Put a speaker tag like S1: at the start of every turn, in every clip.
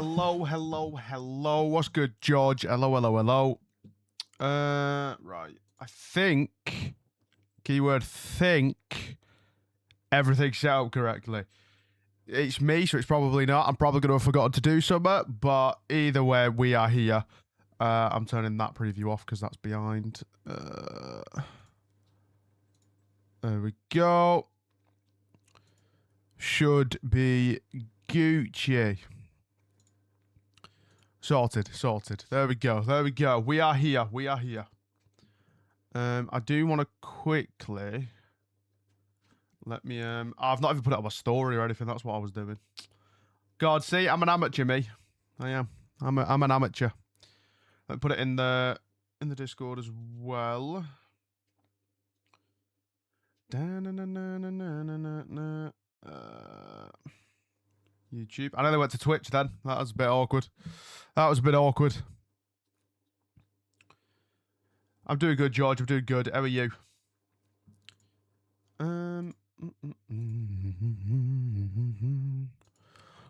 S1: hello. What's good, George? Hello. Right. I think, keyword think, everything's set up correctly. It's me, so it's probably not. I'm probably going to have forgotten to do something, but either way, we are here. I'm turning that preview off because that's behind. There we go. Should be Gucci. Sorted. There we go. We are here. I do want to quickly... Let me... I've not even put it on my story or anything. That's what I was doing. God, see, I'm an amateur, me. I am. I'm an amateur. Let me put it in the Discord as well. YouTube. I know they went to Twitch then. That was a bit awkward. I'm doing good, George. I'm doing good. How are you? I don't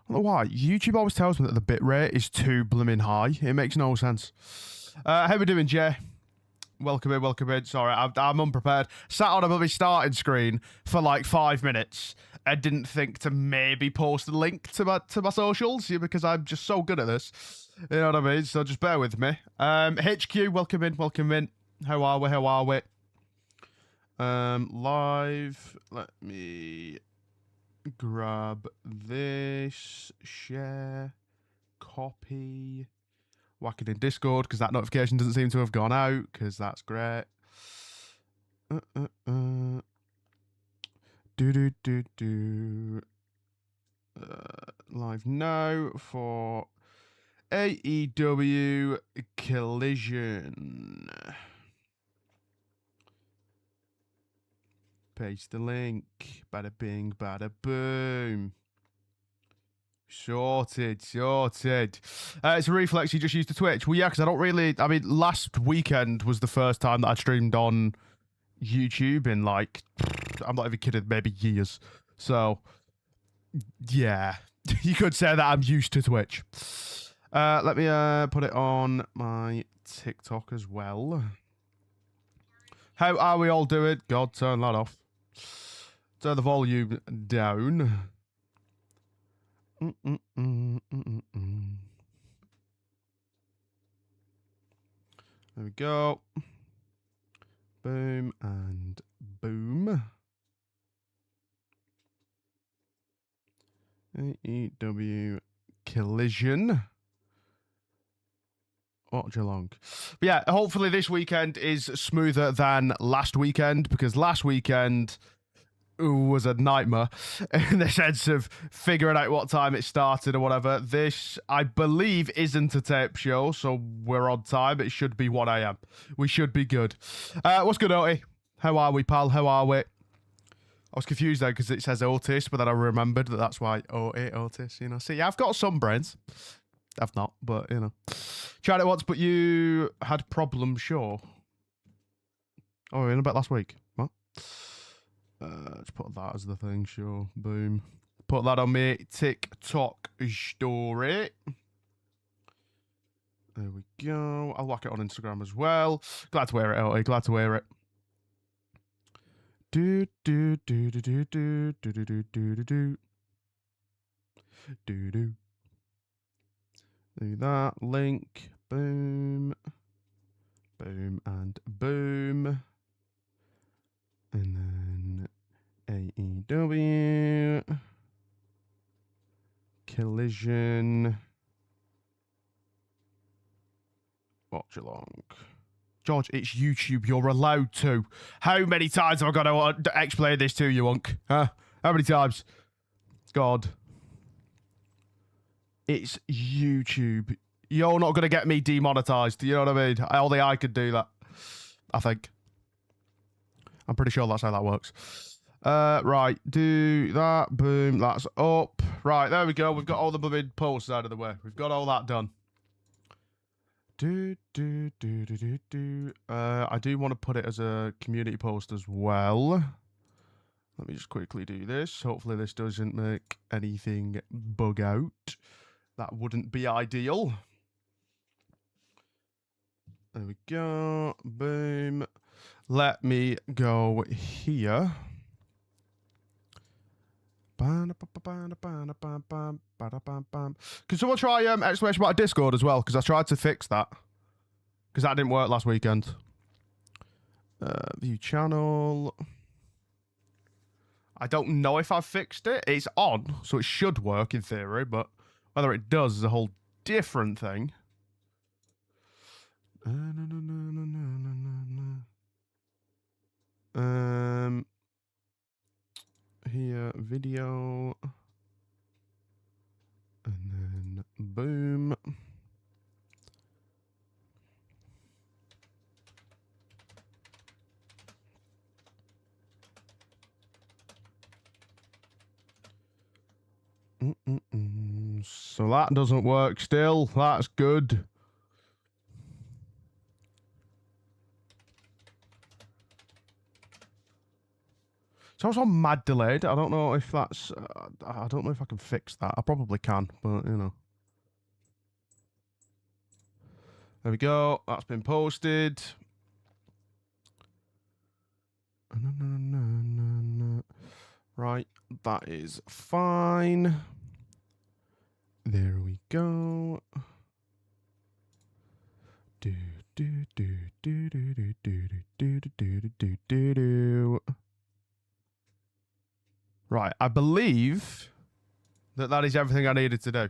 S1: know why. YouTube always tells me that the bitrate is too blooming high. It makes no sense. How we doing, Jay? Welcome in. Sorry, I'm unprepared. Sat on a bloody starting screen for like 5 minutes and didn't think to maybe post a link to my socials because I'm just so good at this. You know what I mean? So just bear with me. HQ, welcome in. How are we? Live. Let me grab this. Share. Copy. Whack it in Discord because that notification doesn't seem to have gone out because that's great. Live now for AEW Collision. Paste the link. Bada bing, bada boom. Sorted. It's a reflex you just used to Twitch. Well, yeah, because I don't really... I mean, last weekend was the first time that I streamed on YouTube in, like... I'm not even kidding, maybe years. So, yeah. You could say that I'm used to Twitch. Let me put it on my TikTok as well. How are we all doing? God, turn that off. Turn the volume down. There we go. Boom and boom. AEW Collision. What Geelong. But yeah, hopefully this weekend is smoother than last weekend because last weekend was a nightmare in the sense of figuring out what time it started or whatever. This, I believe, isn't a tape show, so we're on time. It should be 1 a.m. We should be good. What's good, Otis? How are we, pal? How are we? I was confused there because it says Otis, but then I remembered that that's why Otis, you know. See, I've got some brains. I've not, but, you know. Tried it once, but you had problems, sure. Oh, in about last week. What? Let's put that as the thing, sure. Boom. Put that on me TikTok story. There we go. I'll whack it on Instagram as well. Glad to wear it, Otis. Glad to wear it. Do. Do that. Link. Boom. Boom and boom. And then AEW Collision. Watch along. George, it's YouTube. You're allowed to. How many times have I got to explain this to you, Unk? Huh? How many times? God. It's YouTube. You're not going to get me demonetized. You know what I mean? Only I could do that. I think. I'm pretty sure that's how that works. Right, do that. Boom, that's up. Right, there we go. We've got all the blooming posts out of the way. We've got all that done. I do want to put it as a community post as well. Let me just quickly do this. Hopefully this doesn't make anything bug out. That wouldn't be ideal. There we go. Boom. Let me go here. Can someone try exclamation mark Discord as well? Because I tried to fix that. Because that didn't work last weekend. View channel. I don't know if I've fixed it. It's on, so it should work in theory, but whether it does is a whole different thing. Here, video. And then boom. So that doesn't work still. That's good. It's also mad delayed. I don't know if that's... I don't know if I can fix that. I probably can, but, you know. There we go. That's been posted. Right. That is fine. There we go. Do, do, do, do, do, do, do, do, do, do, do, do. Right, I believe that that is everything I needed to do.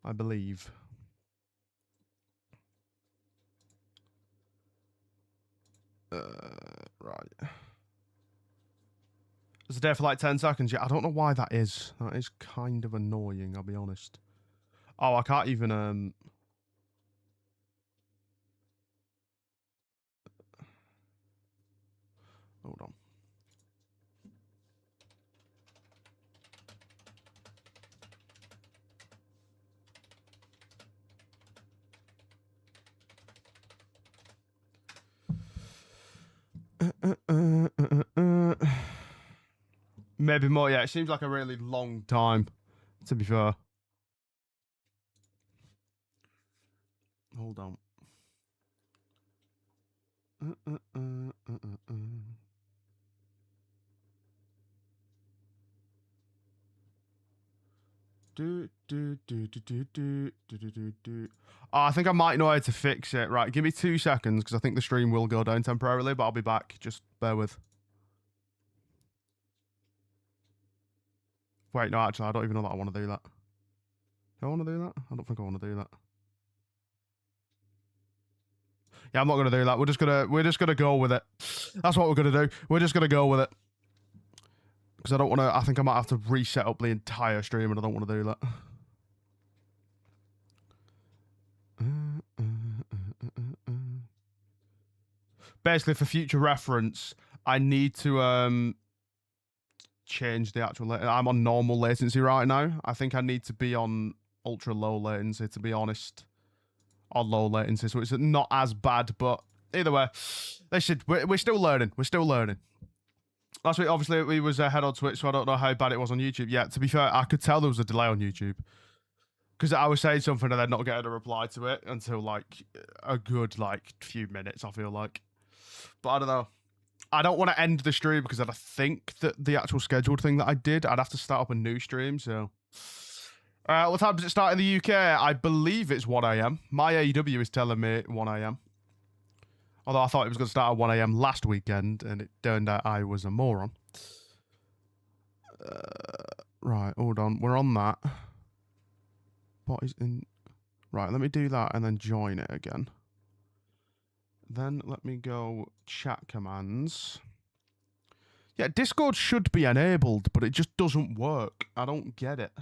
S1: I believe. Right. It's there for like 10 seconds. Yeah, I don't know why that is. That is kind of annoying, I'll be honest. Oh, I can't even, hold on. Maybe more, yeah. It seems like a really long time, to be fair. Hold on. Oh, I think I might know how to fix it. Right, give me 2 seconds, because I think the stream will go down temporarily, but I'll be back. Just bear with. Wait, no, actually, I don't even know that I want to do that. Do I want to do that? I don't think I want to do that. Yeah, I'm not going to do that. We're just gonna go with it. That's what we're going to do. We're just going to go with it. Because I don't want to... I think I might have to reset up the entire stream, and I don't want to do that. Basically, for future reference, I need to change the actual... I'm on normal latency right now. I think I need to be on ultra low latency, to be honest. On low latency, so it's not as bad, but either way, we're still learning. We're still learning. Last week, obviously, we was ahead on Twitch, so I don't know how bad it was on YouTube. Yeah, to be fair, I could tell there was a delay on YouTube. Because I was saying something and then not getting a reply to it until, like, a good, like, few minutes, I feel like. But I don't know. I don't want to end the stream because I think that the actual scheduled thing that I did, I'd have to start up a new stream, so... what time does it start in the UK? I believe it's 1 AM. My AEW is telling me 1 AM. Although I thought it was going to start at 1 AM last weekend, and it turned out I was a moron. Right, hold on. We're on that. What is in... Right, let me do that and then join it again. Then let me go chat commands. Yeah, Discord should be enabled, but it just doesn't work. I don't get it.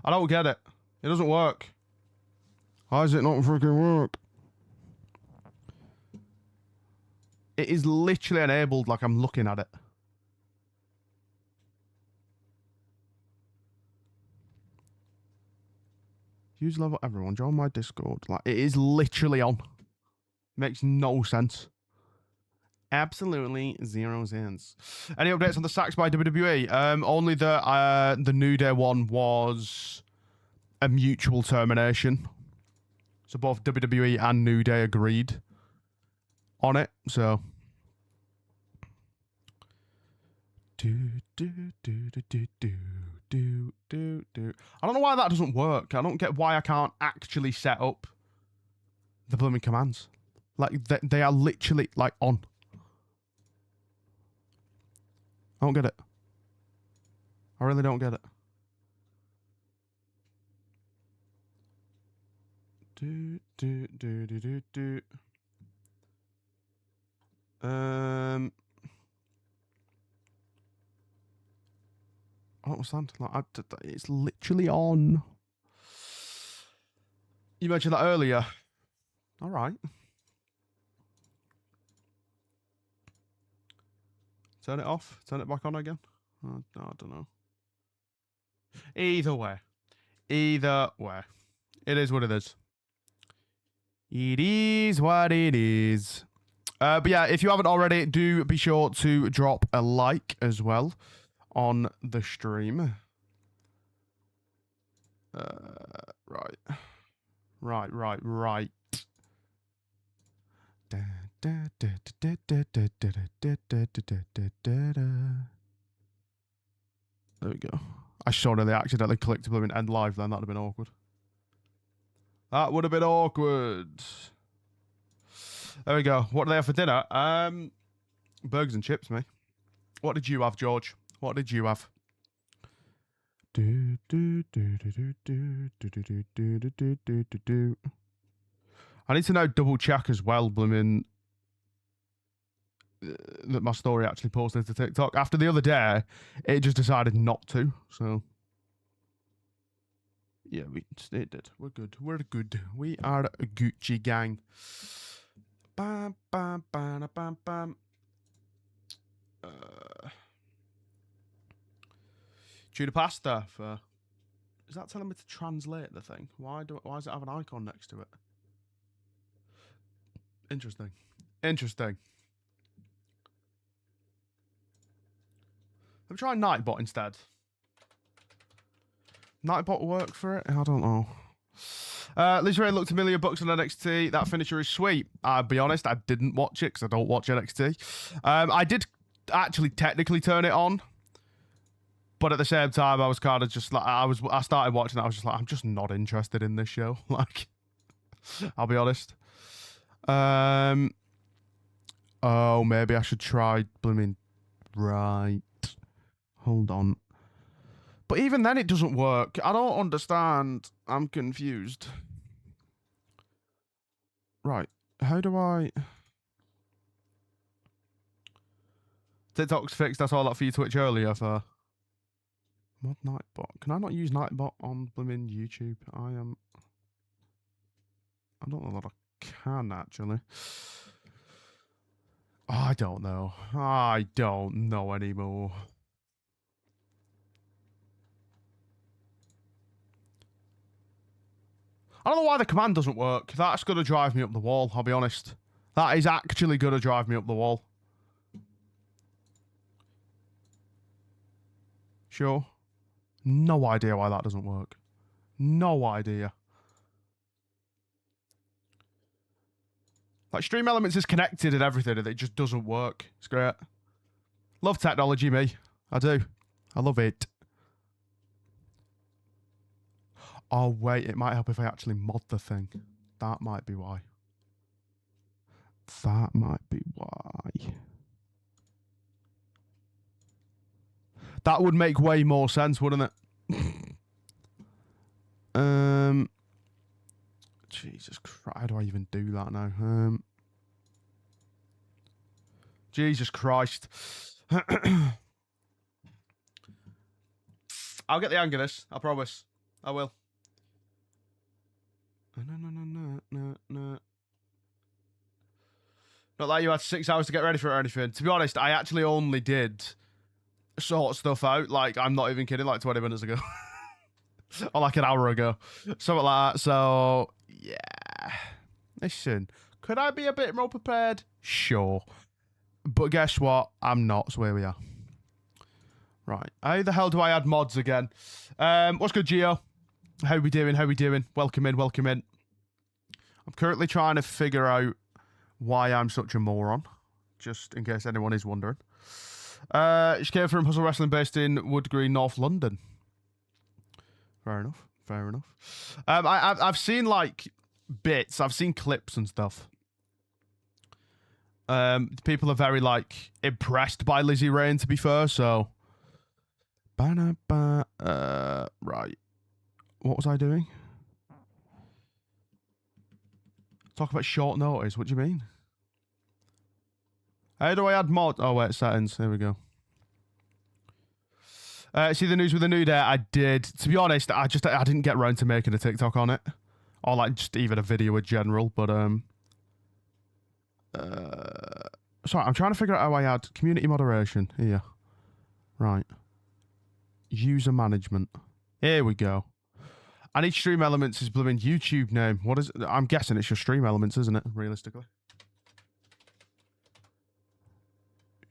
S1: I don't get it. It doesn't work. How does it not freaking work? It is literally enabled like I'm looking at it. Use level everyone. Join my Discord. Like, it is literally on. Makes no sense. Absolutely zero cents. Any updates on the sacks by WWE? Only the New Day one was a mutual termination. So both WWE and New Day agreed on it. So. I don't know why that doesn't work. I don't get why I can't actually set up the blooming commands. Like, they are literally, like, on. I don't get it. I really don't get it. I don't understand. Like, it's literally on. You mentioned that earlier. All right. Turn it off. Turn it back on again. No, I don't know. Either way. Either way. It is what it is. It is what it is. But yeah, if you haven't already, do be sure to drop a like as well on the stream. Right. There we go. I totally accidentally clicked to end live then. That'd have been awkward. That would have been awkward. There we go. What do they have for dinner? Burgers and chips, me. What did you have, George? What did you have? I need to now double check as well, blooming, that my story actually posted to TikTok. After the other day, it just decided not to. So yeah, it did. We're good. We're good. We are a Gucci gang. Bam, bam, bam, bam, bam. Tuna pasta for. Is that telling me to translate the thing? Why does it have an icon next to it? Interesting. Interesting. Let me try Nightbot instead. Nightbot work for it? I don't know. Liz Ray looked $1 million on NXT. That finisher is sweet. I'll be honest, I didn't watch it because I don't watch NXT. I did actually technically turn it on. But at the same time, I was kind of just like, I started watching it, I was just like, I'm just not interested in this show. Like, I'll be honest. Oh, maybe I should try blooming. Right. Hold on. But even then, it doesn't work. I don't understand. I'm confused. Right. How do I... TikTok's fixed. That's all that for you Twitch earlier for... Mod Nightbot. Can I not use Nightbot on blooming YouTube? I don't know that I can, actually. Oh, I don't know. I don't know anymore. I don't know why the command doesn't work. That's going to drive me up the wall, I'll be honest. That is actually going to drive me up the wall. Sure. No idea why that doesn't work. No idea. Like, Stream Elements is connected and everything, and it just doesn't work. It's great. Love technology, me. I do. I love it. Oh, wait. It might help if I actually mod the thing. That might be why. That might be why. That would make way more sense, wouldn't it? Jesus Christ, how do I even do that now? Jesus Christ. I'll get the hang of this, I promise. I will. No. Not like you had 6 hours to get ready for it or anything. To be honest, I actually only did sort stuff out, like, I'm not even kidding, like 20 minutes ago. Or like an hour ago. Something like that. So, yeah. Listen, could I be a bit more prepared? Sure. But guess what? I'm not, so here we are. Right. How the hell do I add mods again? What's good, Gio? How we doing? How we doing? Welcome in, welcome in. I'm currently trying to figure out why I'm such a moron, just in case anyone is wondering. She came from Hustle Wrestling based in Wood Green, North London. Fair enough. Fair enough. I've seen like bits. I've seen clips and stuff. People are very like impressed by Lizzie Rain, to be fair. So, right. What was I doing? Talk about short notice. What do you mean? How do I add mod? Oh wait, settings. There we go. See the news with the new day? I did. To be honest, I didn't get around to making a TikTok on it, or like just even a video in general. But sorry, I'm trying to figure out how I add community moderation here. Right. User management. Here we go. I need Stream Elements his blooming YouTube name. What is it? I'm guessing it's just Stream Elements, isn't it? Realistically.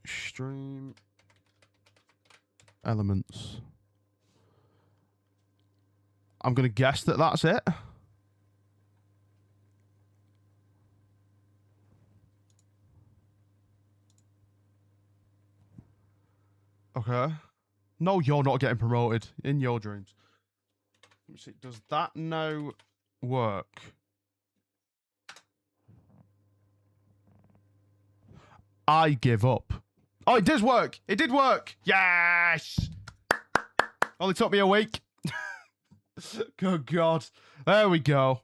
S1: Stream Elements. I'm going to guess that that's it. Okay. No, you're not getting promoted in your dreams. Let me see. Does that now work? I give up. Oh, it does work. It did work. Yes. Only took me a week. Good God. There we go.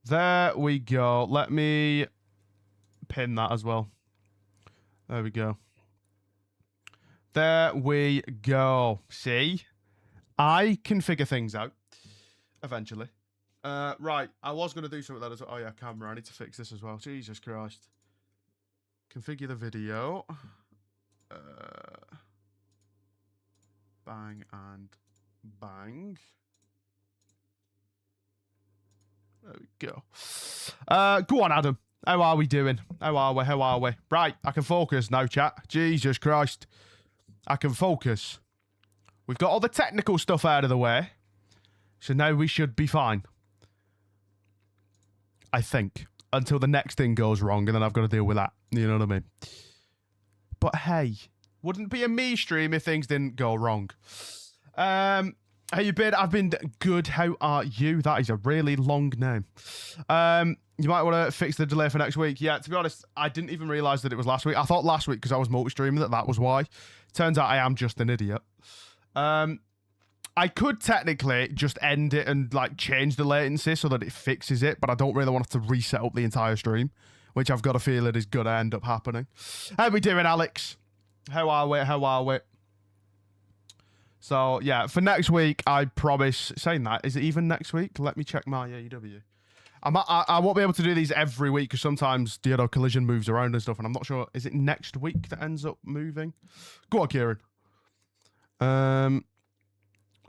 S1: There we go. Let me pin that as well. There we go. There we go. See? I can figure things out. Eventually. Right. I was going to do something with that as well. Oh, yeah, camera. I need to fix this as well. Jesus Christ. Configure the video. Bang and bang. There we go. Go on, Adam. How are we doing? How are we? How are we? Right. I can focus now, chat. Jesus Christ. I can focus. We've got all the technical stuff out of the way. So now we should be fine. I think. Until the next thing goes wrong and then I've got to deal with that. You know what I mean? But hey, wouldn't be a me stream if things didn't go wrong. How you been? I've been good. How are you? That is a really long name. You might want to fix the delay for next week. Yeah, to be honest, I didn't even realise that it was last week. I thought last week, because I was multi-streaming, that was why. Turns out I am just an idiot. I could technically just end it and like change the latency so that it fixes it, but I don't really want to reset up the entire stream, which I've got a feeling is going to end up happening. How we doing, Alex? How are we? How are we? So, yeah, for next week, I promise... Saying that, is it even next week? Let me check my AEW. I won't be able to do these every week because sometimes, you know, Collision moves around and stuff, and I'm not sure. Is it next week that ends up moving? Go on, Kieran.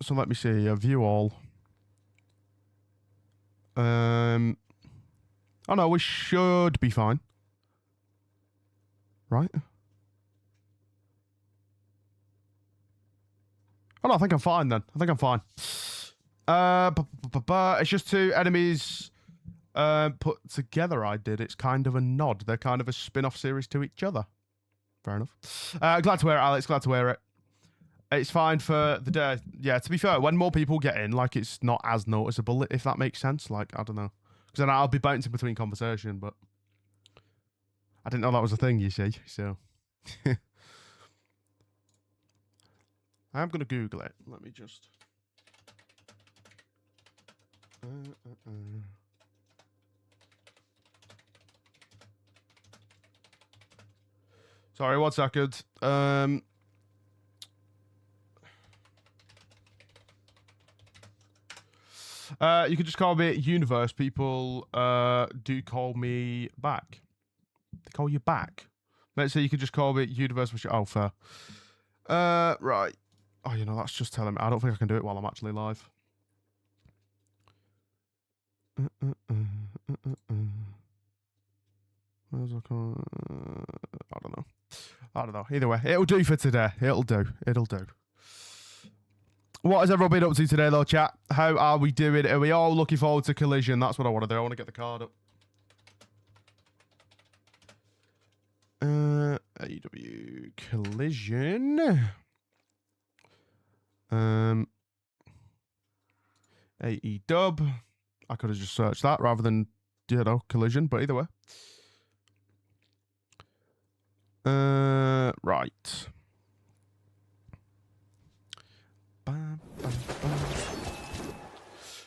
S1: So let me see. View all. Oh, no, we should be fine. Right? Oh, no, I think I'm fine then. I think I'm fine. It's just two enemies put together, I did. It's kind of a nod. They're kind of a spin-off series to each other. Fair enough. Glad to wear it, Alex. Glad to wear it. It's fine for the day. Yeah, to be fair, when more people get in, like, it's not as noticeable, if that makes sense. Like, I don't know. Because then I'll be bouncing between conversation, but I didn't know that was a thing, you see, so. I'm going to Google it. Let me just... Sorry, 1 second. You could just call me Universe. People do call me back. They call you back. Let's say you could just call me Universe. Oh, fair. Right. Oh, you know, that's just telling me. I don't think I can do it while I'm actually live. I don't know. I don't know. Either way, it'll do for today. It'll do. What has everyone been up to today, though, chat? How are we doing? Are we all looking forward to Collision? That's what I want to do. I want to get the card up. AEW Collision. AEW. I could have just searched that rather than, Collision, but either way. Right.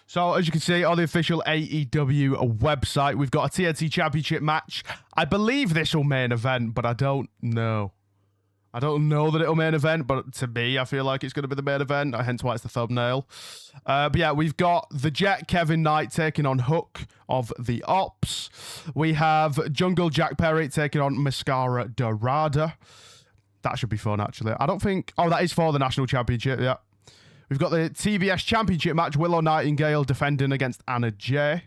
S1: So, as you can see on the official AEW website, we've got a TNT Championship match. I believe this will main event, but I don't know. I don't know that it'll main event, but to me, I feel like it's going to be the main event, hence why it's the thumbnail. But yeah, we've got the Jet Kevin Knight taking on Hook of the Opps. We have Jungle Jack Perry taking on Máscara Dorada. That should be fun, actually. I don't think... Oh, that is for the National Championship, yeah. We've got the TBS Championship match, Willow Nightingale defending against Anna Jay.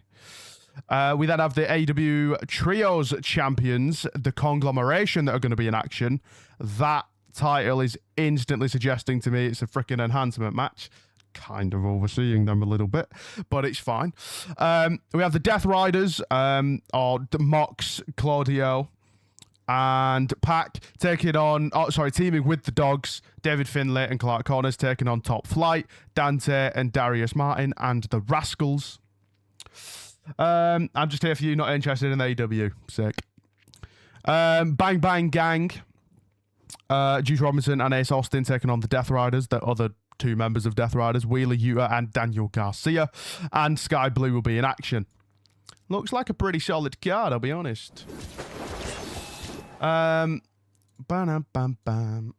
S1: We then have the AEW Trios Champions, the Conglomeration, that are going to be in action. That title is instantly suggesting to me it's a freaking enhancement match. Kind of overseeing them a little bit, but it's fine. We have the Death Riders, or Mox, Claudio, and Pac taking on... teaming with the Dogs, David Finlay and Clark Connors taking on Top Flight, Dante and Darius Martin, and the Rascals. I'm just here for you, not interested in AEW. Sick. Bang Bang Gang. Juice Robinson and Ace Austin taking on the Death Riders, the other two members of Death Riders, Wheeler Yuta and Daniel Garcia. And Sky Blue will be in action. Looks like a pretty solid card, I'll be honest. Bam, bam, bam.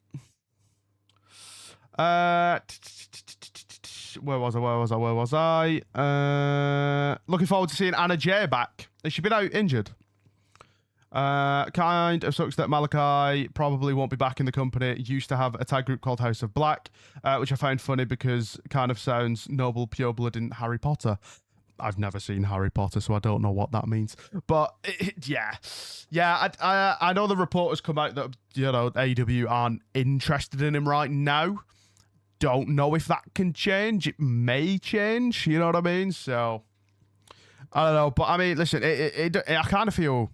S1: Where was I? Looking forward to seeing Anna Jay back. Has she been out injured? Kind of sucks that Malachi probably won't be back in the company. It used to have a tag group called House of Black, which I found funny because it kind of sounds noble, pure-blood in Harry Potter. I've never seen Harry Potter, so I don't know what that means. But, yeah. I know the report has come out that, AEW aren't interested in him right now. Don't know if that can change. It may change, you know what I mean? So, I don't know. But, I mean, listen, I kind of feel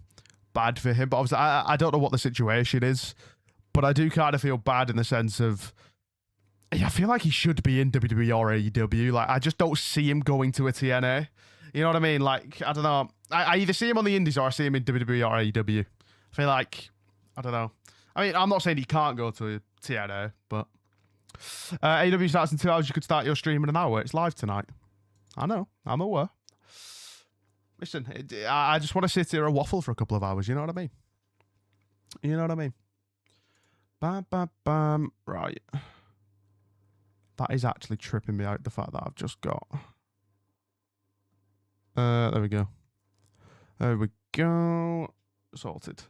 S1: bad for him. But obviously, I don't know what the situation is. But I do kind of feel bad in the sense of, I feel like he should be in WWE or AEW. Like, I just don't see him going to a TNA. You know what I mean? Like, I don't know. I either see him on the Indies or I see him in WWE or AEW. I feel like, I don't know. I mean, I'm not saying he can't go to a TNA, but AEW starts in 2 hours. You could start your stream in an hour. It's live tonight. I know. I'm aware. Listen, I just want to sit here and waffle for a couple of hours. You know what I mean? You know what I mean? Bam, bam, bam. Right. That is actually tripping me out, the fact that I've just got... there we go. There we go. Sorted.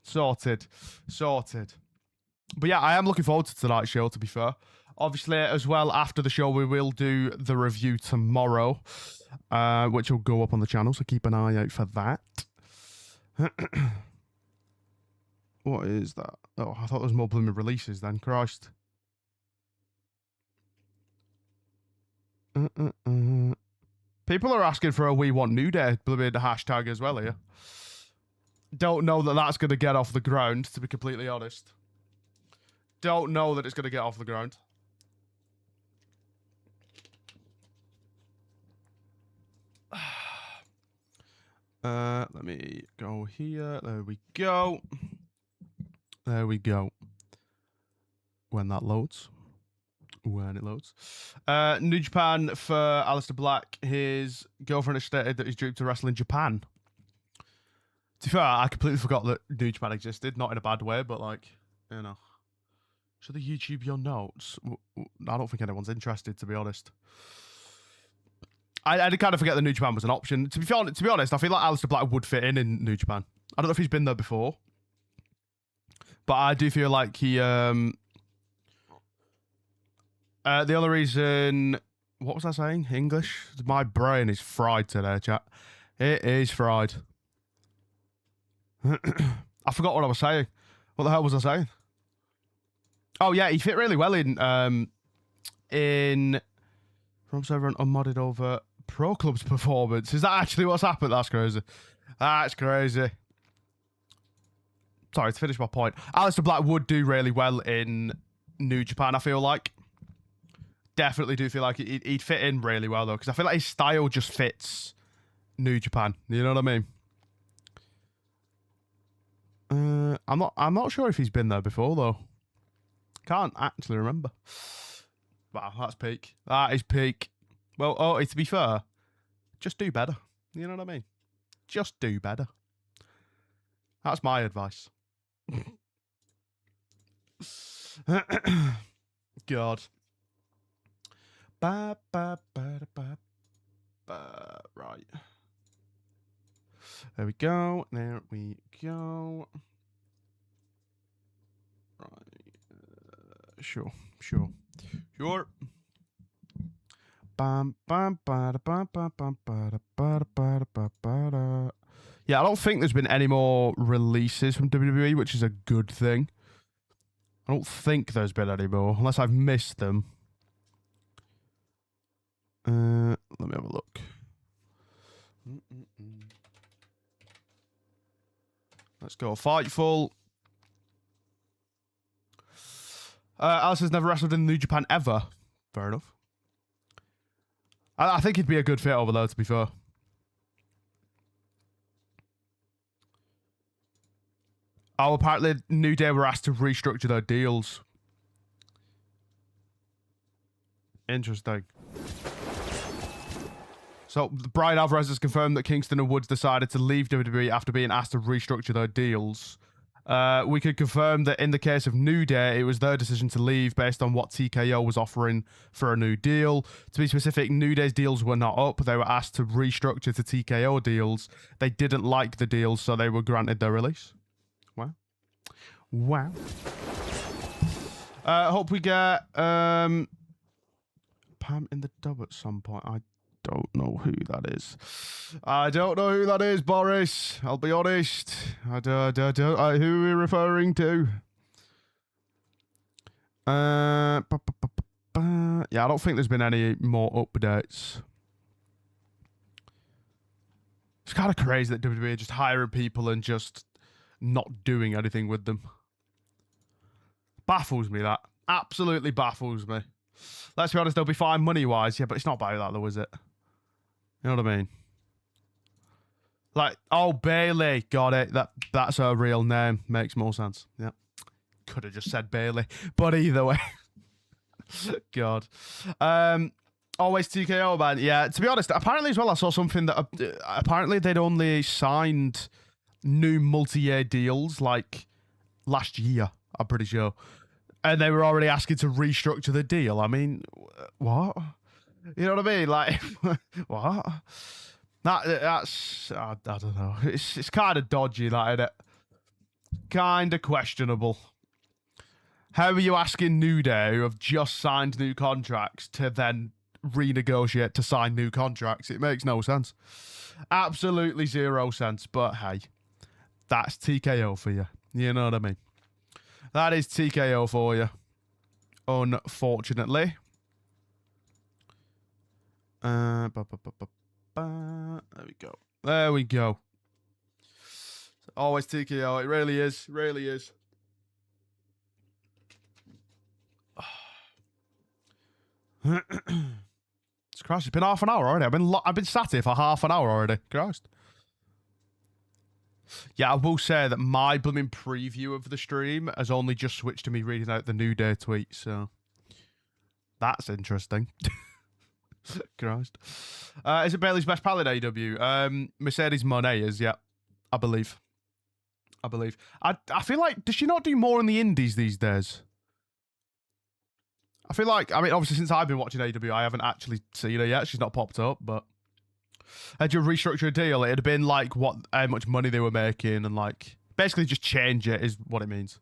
S1: But yeah, I am looking forward to tonight's show, to be fair. Obviously, as well, after the show, we will do the review tomorrow, which will go up on the channel, so keep an eye out for that. What is that? Oh, I thought there was more blooming releases then. Christ. People are asking for a We Want New Day blooming hashtag as well here. Don't know that that's going to get off the ground, to be completely honest. Don't know that it's going to get off the ground. Let me go here. There we go. There we go. When that loads. When it loads. New Japan for Aleister Black. His girlfriend has stated that he's due to wrestle in Japan. To be fair, I completely forgot that New Japan existed. Not in a bad way, but like, you know. Should they YouTube your notes? I don't think anyone's interested, to be honest. I did kind of forget that New Japan was an option. To be honest, I feel like Aleister Black would fit in New Japan. I don't know if he's been there before. But I do feel like he... the other reason... What was I saying? English? My brain is fried today, chat. It is fried. I forgot what I was saying. What the hell was I saying? Oh yeah, he fit really well in from server and unmodded over Pro Club's performance. Is that actually what's happened? That's crazy. That's crazy. Sorry, to finish my point. Aleister Black would do really well in New Japan, I feel like. Definitely do feel like he'd fit in really well, though, because I feel like his style just fits New Japan. You know what I mean? I'm not sure if he's been there before, though. Can't actually remember. Wow, that's peak. That is peak. Well, oh, to be fair, just do better. You know what I mean? Just do better. That's my advice. God. Right. There we go. There we go. Right. Sure. Yeah, I don't think there's been any more releases from WWE, which is a good thing. I don't think there's been any more, unless I've missed them. Let me have a look. Let's go. Fightful. Aleister's never wrestled in New Japan ever. Fair enough. I think he'd be a good fit over there, to be fair. Oh, apparently New Day were asked to restructure their deals. Interesting. So, Brian Alvarez has confirmed that Kingston and Woods decided to leave WWE after being asked to restructure their deals. We could confirm that in the case of New Day, it was their decision to leave based on what TKO was offering for a new deal. To be specific, New Day's deals were not up. They were asked to restructure to TKO deals. They didn't like the deals, so they were granted their release. Wow. Hope we get Pam in the dub at some point. I don't know who that is. I don't know who that is, Boris. I'll be honest. I don't who are we referring to? Yeah, I don't think there's been any more updates. It's kind of crazy that WWE are just hiring people and just not doing anything with them. Baffles me, that. Absolutely baffles me. Let's be honest, they'll be fine money-wise. Yeah, but it's not about that, though, is it? You know what I mean? Like, oh, Bailey. Got it. That's her real name. Makes more sense. Yeah. Could have just said Bailey. But either way. God. Always TKO, man. Yeah, to be honest, apparently as well, I saw something that apparently they'd only signed new multi-year deals like last year, I'm pretty sure. And they were already asking to restructure the deal. I mean, what? You know what I mean? Like, what? That's I don't know. It's kind of dodgy, that, isn't it? Kind of questionable. How are you asking New Day, who have just signed new contracts, to then renegotiate to sign new contracts? It makes no sense. Absolutely zero sense. But hey, that's TKO for you. You know what I mean? That is TKO for you. Unfortunately. There we go. There we go. Always TKO. It really is. Really is. It's Christ. It's been half an hour already. I've been sat here for half an hour already. Christ. Yeah, I will say that my blooming preview of the stream has only just switched to me reading out the New Day tweet, so that's interesting. Christ. Is it Bailey's best pal in AEW? Mercedes Moné is, yeah. I believe. I feel like, does she not do more in the indies these days? I feel like, I mean, obviously since I've been watching AEW, I haven't actually seen her yet. She's not popped up, but had you restructure a deal, it'd have been like how much money they were making, and like basically just change it is what it means.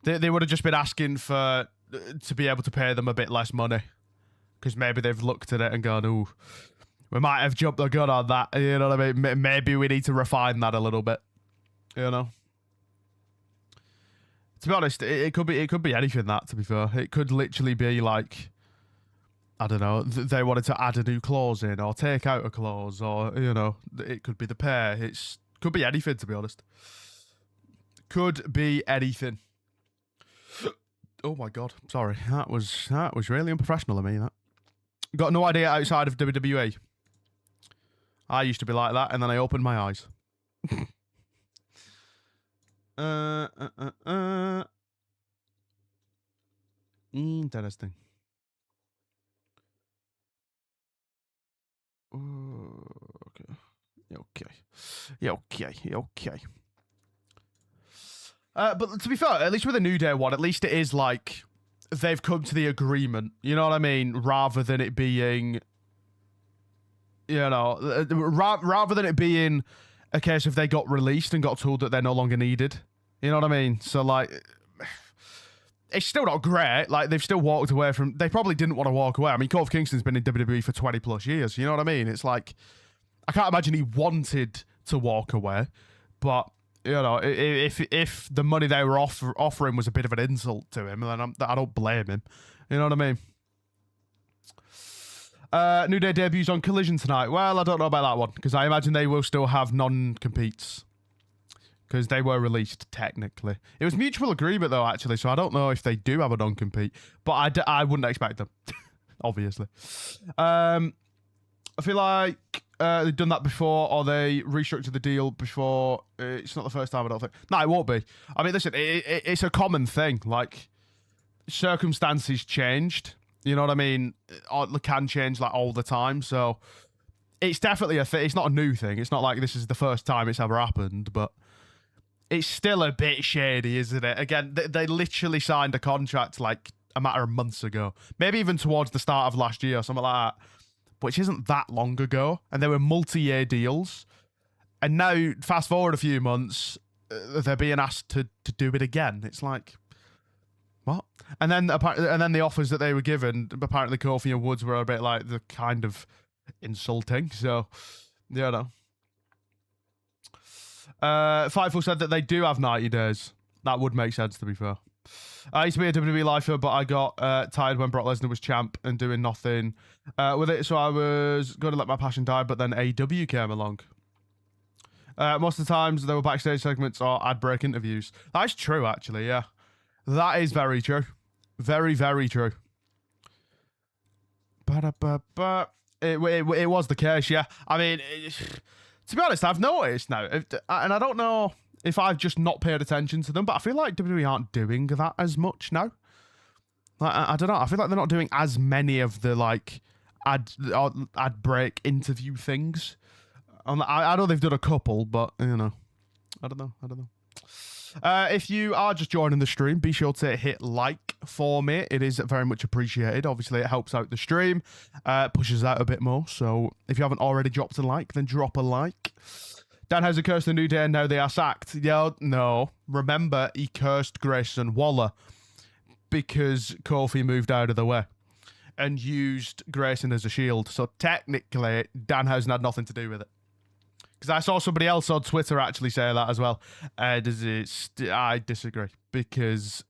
S1: They would have just been asking for to be able to pay them a bit less money, because maybe they've looked at it and gone, "Ooh, we might have jumped the gun on that." You know what I mean? Maybe we need to refine that a little bit. You know. To be honest, it could be anything. That, to be fair, it could literally be like, I don't know, they wanted to add a new clause in or take out a clause, or you know, it could be the pair. Could be anything, to be honest. Could be anything. Oh my god, sorry, that was really unprofessional of me. That got no idea outside of WWE. I used to be like that, and then I opened my eyes. Interesting. Okay. But to be fair, at least with the New Day one, at least it is like they've come to the agreement. You know what I mean? Rather than it being, you know, rather than it being a case of they got released and got told that they're no longer needed. You know what I mean? So like, it's still not great. Like, they've still walked away from. They probably didn't want to walk away. I mean, Kofi Kingston's been in WWE for 20 plus years. You know what I mean? It's like, I can't imagine he wanted to walk away, but you know, if the money they were offering was a bit of an insult to him, then I don't blame him. You know what I mean? New Day debuts on Collision tonight. Well, I don't know about that one, because I imagine they will still have non-competes, because they were released technically. It was mutual agreement though, actually, so I don't know if they do have a non-compete, but I wouldn't expect them, obviously. I feel like they've done that before, or they restructured the deal before. It's not the first time, I don't think. No, it won't be. I mean, listen, it's a common thing. Like, circumstances changed. You know what I mean? It can change like all the time. So it's definitely a thing. It's not a new thing. It's not like this is the first time it's ever happened, but it's still a bit shady, isn't it? Again, they literally signed a contract like a matter of months ago. Maybe even towards the start of last year or something like that, which isn't that long ago. And they were multi-year deals. And now, fast forward a few months, they're being asked to do it again. It's like, what? And then the offers that they were given, apparently Kofi and Woods were a bit like the kind of insulting. So, you know. Fightful said that they do have 90 days. That would make sense, to be fair. I used to be a WWE lifer, but I got tired when Brock Lesnar was champ and doing nothing with it, so I was going to let my passion die, but then AEW came along. Most of the times, there were backstage segments or ad break interviews. That's true, actually, yeah. That is very true. Very, very true. It was the case, yeah. I mean, to be honest, I've noticed now, and I don't know if I've just not paid attention to them, but I feel like WWE aren't doing that as much now. Like, I don't know. I feel like they're not doing as many of the like ad break interview things. I know they've done a couple, but you know, I don't know. If you are just joining the stream, be sure to hit like for me. It is very much appreciated. Obviously, it helps out the stream, pushes out a bit more. So if you haven't already dropped a like, then drop a like. Danhausen cursed the New Day and now they are sacked. Yeah, no. Remember, he cursed Grayson Waller because Kofi moved out of the way and used Grayson as a shield. So technically, Danhausen had nothing to do with it. Because I saw somebody else on Twitter actually say that as well. I disagree. Because,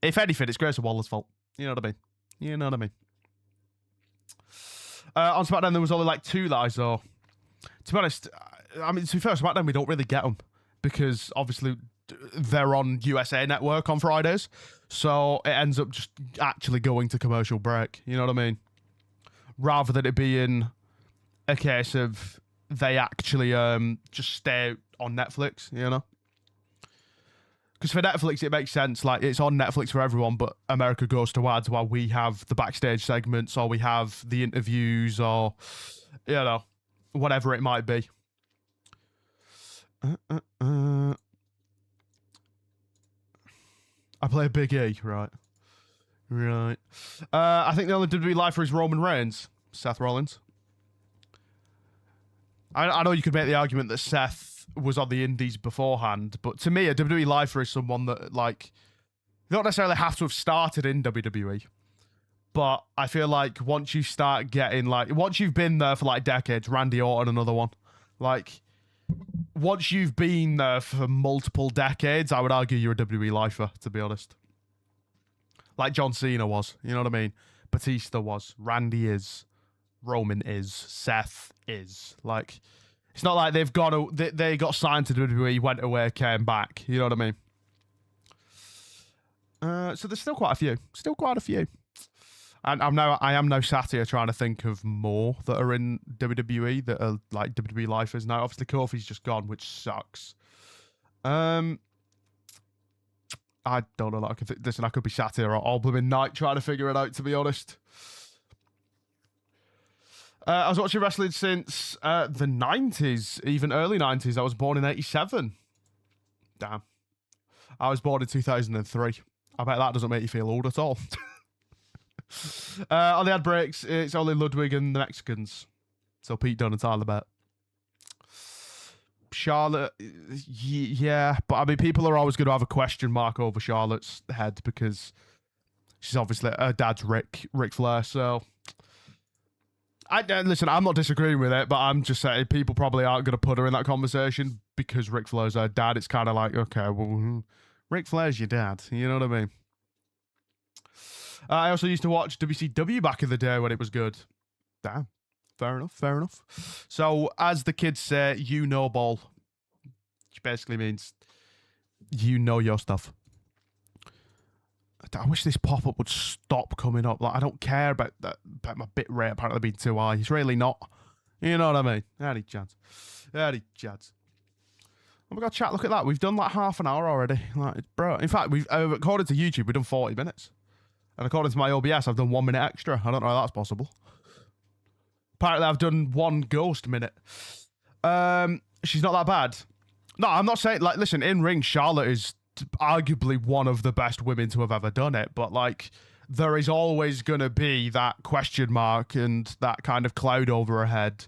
S1: if anything, it's Grayson Waller's fault. You know what I mean? On SmackDown, there was only like 2 that I saw. To be honest, I mean, to be fair, SmackDown, we don't really get them. Because, obviously, they're on USA Network on Fridays. So, it ends up just actually going to commercial break. You know what I mean? Rather than it being a case of they actually just stay on Netflix, you know? Because for Netflix, it makes sense. Like, it's on Netflix for everyone, but America goes to ads while we have the backstage segments, or we have the interviews, or, you know, whatever it might be. I play Big E, right. I think the only WWE lifer is Roman Reigns, Seth Rollins. I know you could make the argument that Seth was on the indies beforehand, but to me, a WWE lifer is someone that, like, you don't necessarily have to have started in WWE, but I feel like once you start getting, like, once you've been there for, like, decades, Randy Orton, another one, like, once you've been there for multiple decades, I would argue you're a WWE lifer, to be honest. Like John Cena was, you know what I mean? Batista was, Randy is, Roman is, Seth is. Like, it's not like they've got they got signed to WWE, went away, came back. You know what I mean? So there's still quite a few. Still quite a few. And I am now sat here trying to think of more that are in WWE that are like WWE lifers now. Obviously, Kofi's just gone, which sucks. I don't know. Listen, I could be sat here all blooming night trying to figure it out, to be honest. I was watching wrestling since the 90s, even early 90s. I was born in 87. Damn. I was born in 2003. I bet that doesn't make you feel old at all. On the ad breaks, it's only Ludwig and the Mexicans. So Pete Dunne and Tyler Bate. Charlotte, yeah, but I mean, people are always going to have a question mark over Charlotte's head because she's obviously, her dad's Ric Flair, so... Listen, I'm not disagreeing with it, but I'm just saying people probably aren't going to put her in that conversation because Ric Flair's her dad. It's kind of like, okay, well, Ric Flair's your dad, you know what I mean? I also used to watch WCW back in the day when it was good. Damn. Fair enough, fair enough. So, as the kids say, you know ball. Which basically means you know your stuff. I wish this pop-up would stop coming up. Like, I don't care about my bit rate apparently being too high. It's really not. You know what I mean? Any chance. Any chance. Oh my God, chat, look at that. We've done like half an hour already. Like, bro. In fact, according to YouTube, we've done 40 minutes. And according to my OBS, I've done 1 minute extra. I don't know how that's possible. Apparently, I've done 1 ghost minute. She's not that bad. No, I'm not saying, like, listen, in ring, Charlotte is arguably one of the best women to have ever done it. But, like, there is always going to be that question mark and that kind of cloud over her head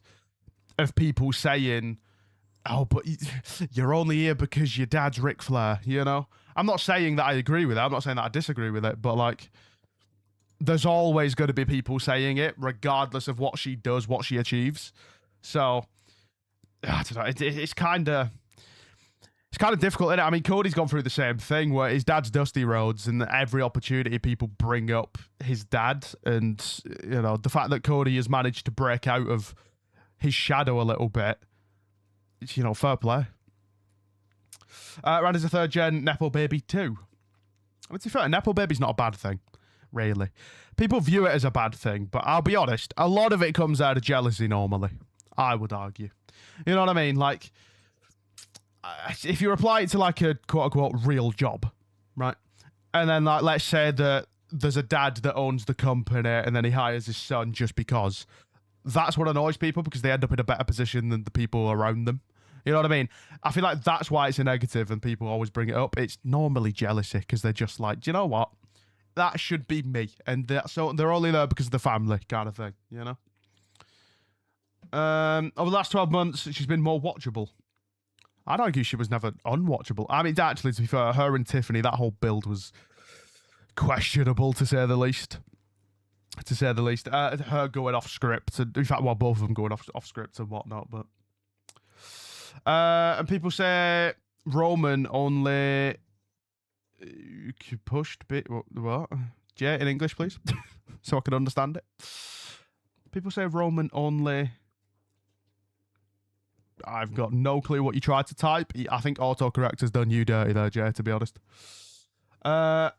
S1: of people saying, oh, but you're only here because your dad's Ric Flair, you know? I'm not saying that I agree with it. I'm not saying that I disagree with it. But, like, there's always going to be people saying it, regardless of what she does, what she achieves. So, I don't know. It's kind of difficult, isn't it? I mean, Cody's gone through the same thing where his dad's Dusty Rhodes, and every opportunity people bring up his dad, and you know the fact that Cody has managed to break out of his shadow a little bit. It's, you know, fair play. Randy's a third gen Nepo Baby too. I mean, to be fair, Nepo Baby's not a bad thing. Really. People view it as a bad thing, but I'll be honest, a lot of it comes out of jealousy normally, I would argue. You know what I mean? Like, if you apply it to like a quote-unquote real job, right? And then, like, let's say that there's a dad that owns the company and then he hires his son just because. That's what annoys people because they end up in a better position than the people around them. You know what I mean? I feel like that's why it's a negative and people always bring it up. It's normally jealousy because they're just like, do you know what? That should be me, and so they're only there because of the family kind of thing, you know. Over the last 12 months, she's been more watchable. I'd argue she was never unwatchable. I mean, actually, to be fair, her and Tiffany, that whole build was questionable to say the least. To say the least, her going off script, and in fact, well, both of them going off script and whatnot. But and people say Roman only. Pushed bit what? Jay in English, please, so I can understand it. People say Roman only. I've got no clue what you tried to type. I think autocorrect has done you dirty there, Jay. To be honest. It's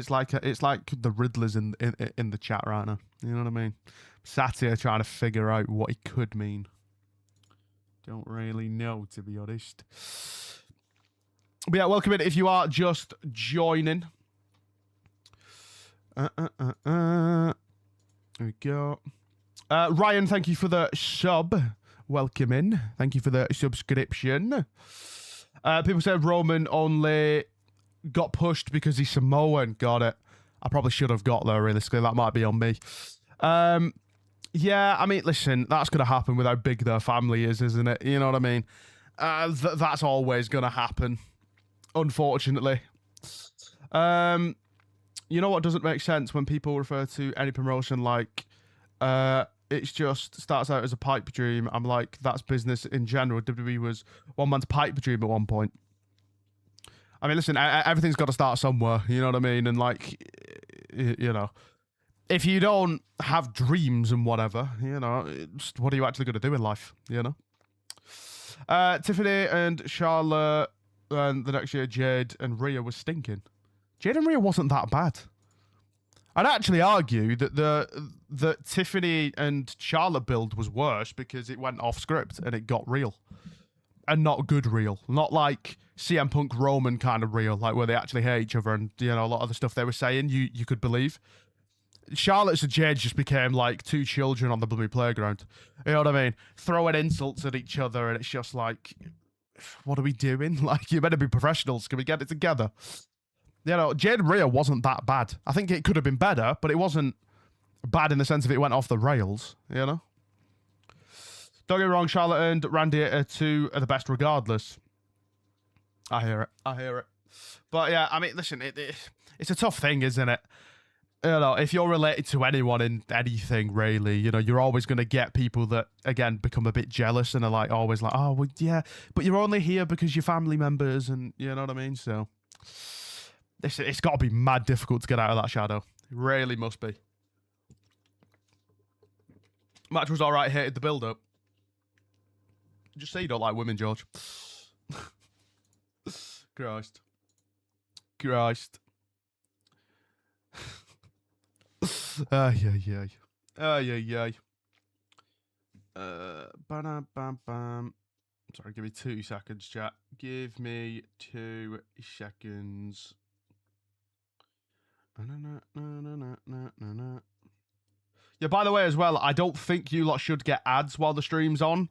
S1: like the Riddler's in the chat right now. You know what I mean? Sat here trying to figure out what he could mean. Don't really know, to be honest. But yeah, welcome in if you are just joining. Here we go. Ryan, thank you for the sub. Welcome in. Thank you for the subscription. People said Roman only got pushed because he's Samoan. Got it. I probably should have got there, realistically. That might be on me. Yeah, I mean, listen, that's going to happen with how big their family is, isn't it? You know what I mean? That's always going to happen, unfortunately. You know what doesn't make sense when people refer to any promotion like it's just starts out as a pipe dream. I'm like, that's business in general. WWE was one man's pipe dream at one point. I mean, listen, everything's got to start somewhere. You know what I mean? And like, you know, if you don't have dreams and whatever, you know, what are you actually going to do in life? You know. Tiffany and Charlotte, and the next year Jade and Rhea was stinking. Jade and Rhea wasn't that bad. I'd actually argue that the Tiffany and Charlotte build was worse because it went off script and it got real. And not good real. Not like CM Punk Roman kind of real, like where they actually hate each other and, you know, a lot of the stuff they were saying you could believe. Charlotte's and Jade just became like two children on the bloody playground. You know what I mean? Throwing insults at each other, and it's just like, what are we doing? Like, you better be professionals. Can we get it together? You know, Jade and Rhea wasn't that bad. I think it could have been better, but it wasn't bad in the sense of it went off the rails, you know? Don't get me wrong, Charlotte and Randy are two of the best regardless. I hear it. But yeah, I mean, listen, it's a tough thing, isn't it? You know, if you're related to anyone in anything, really, you know, you're always going to get people that, again, become a bit jealous and are like, always like, oh, well, yeah, but you're only here because you're family members and, you know what I mean? So, it's got to be mad difficult to get out of that shadow. It really must be. Match was all right, hated the build-up. Just say you don't like women, George. Christ. Ay. Bam, bam, bam. Sorry, give me 2 seconds, chat. Give me 2 seconds. Yeah, by the way, as well, I don't think you lot should get ads while the stream's on.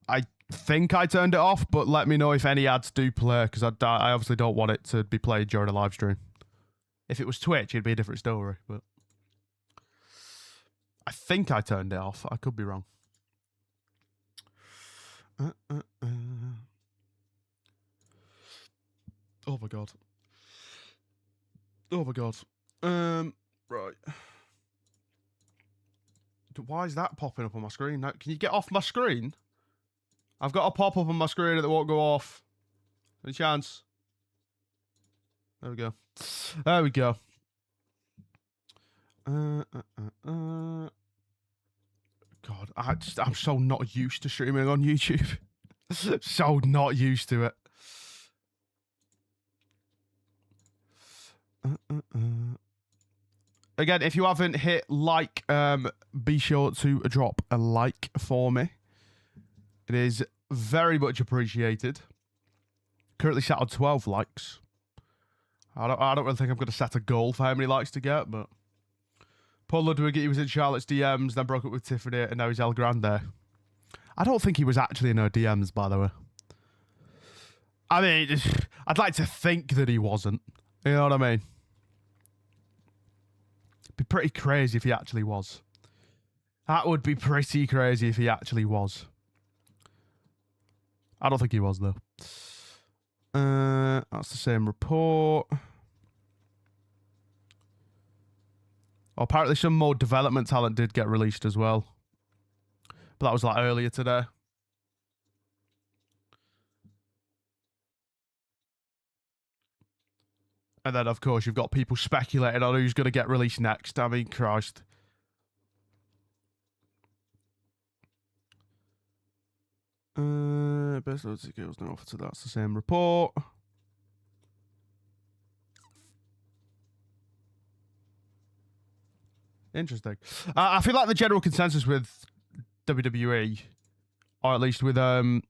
S1: I think I turned it off, but let me know if any ads do play, because I obviously don't want it to be played during a live stream. If it was Twitch, it'd be a different story, but I think I turned it off. I could be wrong. Oh my god. Right. Why is that popping up on my screen? Now, can you get off my screen? I've got a pop-up on my screen that won't go off. Any chance? There we go. God, I'm so not used to streaming on YouTube. So not used to it. Again, if you haven't hit like, be sure to drop a like for me. It is very much appreciated. Currently sat on 12 likes. I don't really think I'm going to set a goal for how many likes to get, but Paul Ludwig, he was in Charlotte's DMs, then broke up with Tiffany, and now he's El Grande. I don't think he was actually in her DMs, by the way. I mean, I'd like to think that he wasn't. You know what I mean? It'd be pretty crazy if he actually was. That would be pretty crazy if he actually was. I don't think he was, though. That's the same report. Oh, apparently some more development talent did get released as well. But that was like earlier today. And then, of course, you've got people speculating on who's going to get released next. I mean, Christ. Best loads of girls no offer to that's the same report. Interesting. I feel like the general consensus with WWE, or at least with oh,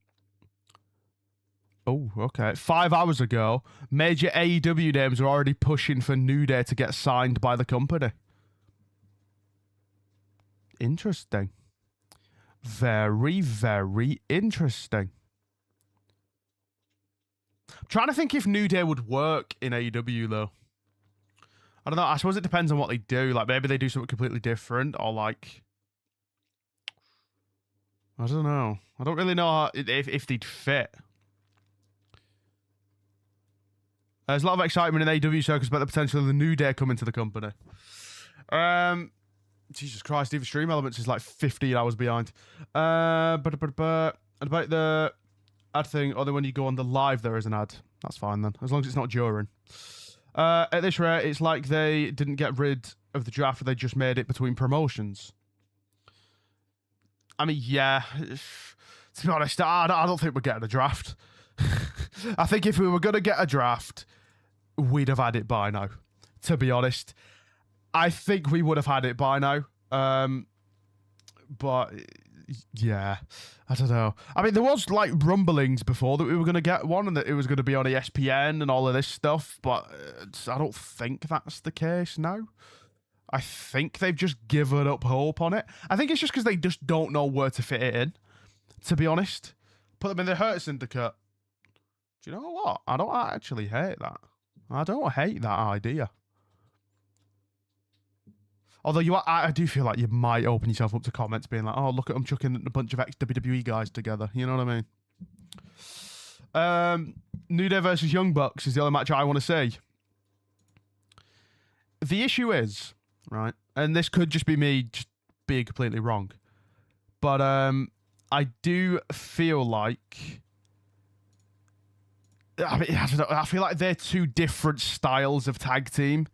S1: okay, 5 hours ago, major AEW names are already pushing for New Day to get signed by the company. Interesting. Very, very interesting. I'm trying to think if New Day would work in AEW, though. I don't know. I suppose it depends on what they do. Like, maybe they do something completely different, or like... I don't know. I don't really know if they'd fit. There's a lot of excitement in AEW circles about the potential of the New Day coming to the company. Jesus Christ, even Stream Elements is like 15 hours behind. But about the ad thing, other when you go on the live, there is an ad. That's fine then, as long as it's not during. At this rate, it's like they didn't get rid of the draft, they just made it between promotions. I mean, yeah. To be honest, I don't think we're getting a draft. I think if we were going to get a draft, we'd have had it by now. To be honest, I think we would have had it by now. But yeah, I don't know. I mean, there was like rumblings before that we were going to get one and that it was going to be on ESPN and all of this stuff. But I don't think that's the case now. I think they've just given up hope on it. I think it's just because they just don't know where to fit it in, to be honest. Put them in the Hurt Syndicate. Do you know what? I don't actually hate that. I don't hate that idea. Although I do feel like you might open yourself up to comments being like, oh, look at them chucking a bunch of ex-WWE guys together. You know what I mean? New Day versus Young Bucks is the other match I want to see. The issue is, right, and this could just be me just being completely wrong, but I do feel like... I mean, I don't know, I feel like they're two different styles of tag team.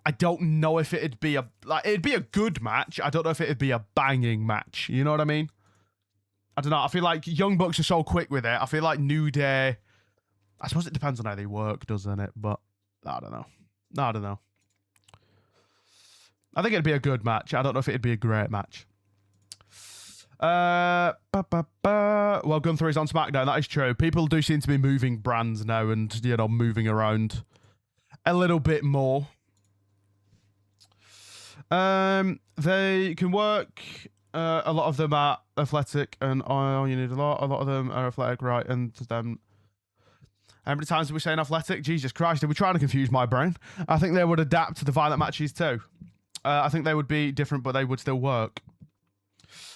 S1: I don't know if it'd be it'd be a good match. I don't know if it'd be a banging match. You know what I mean? I don't know. I feel like Young Bucks are so quick with it. I feel like New Day, I suppose it depends on how they work, doesn't it? But I don't know. I don't know. I think it'd be a good match. I don't know if it'd be a great match. Well, Gunther is on SmackDown. That is true. People do seem to be moving brands now and, you know, moving around a little bit more. They can work. A lot of them are athletic, and oh, you need a lot. A lot of them are athletic, right? And then, how many times are we saying athletic? Jesus Christ, are we trying to confuse my brain? I think they would adapt to the violent matches too. I think they would be different, but they would still work.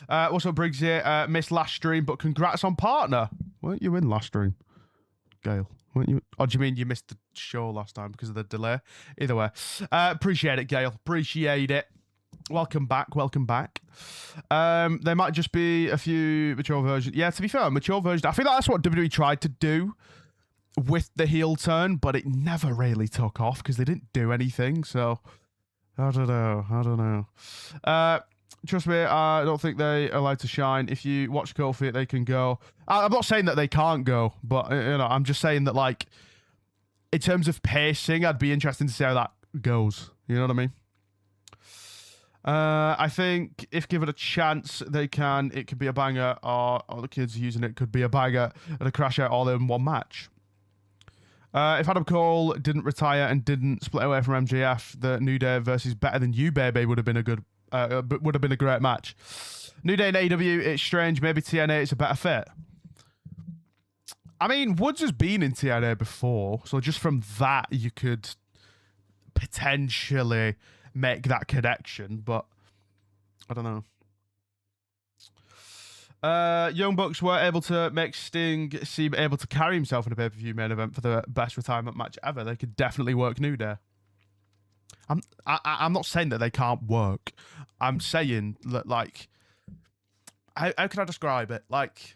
S1: What's up, Briggsy? Missed last stream, but congrats on partner. Weren't you in last stream, Gail? Weren't you? Or do you mean you missed the show last time because of the delay? Either way. Appreciate it, Gail. Appreciate it. Welcome back. Welcome back. There might just be a few mature versions. Yeah, to be fair, mature versions. I feel like that's what WWE tried to do with the heel turn, but it never really took off because they didn't do anything. So, I don't know. I don't know. Trust me, I don't think they are allowed to shine. If you watch Kofi, they can go. I'm not saying that they can't go, but you know, I'm just saying that, like, in terms of pacing, I'd be interested to see how that goes. You know what I mean? I think if given a chance, they can. It could be a banger, or the kids using it could be a banger and a crash out all in one match. If Adam Cole didn't retire and didn't split away from MJF, the New Day versus Better Than You, Baby would have been a good. Would have been a great match. New Day and AEW, it's strange. Maybe TNA, it's a better fit. I mean, Woods has been in TNA before, so just from that, you could potentially make that connection, but I don't know. Young Bucks were able to make Sting seem able to carry himself in a pay-per-view main event for the best retirement match ever. They could definitely work New Day. I'm not saying that they can't work. I'm saying that, like, how can I describe it? Like,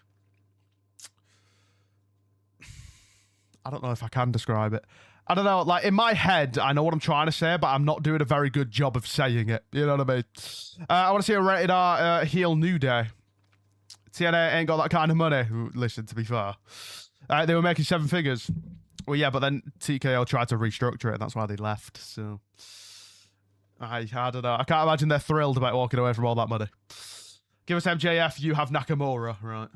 S1: I don't know if I can describe it. I don't know. Like, in my head, I know what I'm trying to say, but I'm not doing a very good job of saying it. You know what I mean? I want to see a rated R heel New Day. TNA ain't got that kind of money. Listen, to be fair, they were making 7 figures. Well, yeah, but then TKO tried to restructure it, and that's why they left. So, I don't know. I can't imagine they're thrilled about walking away from all that money. Give us MJF, you have Nakamura, right?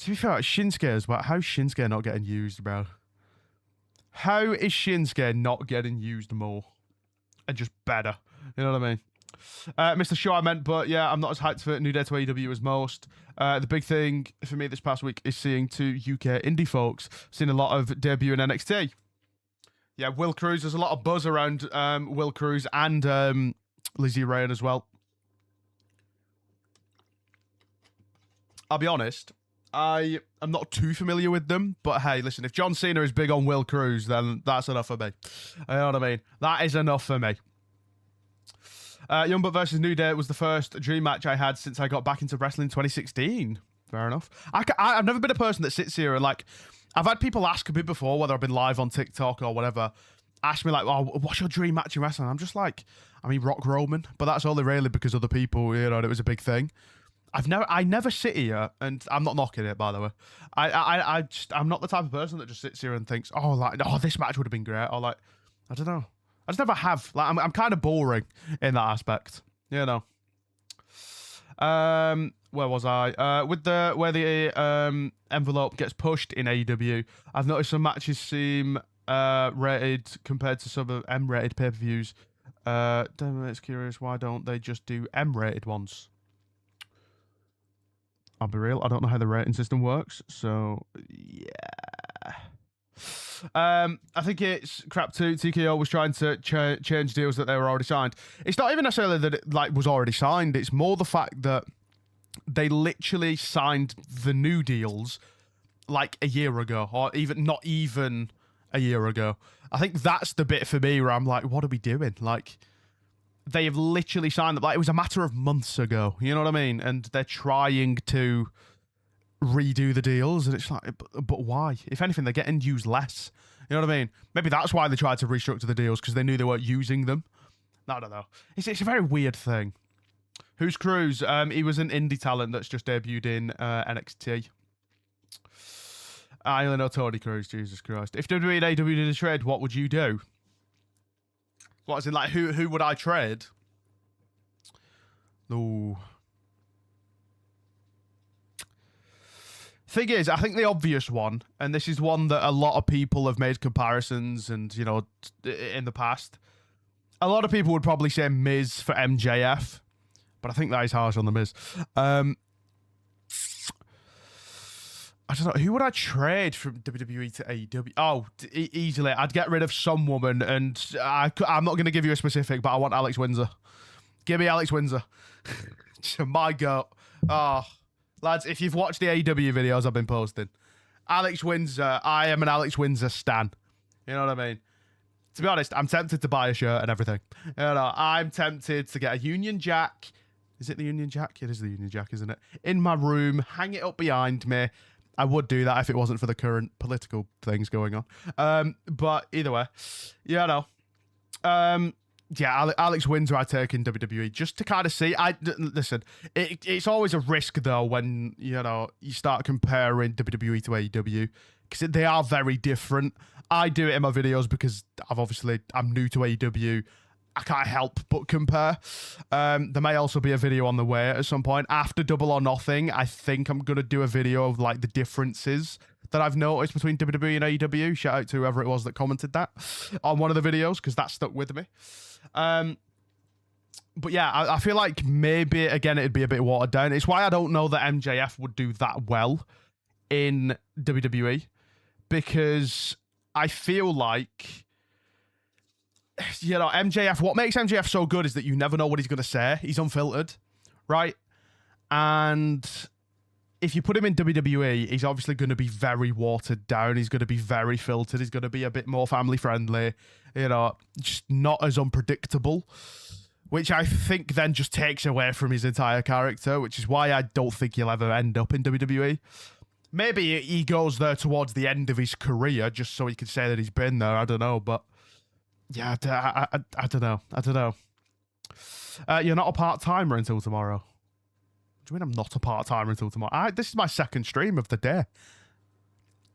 S1: To be fair, Shinsuke as well. How's Shinsuke not getting used, bro? How is Shinsuke not getting used more? And just better. You know what I mean? Mr. Shaw, I meant, but yeah, I'm not as hyped for New Day to AEW as most. The big thing for me this past week is seeing 2 UK indie folks. Seen a lot of debut in NXT. Yeah, Will Cruz. There's a lot of buzz around Will Cruz and Lizzie Ryan as well. I'll be honest, I am not too familiar with them, but hey, listen, if John Cena is big on Will Cruz, then that's enough for me. You know what I mean? That is enough for me. Young Buck versus New Day was the first dream match I had since I got back into wrestling in 2016. Fair enough. I've never been a person that sits here and like, I've had people ask me before, whether I've been live on TikTok or whatever, ask me like, oh, what's your dream match in wrestling? I'm just like, I mean, Rock Roman, but that's only really because other people, you know, it was a big thing. I never sit here, and I'm not knocking it, by the way. I'm not the type of person that just sits here and thinks, oh, like, oh, this match would have been great, or like, I don't know. I just never have. Like, I'm kind of boring in that aspect, you know. Where was I? Where the envelope gets pushed in AEW, I've noticed some matches seem rated compared to some of M-rated pay-per-views. It's curious, why don't they just do M-rated ones? I'll be real, I don't know how the rating system works, so yeah. I think it's crap too. TKO was trying to change deals that they were already signed. It's not even necessarily that it like was already signed. It's more the fact that they literally signed the new deals like a year ago, or even not even a year ago. I think that's the bit for me where I'm like, what are we doing? Like, they have literally signed them. Like, it was a matter of months ago. You know what I mean? And they're trying to redo the deals, and it's like, but why? If anything, they're getting used less. You know what I mean? Maybe that's why they tried to restructure the deals, because they knew they weren't using them. I don't know. It's a very weird thing. Who's Cruz? He was an indie talent that's just debuted in NXT. I only know Tony Cruz, Jesus Christ. If WWE and AEW did a trade, what would you do? What, as in, like, who would I trade? Ooh. Thing is, I think the obvious one, and this is one that a lot of people have made comparisons and, you know, in the past. A lot of people would probably say Miz for MJF, but I think that is harsh on the Miz. I don't know. Who would I trade from WWE to AEW? Oh, easily. I'd get rid of some woman, and I'm not going to give you a specific, but I want Alex Windsor. Give me Alex Windsor. My goat. Oh, lads, if you've watched the AEW videos I've been posting, Alex Windsor, I am an Alex Windsor stan. You know what I mean? To be honest, I'm tempted to buy a shirt and everything. You know, I'm tempted to get a Union Jack. Is it the Union Jack? It is the Union Jack, isn't it? In my room, hang it up behind me. I would do that if it wasn't for the current political things going on. But either way, yeah, no. Yeah, Alex Windsor I take in WWE just to kind of see. Listen, it's always a risk though when, you know, you start comparing WWE to AEW, because they are very different. I do it in my videos because I'm new to AEW. I can't help but compare. There may also be a video on the way at some point. After Double or Nothing, I think I'm going to do a video of like the differences that I've noticed between WWE and AEW. Shout out to whoever it was that commented that on one of the videos, because that stuck with me. But yeah, I feel like maybe, again, it'd be a bit watered down. It's why I don't know that MJF would do that well in WWE, because I feel like, you know, MJF, what makes MJF so good is that you never know what he's going to say. He's unfiltered, right? And if you put him in WWE, he's obviously going to be very watered down. He's going to be very filtered. He's going to be a bit more family friendly, you know, just not as unpredictable, which I think then just takes away from his entire character, which is why I don't think he'll ever end up in WWE. Maybe he goes there towards the end of his career just so he can say that he's been there. I don't know, but yeah, I don't know. I don't know. You're not a part-timer until tomorrow. What do you mean I'm not a part-timer until tomorrow? This is my second stream of the day.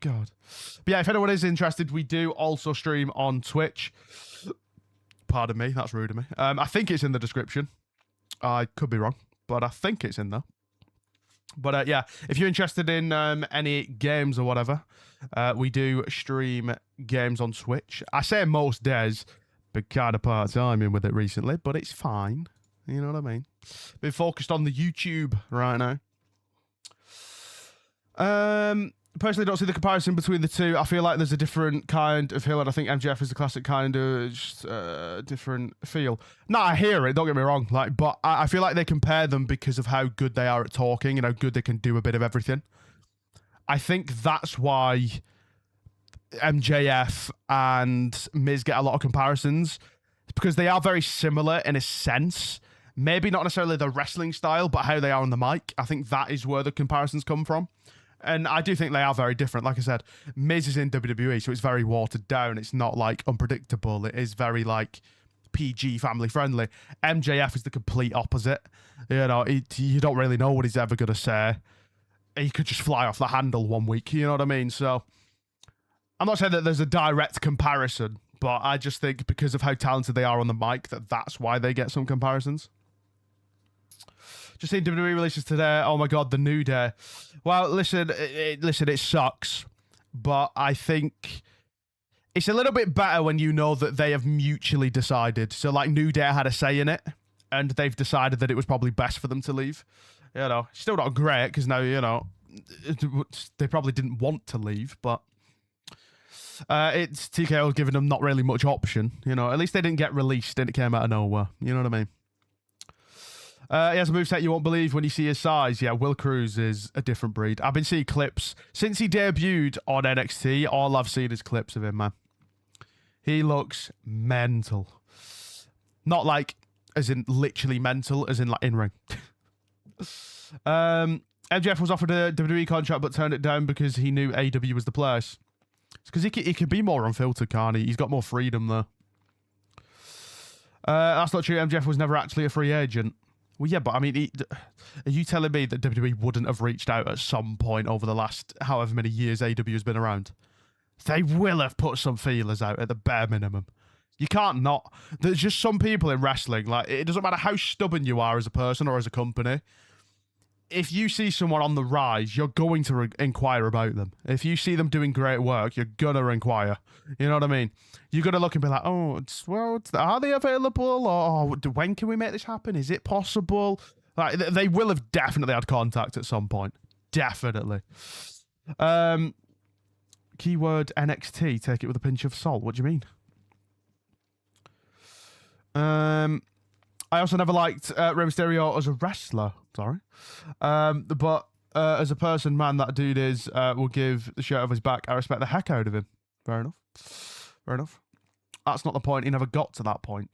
S1: God. But yeah, if anyone is interested, we do also stream on Twitch. Pardon me, that's rude of me. I think it's in the description. I could be wrong, but I think it's in there. But yeah, if you're interested in any games or whatever, we do stream games on Twitch. I say most days, been kind of part-timing with it recently, but it's fine. You know what I mean? Been focused on the YouTube right now. Personally, don't see the comparison between the two. I feel like there's a different kind of heel, and I think MJF is the classic kind of just, different feel. No, I hear it, don't get me wrong, like, but I feel like they compare them because of how good they are at talking and how good they can do a bit of everything. I think that's why MJF and Miz get a lot of comparisons, because they are very similar in a sense. Maybe not necessarily the wrestling style, but how they are on the mic. I think that is where the comparisons come from. And I do think they are very different. Like I said, Miz is in WWE, so it's very watered down. It's not like unpredictable. It is very like PG, family friendly. MJF is the complete opposite. You know, you don't really know what he's ever going to say. He could just fly off the handle one week. You know what I mean? So I'm not saying that there's a direct comparison, but I just think because of how talented they are on the mic, that's why they get some comparisons. Just seen WWE releases today. Oh my God, the New Day. Well, listen, it sucks, but I think it's a little bit better when you know that they have mutually decided. So, like, New Day had a say in it, and they've decided that it was probably best for them to leave. You know, still not great because now, you know, they probably didn't want to leave, but it's TKO giving them not really much option. You know, at least they didn't get released and it came out of nowhere. You know what I mean? He has a moveset you won't believe when you see his size. Yeah, Will Cruz is a different breed. I've been seeing clips. Since he debuted on NXT, all I've seen is clips of him, man. He looks mental. Not like, as in literally mental, as in like in-ring. MJF was offered a WWE contract but turned it down because he knew AEW was the place. It's because he can be more unfiltered, can't he? He's got more freedom there. That's not true. MJF was never actually a free agent. Well, yeah, but I mean, are you telling me that WWE wouldn't have reached out at some point over the last however many years AEW has been around? They will have put some feelers out at the bare minimum. You can't not. There's just some people in wrestling, like, it doesn't matter how stubborn you are as a person or as a company. If you see someone on the rise, you're going to inquire about them. If you see them doing great work, you're going to inquire. You know what I mean? You're going to look and be like, oh, are they available? Or when can we make this happen? Is it possible? Like, they will have definitely had contact at some point. Definitely. Keyword NXT, take it with a pinch of salt. What do you mean? I also never liked Rey Mysterio as a wrestler. Sorry. But as a person, man, that dude will give the shirt off his back. I respect the heck out of him. Fair enough. Fair enough. That's not the point. He never got to that point.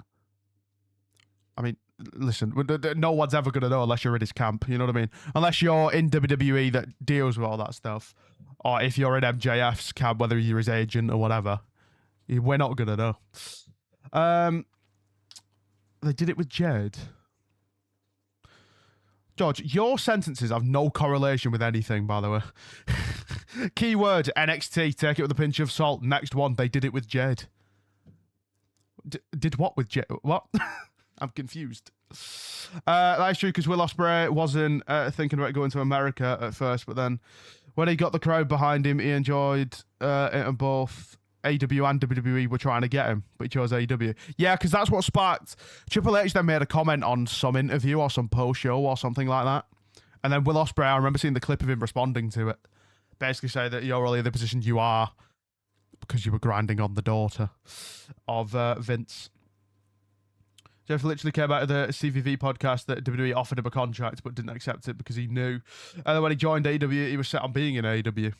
S1: I mean, listen, no one's ever going to know unless you're in his camp. You know what I mean? Unless you're in WWE that deals with all that stuff. Or if you're in MJF's camp, whether you're his agent or whatever. We're not going to know. They did it with Jade. George, your sentences have no correlation with anything, by the way. Keyword NXT, take it with a pinch of salt. Next one, they did it with Jade. Did what with Jade? What? I'm confused. That's true, because Will Ospreay wasn't thinking about going to America at first, but then when he got the crowd behind him, he enjoyed it, and both AEW and WWE were trying to get him, but he chose AEW. Yeah, because that's what sparked. Triple H then made a comment on some interview or some post-show or something like that. And then Will Ospreay, I remember seeing the clip of him responding to it. Basically say that you're really in the position you are because you were grinding on the daughter of Vince. Jeff literally came out of the CVV podcast that WWE offered him a contract but didn't accept it because he knew. And then when he joined AEW, he was set on being in AEW.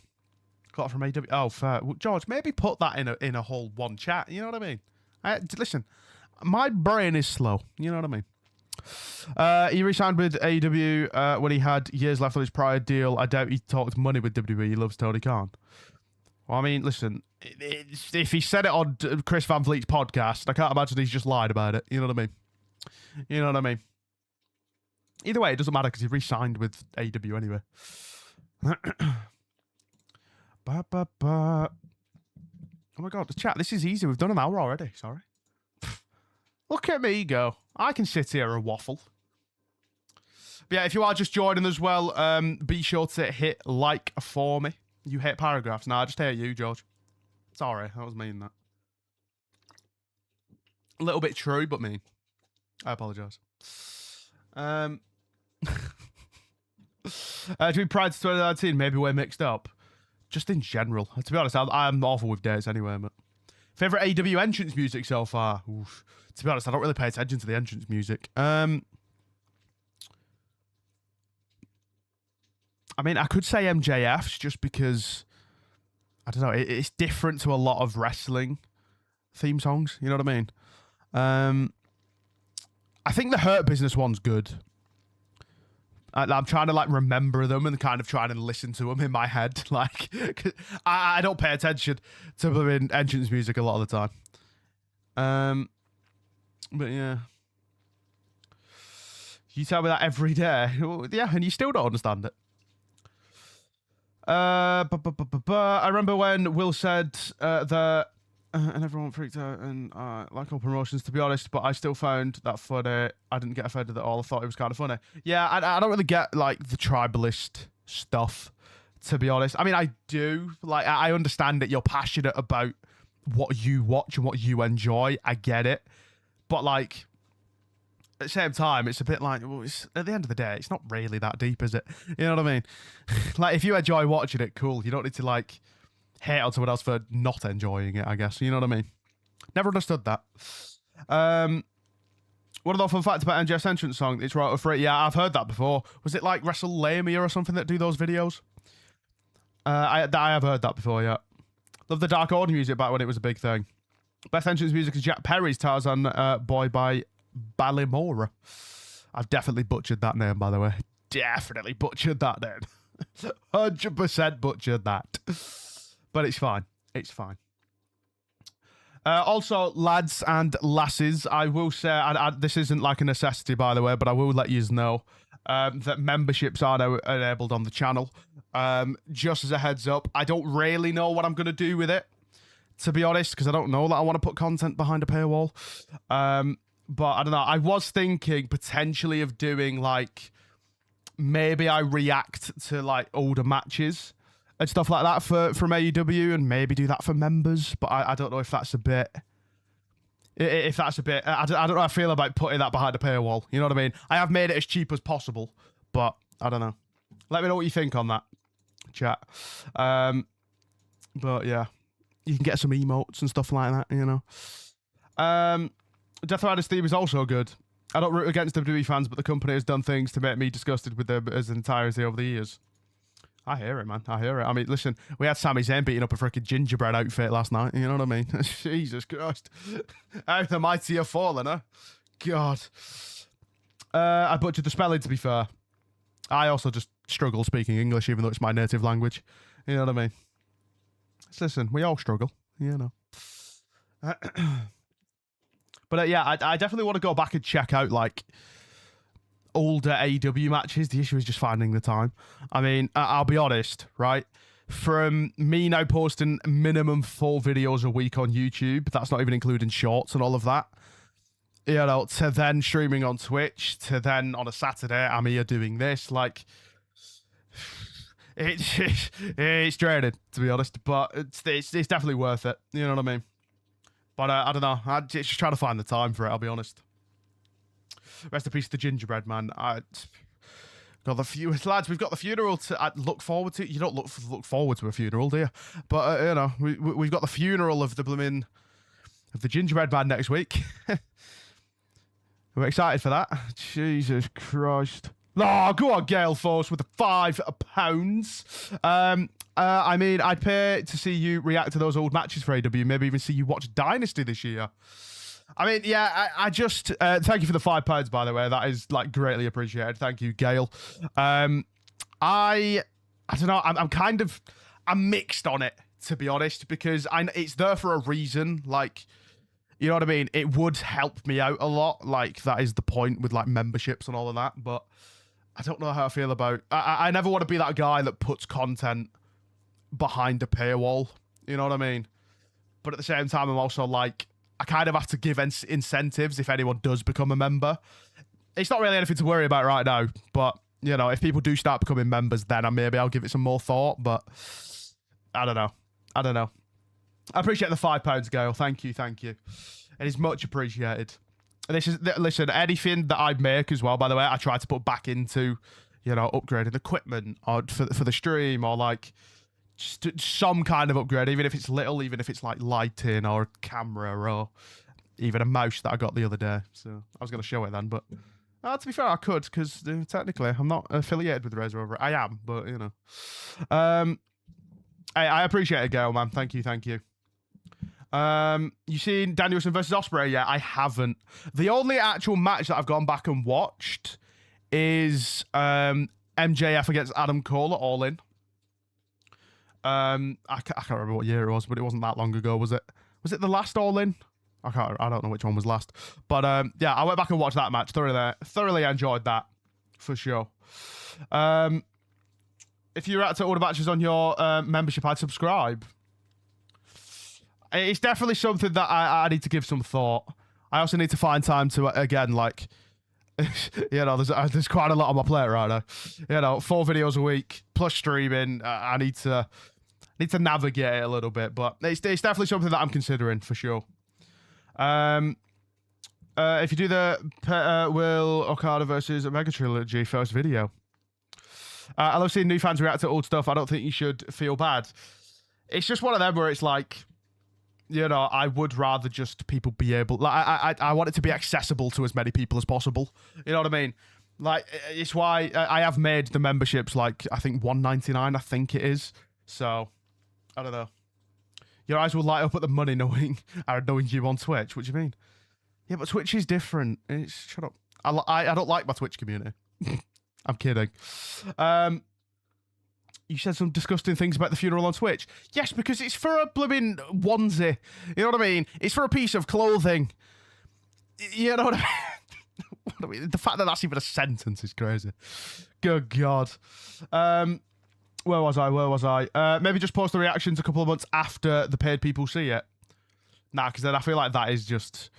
S1: Got from AEW. Oh, fair. Well, George, maybe put that in a whole one chat. You know what I mean? Listen, my brain is slow. You know what I mean? He re-signed with AEW when he had years left on his prior deal. I doubt he talked money with WWE. He loves Tony Khan. Well, I mean, listen, if he said it on Chris Van Vliet's podcast, I can't imagine he's just lied about it. You know what I mean? You know what I mean? Either way, it doesn't matter because he re-signed with AEW anyway. Oh my God, the chat, this is easy. We've done an hour already. Sorry. Look at me go. I can sit here and waffle. But yeah, if you are just joining as well, be sure to hit like for me. You hate paragraphs. Nah, I just hate you, George. Sorry, I was mean that. A little bit true, but mean. I apologise. Between Pride to 2019, maybe we're mixed up. Just in general. To be honest, I'm awful with dates anyway, but... Favourite AEW entrance music so far? Oof. To be honest, I don't really pay attention to the entrance music. I mean, I could say MJF's just because... I don't know, it's different to a lot of wrestling theme songs, you know what I mean? I think the Hurt Business one's good. I'm trying to like remember them and kind of trying to listen to them in my head. Like, I don't pay attention to them in entrance music a lot of the time. But yeah, you tell me that every day. Yeah, and you still don't understand it. I remember when Will said that, and everyone freaked out and like all promotions, to be honest, but I still found that funny. I didn't get offended at all. I thought it was kind of funny. Yeah, I don't really get like the tribalist stuff, to be honest. I mean, I do. Like, I understand that you're passionate about what you watch and what you enjoy. I get it. But like, at the same time, it's a bit like, well, at the end of the day, it's not really that deep, is it? You know what I mean? Like, if you enjoy watching it, cool. You don't need to like hate on someone else for not enjoying it, I guess. You know what I mean? Never understood that. What about fun fact about MJF's entrance song? It's right for it. Yeah, I've heard that before. Was it like WrestleLamia or something that do those videos? I have heard that before, yeah. Love the Dark Order music back when it was a big thing. Best entrance music is Jack Perry's Tarzan Boy by Ballymora. I've definitely butchered that name, by the way. Definitely butchered that name. 100% butchered that. But it's fine. It's fine. Also, lads and lasses, I will say, this isn't like a necessity, by the way, but I will let you know that memberships are now enabled on the channel. Just as a heads up, I don't really know what I'm going to do with it, to be honest, because I don't know that I want to put content behind a paywall. But I don't know. I was thinking potentially of doing like, maybe I react to like older matches and stuff like that from AEW, and maybe do that for members. But I don't know if that's a bit. If that's a bit, I don't know how I feel about putting that behind a paywall. You know what I mean? I have made it as cheap as possible, but I don't know. Let me know what you think on that, chat. But yeah, you can get some emotes and stuff like that, you know. Death Rider's theme is also good. I don't root against WWE fans, but the company has done things to make me disgusted with them as entirety over the years. I hear it, man. I hear it. I mean, listen, we had Sami Zayn beating up a freaking gingerbread outfit last night. You know what I mean? Jesus Christ. How the mighty have fallen, huh? God. I butchered the spelling, to be fair. I also just struggle speaking English, even though it's my native language. You know what I mean? Listen, we all struggle, you know. But yeah, I definitely want to go back and check out, like, older AEW matches. The issue is just finding the time. I mean, I'll be honest, right? From me now posting minimum 4 videos a week on YouTube, that's not even including shorts and all of that, you know, to then streaming on Twitch, to then on a Saturday, I'm here doing this, like, it's draining, to be honest, but it's definitely worth it, you know what I mean? But I don't know, I'm just trying to find the time for it, I'll be honest. Rest in peace to the gingerbread man. Got the lads. We've got the funeral to look forward to. You don't look forward to a funeral, do you? But you know, we've got the funeral of the gingerbread man next week. We're excited for that. Jesus Christ! Oh, go on, Gale Force with the £5. I mean, I'd pay to see you react to those old matches for AW. Maybe even see you watch Dynasty this year. I mean, yeah, I just thank you for the £5, by the way. That is like greatly appreciated. Thank you, Gail. I don't know. I'm mixed on it, to be honest, because it's there for a reason. Like, you know what I mean? It would help me out a lot. Like, that is the point with like memberships and all of that. But I don't know how I feel about. I never want to be that guy that puts content behind a paywall. You know what I mean? But at the same time, I'm also like, I kind of have to give incentives if anyone does become a member. It's not really anything to worry about right now, but, you know, if people do start becoming members, then maybe I'll give it some more thought, but I don't know. I appreciate the £5, Gail. Thank you. It is much appreciated. Listen, anything that I make as well, by the way, I try to put back into, you know, upgrading equipment or for the stream, or like just some kind of upgrade, even if it's little, even if it's like lighting or a camera or even a mouse that I got the other day. So I was going to show it then, but to be fair, I could, because technically I'm not affiliated with Razor over it. I am, but you know. I appreciate it, Gail, man. Thank you. You seen Danielson versus Ospreay? Yeah, I haven't. The only actual match that I've gone back and watched is MJF against Adam Cole at All In. I can't remember what year it was, but it wasn't that long ago, was it? Was it the last All In? I don't know which one was last. But yeah, I went back and watched that match. Thoroughly enjoyed that, for sure. If you're out to all the matches on your membership, I'd subscribe. It's definitely something that I need to give some thought. I also need to find time to, again, like, you know, there's quite a lot on my plate right now. You know, 4 videos a week, plus streaming. I need to navigate it a little bit, but it's definitely something that I'm considering, for sure. If you do the Will Okada versus Omega Trilogy first video. I love seeing new fans react to old stuff. I don't think you should feel bad. It's just one of them where it's like, you know, I would rather just people be able... Like, I want it to be accessible to as many people as possible. You know what I mean? Like, it's why I have made the memberships, like, I think $1.99, I think it is. So, I don't know. Your eyes will light up at the money knowing you on Twitch. What do you mean? Yeah, but Twitch is different. Shut up. I don't like my Twitch community. I'm kidding. You said some disgusting things about the funeral on Twitch. Yes, because it's for a blooming onesie. You know what I mean? It's for a piece of clothing. You know what I mean? What I mean? The fact that that's even a sentence is crazy. Good God. Where was I? Maybe just post the reactions a couple of months after the paid people see it. Nah, because then I feel like that is just...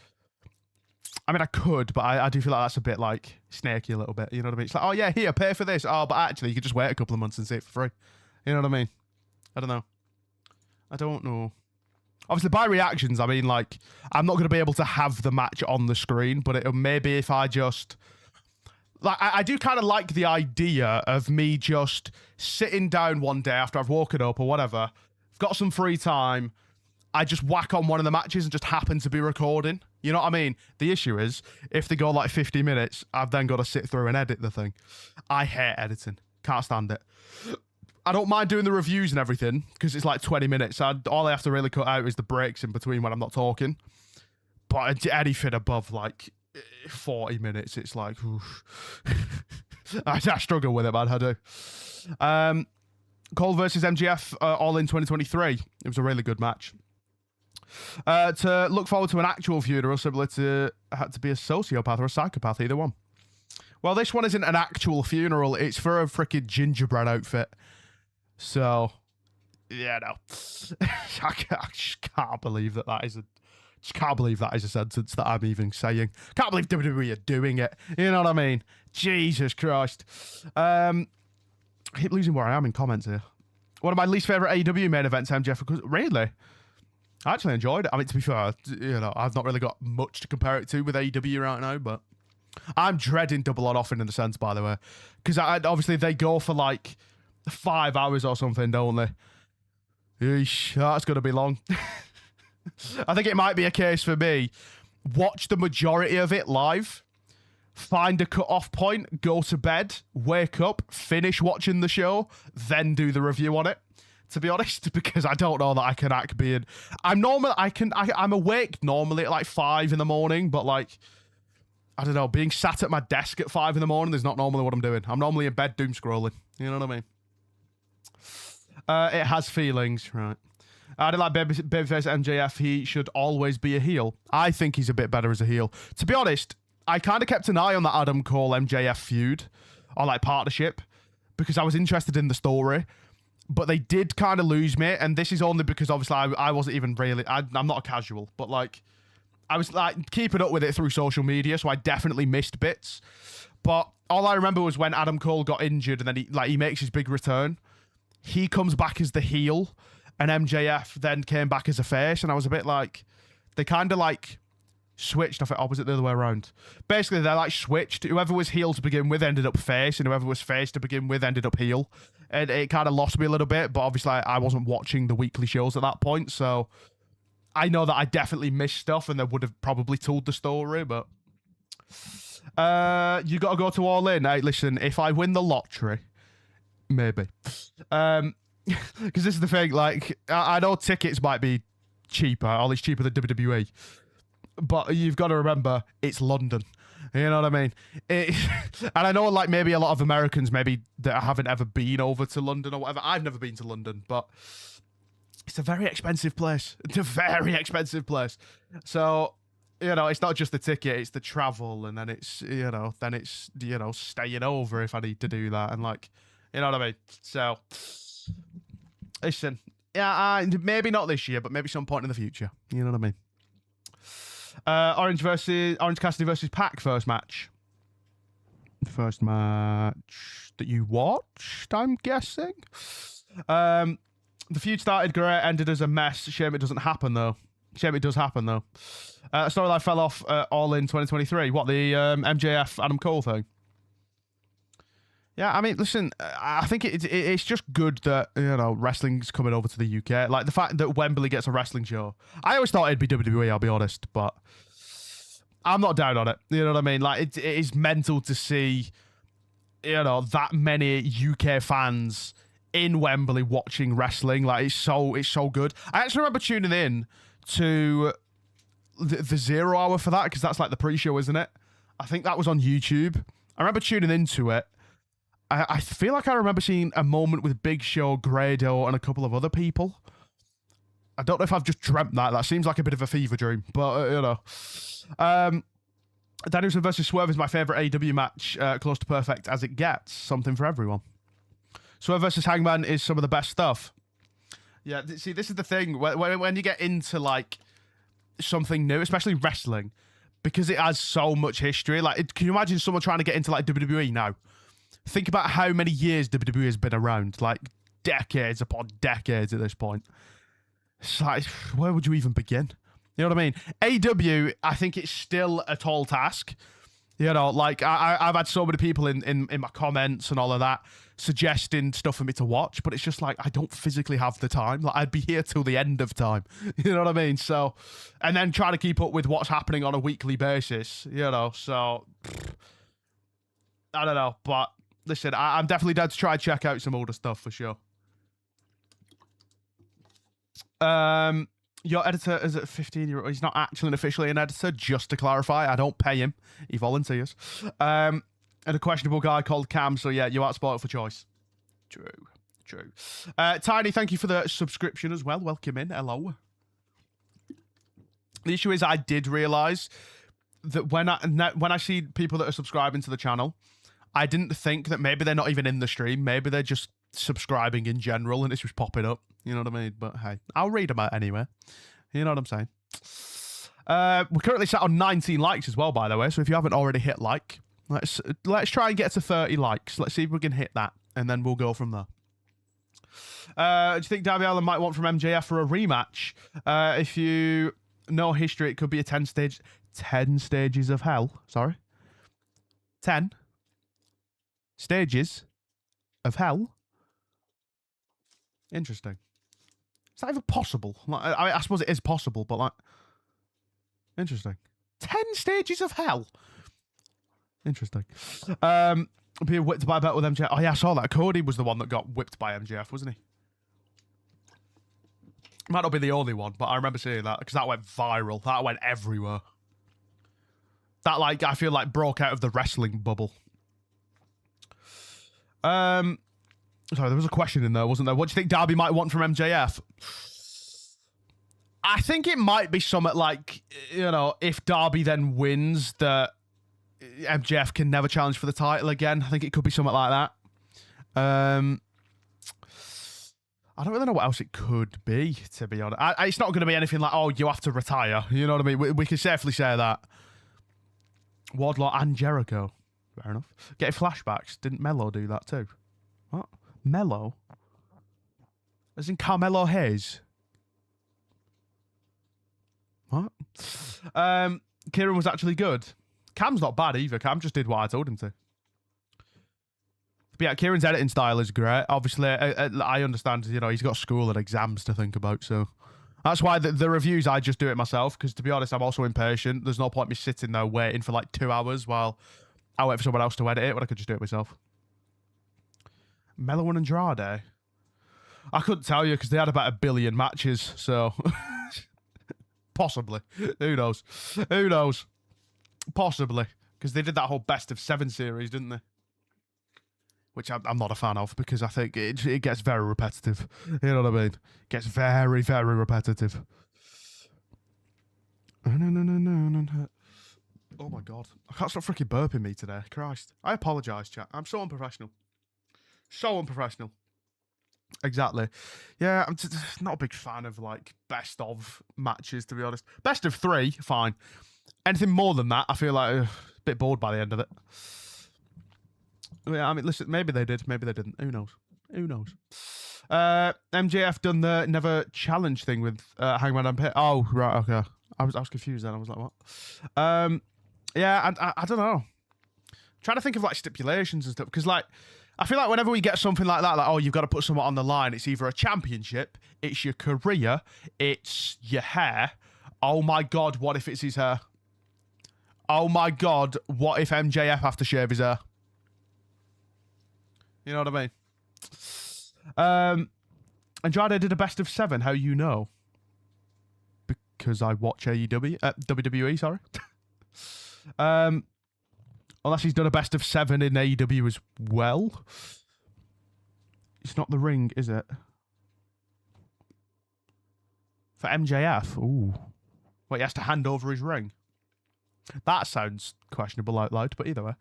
S1: I mean, I could, but I do feel like that's a bit, like, snaky a little bit. You know what I mean? It's like, oh, yeah, here, pay for this. Oh, but actually, you could just wait a couple of months and see it for free. You know what I mean? I don't know. Obviously, by reactions, I mean, like, I'm not going to be able to have the match on the screen, but it maybe if I just... Like, I do kind of like the idea of me just sitting down one day after I've woken up or whatever, got some free time, I just whack on one of the matches and just happen to be recording. You know what I mean? The issue is, if they go like 50 minutes, I've then got to sit through and edit the thing. I hate editing. Can't stand it. I don't mind doing the reviews and everything, because it's like 20 minutes. All I have to really cut out is the breaks in between when I'm not talking. But anything above like 40 minutes, it's like... I struggle with it, man. I do. Cole versus MGF, all in 2023. It was a really good match. To look forward to an actual funeral similar to had to be a sociopath or a psychopath, either one. Well, this one isn't an actual funeral. It's for a freaking gingerbread outfit. So, yeah, no. I just can't believe that is a... Just can't believe that is a sentence that I'm even saying. Can't believe WWE are doing it. You know what I mean? Jesus Christ. I keep losing where I am in comments here. One of my least favourite AEW main events, MJF. Really? I actually enjoyed it. I mean, to be fair, you know, I've not really got much to compare it to with AEW right now, but I'm dreading Double or Nothing in the sense, by the way. Because obviously they go for like 5 hours or something, don't they? Eesh, that's going to be long. I think it might be a case for me. Watch the majority of it live. Find a cut-off point, go to bed, wake up, finish watching the show, then do the review on it. To be honest, because I don't know that I can act being... I'm awake normally at like 5 in the morning, but like, I don't know, being sat at my desk at 5 in the morning is not normally what I'm doing. I'm normally in bed doom scrolling. You know what I mean? It has feelings, right? I don't like Babyface MJF. He should always be a heel. I think he's a bit better as a heel. To be honest, I kind of kept an eye on that Adam Cole MJF feud, or like partnership, because I was interested in the story. But they did kind of lose me, and this is only because obviously I wasn't even really... I'm not a casual, but like, I was like keeping up with it through social media, so I definitely missed bits. But all I remember was when Adam Cole got injured, and then he makes his big return. He comes back as the heel, and MJF then came back as a face, and I was a bit like... They kind of like switched off it, or was it the other way around? Basically, they like switched. Whoever was heel to begin with ended up face, and whoever was face to begin with ended up heel. And it kind of lost me a little bit, but obviously I wasn't watching the weekly shows at that point, so I know that I definitely missed stuff, and they would have probably told the story, but... you got to go to All In. Hey, listen, if I win the lottery, maybe. Because this is the thing, like, I know tickets might be cheaper. All it's cheaper than WWE. But you've got to remember, it's London. You know what I mean? And I know, like, maybe a lot of Americans maybe that haven't ever been over to London or whatever. I've never been to London, but it's a very expensive place. It's a very expensive place. So, you know, it's not just the ticket, it's the travel, and then it's, you know, staying over if I need to do that. And, like, you know what I mean? So, listen, yeah, maybe not this year, but maybe some point in the future. You know what I mean? Orange Cassidy versus Pac first match. First match that you watched, I'm guessing. The feud started great, ended as a mess. Shame it doesn't happen though. Shame it does happen though. Storyline fell off all in 2023. What, the MJF Adam Cole thing? Yeah, I mean, listen, I think it's just good that, you know, wrestling's coming over to the UK. Like, the fact that Wembley gets a wrestling show. I always thought it'd be WWE, I'll be honest, but I'm not down on it. You know what I mean? Like, it is mental to see, you know, that many UK fans in Wembley watching wrestling. Like, it's so good. I actually remember tuning in to the 0 hour for that, because that's like the pre-show, isn't it? I think that was on YouTube. I remember tuning into it. I feel like I remember seeing a moment with Big Show, Grado, and a couple of other people. I don't know if I've just dreamt that. That seems like a bit of a fever dream, but, you know. Danielson versus Swerve is my favourite AEW match, close to perfect as it gets. Something for everyone. Swerve versus Hangman is some of the best stuff. Yeah, see, this is the thing. When you get into, like, something new, especially wrestling, because it has so much history. Like, can you imagine someone trying to get into, like, WWE now? Think about how many years WWE has been around. Like, decades upon decades at this point. It's like, where would you even begin? You know what I mean? AEW, I think it's still a tall task. You know, like, I've had so many people in my comments and all of that suggesting stuff for me to watch, but it's just like, I don't physically have the time. Like, I'd be here till the end of time. You know what I mean? So, and then trying to keep up with what's happening on a weekly basis, you know, so, I don't know, but listen, I'm definitely down to try and check out some older stuff for sure. Your editor is a 15-year-old. He's not actually officially an editor, just to clarify. I don't pay him. He volunteers. And a questionable guy called Cam. So, yeah, you aren't spoiled for choice. True. Tiny, thank you for the subscription as well. Welcome in. Hello. The issue is I did realise that when I see people that are subscribing to the channel, I didn't think that maybe they're not even in the stream. Maybe they're just subscribing in general and it's just popping up. You know what I mean? But hey, I'll read them out anyway. You know what I'm saying? We're currently sat on 19 likes as well, by the way. So if you haven't already hit like, let's try and get to 30 likes. Let's see if we can hit that, and then we'll go from there. Do you think Darby Allin might want from MJF for a rematch? If you know history, it could be a 10 stages of hell. Sorry. 10 stages of hell. Interesting. Is that even possible? Like, I suppose it is possible, but like, interesting. 10 stages of hell. Interesting. Being whipped by a bet with MJF. Oh yeah, I saw that. Cody was the one that got whipped by MJF, wasn't he? Might not be the only one, but I remember seeing that because that went viral. That went everywhere. That, like, I feel like broke out of the wrestling bubble. Sorry, there was a question in there, wasn't there? What do you think Darby might want from MJF? I think it might be something like, you know, if Darby then wins, that MJF can never challenge for the title again. I think it could be something like that. I don't really know what else it could be, to be honest. It's not going to be anything like, oh, you have to retire. You know what I mean? We can safely say that. Wardlaw and Jericho. Fair enough. Getting flashbacks. Didn't Mello do that too? What? Mello? As in Carmelo Hayes? What? Kieran was actually good. Cam's not bad either. Cam just did what I told him to. But yeah, Kieran's editing style is great. Obviously, I understand, you know, he's got school and exams to think about, so that's why the reviews, I just do it myself, because to be honest, I'm also impatient. There's no point me sitting there waiting for like 2 hours while I wait for someone else to edit it when I could just do it myself. Mello and Andrade? I couldn't tell you because they had about 1 billion matches, so Possibly. Who knows? Who knows? Possibly. Because they did that whole best of 7 series, didn't they? Which I'm not a fan of, because I think it gets very repetitive. You know what I mean? It gets very, very repetitive. Oh my God. I can't stop freaking burping me today. Christ. I apologise, chat. I'm so unprofessional. So unprofessional. Exactly. Yeah, I'm not a big fan of, like, best of matches, to be honest. Best of 3, fine. Anything more than that, I feel like a bit bored by the end of it. Yeah, I mean, listen, maybe they did, maybe they didn't. Who knows? Who knows? MJF done the never challenge thing with Hangman and Pitt. Oh, right, okay. I was confused then. I was like, what? Yeah, I don't know. I'm trying to think of, like, stipulations and stuff, because, like, I feel like whenever we get something like that, like, oh, you've got to put someone on the line, it's either a championship, it's your career, it's your hair. Oh my God, what if it's his hair? Oh my God, what if MJF have to shave his hair? You know what I mean? Andrade did a best of 7. How you know? Because I watch AEW, WWE, sorry. Unless he's done a best of 7 in AEW as well. It's not the ring, is it? For MJF? Ooh. Well, he has to hand over his ring. That sounds questionable out loud, but either way.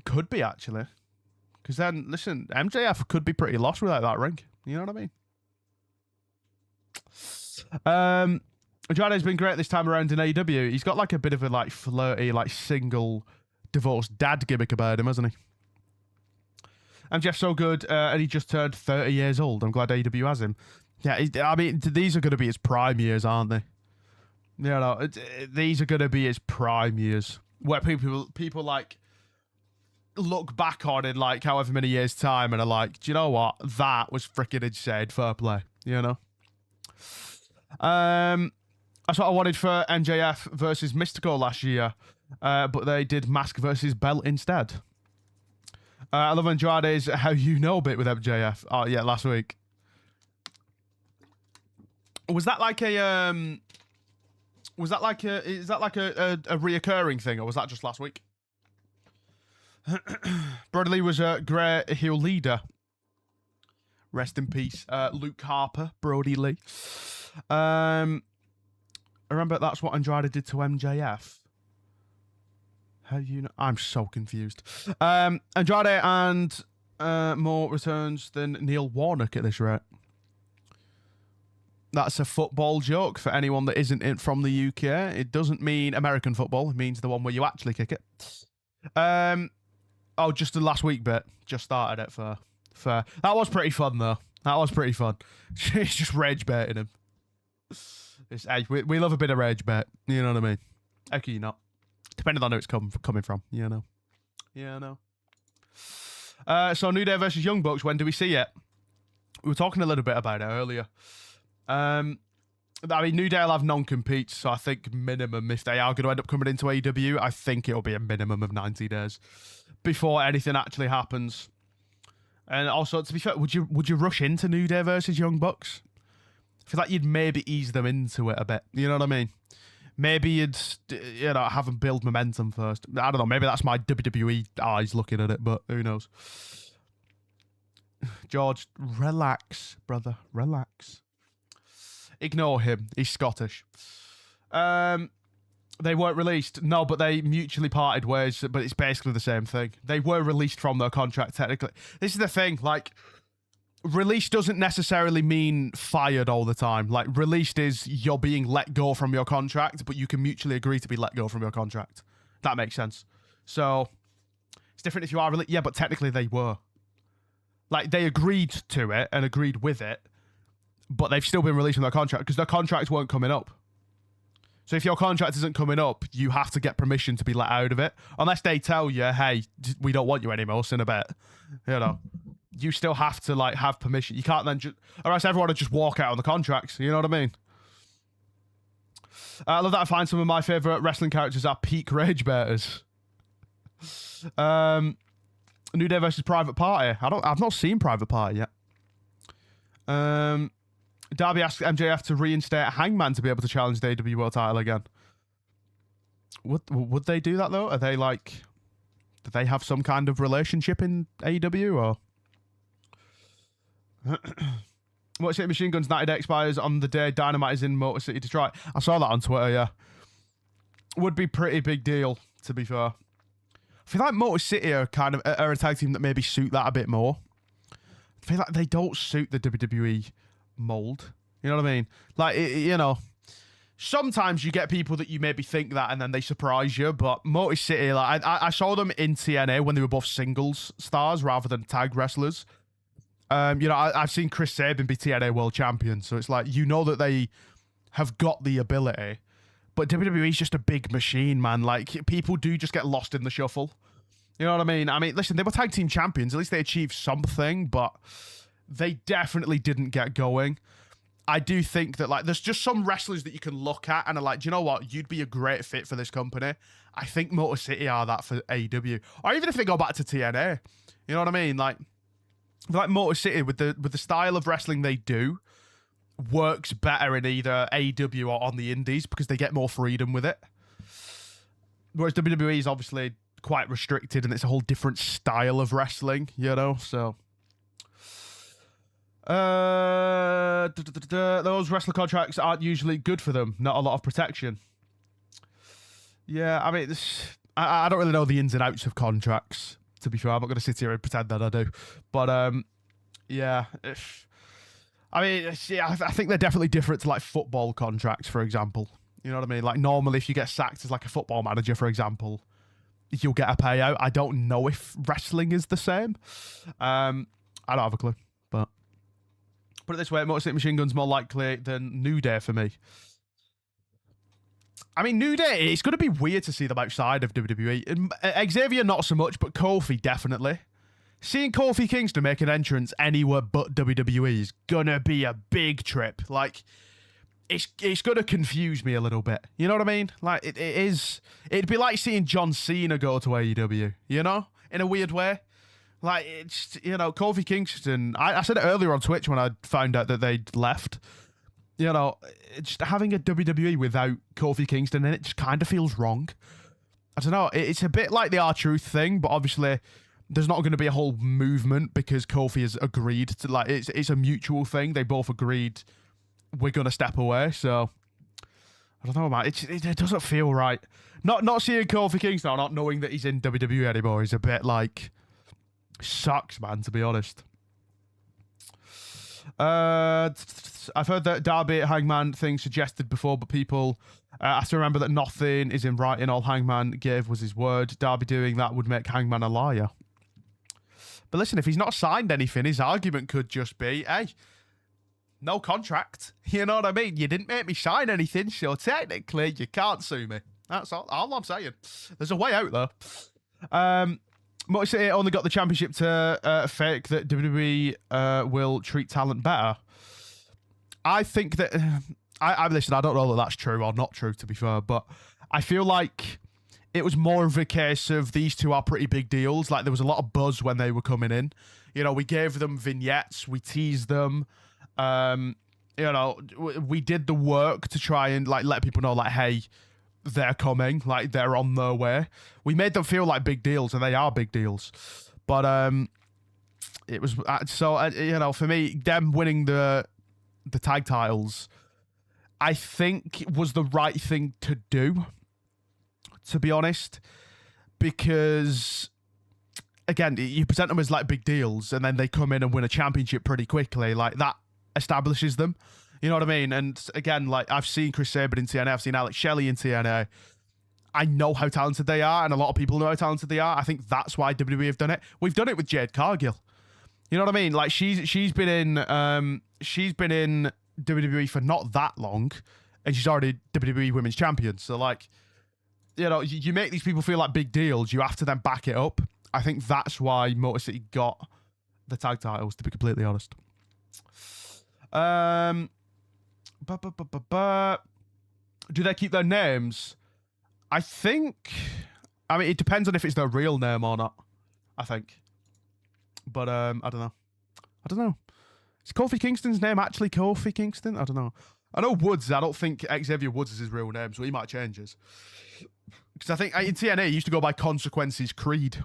S1: Could be, actually. Because then, listen, MJF could be pretty lost without that ring. You know what I mean? Andrade's been great this time around in AEW. He's got, like, a bit of a, like, flirty, like, single divorced dad gimmick about him, hasn't he? MJF's so good, and he just turned 30 years old. I'm glad AEW has him. Yeah, I mean, these are going to be his prime years, aren't they? You know, these are going to be his prime years. Where people like, look back on in, like, however many years' time and are like, do you know what? That was freaking insane. Fair play, you know? That's what I wanted for MJF versus Mystico last year, but they did Mask versus Belt instead. I love Andrade's how you know bit with MJF. Oh yeah, last week. Was that like a is that like a reoccurring thing, or was that just last week? Brody Lee was a great heel leader. Rest in peace, Luke Harper, Brody Lee. I remember that's what Andrade did to MJF. How you know? I'm so confused. Andrade and more returns than Neil Warnock at this rate. That's a football joke for anyone that isn't from the UK. It doesn't mean American football. It means the one where you actually kick it. Oh, just the last week bit. Just started it for. That was pretty fun, though. That was pretty fun. She's just rage baiting him. Hey, we love a bit of rage bait. You know what I mean? How can you not? Depending on who it's coming from. You know. Yeah, I know. So New Day versus Young Bucks. When do we see it? We were talking a little bit about it earlier. I mean, New Day will have non-competes, so I think minimum, if they are going to end up coming into AEW, I think it'll be a minimum of 90 days before anything actually happens. And also, to be fair, would you rush into New Day versus Young Bucks? I feel like you'd maybe ease them into it a bit. You know what I mean? Maybe you'd, have them build momentum first. I don't know. Maybe that's my WWE eyes looking at it, but who knows? George, relax, brother. Relax. Ignore him. He's Scottish. They weren't released. No, but they mutually parted ways, but it's basically the same thing. They were released from their contract, technically. This is the thing, like, release doesn't necessarily mean fired all the time. Like, released is you're being let go from your contract, but you can mutually agree to be let go from your contract. That makes sense. So, it's different if you are released. Yeah, but technically they were. Like, they agreed to it and agreed with it, but they've still been released from their contract because their contracts weren't coming up. So if your contract isn't coming up, you have to get permission to be let out of it. Unless they tell you, hey, we don't want you anymore, in a bit. You know, you still have to, like, have permission. You can't then just, or else everyone would just walk out on the contracts. You know what I mean? I love that I find some of my favourite wrestling characters are peak rage baiters. New Day versus Private Party. I've not seen Private Party yet. Darby asks MJF to reinstate Hangman to be able to challenge the AEW World Title again. Would they do that though? Are they like, do they have some kind of relationship in AEW or? Motor City Machine Guns 90 Day expires on the day Dynamite is in Motor City, Detroit. I saw that on Twitter, yeah. Would be pretty big deal, to be fair. I feel like Motor City are a tag team that maybe suit that a bit more. I feel like they don't suit the WWE mold. You know what I mean? Like, you know, sometimes you get people that you maybe think that and then they surprise you, but Motor City, like, I saw them in TNA when they were both singles stars rather than tag wrestlers. You know, I've seen Chris Sabin be TNA World Champion, so it's like, you know that they have got the ability, but WWE's just a big machine, man. Like, people do just get lost in the shuffle. You know what I mean? I mean, listen, they were tag team champions. At least they achieved something, but they definitely didn't get going. I do think that, like, there's just some wrestlers that you can look at and are like, do you know what? You'd be a great fit for this company. I think Motor City are that for AEW. Or even if they go back to TNA. You know what I mean? Like Motor City, with the style of wrestling they do, works better in either AEW or on the indies because they get more freedom with it. Whereas WWE is obviously quite restricted and it's a whole different style of wrestling, you know? So, those wrestler contracts aren't usually good for them. Not a lot of protection. Yeah, I mean, I don't really know the ins and outs of contracts. To be fair, I'm not going to sit here and pretend that I do. But, yeah. I mean, yeah, I think they're definitely different to, like, football contracts, for example. You know what I mean? Like, normally, if you get sacked as, like, a football manager, for example, you'll get a payout. I don't know if wrestling is the same. I don't have a clue. But put it this way, Motor City Machine Gun's more likely than New Day for me. I mean, New Day, it's going to be weird to see them outside of WWE. Xavier, not so much, but Kofi, definitely. Seeing Kofi Kingston make an entrance anywhere but WWE is going to be a big trip. Like, it's going to confuse me a little bit. You know what I mean? Like, it'd be like seeing John Cena go to AEW, you know? In a weird way. Like, it's, you know, Kofi Kingston, I said it earlier on Twitch when I found out that they'd left. You know, just having a WWE without Kofi Kingston in it just kind of feels wrong. I don't know. It's a bit like the R-Truth thing, but obviously there's not going to be a whole movement because Kofi has agreed to, like, it's a mutual thing. They both agreed we're going to step away. So, I don't know, man. It doesn't feel right. Not seeing Kofi Kingston or not knowing that he's in WWE anymore is a bit like, sucks, man, to be honest. I've heard that Darby Hangman thing suggested before, but people have to remember that nothing is in writing. All Hangman gave was his word. Darby doing that would make Hangman a liar. But listen, if he's not signed anything, his argument could just be, hey, no contract. You know what I mean? You didn't make me sign anything, so technically you can't sue me. That's all I'm saying. There's a way out, though. Motor City only got the championship to fake that WWE will treat talent better. I think that listen, I don't know that that's true or not true, to be fair, but I feel like it was more of a case of these two are pretty big deals. Like, there was a lot of buzz when they were coming in. You know, we gave them vignettes, we teased them. You know, we did the work to try and, like, let people know, like, hey, they're coming, like, they're on their way. We made them feel like big deals, and they are big deals. But it was so you know, for me, them winning the tag titles, I think was the right thing to do, to be honest, because again, you present them as like big deals, and then they come in and win a championship pretty quickly. Like, that establishes them. You know what I mean? And again, like, I've seen Chris Sabin in TNA, I've seen Alex Shelley in TNA. I know how talented they are, and a lot of people know how talented they are. I think that's why WWE have done it. We've done it with Jade Cargill. You know what I mean? Like, she's been in WWE for not that long, and she's already WWE Women's Champion. So, like, you know, you make these people feel like big deals. You have to then back it up. I think that's why Motor City got the tag titles, to be completely honest. Do they keep their names? I think, I mean, it depends on if it's their real name or not, I think. But I don't know. Is Kofi Kingston's name actually Kofi Kingston? I don't know. I know Woods. I don't think Xavier Woods is his real name, so he might change his. Because I think in TNA, he used to go by Consequences Creed.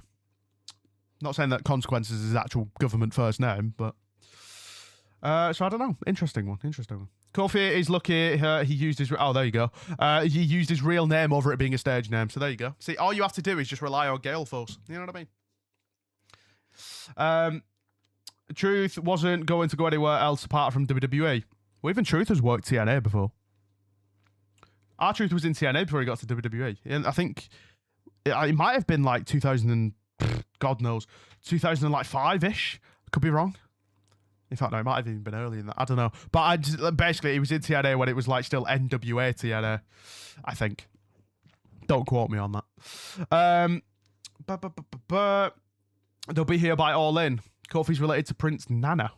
S1: Not saying that Consequences is his actual government first name, but... so I don't know. Interesting one. Kofi is lucky he used his... Oh, there you go. He used his real name over it being a stage name, so there you go. See, all you have to do is just rely on Gale Force. You know what I mean? Truth wasn't going to go anywhere else apart from WWE. Well, even Truth has worked TNA before. Our Truth was in TNA before he got to WWE. And I think it might have been like 2000 and... God knows. 2005-ish? Could be wrong. In fact, no, it might have even been earlier than that. I don't know. But basically, he was in TNA when it was like still NWA TNA, I think. Don't quote me on that. They'll be here by All In. Kofi's related to Prince Nana.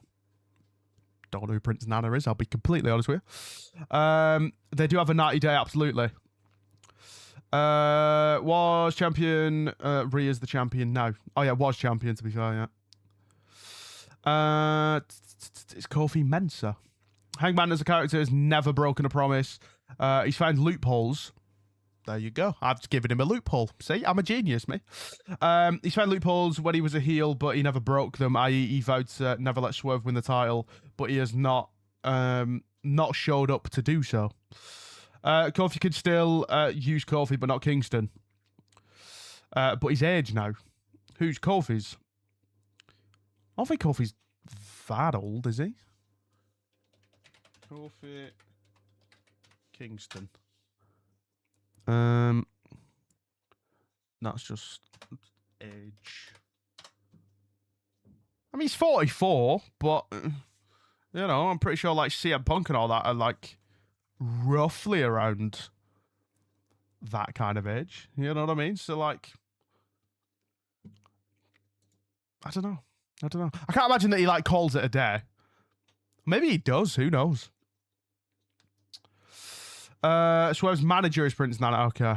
S1: Don't know who Prince Nana is, I'll be completely honest with you. They do have a 90 day, absolutely. Was champion. Rhea's the champion now. Oh yeah, was champion to be fair, yeah. It's Kofi Mensah. Hangman as a character has never broken a promise. He's found loopholes. There you go. I've just given him a loophole. See, I'm a genius, me. He's found loopholes when he was a heel, but he never broke them. I.e., he vowed to never let Swerve win the title, but he has not showed up to do so. Kofi could still use Kofi, but not Kingston. But he's aged now. Who's Kofi's? I don't think Kofi's that old, is he? Kofi Kingston. That's just age. I mean, he's 44, but you know, I'm pretty sure like CM Punk and all that are like roughly around that kind of age. You know what I mean? So like, I don't know. I can't imagine that he like calls it a day. Maybe he does. Who knows? Swerve's manager is Prince Nana. Okay.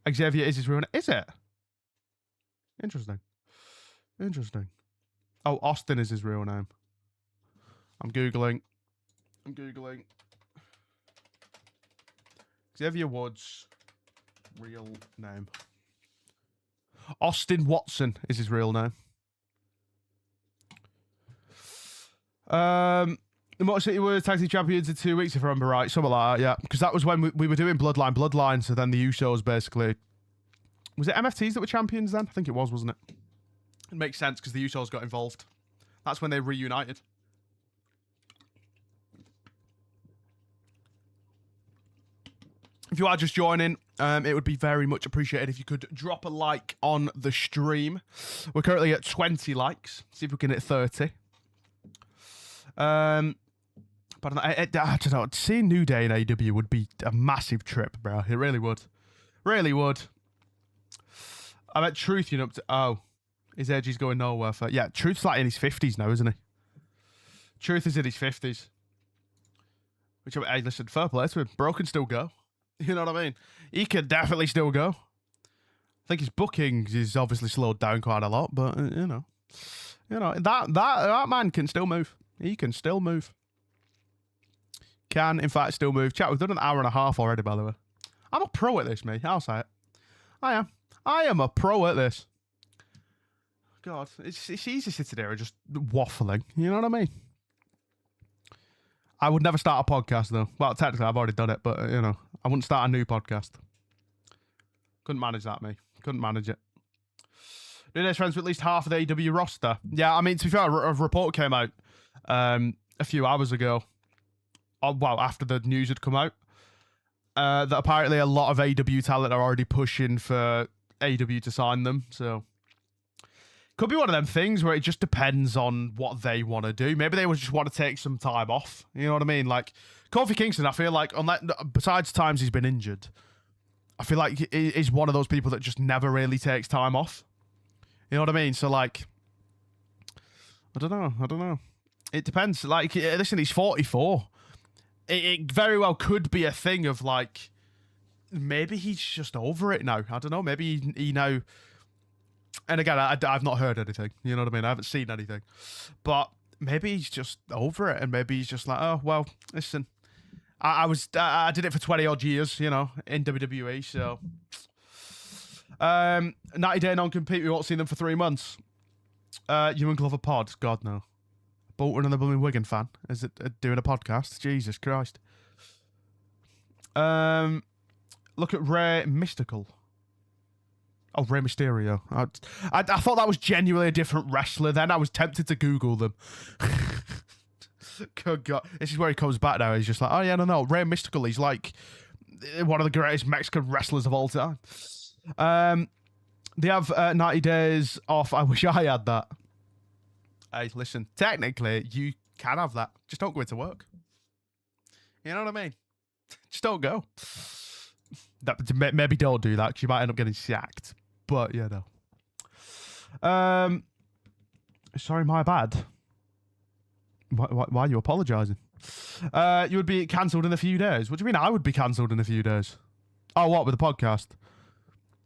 S1: Xavier is his real name. Is it? Interesting. Oh, Austin is his real name. I'm Googling. Xavier Woods' real name. Austin Watson is his real name. The Motor City were tag team champions in 2 weeks, if I remember right. Something like that, yeah. Because that was when we were doing Bloodline. So then the Usos basically... Was it MFTs that were champions then? I think it was, wasn't it? It makes sense because the Usos got involved. That's when they reunited. If you are just joining, it would be very much appreciated if you could drop a like on the stream. We're currently at 20 likes. See if we can hit 30. But I don't know. Seeing New Day in AEW would be a massive trip, bro. It really would. Really would. I bet Truth, you know, oh, his age is going nowhere. Yeah, Truth's like in his 50s now, isn't he? Truth is in his 50s. Which, hey, listen, fair play to him. Bro can still go. You know what I mean? He can definitely still go. I think his bookings is obviously slowed down quite a lot, but, you know, that man can still move. He can still move. Can, in fact, still move. Chat, we've done an hour and a half already, by the way. I'm a pro at this, mate. I'll say it. I am. I am a pro at this. God, it's easy sitting there and just waffling. You know what I mean? I would never start a podcast, though. Well, technically, I've already done it, but, you know, I wouldn't start a new podcast. Couldn't manage that, me. Couldn't manage it. New Day's friends with at least half of the AEW roster. Yeah, I mean, to be fair, a report came out a few hours ago. Well, after the news had come out, that apparently a lot of AEW talent are already pushing for AEW to sign them. So, could be one of them things where it just depends on what they want to do. Maybe they would just want to take some time off. You know what I mean? Like, Kofi Kingston, I feel like, besides times he's been injured, I feel like he is one of those people that just never really takes time off. You know what I mean? So, like, I don't know. It depends. Like, listen, he's 44. It very well could be a thing of, like, maybe he's just over it now. I don't know. Maybe he now... And again, I've not heard anything. You know what I mean? I haven't seen anything. But maybe he's just over it, and maybe he's just like, oh well, listen, I did it for 20 odd years, you know, in WWE. So 90-day non-compete. We won't see them for 3 months. You and Glover pod? God no. Bolton and the blooming Wigan fan is it doing a podcast? Jesus Christ. Look at Rey Mystical. Oh, Rey Mysterio. I thought that was genuinely a different wrestler then. I was tempted to Google them. Good God. This is where he comes back now. He's just like, oh, yeah, no. Rey Mystical, he's like one of the greatest Mexican wrestlers of all time. They have 90 days off. I wish I had that. Hey, listen, technically, you can have that. Just don't go into work. You know what I mean? Just don't go. Maybe don't do that because you might end up getting sacked. But, yeah, no. Sorry, my bad. Why are you apologising? You would be cancelled in a few days. What do you mean I would be cancelled in a few days? Oh, what, with the podcast?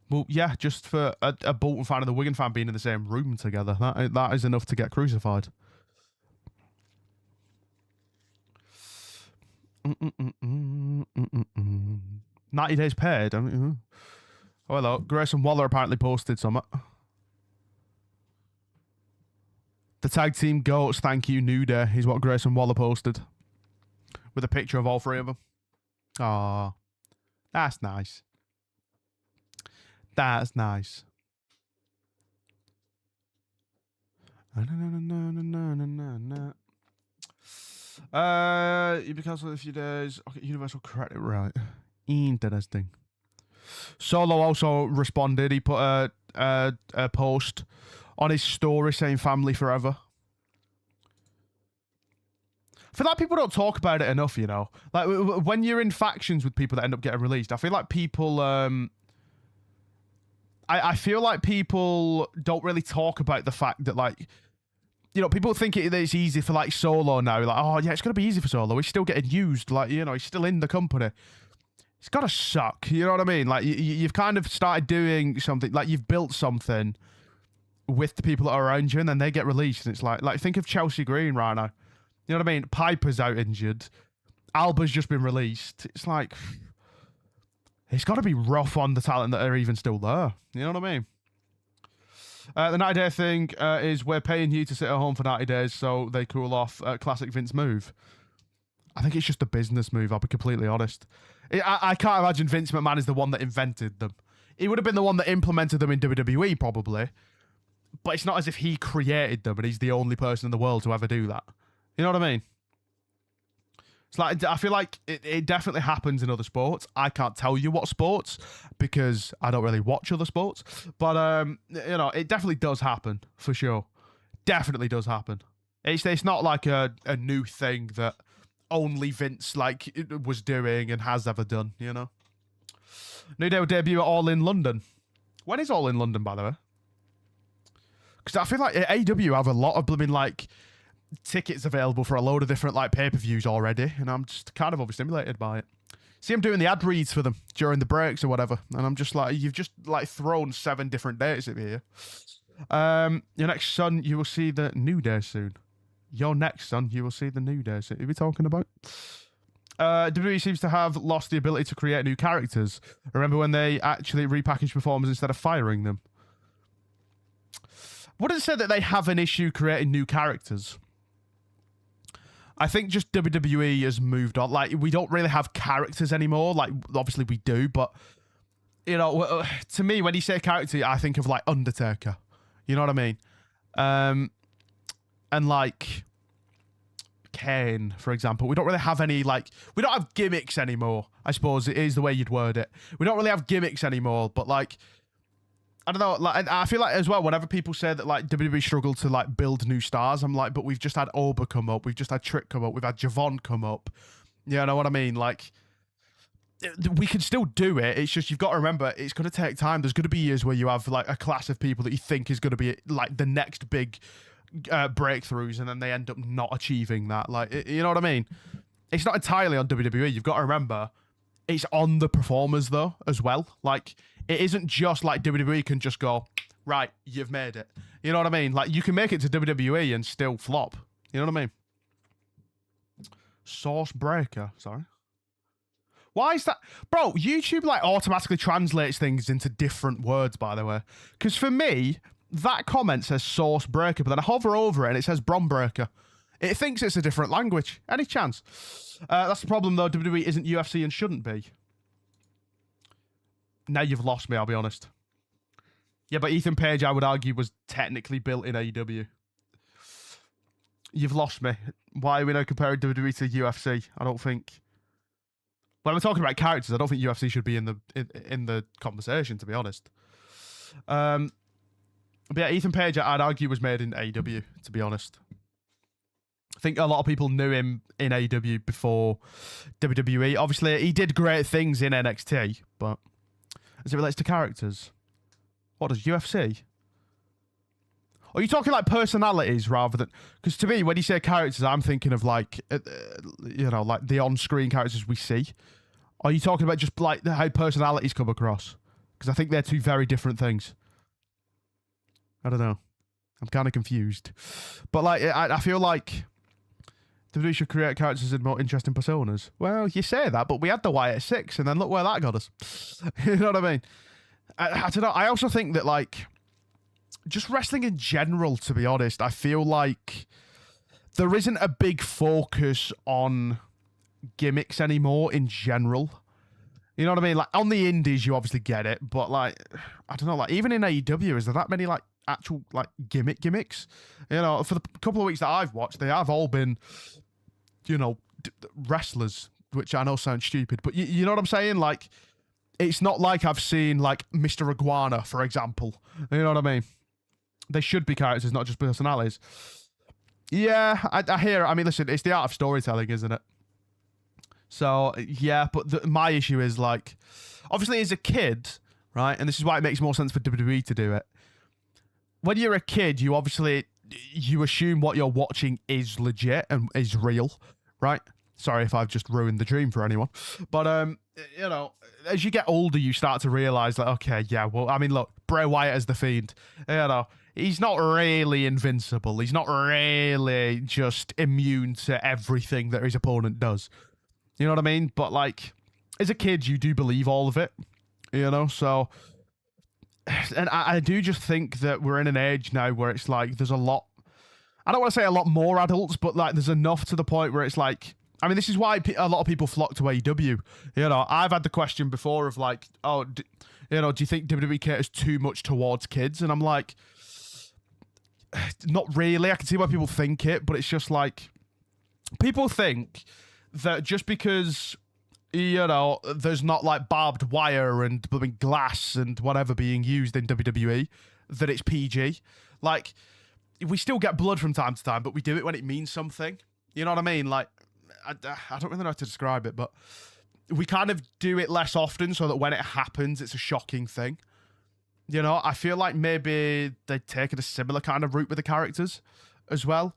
S1: Well, yeah, just for a Bolton fan and a Wigan fan being in the same room together. That is enough to get crucified. 90 days paid. Oh, hello. Grayson Waller apparently posted something. The tag team goats, thank you, New Day, is what Grayson Waller posted. With a picture of all three of them. Aw. That's nice. That's nice. You be cancelled in a few days. Okay, Universal credit, right. Interesting. Solo also responded. He put a post on his story saying family forever. I feel like people don't talk about it enough, you know? Like, when you're in factions with people that end up getting released, I feel like people... I feel like people don't really talk about the fact that, like... You know, people think it's easy for, like, Solo now. Like, oh, yeah, it's going to be easy for Solo. He's still getting used. Like, you know, he's still in the company. It's got to suck. You know what I mean? Like, you've kind of started doing something. Like, you've built something with the people that are around you, and then they get released. And it's like think of Chelsea Green right now. You know what I mean? Piper's out injured. Alba's just been released. It's like... It's got to be rough on the talent that are even still there. You know what I mean? The 90-day thing is we're paying you to sit at home for 90 days so they cool off. Classic Vince move. I think it's just a business move, I'll be completely honest. I can't imagine Vince McMahon is the one that invented them. He would have been the one that implemented them in WWE, probably. But it's not as if he created them and he's the only person in the world to ever do that. You know what I mean? It's like, I feel like it definitely happens in other sports. I can't tell you what sports because I don't really watch other sports. But, you know, it definitely does happen, for sure. Definitely does happen. It's not like a new thing that only Vince, like, was doing and has ever done, you know? New Day will debut at All In London. When is All In London, by the way? Because I feel like AEW have a lot of blooming, like... tickets available for a load of different like pay-per-views already, and I'm just kind of overstimulated by it. See, I'm doing the ad reads for them during the breaks or whatever, and I'm just like, you've just like thrown 7 different dates at me here. Your next son, you will see the New Day soon. Your next son, you will see the New Day soon. Who are we talking about? WWE seems to have lost the ability to create new characters. Remember when they actually repackaged performers instead of firing them? Wouldn't say that they have an issue creating new characters. I think just WWE has moved on. Like, we don't really have characters anymore. Like, obviously we do, but, you know, to me, when you say character, I think of, like, Undertaker. You know what I mean? And, like, Kane, for example. We don't really have any, like, we don't have gimmicks anymore, I suppose it is the way you'd word it. We don't really have gimmicks anymore, but, like, I don't know, like, I feel like as well, whenever people say that, like, WWE struggle to, like, build new stars, I'm like, but we've just had Oba come up, we've just had Trick come up, we've had Javon come up. You know what I mean? Like, we can still do it, it's just, you've got to remember, it's going to take time. There's going to be years where you have, like, a class of people that you think is going to be, like, the next big breakthroughs, and then they end up not achieving that. Like, you know what I mean? It's not entirely on WWE. You've got to remember, it's on the performers, though, as well. Like, it isn't just like WWE can just go, right, you've made it. You know what I mean? Like, you can make it to WWE and still flop. You know what I mean? Source breaker, sorry. Why is that? Bro, YouTube like automatically translates things into different words, by the way. Because for me, that comment says source breaker, but then I hover over it and it says brom breaker. It thinks it's a different language. Any chance? That's the problem, though. WWE isn't UFC and shouldn't be. Now you've lost me, I'll be honest. Yeah, but Ethan Page, I would argue, was technically built in AEW. You've lost me. Why are we now comparing WWE to UFC? I don't think... When we're talking about characters, I don't think UFC should be in the conversation, to be honest. But yeah, Ethan Page, I'd argue, was made in AEW, to be honest. I think a lot of people knew him in AEW before WWE. Obviously, he did great things in NXT, but as it relates to characters, what does UFC? Are you talking like personalities rather than... Because to me, when you say characters, I'm thinking of like, you know, like the on-screen characters we see. Are you talking about just like how personalities come across? Because I think they're two very different things. I don't know. I'm kind of confused. But like, I feel like WWE should create characters in more interesting personas. Well, you say that, but we had the Wyatt Six, and then look where that got us. You know what I mean? I don't know. I also think that like... Just wrestling in general, to be honest, I feel like there isn't a big focus on gimmicks anymore in general. You know what I mean? Like, on the indies, you obviously get it, but, like, I don't know, like, even in AEW, is there that many, like, actual, like, gimmicks? You know, for the couple of weeks that I've watched, they have all been, you know, wrestlers, which I know sounds stupid, but you know what I'm saying? Like, it's not like I've seen, like, Mr. Iguana, for example. You know what I mean? They should be characters, not just personalities. Yeah, I hear it. I mean, listen, it's the art of storytelling, isn't it? So, yeah, but my issue is, like, obviously as a kid, right, and this is why it makes more sense for WWE to do it. When you're a kid, you assume what you're watching is legit and is real, right? Sorry if I've just ruined the dream for anyone. But, you know, as you get older, you start to realize, like, okay, yeah, well, I mean, look, Bray Wyatt as the Fiend, you know, he's not really invincible. He's not really just immune to everything that his opponent does. You know what I mean? But, like, as a kid, you do believe all of it, you know? So, and I do just think that we're in an age now where it's like there's a lot, I don't want to say a lot more adults, but, like, there's enough to the point where it's like, I mean, this is why a lot of people flock to AEW. You know, I've had the question before of like, oh, you know, do you think WWE caters too much towards kids? And I'm like, not really. I can see why people think it, but it's just like, people think that just because, you know, there's not like barbed wire and blooming glass and whatever being used in WWE, that it's PG. Like, we still get blood from time to time, but we do it when it means something. You know what I mean? Like, I don't really know how to describe it, but we kind of do it less often so that when it happens, it's a shocking thing. You know, I feel like maybe they'd taken a similar kind of route with the characters as well.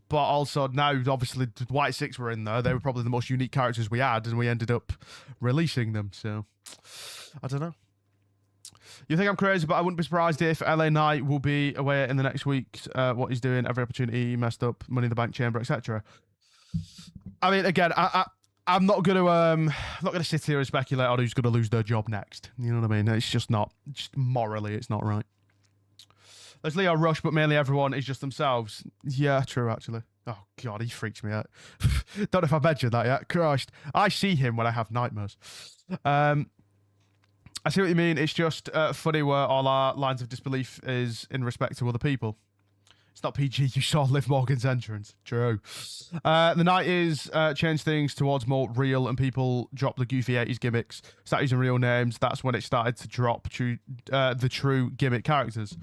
S1: But also now, obviously, the White Six were in there. They were probably the most unique characters we had, and we ended up releasing them. So, I don't know. You think I'm crazy, but I wouldn't be surprised if LA Knight will be away in the next week. What he's doing, every opportunity, he messed up, Money in the Bank chamber, etc. I mean, again, I'm not gonna sit here and speculate on who's gonna lose their job next. You know what I mean? It's just not, just morally, it's not right. There's Leo Rush, but mainly everyone is just themselves. Yeah, true, actually. Oh God, he freaks me out. Don't know if I mentioned that yet. Christ, I see him when I have nightmares. I see what you mean. It's just funny where all our lines of disbelief is in respect to other people. It's not PG. You saw Liv Morgan's entrance. True. The night is changed things towards more real, and people drop the goofy 80s gimmicks, start using real names. That's when it started to drop the true gimmick characters.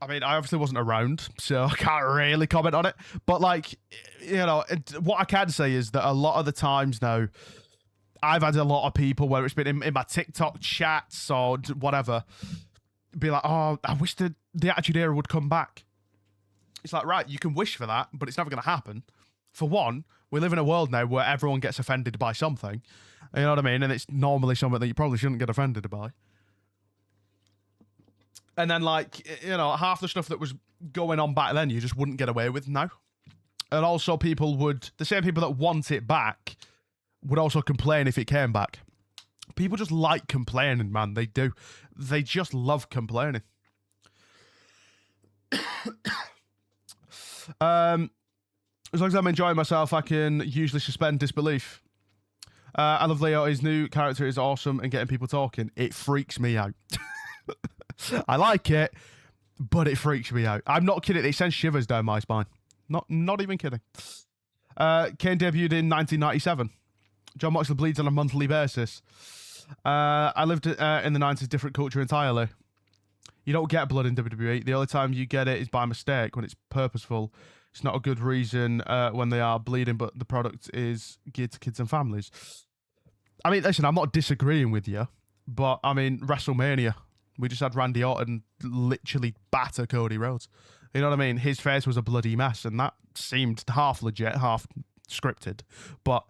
S1: I mean, I obviously wasn't around, so I can't really comment on it. But, like, you know, what I can say is that a lot of the times now, I've had a lot of people, whether it's been in my TikTok chats or whatever, be like, oh, I wish the Attitude Era would come back. It's like, right, you can wish for that, but it's never going to happen. For one, we live in a world now where everyone gets offended by something. You know what I mean? And it's normally something that you probably shouldn't get offended by. And then, like, you know, half the stuff that was going on back then, you just wouldn't get away with now. And also the same people that want it back would also complain if it came back. People just like complaining, man. They do. They just love complaining. As long as I'm enjoying myself, I can usually suspend disbelief. I love Leo. His new character is awesome and getting people talking. It freaks me out. I like it, but it freaks me out. I'm not kidding. It sends shivers down my spine. Not even kidding. Kane debuted in 1997. John Moxley bleeds on a monthly basis. I lived in the 90s, different culture entirely. You don't get blood in WWE. The only time you get it is by mistake, when it's purposeful. It's not a good reason when they are bleeding, but the product is geared to kids and families. I mean, listen, I'm not disagreeing with you, but I mean, WrestleMania, we just had Randy Orton literally batter Cody Rhodes. You know what I mean? His face was a bloody mess, and that seemed half legit, half scripted. But,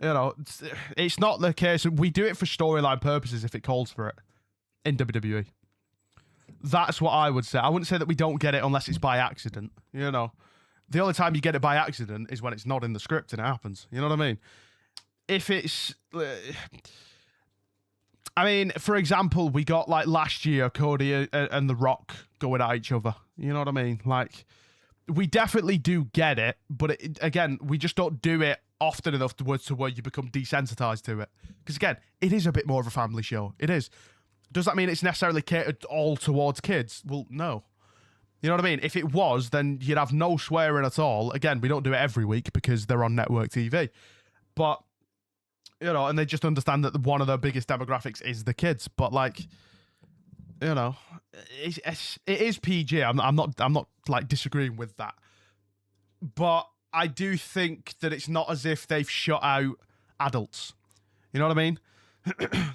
S1: you know, it's not the case. We do it for storyline purposes if it calls for it in WWE. That's what I would say. I wouldn't say that we don't get it unless it's by accident, you know. The only time you get it by accident is when it's not in the script and it happens. You know what I mean? If it's... I mean, for example, we got, like, last year, Cody and The Rock going at each other. You know what I mean? Like, we definitely do get it, but, again, we just don't do it often enough to where you become desensitized to it. Because, again, it is a bit more of a family show. It is. Does that mean it's necessarily catered all towards kids? Well, no. You know what I mean? If it was, then you'd have no swearing at all. Again, we don't do it every week because they're on network TV. But, you know, and they just understand that one of their biggest demographics is the kids. But, like, you know, it is PG. I'm not like disagreeing with that. But I do think that it's not as if they've shut out adults. You know what I mean?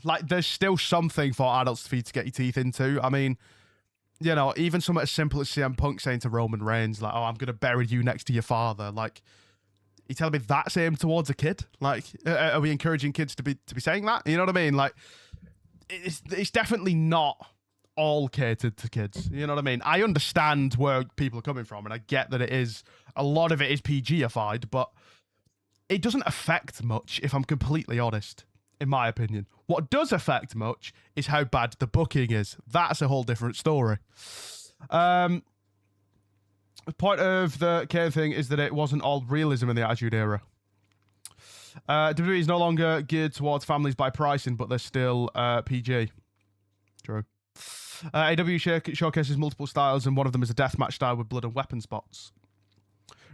S1: Like, there's still something for adults for you to get your teeth into. I mean, you know, even something as simple as CM Punk saying to Roman Reigns, like, oh, I'm going to bury you next to your father. Like, you telling me that's aimed towards a kid? Like, are we encouraging kids to be saying that? You know what I mean? Like, it's definitely not all catered to kids. You know what I mean? I understand where people are coming from, and I get that a lot of it is PG-ified, but it doesn't affect much, if I'm completely honest, in my opinion. What does affect much is how bad the booking is. That's a whole different story. The point of the Kane thing is that it wasn't all realism in the Attitude Era. WWE is no longer geared towards families by pricing, but they're still PG. True. AEW showcases multiple styles, and one of them is a deathmatch style with blood and weapon spots.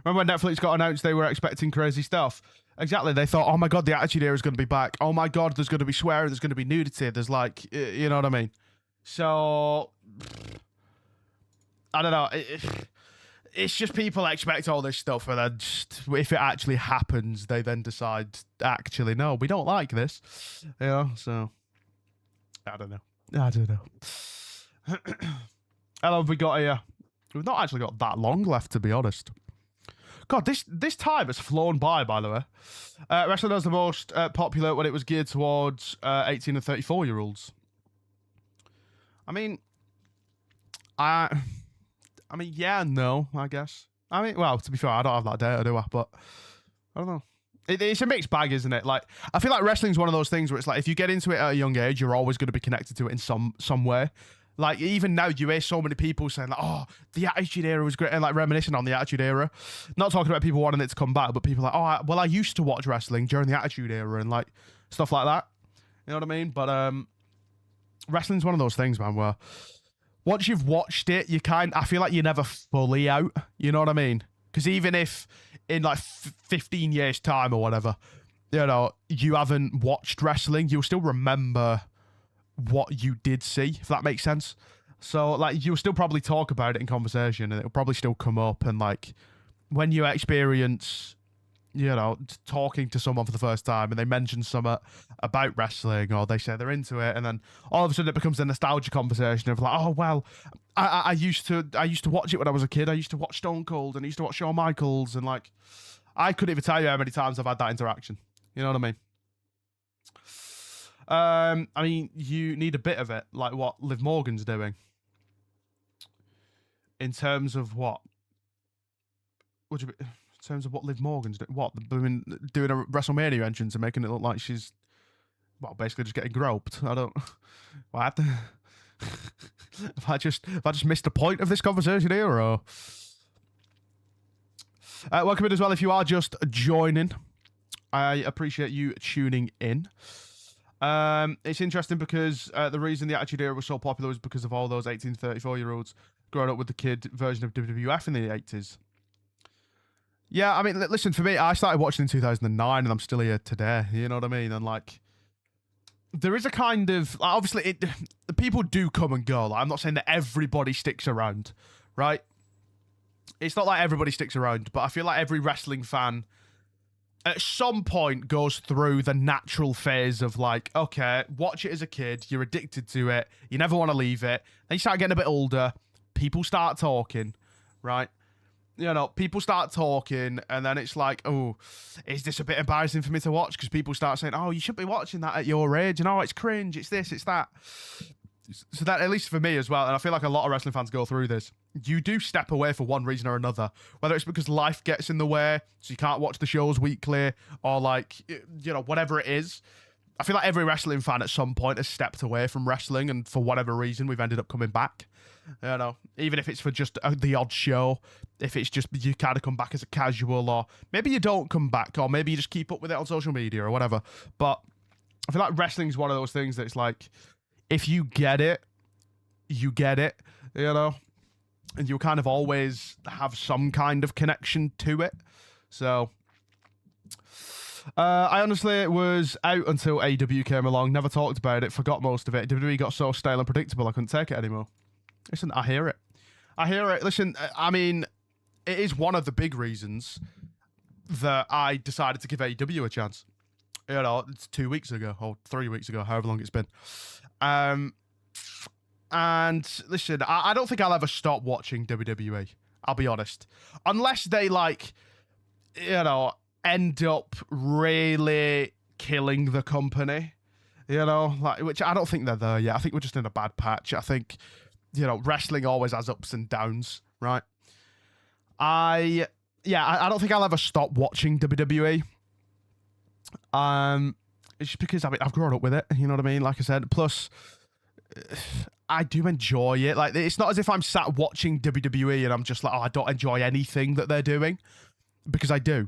S1: Remember when Netflix got announced they were expecting crazy stuff? Exactly. They thought, oh my God, the Attitude Era is going to be back. Oh my God, there's going to be swearing, there's going to be nudity. There's like, you know what I mean? So, I don't know. It's just people expect all this stuff, and then just, if it actually happens, they then decide, actually, no, we don't like this. You know, so, I don't know. How long have we got here? We've not actually got that long left, to be honest. God, this time has flown by the way. Wrestling was the most popular when it was geared towards 18 and 34-year-olds. I mean, yeah, no, I guess. I mean, well, to be fair, I don't have that data, do I? But I don't know. It's a mixed bag, isn't it? Like, I feel like wrestling's one of those things where it's like, if you get into it at a young age, you're always going to be connected to it in some way. Like, even now, you hear so many people saying, like, oh, the Attitude Era was great, and, like, reminiscing on the Attitude Era. Not talking about people wanting it to come back, but people like, oh, I used to watch wrestling during the Attitude Era, and, like, stuff like that. You know what I mean? But wrestling's one of those things, man, where once you've watched it, I feel like you're never fully out. You know what I mean? Because even if in, like, 15 years' time or whatever, you know, you haven't watched wrestling, you'll still remember what you did see, if that makes sense. So, like, you'll still probably talk about it in conversation, and it'll probably still come up, and, like, when you experience, you know, talking to someone for the first time and they mention something about wrestling, or they say they're into it, and then all of a sudden it becomes a nostalgia conversation of like, oh, well, I used to watch it when I was a kid. I used to watch Stone Cold, and I used to watch Shawn Michaels, and, like, I couldn't even tell you how many times I've had that interaction. You know what I mean? I mean, you need a bit of it, like what Liv Morgan's doing. in terms of what? Would you be, in terms of what Liv Morgan's doing? What, doing a WrestleMania entrance and making it look like she's, well, basically just getting groped? I don't. What? Have I just missed the point of this conversation here, or? Welcome in as well if you are just joining. I appreciate you tuning in. It's interesting because the reason the Attitude Era was so popular was because of all those 18 to 34-year-olds growing up with the kid version of WWF in the 80s. Yeah, I mean, listen, for me, I started watching in 2009 and I'm still here today, you know what I mean? And like, there is a kind of, obviously, the people do come and go. Like, I'm not saying that everybody sticks around, right? It's not like everybody sticks around, but I feel like every wrestling fan at some point goes through the natural phase of like, okay, watch it as a kid, you're addicted to it, you never want to leave it. Then you start getting a bit older, people start talking, right? You know, people start talking, and then it's like, oh, is this a bit embarrassing for me to watch? Because people start saying, oh, you should be watching that at your age, and oh, it's cringe, it's this, it's that. So that, at least for me as well, and I feel like a lot of wrestling fans go through this, you do step away for one reason or another, whether it's because life gets in the way, so you can't watch the shows weekly, or like, you know, whatever it is. I feel like every wrestling fan at some point has stepped away from wrestling, and for whatever reason, we've ended up coming back. You know, even if it's for just the odd show, if it's just you kind of come back as a casual, or maybe you don't come back, or maybe you just keep up with it on social media or whatever. But I feel like wrestling is one of those things that it's like, if you get it, you get it, you know, and you kind of always have some kind of connection to it. So I honestly was out until AEW came along, never talked about it, forgot most of it. WWE got so stale and predictable, I couldn't take it anymore. Listen, I hear it. I hear it. Listen, I mean, it is one of the big reasons that I decided to give AEW a chance. You know, it's 2 weeks ago, or 3 weeks ago, however long it's been. And listen, I don't think I'll ever stop watching WWE. I'll be honest. Unless they, like, you know, end up really killing the company. You know, like, which I don't think they're there yet. I think we're just in a bad patch. I think, you know, wrestling always has ups and downs, right? I don't think I'll ever stop watching WWE. It's just because, I mean, I've grown up with it, you know what I mean? Like I said, plus, I do enjoy it. Like, it's not as if I'm sat watching WWE and I'm just like, oh, I don't enjoy anything that they're doing, because I do,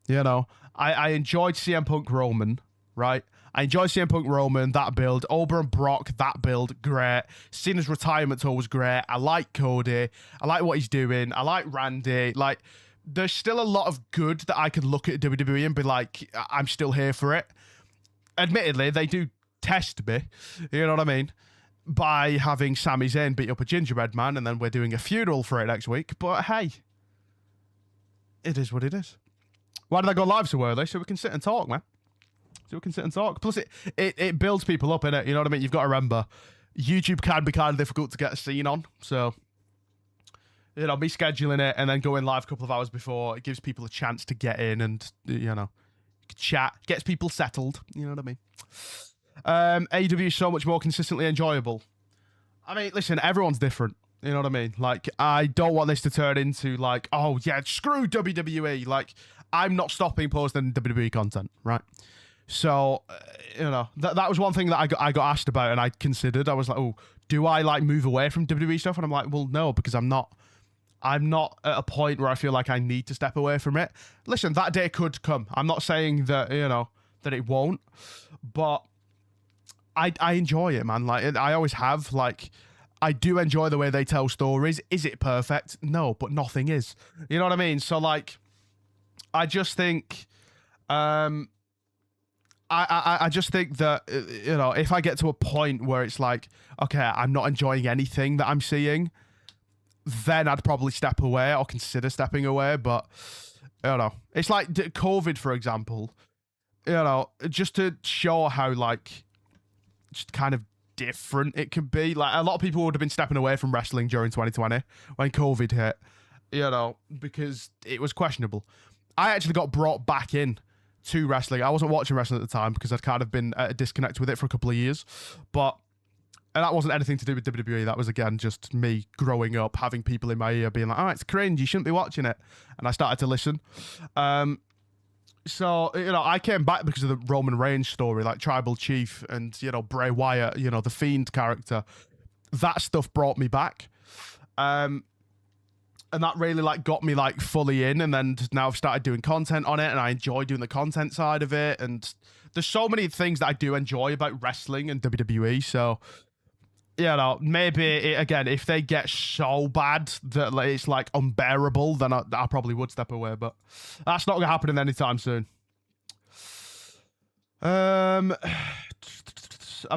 S1: you know? I enjoyed CM Punk Roman, right? I enjoyed CM Punk Roman, that build. Ober and Brock, that build, great. Cena's retirement tour was great. I like Cody. I like what he's doing. I like Randy. Like, there's still a lot of good that I could look at WWE and be like, I'm still here for it. Admittedly, they do test me, you know what I mean, by having Sami Zayn beat up a gingerbread man, and then we're doing a funeral for it next week. But hey, it is what it is. Why did I go live so early? So we can sit and talk, man. So we can sit and talk. Plus, it builds people up, innit? You know what I mean? You've got to remember, YouTube can be kind of difficult to get a scene on. So, you know, me scheduling it and then going live a couple of hours before, it gives people a chance to get in and, you know, chat, gets people settled. You know what I mean? AEW is so much more consistently enjoyable. I mean, listen, everyone's different. You know what I mean? Like, I don't want this to turn into like, oh yeah, screw WWE. Like, I'm not stopping posting WWE content, right? So, you know, that was one thing that I got asked about, and I considered. I was like, oh, do I like move away from WWE stuff? And I'm like, well, no, because I'm not at a point where I feel like I need to step away from it. Listen, that day could come. I'm not saying that, you know, that it won't, but I enjoy it, man. Like, I always have. Like, I do enjoy the way they tell stories. Is it perfect? No, but nothing is. You know what I mean? So, like, I just think, I just think that, you know, if I get to a point where it's like, okay, I'm not enjoying anything that I'm seeing, then I'd probably step away or consider stepping away. But, you know, it's like COVID, for example, you know, just to show how, like, just kind of different it can be. Like, a lot of people would have been stepping away from wrestling during 2020 when COVID hit, you know, because it was questionable. I actually got brought back in to wrestling. I wasn't watching wrestling at the time because I'd kind of been at a disconnect with it for a couple of years. But And that wasn't anything to do with WWE. That was, again, just me growing up, having people in my ear being like, oh, it's cringe. You shouldn't be watching it. And I started to listen. So, you know, I came back because of the Roman Reigns story, like Tribal Chief and, you know, Bray Wyatt, you know, the Fiend character. That stuff brought me back. And that really, like, got me, like, fully in. And then now I've started doing content on it, and I enjoy doing the content side of it. And there's so many things that I do enjoy about wrestling and WWE. So, you know, maybe, again, if they get so bad that like, it's, like, unbearable, then I probably would step away. But that's not going to happen anytime soon. I've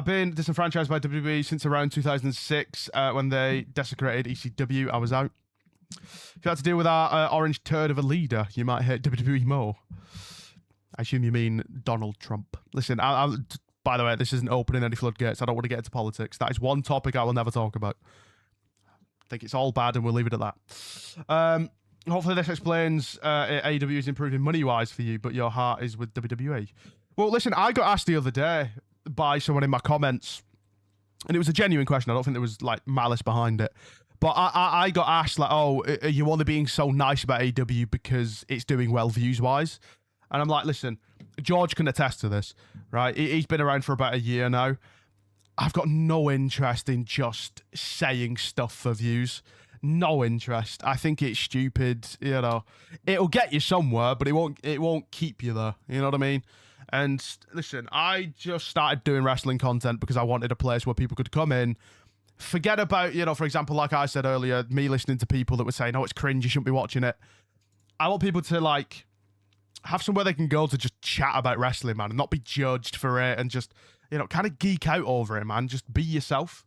S1: been disenfranchised by WWE since around 2006 when they desecrated ECW. I was out. If you had to deal with our orange turd of a leader, you might hate WWE more. I assume you mean Donald Trump. Listen, by the way, this isn't opening any floodgates. I don't want to get into politics. That is one topic I will never talk about. I think it's all bad, and we'll leave it at that. Hopefully this explains AEW is improving money-wise for you, but your heart is with WWE. Well, listen, I got asked the other day by someone in my comments, and it was a genuine question. I don't think there was, like, malice behind it. But I got asked, like, oh, are you only being so nice about AEW because it's doing well views-wise? And I'm like, listen, George can attest to this, right? He's been around for about a year now. I've got no interest in just saying stuff for views. No interest. I think it's stupid, you know. It'll get you somewhere, but it won't keep you there. You know what I mean? And listen, I just started doing wrestling content because I wanted a place where people could come in, forget about, you know, for example, like I said earlier, me listening to people that were saying, oh, it's cringe, you shouldn't be watching it. I want people to, like, have somewhere they can go to just chat about wrestling, man, and not be judged for it, and just, you know, kind of geek out over it, man. Just be yourself.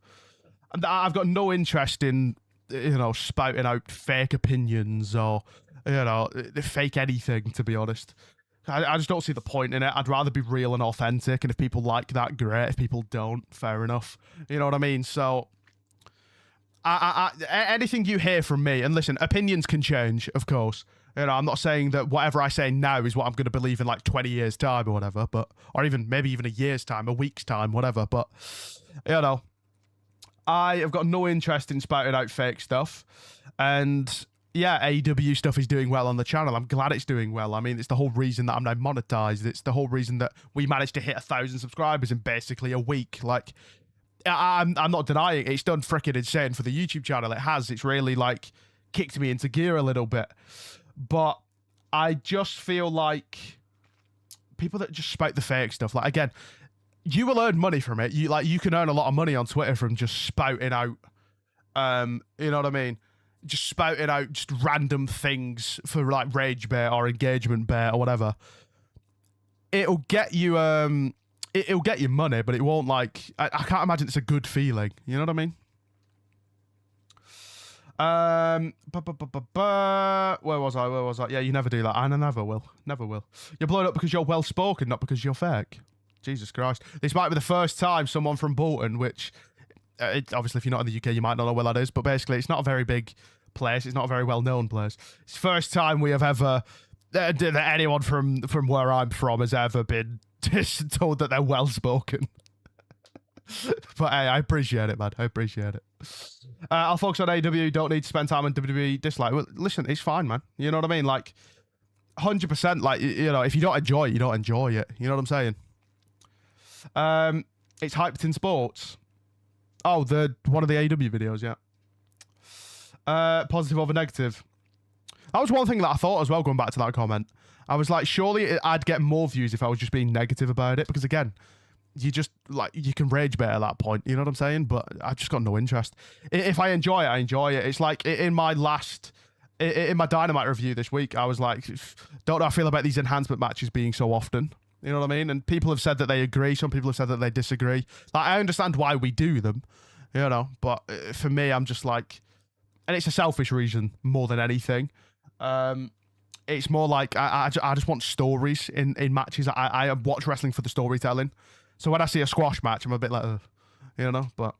S1: And I've got no interest in, you know, spouting out fake opinions or, you know, fake anything, to be honest. I just don't see the point in it. I'd rather be real and authentic, and if people like that, great. If people don't, fair enough. You know what I mean? So, anything you hear from me, and listen, opinions can change, of course. You know, I'm not saying that whatever I say now is what I'm going to believe in like 20 years' time or whatever, but, or even, maybe even a year's time, a week's time, whatever. But, you know, I have got no interest in spouting out fake stuff. And yeah, AEW stuff is doing well on the channel. I'm glad it's doing well. I mean, it's the whole reason that I'm now monetized. It's the whole reason that we managed to hit 1,000 subscribers in basically a week. Like, I'm not denying it. It's done freaking insane for the YouTube channel. It has. It's really, like, kicked me into gear a little bit. But I just feel like people that just spout the fake stuff, like, again, you will earn money from it. You can earn a lot of money on Twitter from just spouting out, you know what I mean? Just spouting out just random things for, like, rage bait or engagement bait or whatever. It'll get you, it'll get you money, but it won't, like, I can't imagine it's a good feeling. You know what I mean? Where was I? Yeah, you never do that. I never will. Never will. You're blown up because you're well-spoken, not because you're fake. Jesus Christ. This might be the first time someone from Bolton, which, obviously, if you're not in the UK, you might not know where that is, but basically, it's not a very big place. It's not a very well-known place. It's the first time we have ever, that anyone from where I'm from has ever been told that they're well-spoken. But hey, I appreciate it, man. I appreciate it. I'll focus on AEW. Don't need to spend time on WWE. Dislike. Well, listen, it's fine, man. You know what I mean? Like, 100%. Like, you know, if you don't enjoy it, you don't enjoy it. You know what I'm saying? It's hyped in sports. Oh, one of the AEW videos, yeah. Positive over negative. That was one thing that I thought as well, going back to that comment. I was like, surely I'd get more views if I was just being negative about it, because again, you just, like, you can rage bait at that point, you know what I'm saying? But I've just got no interest. If I enjoy it, I enjoy it. It's like in my Dynamite review this week, I was like, don't know how I feel about these enhancement matches being so often. You know what I mean? And people have said that they agree. Some people have said that they disagree. Like, I understand why we do them, you know, but for me, I'm just like, and it's a selfish reason more than anything. It's more like I just want stories in matches. I watch wrestling for the storytelling. So when I see a squash match, I'm a bit like, you know, but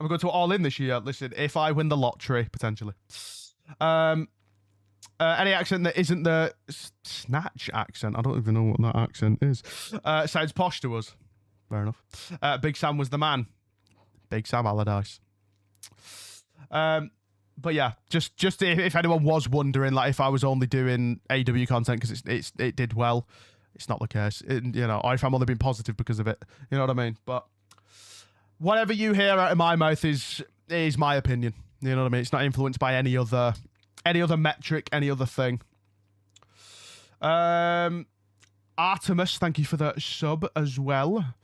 S1: I'm going to All In this year. Listen, if I win the lottery, potentially. Any accent that isn't the Snatch accent, I don't even know what that accent is, sounds posh to us. Fair enough. Big Sam was the man. Big Sam Allardyce. But yeah, just if anyone was wondering, like, if I was only doing AEW content because it did well, it's not the case. Or if I'm only being positive because of it, you know what I mean? But whatever you hear out of my mouth is my opinion. You know what I mean? It's not influenced by any other metric, any other thing. Artemis, thank you for the sub as well.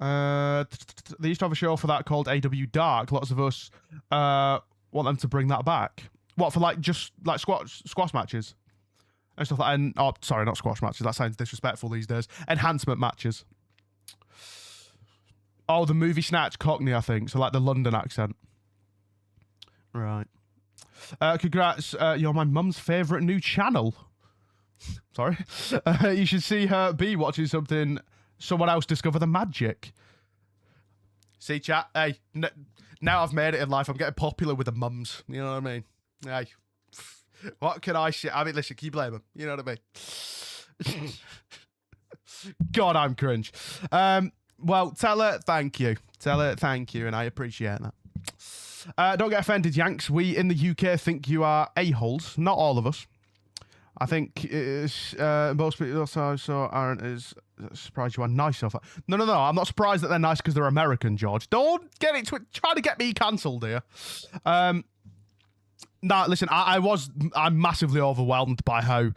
S1: They used to have a show for that called AW Dark. Lots of us want them to bring that back. What, for just squash matches and stuff like that? Oh, sorry, not squash matches. That sounds disrespectful these days. Enhancement matches. Oh, the movie Snatch Cockney, I think. So like the London accent. Right. Congrats. You're my mum's favourite new channel. Sorry. You should see her be watching something someone else discover the magic. See, chat? Hey, now I've made it in life. I'm getting popular with the mums. You know what I mean? Hey, what can I say? I mean, listen, can you blame them? You know what I mean? God, I'm cringe. Well, tell her thank you. Tell her thank you, and I appreciate that. Don't get offended, Yanks. We in the UK think you are a-holes. Not all of us. I think most people also aren't as surprised you are nice so far. No. I'm not surprised that they're nice because they're American, George. Don't get it. Try to get me cancelled here. Nah, listen. I'm massively overwhelmed by how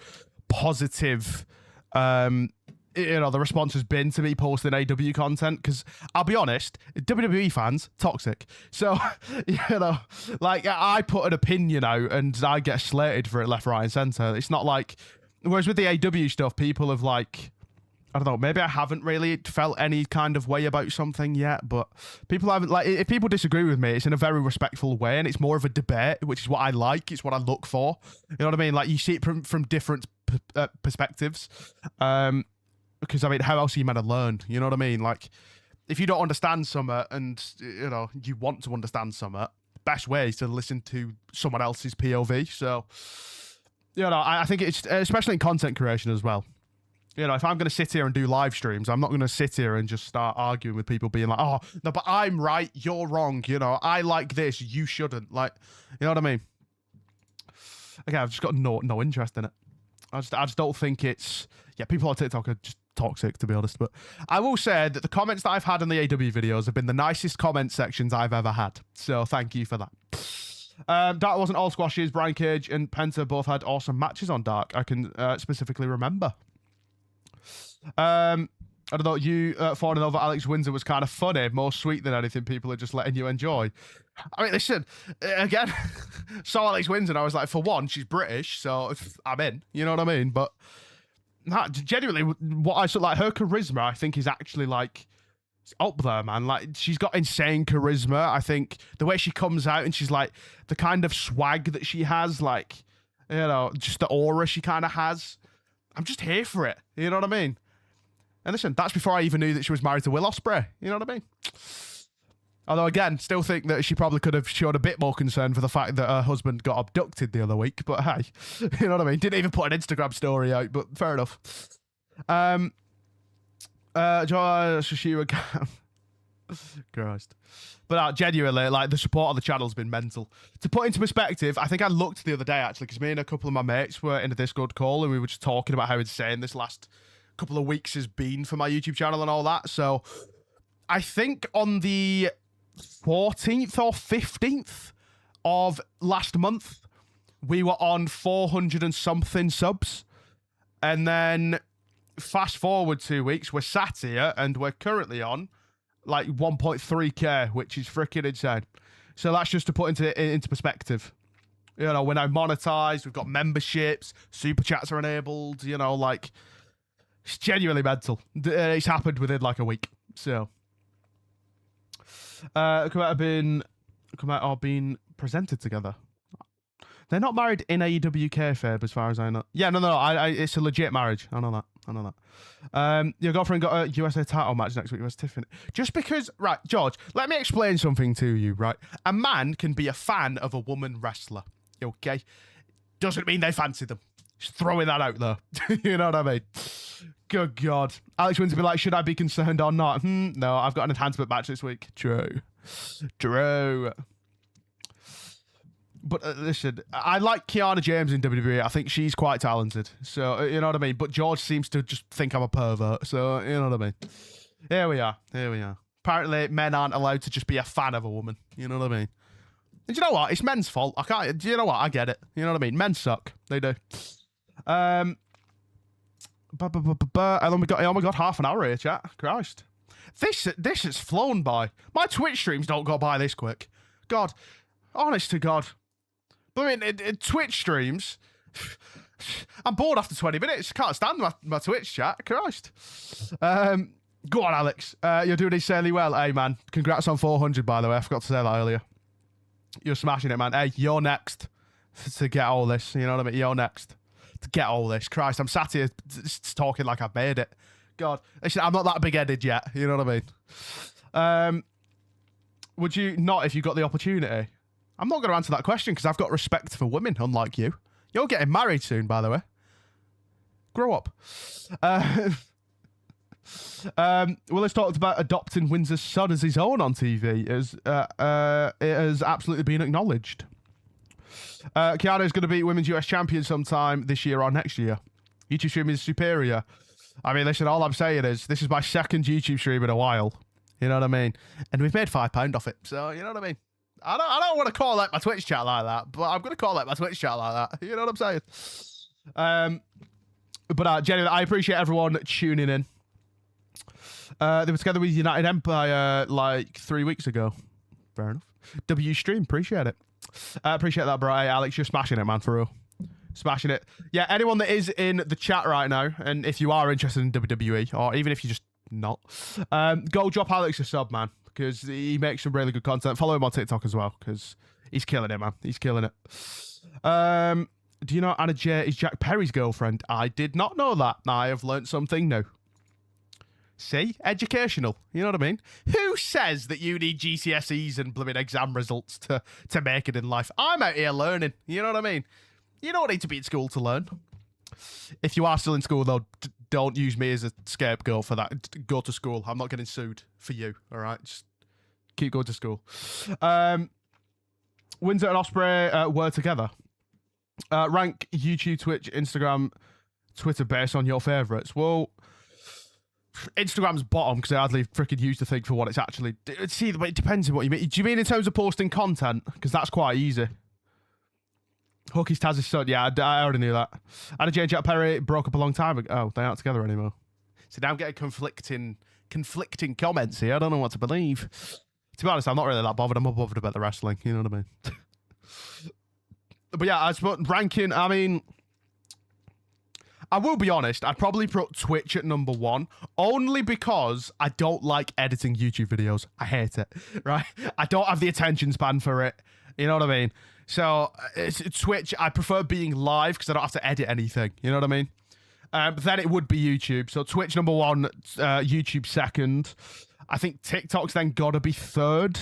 S1: positive, the response has been to me posting AW content, because I'll be honest, WWE fans, toxic. So, I put an opinion out and I get slated for it left, right, and centre. It's not like, whereas with the AW stuff, people have I don't know, maybe I haven't really felt any kind of way about something yet, but people haven't, if people disagree with me, it's in a very respectful way, and it's more of a debate, which is what I like, it's what I look for. You know what I mean? You see it from different perspectives. Because, I mean, how else are you meant to learn? You know what I mean? If you don't understand something and, you want to understand something, best way is to listen to someone else's POV. So, I think it's, especially in content creation as well. If I'm going to sit here and do live streams, I'm not going to sit here and just start arguing with people being like, oh, no, but I'm right, you're wrong. I like this, you shouldn't. You know what I mean? Okay, I've just got no interest in it. I just don't think it's... Yeah, people on TikTok are just toxic, to be honest. But I will say that the comments that I've had in the AW videos have been the nicest comment sections I've ever had. So thank you for that. Dark wasn't all squashes. Brian Cage and Penta both had awesome matches on Dark. I can specifically remember. I don't know, you falling over Alex Windsor was kind of funny, more sweet than anything. People are just letting you enjoy. I mean, listen, again, saw Alex Windsor and I was like, for one, she's British, so I'm in. You know what I mean? But genuinely, what I saw, her charisma, I think, is actually up there, man. She's got insane charisma. I think the way she comes out and she's the kind of swag that she has, just the aura she kind of has. I'm just here for it. You know what I mean? And listen, that's before I even knew that she was married to Will Ospreay. You know what I mean? Although, again, still think that she probably could have shown a bit more concern for the fact that her husband got abducted the other week. But hey, you know what I mean? Didn't even put an Instagram story out, but fair enough. Christ. But genuinely, the support of the channel's been mental. To put into perspective, I think I looked the other day, actually, because me and a couple of my mates were in a Discord call, and we were just talking about how insane this last couple of weeks has been for my YouTube channel and all that. So I think on the 14th or 15th of last month, we were on 400 and something subs. And then fast forward 2 weeks, we're sat here and we're currently on 1.3k, which is freaking insane. So that's just to put into perspective. We're now monetized, we've got memberships, super chats are enabled, it's genuinely mental. It's happened within a week. So come out or been presented together. They're not married in AEW kayfabe, as far as I know. Yeah, no. It's a legit marriage. I know that. Your girlfriend got a USA title match next week with Tiffany. Just because, right, George, let me explain something to you, right? A man can be a fan of a woman wrestler, okay? Doesn't mean they fancy them. Just throwing that out there. You know what I mean? Good God. Alex Windsor be like, should I be concerned or not? No, I've got an enhancement match this week. True. True. But listen, I like Kiana James in WWE. I think she's quite talented. So, you know what I mean? But George seems to just think I'm a pervert. So, you know what I mean? Here we are. Here we are. Apparently, men aren't allowed to just be a fan of a woman. You know what I mean? And you know what? It's men's fault. I can't. Do you know what? I get it. You know what I mean? Men suck. They do. And then we got, oh my God, half an hour here, chat. Christ. This has flown by. My Twitch streams don't go by this quick. God. Honest to God. But I mean, in Twitch streams, I'm bored after 20 minutes. Can't stand my Twitch chat. Christ. Go on, Alex. You're doing insanely well. Hey, man. Congrats on 400, by the way. I forgot to say that earlier. You're smashing it, man. Hey, you're next to get all this. You know what I mean? You're next to get all this. Christ, I'm sat here talking like I've made it. God. Listen, I'm not that big-headed yet. You know what I mean? Would you not if you got the opportunity? I'm not going to answer that question because I've got respect for women, unlike you. You're getting married soon, by the way. Grow up. Willis talked about adopting Windsor's son as his own on TV. It has absolutely been acknowledged. Keanu is going to be Women's US Champion sometime this year or next year. YouTube stream is superior. I mean, listen, all I'm saying is this is my second YouTube stream in a while. You know what I mean? And we've made £5 off it. So, you know what I mean? I don't want to call out my Twitch chat like that, but I'm going to call out my Twitch chat like that. You know what I'm saying? But genuinely, I appreciate everyone tuning in. They were together with United Empire like 3 weeks ago. Fair enough. W stream, appreciate it. Appreciate that, bro. Hey, Alex, you're smashing it, man, for real. Smashing it. Yeah, anyone that is in the chat right now, and if you are interested in WWE, or even if you're just not, go drop Alex a sub, man, because he makes some really good content. Follow him on TikTok as well, because he's killing it, man. He's killing it. Do you know Anna J is Jack Perry's girlfriend? I did not know that. I have learnt something new. See? Educational. You know what I mean? Who says that you need GCSEs and blooming exam results to make it in life? I'm out here learning. You know what I mean? You don't need to be in school to learn. If you are still in school, though, don't use me as a scapegoat for that. Go to school. I'm not getting sued for you, all right? Just keep going to school. Windsor and Ospreay were together. Rank YouTube, Twitch, Instagram, Twitter based on your favourites. Well, Instagram's bottom because I hardly freaking use the thing for what it's actually. See, it depends on what you mean. Do you mean in terms of posting content? Because that's quite easy. Hookie's Taz's son. Yeah, I already knew that. Anna Jane Jack Perry broke up a long time ago. Oh, they aren't together anymore. So now I'm getting conflicting comments here. I don't know what to believe. To be honest, I'm not really that bothered. I'm more bothered about the wrestling. You know what I mean? But yeah, I suppose ranking, I mean, I will be honest, I'd probably put Twitch at number 1, only because I don't like editing YouTube videos. I hate it, right? I don't have the attention span for it. You know what I mean? So, it's Twitch, I prefer being live because I don't have to edit anything. You know what I mean? But then it would be YouTube. So, Twitch number 1, YouTube second. I think TikTok's then got to be third.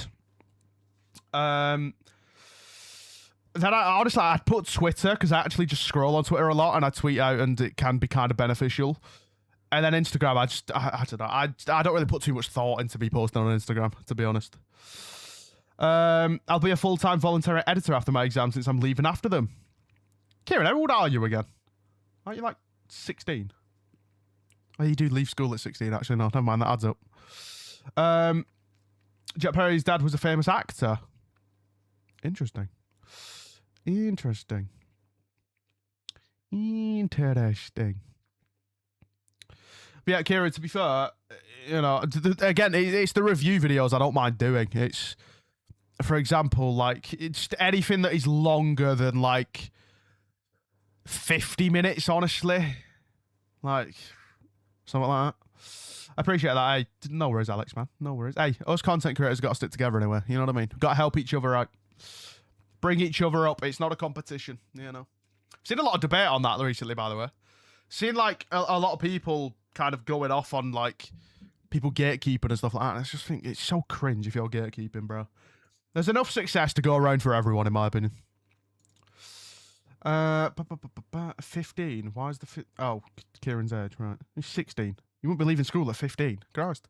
S1: Then honestly, I'd put Twitter because I actually just scroll on Twitter a lot and I tweet out and it can be kind of beneficial. And then Instagram, I don't know. I don't really put too much thought into me posting on Instagram, to be honest. I'll be a full-time voluntary editor after my exam since I'm leaving after them. Kieran, how old are you again? Aren't you like 16? Oh, you do leave school at 16, actually. No, never mind, that adds up. Jet Perry's dad was a famous actor. Interesting. Interesting. But yeah, Kieran, to be fair, you know, again, it's the review videos I don't mind doing. It's, for example, like, it's anything that is longer than, like, 50 minutes, honestly. Like, something like that. I appreciate that. Hey, no worries, Alex, man. No worries. Hey, us content creators got to stick together anyway. You know what I mean? Got to help each other out. Bring each other up. It's not a competition, you know. Seen a lot of debate on that recently, by the way. Seen, like, a lot of people kind of going off on, like, people gatekeeping and stuff like that. And I just think it's so cringe if you're gatekeeping, bro. There's enough success to go around for everyone, in my opinion. 15. Why is the... Oh, Kieran's age, right. He's 16. You wouldn't be leaving school at 15. Christ.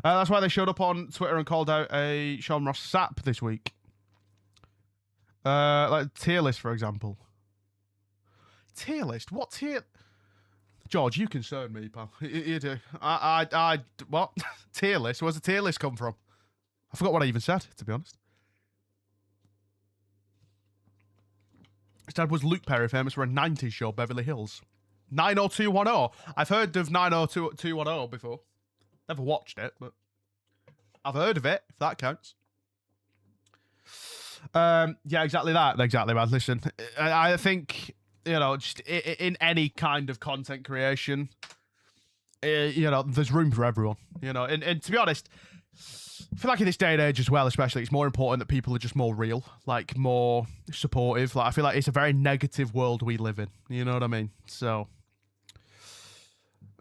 S1: That's why they showed up on Twitter and called out a Sean Ross Sapp this week. Like tier list, for example. Tier list? What tier? George, you concern me, pal. You do. What? Tier list? Where's the tier list come from? I forgot what I even said, to be honest. His dad was Luke Perry, famous for a 90s show, Beverly Hills. 90210. I've heard of 90210 before. Never watched it, but I've heard of it, if that counts. Yeah, exactly that. Exactly, man. Listen, I think, you know, just in any kind of content creation, you know, there's room for everyone, you know. And to be honest, I feel like in this day and age as well, especially, it's more important that people are just more real, like more supportive. Like I feel like it's a very negative world we live in. You know what I mean? So,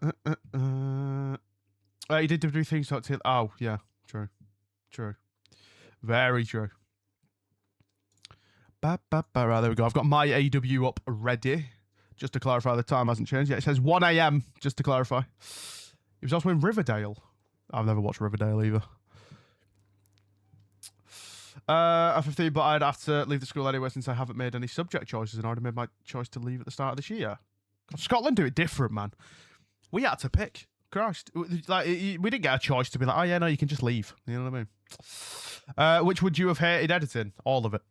S1: he did do things like oh yeah, true, very true. Right, there we go. I've got my AEW up ready. Just to clarify, the time hasn't changed yet. It says 1 a.m. Just to clarify. He was also in Riverdale. I've never watched Riverdale either. At 15, but I'd have to leave the school anyway since I haven't made any subject choices and I already made my choice to leave at the start of this year. God, Scotland do it different, man. We had to pick. Christ. Like, we didn't get a choice to be like, oh yeah, no, you can just leave. You know what I mean? Which would you have hated editing? All of it.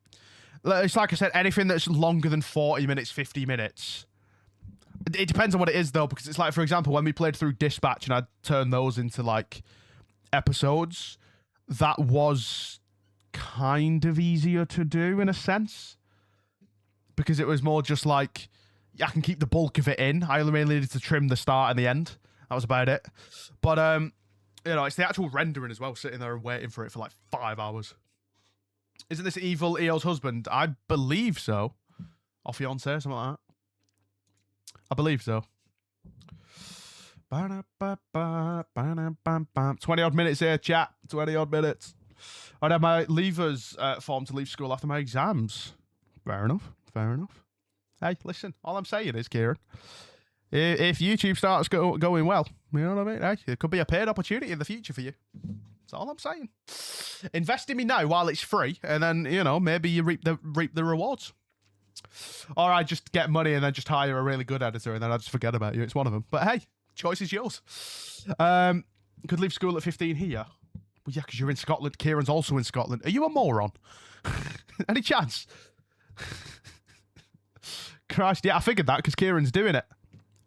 S1: It's like I said, anything that's longer than 40 minutes, 50 minutes. It depends on what it is, though, because it's like, for example, when we played through Dispatch and I'd turn those into, like, episodes, that was kind of easier to do, in a sense. Because it was more just like, I can keep the bulk of it in. I only really needed to trim the start and the end. That was about it. But, you know, it's the actual rendering as well, sitting there and waiting for it for, like, 5 hours. Isn't this evil EO's husband? I believe so. Or fiance, something like that. I believe so. 20-odd minutes here, chat. 20-odd minutes. I'd have my leavers form to leave school after my exams. Fair enough. Fair enough. Hey, listen. All I'm saying is, Kieran, if YouTube starts going well, you know what I mean? Hey, it could be a paid opportunity in the future for you. That's all I'm saying. Invest in me now while it's free, and then, you know, maybe you reap the rewards. Or I just get money and then just hire a really good editor, and then I just forget about you. It's one of them. But hey, choice is yours. Could leave school at 15 here. Well, yeah, because you're in Scotland. Kieran's also in Scotland. Are you a moron? Any chance? Christ, yeah, I figured that because Kieran's doing it.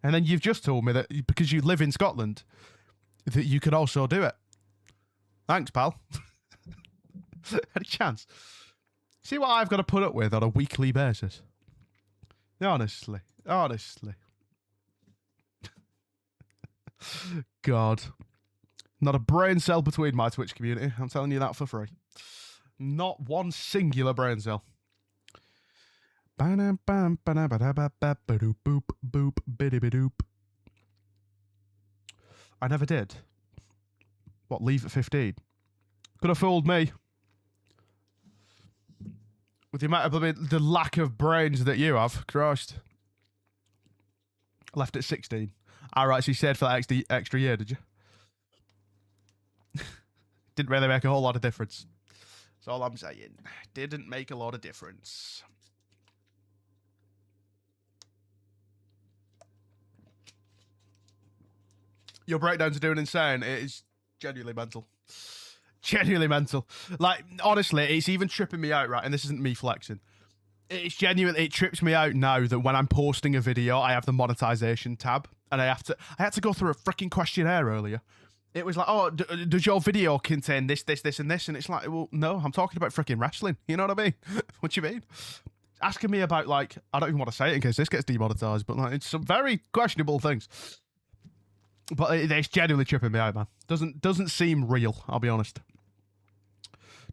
S1: And then you've just told me that because you live in Scotland, that you could also do it. Thanks, pal. Any chance? See what I've got to put up with on a weekly basis? Honestly. God. Not a brain cell between my Twitch community. I'm telling you that for free. Not one singular brain cell. I never did. What, leave at 15? Could have fooled me. With the amount of the lack of brains that you have. Christ. Left at 16. Alright, so you stayed for that extra year, did you? Didn't really make a whole lot of difference. That's all I'm saying. Didn't make a lot of difference. Your breakdowns are doing insane. It is genuinely mental. Genuinely mental. Like, honestly, it's even tripping me out, right? And this isn't me flexing. It's genuinely, it trips me out now that when I'm posting a video, I have the monetization tab. And I had to go through a freaking questionnaire earlier. It was like, oh, does your video contain this, and this? And it's like, well, no, I'm talking about freaking wrestling. You know what I mean? What do you mean? Asking me about, like, I don't even want to say it in case this gets demonetized, but like, it's some very questionable things. But it's genuinely tripping me out, man. Doesn't seem real, I'll be honest.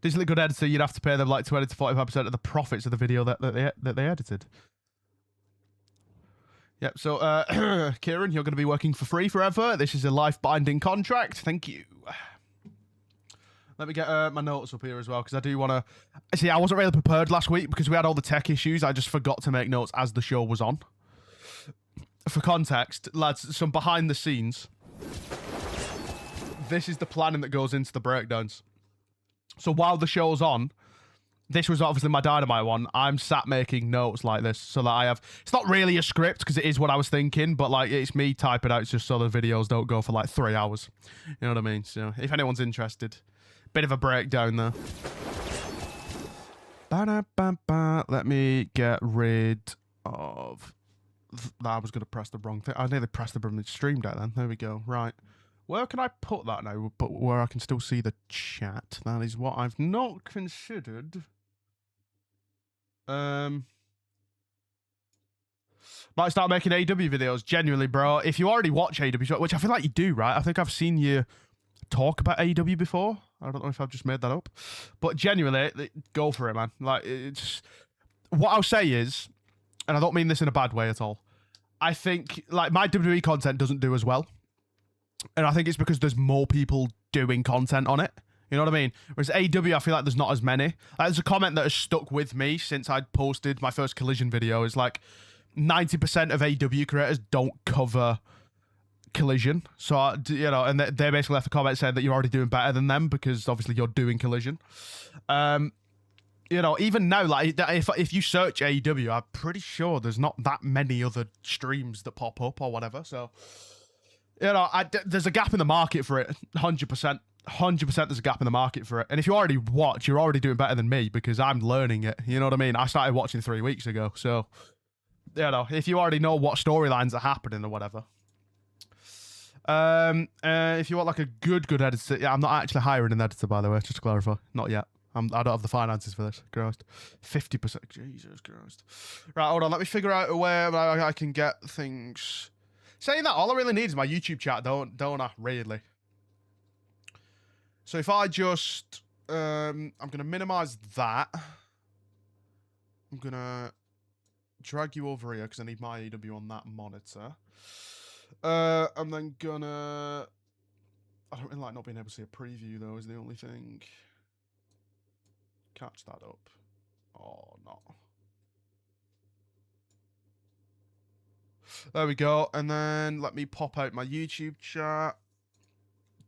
S1: Decently good editor, you'd have to pay them like 20 to 45% of the profits of the video that they edited. Yep, so, Kieran, you're going to be working for free forever. This is a life-binding contract. Thank you. Let me get my notes up here as well, because I do want to... See, I wasn't really prepared last week because we had all the tech issues. I just forgot to make notes as the show was on. For context, lads, some behind the scenes. This is the planning that goes into the breakdowns. So while the show's on, this was obviously my Dynamite one. I'm sat making notes like this so that I have... It's not really a script because it is what I was thinking, but like it's me typing out just so the videos don't go for like 3 hours. You know what I mean? So if anyone's interested, bit of a breakdown there. Ba-da-ba-ba. Let me get rid of... I was going to press the wrong thing. I nearly pressed the button streamed out then. There we go. Right. Where can I put that now? But where I can still see the chat. That is what I've not considered. Might start making AEW videos. Genuinely, bro. If you already watch AEW, which I feel like you do, right? I think I've seen you talk about AEW before. I don't know if I've just made that up. But genuinely, go for it, man. Like, it's... What I'll say is, and I don't mean this in a bad way at all, I think, like, my WWE content doesn't do as well. And I think it's because there's more people doing content on it. You know what I mean? Whereas AEW, I feel like there's not as many. There's a comment that has stuck with me since I posted my first Collision video. Is like 90% of AEW creators don't cover Collision. So, you know, and they basically left a comment saying that you're already doing better than them because obviously you're doing Collision. You know, even now, like if you search AEW, I'm pretty sure there's not that many other streams that pop up or whatever. So, you know, there's a gap in the market for it, 100%. 100% there's a gap in the market for it. And if you already watch, you're already doing better than me because I'm learning it. You know what I mean? I started watching 3 weeks ago. So, you know, if you already know what storylines are happening or whatever. If you want like a good editor, yeah, I'm not actually hiring an editor, by the way, just to clarify. Not yet. I don't have the finances for this. Christ. 50%. Jesus Christ. Right, hold on. Let me figure out a way I can get things. Saying that, all I really need is my YouTube chat, don't I? Really. So if I just, I'm going to minimize that. I'm going to drag you over here because I need my AEW on that monitor. I'm then going to, I don't really like not being able to see a preview though is the only thing. Catch that up. Or not. There we go. And then let me pop out my YouTube chat.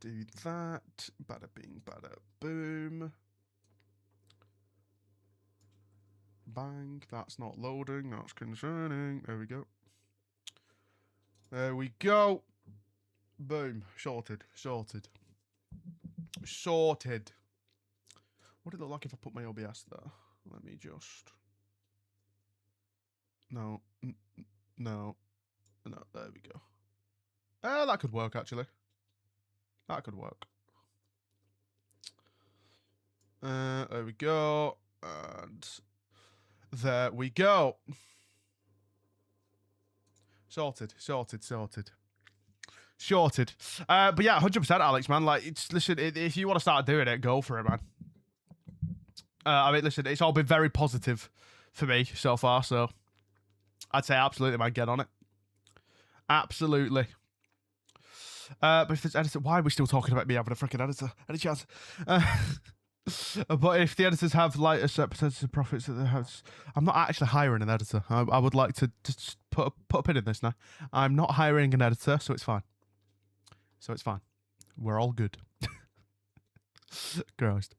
S1: Do that. Bada bing, bada boom. Bang. That's not loading. That's concerning. There we go. There we go. Boom. Sorted. Sorted. Sorted. What did it look like if I put my OBS there? Let me just... No. No. No. There we go. That could work, actually. That could work. There we go. And there we go. Sorted, sorted, sorted. Sorted. But yeah, 100% Alex, man. Like, listen, if you want to start doing it, go for it, man. I mean, listen, it's all been very positive for me so far, so I'd say absolutely, man, get on it. Absolutely. But if there's editor, why are we still talking about me having a freaking editor? Any chance? But if the editors have like a certain percentage of profits that they have, I'm not actually hiring an editor. I would like to just put a pin in this now. I'm not hiring an editor, so it's fine. So it's fine. We're all good. Christ.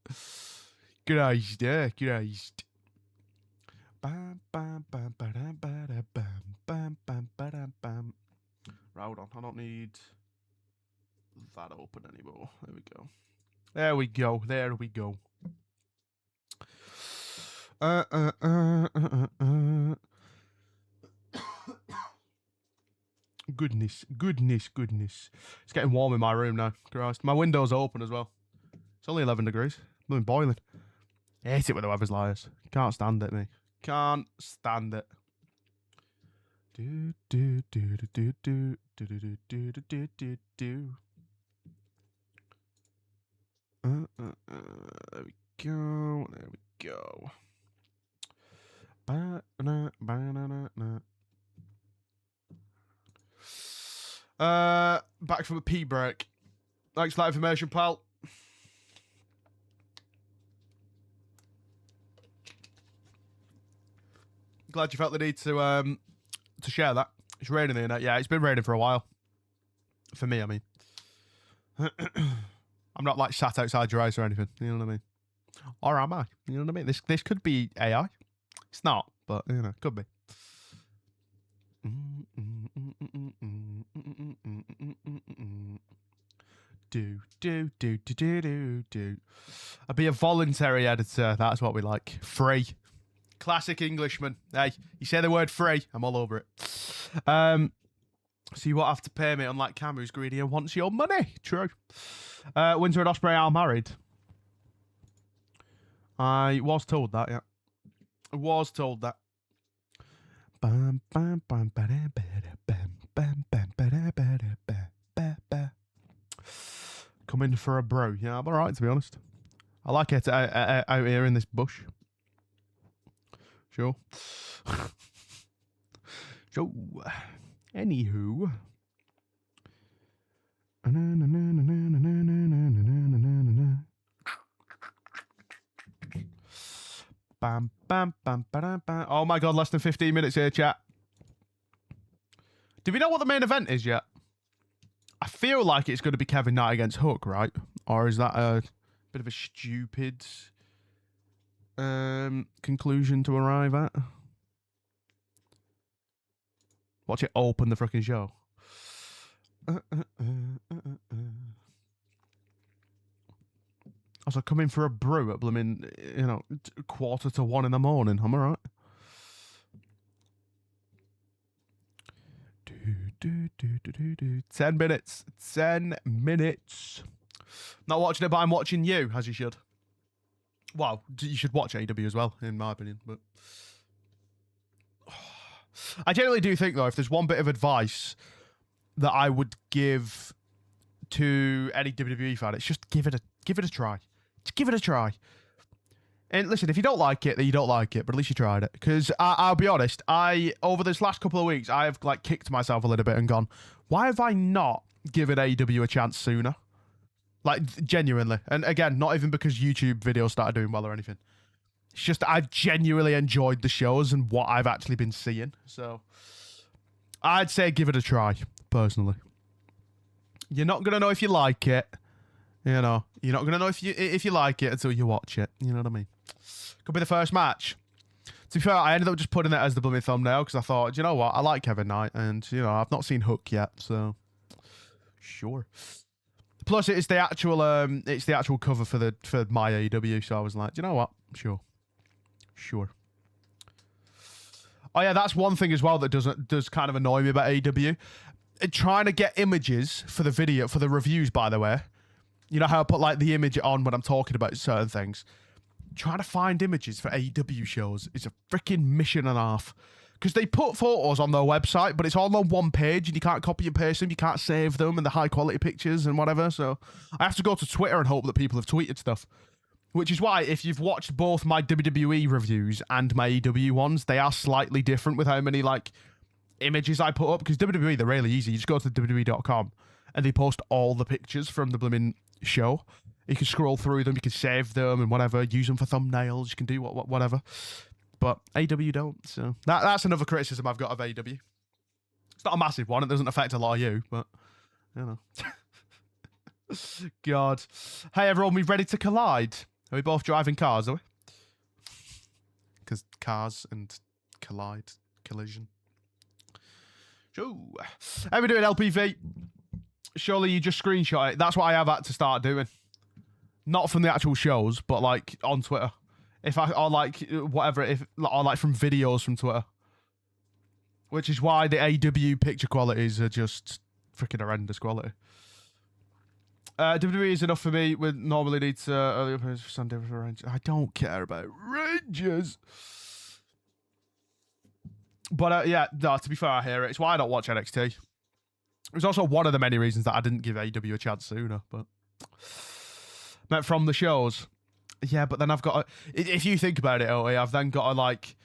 S1: Christ, yeah, Christ. Bam, bam, bam, bam, bam, bam, bam, bam, bam. Right, hold on. I don't need that open anymore. There we go. There we go. There we go. Goodness, goodness, goodness. It's getting warm in my room now. Christ. My window's open as well. It's only 11 degrees. I'm boiling. I hate it when the weather's liars. Can't stand it, me. Can't stand it. Do do do do do do do do do do do do. There we go. There we go. Back from a pee break. Thanks for that information, pal. Glad you felt the need to share that. It's raining here now. Yeah, it's been raining for a while. For me, I mean. I'm not like sat outside your house or anything. You know what I mean? Or am I? You know what I mean? This could be AI. It's not, but you know, could be. Do. I'd be a voluntary editor. That's what we like. Free. Classic Englishman. Hey, you say the word free, I'm all over it. So you won't have to pay me, unlike Cam, who's greedy and wants your money. True. Winter and Ospreay are married. I was told that, yeah. I was told that. Coming for a bro. Yeah, I'm alright, to be honest. I like it out here in this bush. Sure. So, anywho. Bam, bam, bam, bam, bam. Oh my god, less than 15 minutes here, chat. Do we know what the main event is yet? I feel like it's going to be Kevin Knight against Hook, right? Or is that a bit of a stupid conclusion to arrive at? Watch it open the freaking show. I was like, coming for a brew at blooming, 1:45 in the morning. I'm alright. 10 minutes. 10 minutes. Not watching it, but I'm watching you, as you should. Well, you should watch AEW as well, in my opinion. But I generally do think, though, if there's one bit of advice that I would give to any WWE fan, it's just give it a try. Just give it a try. And listen, if you don't like it, then you don't like it, but at least you tried it. Because I'll be honest, over this last couple of weeks, I have like kicked myself a little bit and gone, why have I not given AEW a chance sooner? Like, genuinely. And again, not even because YouTube videos started doing well or anything. It's just I've genuinely enjoyed the shows and what I've actually been seeing. So I'd say give it a try, personally. You're not going to know if you like it. You know, you're not going to know if you like it until you watch it. You know what I mean? Could be the first match. To be fair, I ended up just putting it as the blooming thumbnail because I thought, you know what? I like Kevin Knight and, you know, I've not seen Hook yet, so sure. Plus, it's the actual cover for my AEW, so I was like, you know what? Sure. Oh yeah, that's one thing as well that does kind of annoy me about AEW. Trying to get images for the video, for the reviews, by the way. You know how I put like the image on when I'm talking about certain things? Trying to find images for AEW shows is a freaking mission and a half. Because they put photos on their website, but it's all on one page and you can't copy and paste them, you can't save them and the high quality pictures and whatever. So I have to go to Twitter and hope that people have tweeted stuff. Which is why, if you've watched both my WWE reviews and my AEW ones, they are slightly different with how many, like, images I put up. Because WWE, they're really easy. You just go to WWE.com and they post all the pictures from the blooming show. You can scroll through them, you can save them and whatever, use them for thumbnails, you can do whatever. But AEW don't, so that's another criticism I've got of AEW. It's not a massive one, it doesn't affect a lot of you, but, you know. God. Hey everyone, we ready to collide? Are we both driving cars, are we? Because cars and collision. So, how are we doing, LPV? Surely you just screenshot it. That's what I have had to start doing. Not from the actual shows, but like on Twitter. Or like from videos from Twitter. Which is why the AW picture qualities are just freaking horrendous quality. WWE is enough for me. We normally need early appearance for Sunday for Rangers. I don't care about Rangers. But yeah, no, to be fair, I hear it. It's why I don't watch NXT. It was also one of the many reasons that I didn't give AEW a chance sooner. But from the shows, yeah. But then I've got if you think about it, I've then got to like.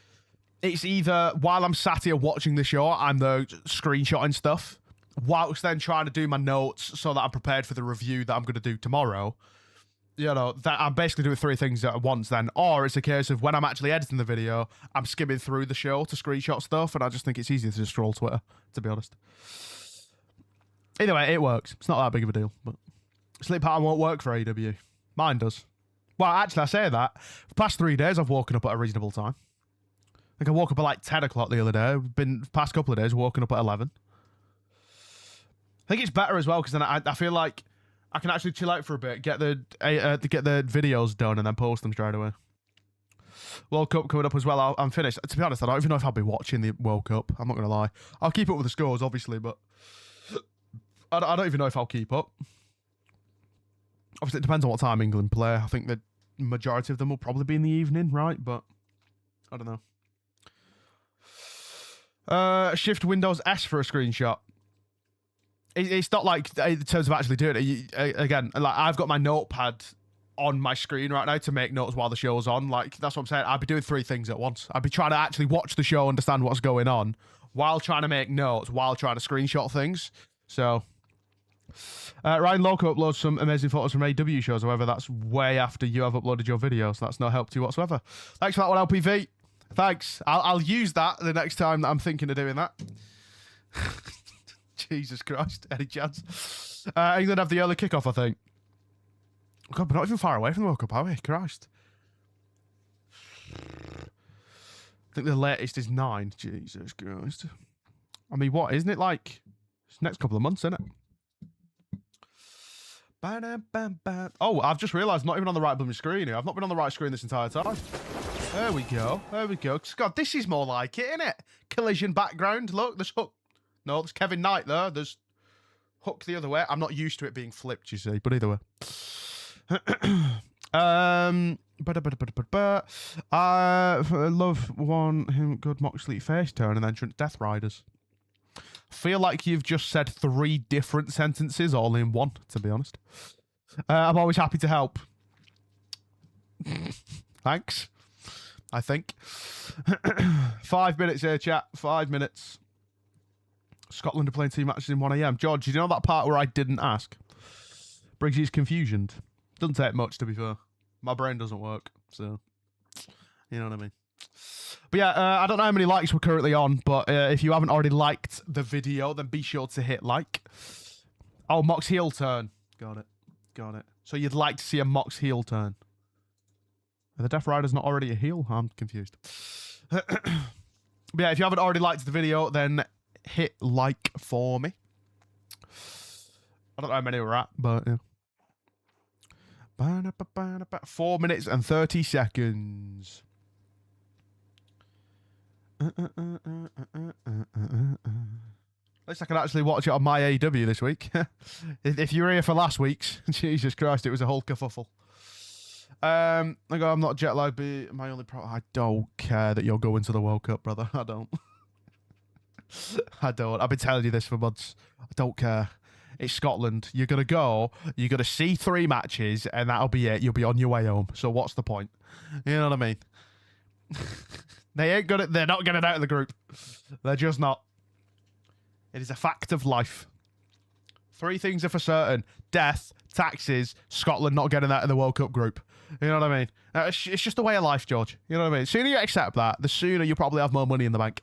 S1: It's either while I'm sat here watching the show, I'm the screenshotting stuff, whilst then trying to do my notes so that I'm prepared for the review that I'm going to do tomorrow. You know, that I'm basically doing three things at once then. Or it's a case of when I'm actually editing the video, I'm skimming through the show to screenshot stuff, and I just think it's easier to just scroll Twitter, to be honest. Either way, it works. It's not that big of a deal, but Sleep pattern won't work for AEW. Mine does. Well, actually, I say that. For the past 3 days, I've woken up at a reasonable time. I think I woke up at like 10 o'clock the other day. Been the past couple of days, woken up at 11. I think it's better as well, because then I feel like I can actually chill out for a bit, get the videos done, and then post them straight away. World Cup coming up as well. I'm finished. To be honest, I don't even know if I'll be watching the World Cup. I'm not going to lie. I'll keep up with the scores, obviously, but I don't even know if I'll keep up. Obviously, it depends on what time England play. I think the majority of them will probably be in the evening, right? But I don't know. Shift Windows S for a screenshot. It's not like in terms of actually doing it. Again, like I've got my notepad on my screen right now to make notes while the show's on. Like that's what I'm saying. I'd be doing 3 things at once. I'd be trying to actually watch the show, understand what's going on, while trying to make notes, while trying to screenshot things. So. Ryan Loco uploads some amazing photos from AEW shows. However, that's way after you have uploaded your video, so that's no help to you whatsoever. Thanks for that one, LPV. Thanks. I'll use that the next time that I'm thinking of doing that. Jesus Christ, any chance? England have the early kickoff, I think. God, we're not even far away from the World Cup, are we? Christ. I think the latest is 9. Jesus Christ. I mean, what? Isn't it like... It's next couple of months, isn't it? Oh, I've just realised I'm not even on the right blooming screen here. I've not been on the right screen this entire time. There we go. There we go. God, this is more like it, isn't it? Collision background. Look, there's Hook. No, there's Kevin Knight there. There's Hook the other way. I'm not used to it being flipped, you see, but either way. I love one good Moxley face turn and entrance Death Riders. Feel like you've just said 3 different sentences all in one, to be honest. I'm always happy to help. Thanks. I think. 5 minutes here, chat. 5 minutes. Scotland are playing 2 matches in 1 a.m. George, did you know that part where I didn't ask? Briggsy's confusioned. Doesn't take much, to be fair. My brain doesn't work, so... You know what I mean? But yeah, I don't know how many likes we're currently on, but if you haven't already liked the video, then be sure to hit like. Oh, Mox heel turn. Got it. Got it. So you'd like to see a Mox heel turn. Are the Death Riders not already a heel? I'm confused. But yeah, if you haven't already liked the video, then hit like for me. I don't know how many we're at, but yeah. 4 minutes and 30 seconds. At least I can actually watch it on my AEW this week. If you were here for last week's, Jesus Christ, it was a whole kerfuffle. I go, I'm not jet lagged, but my only problem, I don't care that you're going to the World Cup, brother. I don't. I don't. I've been telling you this for months. I don't care. It's Scotland. You're going to go, you're going to see 3 matches, and that'll be it. You'll be on your way home. So what's the point? You know what I mean? They're not getting out of the group. They're just not. It is a fact of life. 3 things are for certain. Death, taxes, Scotland not getting out of the World Cup group. You know what I mean? It's just a way of life, George. You know what I mean? The sooner you accept that, the sooner you probably have more money in the bank.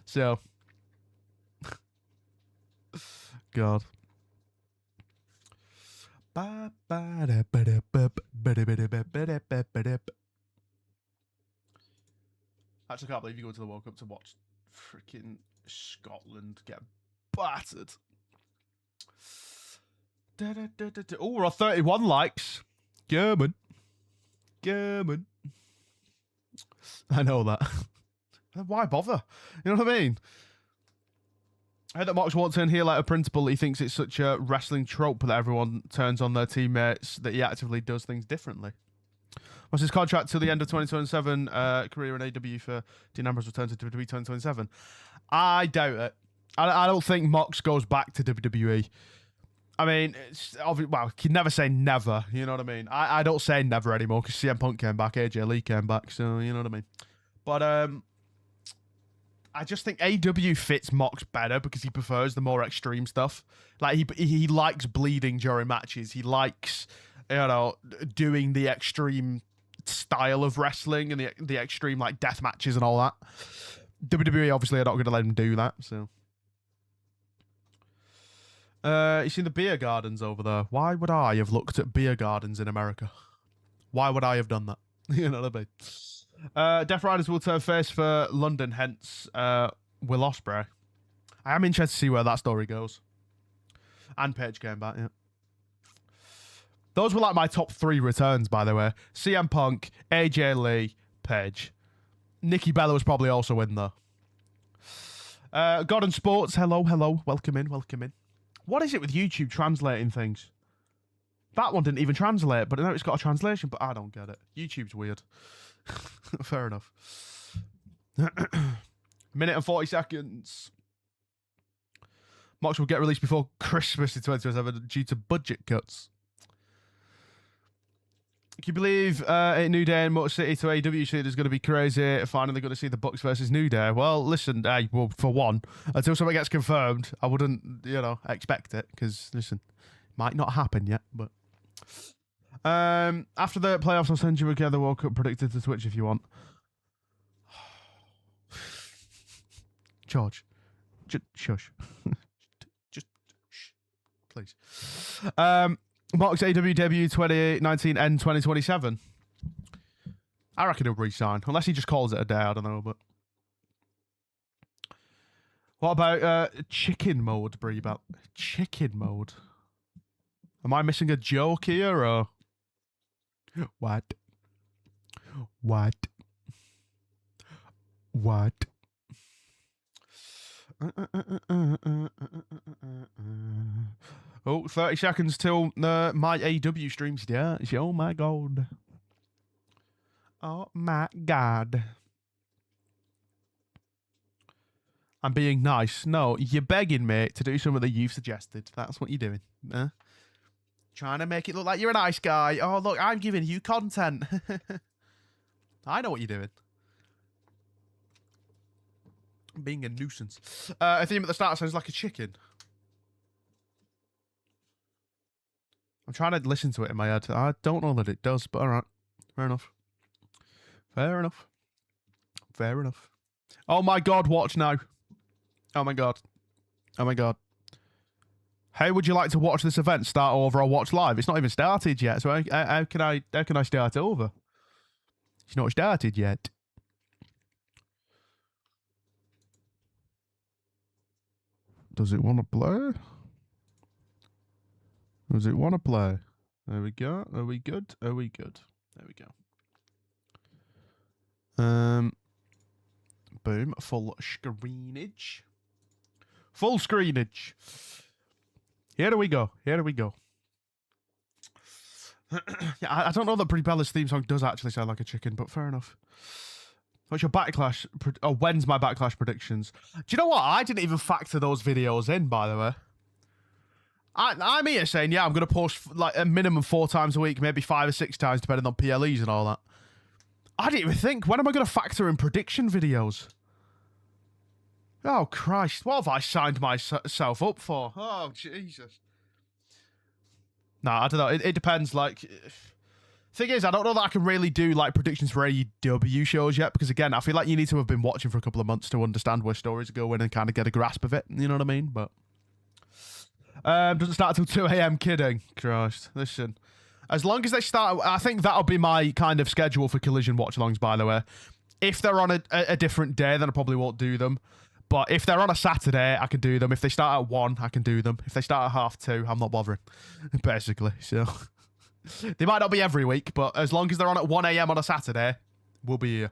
S1: So. God. Actually, I can't believe you go to the World Cup to watch freaking Scotland get battered. Oh, we're on 31 likes. German. I know that. Why bother? You know what I mean? I heard that Mox won't turn heel out of principle. He thinks it's such a wrestling trope that everyone turns on their teammates that he actively does things differently. What's his contract till the end of 2027? Career in AEW for Dean Ambrose return to WWE 2027. I doubt it. I don't think Mox goes back to WWE. I mean, it's obvious, well, you can never say never. You know what I mean? I don't say never anymore because CM Punk came back, AJ Lee came back, so you know what I mean. But I just think AEW fits Mox better because he prefers the more extreme stuff. Like he likes bleeding during matches. He likes, you know, doing the extreme style of wrestling and the extreme like death matches and all that. WWE obviously are not going to let him do that. So You seen the beer gardens over there? Why would I have looked at beer gardens in America? Why would I have done that? You know what I mean? Death Riders will turn face for London, hence Will Ospreay. I am interested to see where that story goes. And Paige came back, yeah. Those were like my top 3 returns, by the way. CM Punk, AJ Lee, Paige. Nikki Bella was probably also in there. Gordon Sports, hello. Welcome in. What is it with YouTube translating things? That one didn't even translate, but now it's got a translation, but I don't get it. YouTube's weird. Fair enough. Minute and 40 seconds. Mox will get released before Christmas in 2027 due to budget cuts. Can you believe New Day and Motor City to AEW shit is going to be crazy? Finally going to see the Bucks versus New Day. Well, listen, well, for one, until something gets confirmed, I wouldn't, expect it, because, listen, might not happen yet, but... after the playoffs, I'll send you a World Cup predicted to Twitch if you want. George, shush. Just shh, please. Mox AEW debut 2019 end 2027. I reckon he'll re-sign, unless he just calls it a day. I don't know, but what about chicken mode, Breebelt? Chicken mode. Am I missing a joke here, or what? Oh, 30 seconds till my AEW stream starts. Oh my god. Oh my god. I'm being nice. No, you're begging me to do something that you've suggested. That's what you're doing. Trying to make it look like you're a nice guy. Oh, look, I'm giving you content. I know what you're doing. Being a nuisance. A theme at the start sounds like a chicken. I'm trying to listen to it in my head. I don't know that it does, but alright. Fair enough. Oh my god, watch now. Oh my god. How would you like to watch this event? Start over or watch live? It's not even started yet, so how can I start over? It's not started yet. Does it want to play? There we go. Are we good? There we go. Boom. Full screenage. Here we go. Yeah, I don't know that Brie Bella's theme song does actually sound like a chicken, but fair enough. What's your backlash? When's my backlash predictions? Do you know what? I didn't even factor those videos in, by the way. I'm here saying, yeah, I'm going to post like a minimum 4 times a week, maybe 5 or 6 times, depending on PLEs and all that. I didn't even think, when am I going to factor in prediction videos? Oh, Christ. What have I signed myself up for? Oh, Jesus. Nah, I don't know. It depends. Like, thing is, I don't know that I can really do, like, predictions for AEW shows yet, because, again, I feel like you need to have been watching for a couple of months to understand where stories are going and kind of get a grasp of it. You know what I mean? But doesn't start until 2 a.m. Kidding. Christ. Listen. As long as they start, I think that'll be my kind of schedule for Collision watch-alongs, by the way. If they're on a different day, then I probably won't do them. But if they're on a Saturday, I can do them. If they start at 1, I can do them. If they start at 2:30, I'm not bothering, basically. So they might not be every week, but as long as they're on at 1 a.m. on a Saturday, we'll be here.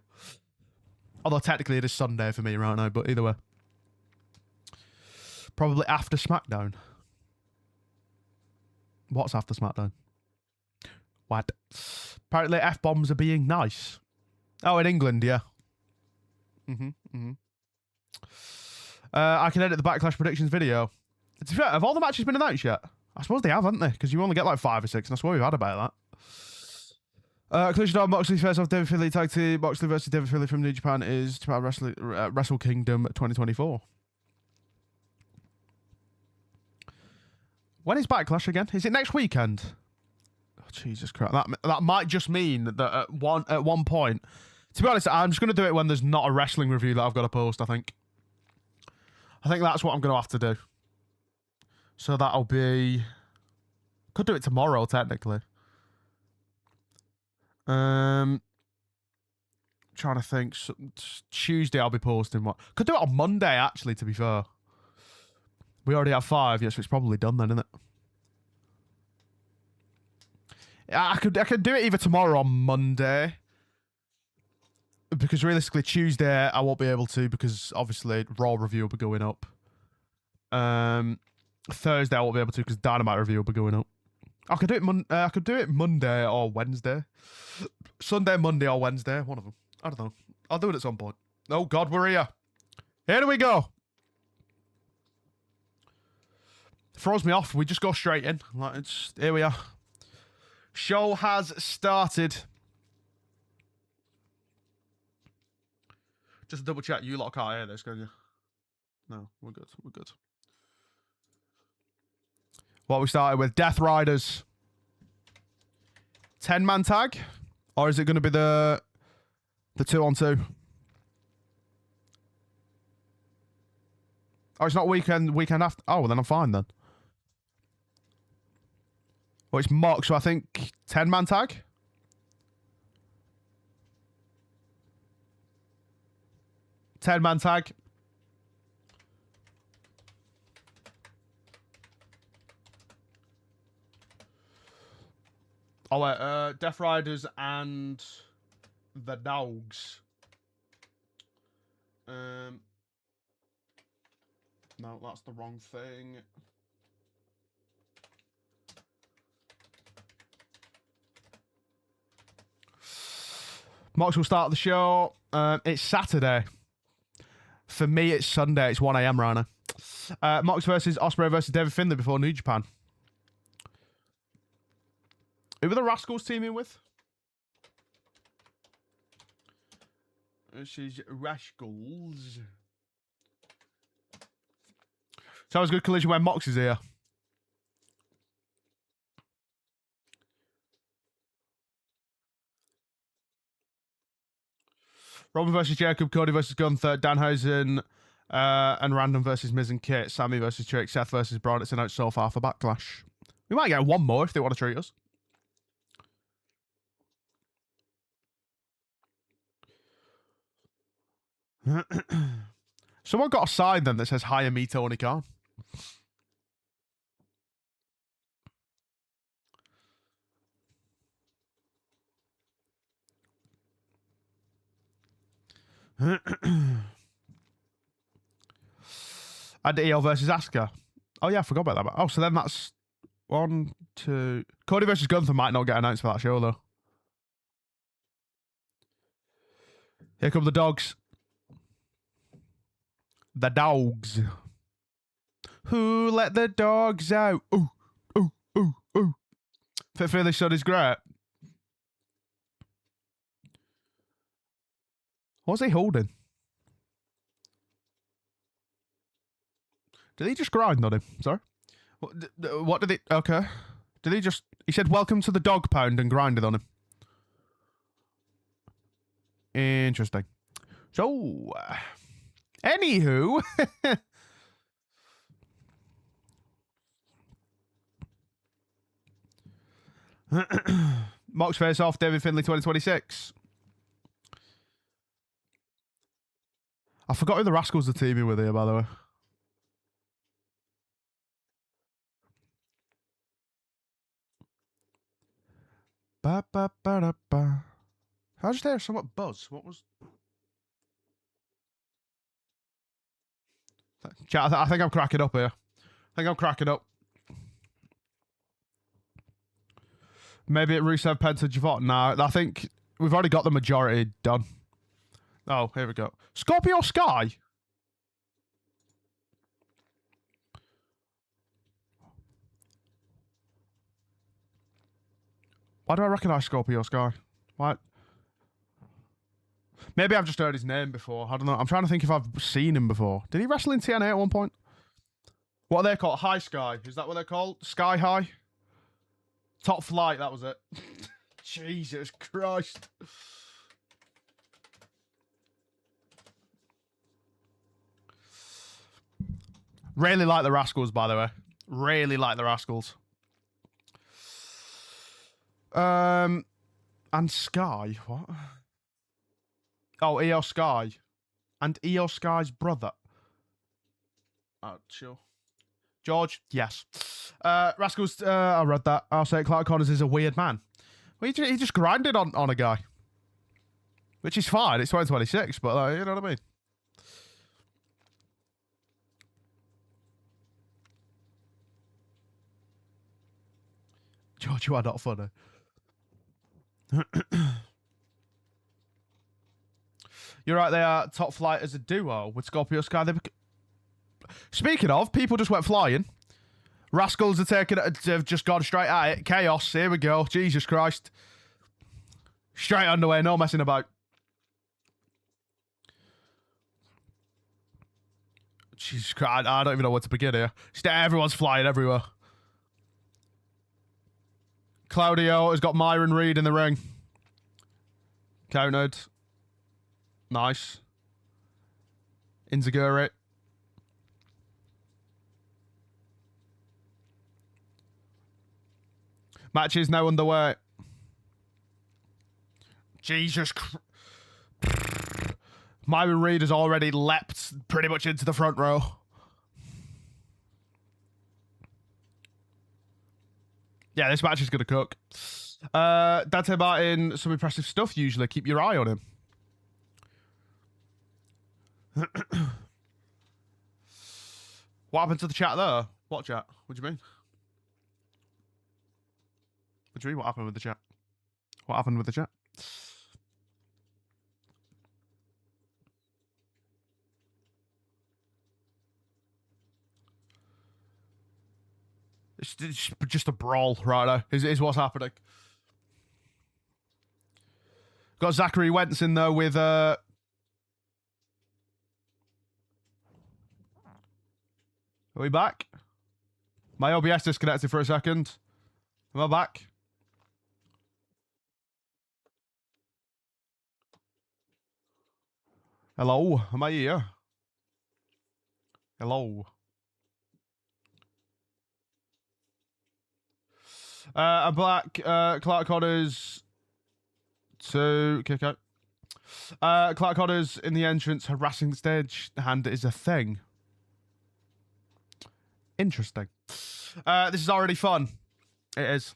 S1: Although technically it is Sunday for me right now, but either way. Probably after SmackDown. What's after SmackDown? What? Apparently F-bombs are being nice. Oh, in England, yeah. I can edit the Backlash predictions video. To be fair, have all the matches been announced yet? I suppose they have, haven't they? Because you only get like 5 or 6, and I swear we've had about that. Collision on Moxley face off David Finlay tag team. Moxley versus David Finlay from New Japan is Japan Wrestle Kingdom 2024. When is Backlash again? Is it next weekend? Oh, Jesus Christ. That might just mean that at one point... To be honest, I'm just going to do it when there's not a wrestling review that I've got to post, I think. I think that's what I'm going to have to do. So that'll be... Could do it tomorrow, technically. Trying to think. So, Tuesday I'll be posting what? Could do it on Monday, actually, to be fair. We already have 5, yes, so it's probably done then, isn't it? I could do it either tomorrow or Monday. Because realistically, Tuesday I won't be able to because obviously Raw review will be going up. Thursday I won't be able to because Dynamite review will be going up. I could do it Monday or Wednesday. Sunday, Monday, or Wednesday. One of them. I don't know. I'll do it at some point. Oh God, we're here. Here we go. Throws me off. We just go straight in. Like here we are. Show has started. Just double check. You lot can't hear this, can you? No, we're good. We're good. What we started with, Death Riders. 10-man tag? Or is it going to be the 2-on-2? Oh, it's not weekend after. Oh, well, then I'm fine then. Well, it's mock, so I think 10-man tag? Ten-man tag. Oh, wait, Death Riders and the Dogs. No, that's the wrong thing. Mox will start the show. It's Saturday. For me, it's Sunday. It's 1 a.m. right now. Mox versus Ospreay versus David Finlay before New Japan. Who were the Rascals teaming with? This is Rascals. So it was a good collision when Mox is here. Robin versus Jacob, Cody versus Gunther, Danhausen and Random versus Miz and Kit, Sammy versus Trick, Seth versus Braun. It's an out so far for Backlash. We might get one more if they want to treat us. Someone got a sign then that says, "Hire me, Tony Khan." And EO versus Asuka. Oh yeah, I forgot about that. Oh, so then that's 1, 2. Cody versus Gunther might not get announced for that show though. Here come the dogs. The dogs. Who let the dogs out? Ooh, ooh, ooh, ooh. Fit for this shot is great. What's he holding? Did he just grind on him? Sorry? What did he... Okay. Did he just... He said, "Welcome to the dog pound," and grinded on him. Interesting. So... anywho... Mox face off, David Finlay 2026. I forgot who the Rascals are teaming with here, by the way. Ba ba ba da ba. I just hear somewhat buzz. What was? Chat, I think I'm cracking up here. I think I'm cracking up. Maybe at Rusev, Penta, Javot. Nah, I think we've already got the majority done. Oh, here we go. Scorpio Sky. Why do I recognise Scorpio Sky? Why? Maybe I've just heard his name before. I don't know. I'm trying to think if I've seen him before. Did he wrestle in TNA at one point? What are they called? High Sky. Is that what they're called? Sky High? Top Flight, that was it. Jesus Christ. Really like the Rascals, by the way. Really like the Rascals. And Sky. What? Oh, EO Sky. And EO Sky's brother. Oh, sure. George, yes. Rascals, I read that. I'll say Clark Connors is a weird man. Well, he just grinded on a guy. Which is fine. It's 2026, but you know what I mean? George, you are not funny. You're right, they are top flight as a duo with Scorpio Sky. Speaking of, people just went flying. Rascals have just gone straight at it. Chaos, here we go. Jesus Christ. Straight underway, no messing about. Jesus Christ, I don't even know where to begin here. Everyone's flying everywhere. Claudio has got Myron Reed in the ring. Countered. Nice. Inzaguri. Match is now underway. Jesus Christ. Myron Reed has already leapt pretty much into the front row. Yeah, this match is going to cook. Dante Martin, some impressive stuff usually. Keep your eye on him. What happened to the chat there? What chat? What do you mean? What do you mean, what happened with the chat? What happened with the chat? It's just a brawl right now, is what's happening. Got Zachary Wentz in there with... Are we back? My OBS disconnected for a second. Am I back? Hello? Am I here? Hello? I'm back. Clark Connors to kick out. Clark Connors in the entrance harassing the stage hand is a thing. Interesting. This is already fun. It is.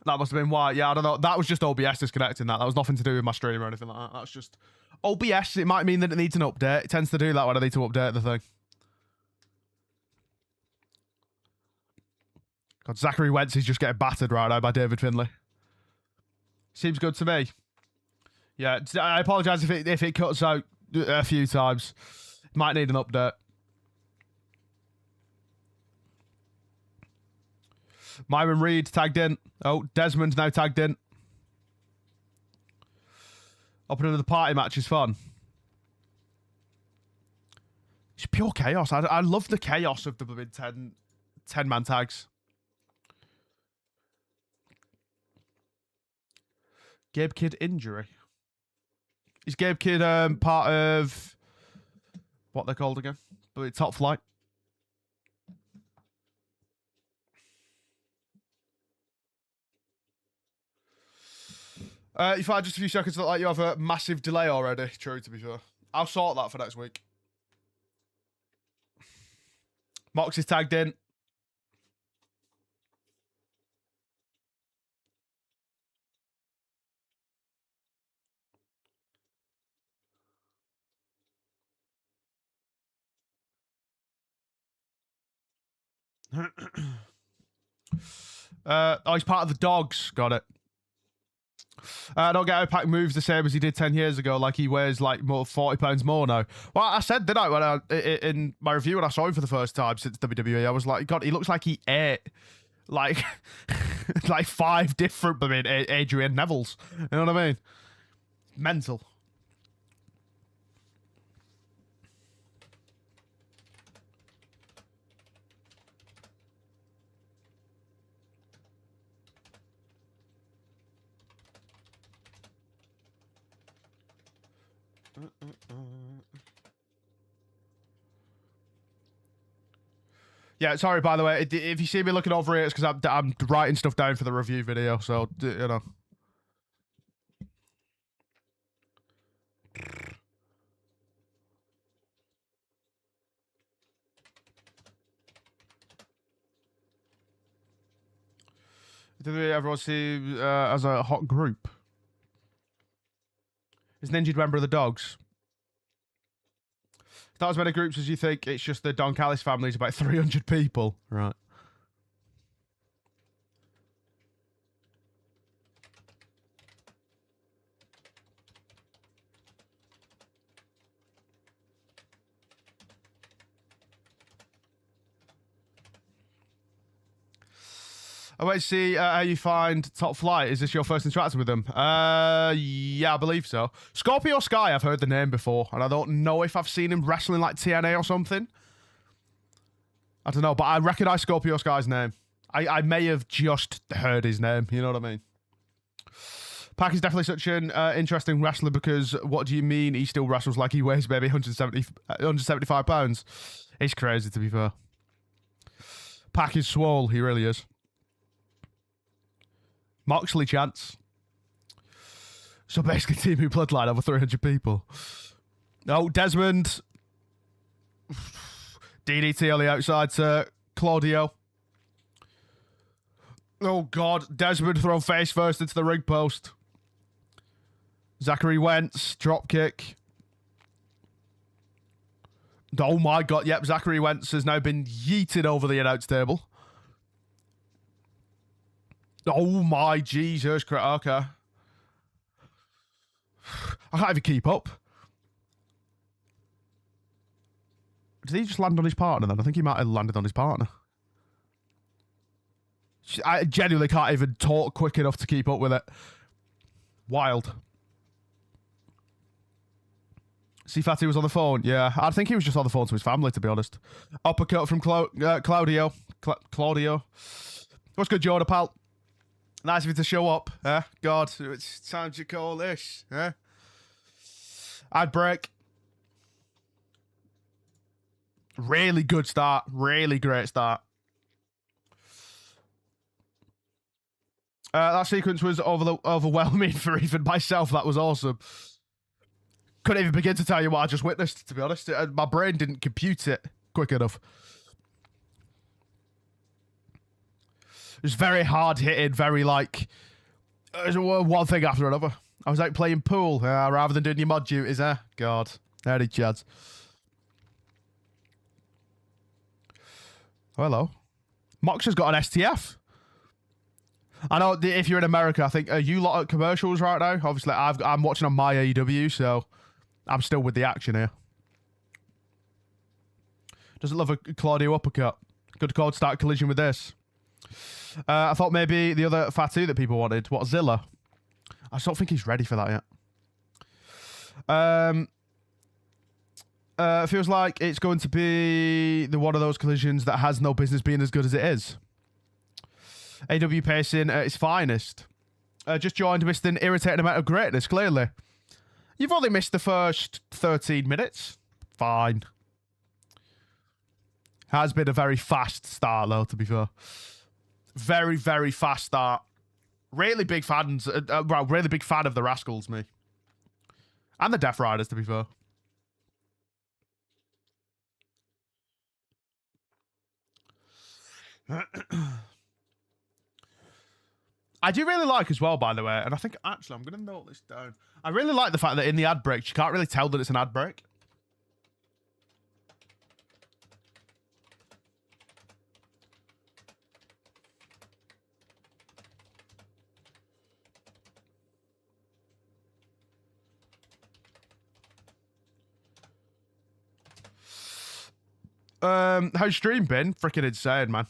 S1: That must have been why. Yeah, I don't know. That was just OBS disconnecting that. That was nothing to do with my stream or anything like that. That's just OBS. It might mean that it needs an update. It tends to do that when I need to update the thing. God, Zachary Wentz is just getting battered right now by David Finlay. Seems good to me. Yeah, I apologise if it cuts out a few times. Might need an update. Myron Reed tagged in. Oh, Desmond's now tagged in. Opening of the party match is fun. It's pure chaos. I love the chaos of the 10-man tags. Gabe Kidd injury. Is Gabe Kidd part of what they're called again? Top Flight. You've had just a few seconds, look like you have a massive delay already. True, to be fair. I'll sort that for next week. Mox is tagged in. Oh, he's part of the Dogs. Got it. Don't get how Pac moves the same as he did 10 years ago. Like he weighs like 40 pounds more now. Well, I said, didn't I, in my review when I saw him for the first time since WWE, I was like, God, he looks like he ate like like 5 different Adrian Nevilles. You know what I mean? Mental. Yeah, sorry, by the way. If you see me looking over here, it's because I'm writing stuff down for the review video, so, you know. Did everyone see as a hot group? Is Ninja a member of the Dogs? Not as many groups as you think. It's just the Don Callis family is about 300 people. Right. I wait to see how you find Top Flight. Is this your first interaction with them? Yeah, I believe so. Scorpio Sky, I've heard the name before, and I don't know if I've seen him wrestling like TNA or something. I don't know, but I recognise Scorpio Sky's name. I may have just heard his name, you know what I mean? Pac is definitely such an interesting wrestler because what do you mean he still wrestles like he weighs maybe 175 pounds? He's crazy, to be fair. Pac is swole, he really is. Moxley chance. So basically, Team Who Bloodline over 300 people. No, Desmond. DDT on the outside to Claudio. Oh, God. Desmond thrown face first into the ring post. Zachary Wentz, dropkick. Oh, my God. Yep, Zachary Wentz has now been yeeted over the announce table. Oh my Jesus Christ. Okay. I can't even keep up. Did he just land on his partner then? I think he might have landed on his partner. I genuinely can't even talk quick enough to keep up with it. Wild. See, Fatty was on the phone. Yeah, I think he was just on the phone to his family, to be honest. Uppercut from Claudio. Claudio. What's good, Jordan, pal? Nice of you to show up, eh? God, it's time to call this, eh? I'd break. Really good start. Really great start. That sequence was overwhelming for even myself. That was awesome. Couldn't even begin to tell you what I just witnessed, to be honest. My brain didn't compute it quick enough. It was very hard hitting, very like one thing after another. I was like playing pool rather than doing your mod duties, eh? God, howdy, chads. Oh, hello. Mox has got an STF. I know if you're in America, I think, are you lot at commercials right now? Obviously, I'm watching on my AEW, so I'm still with the action here. Doesn't love a Claudio uppercut. Good call to start collision with this. I thought maybe the other Fatu that people wanted. What, Zilla? I just don't think he's ready for that yet. Feels like it's going to be one of those collisions that has no business being as good as it is. AW pacing at its finest. Just joined, missed an irritating amount of greatness, clearly. You've only missed the first 13 minutes. Fine. Has been a very fast start, though, to be fair. Very, very fast start. Really big fans. Well, really big fan of the Rascals, me. And the Death Riders, to be fair. I do really like as well, by the way, and I think, actually, I'm going to note this down. I really like the fact that in the ad break, you can't really tell that it's an ad break. How's stream been? Freaking insane, man.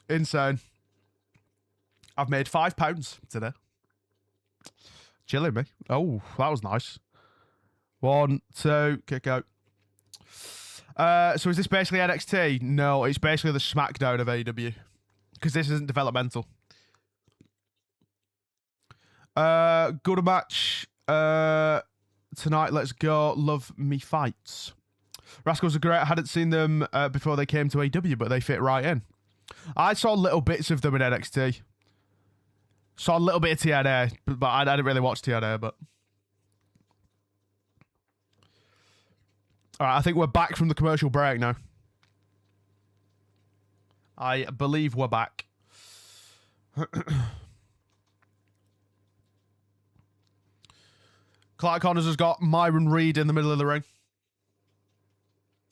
S1: Insane. I've made £5 today. Chilling me. Oh, that was nice. 1, 2, kick out. So is this basically NXT? No, it's basically the SmackDown of AEW. Because this isn't developmental. Good match. Tonight, let's go. Love me fights. Rascals are great. I hadn't seen them before they came to AEW, but they fit right in. I saw little bits of them in NXT. Saw a little bit of TNA, but I didn't really watch TNA, but... Alright, I think we're back from the commercial break now. I believe we're back. Clark Connors has got Myron Reed in the middle of the ring.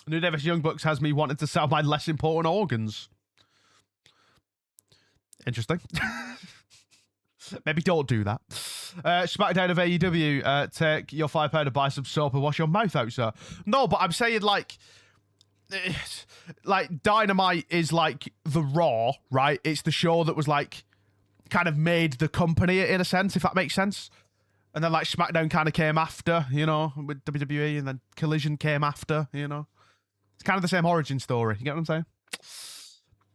S1: New Davis Young Bucks has me wanting to sell my less important organs. Interesting. Maybe don't do that. SmackDown of AEW, take your £5 to buy some soap and wash your mouth out, sir. No, but I'm saying, like Dynamite is like the Raw, right? It's the show that was like kind of made the company in a sense, if that makes sense. And then like SmackDown kind of came after, you know, with WWE, and then Collision came after, you know. It's kind of the same origin story. You get what I'm saying?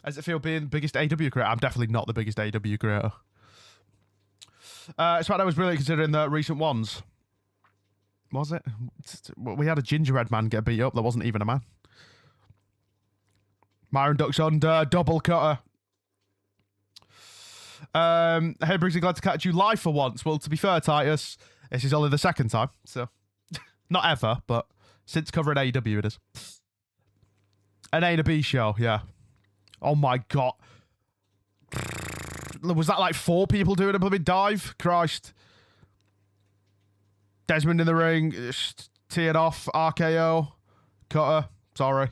S1: How does it feel being the biggest AEW creator? I'm definitely not the biggest AEW creator. SmackDown was brilliant considering the recent ones. Was it? We had a gingerbread man get beat up. There wasn't even a man. Myron Ducks under, double cutter. Hey, Briggsy, glad to catch you live for once. Well, to be fair, Titus, this is only the second time, so... Not ever, but since covering AEW it is. An A to B show, yeah. Oh my god. Was that like 4 people doing a blooming dive? Christ. Desmond in the ring. Teared off. RKO. Cutter. Sorry.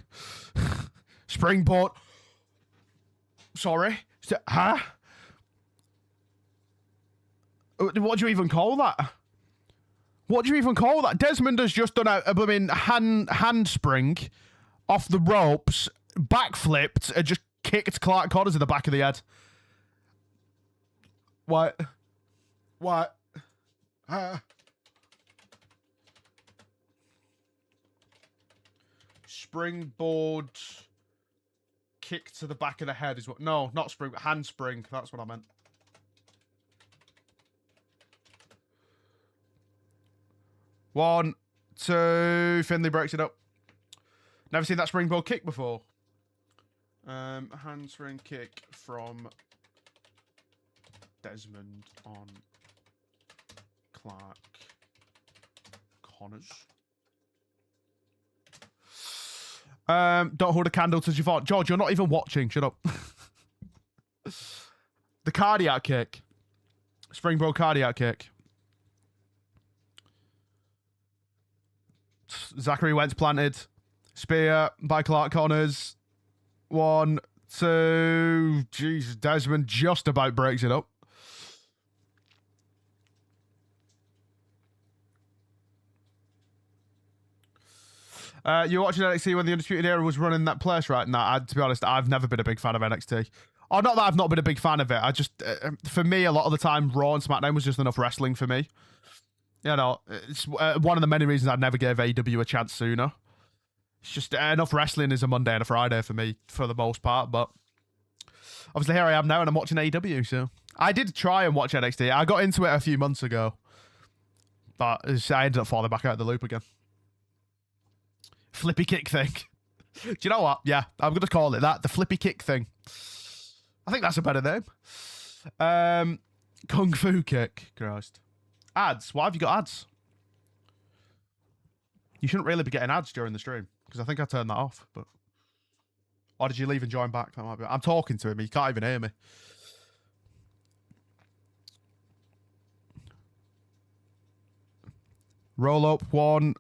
S1: Springboard. Sorry. Huh? What do you even call that? What do you even call that? Desmond has just done a blooming handspring off the ropes, backflipped, and just kicked Clark Connors in the back of the head. What? What? Springboard kick to the back of the head is what... No, not spring, handspring. That's what I meant. One, two. Finley breaks it up. Never seen that springboard kick before. Handspring kick from Desmond on Clark Connors. Don't hold a candle to Javon. George, you're not even watching. Shut up. The cardiac kick. Springboard cardiac kick. Zachary Wentz planted. Spear by Clark Connors. 1, 2. Jesus, Desmond just about breaks it up. You're watching NXT when the Undisputed Era was running that place, right? Nah, to be honest, I've never been a big fan of NXT. Oh, not that I've not been a big fan of it. I just, for me, a lot of the time, Raw and SmackDown was just enough wrestling for me. You know, it's one of the many reasons I never gave AEW a chance sooner. It's just enough wrestling is a Monday and a Friday for me, for the most part. But obviously, here I am now, and I'm watching AEW. So I did try and watch NXT. I got into it a few months ago, but I ended up falling back out of the loop again. Flippy kick thing. Do you know what? Yeah, I'm going to call it that. The flippy kick thing. I think that's a better name. Kung Fu kick. Christ. Ads. Why have you got ads? You shouldn't really be getting ads during the stream, because I think I turned that off. But or did you leave and join back? That might be. I'm talking to him. He can't even hear me. Roll up 1.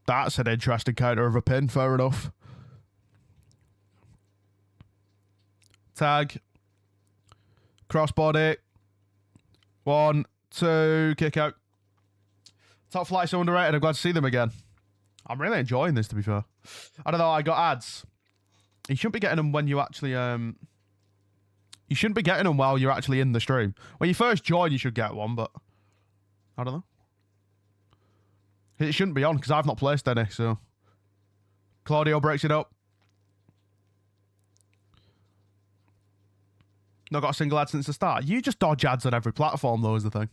S1: That's an interesting counter of a pin. Fair enough. Tag. Crossbody. 1, 2. Kick out. Top Flight's so underrated. I'm glad to see them again. I'm really enjoying this, to be fair. I don't know. I got ads. You shouldn't be getting them when you actually... You shouldn't be getting them while you're actually in the stream. When you first join, you should get one, but... I don't know. It shouldn't be on, because I've not placed any, so... Claudio breaks it up. Not got a single ad since the start. You just dodge ads on every platform, though, is the thing.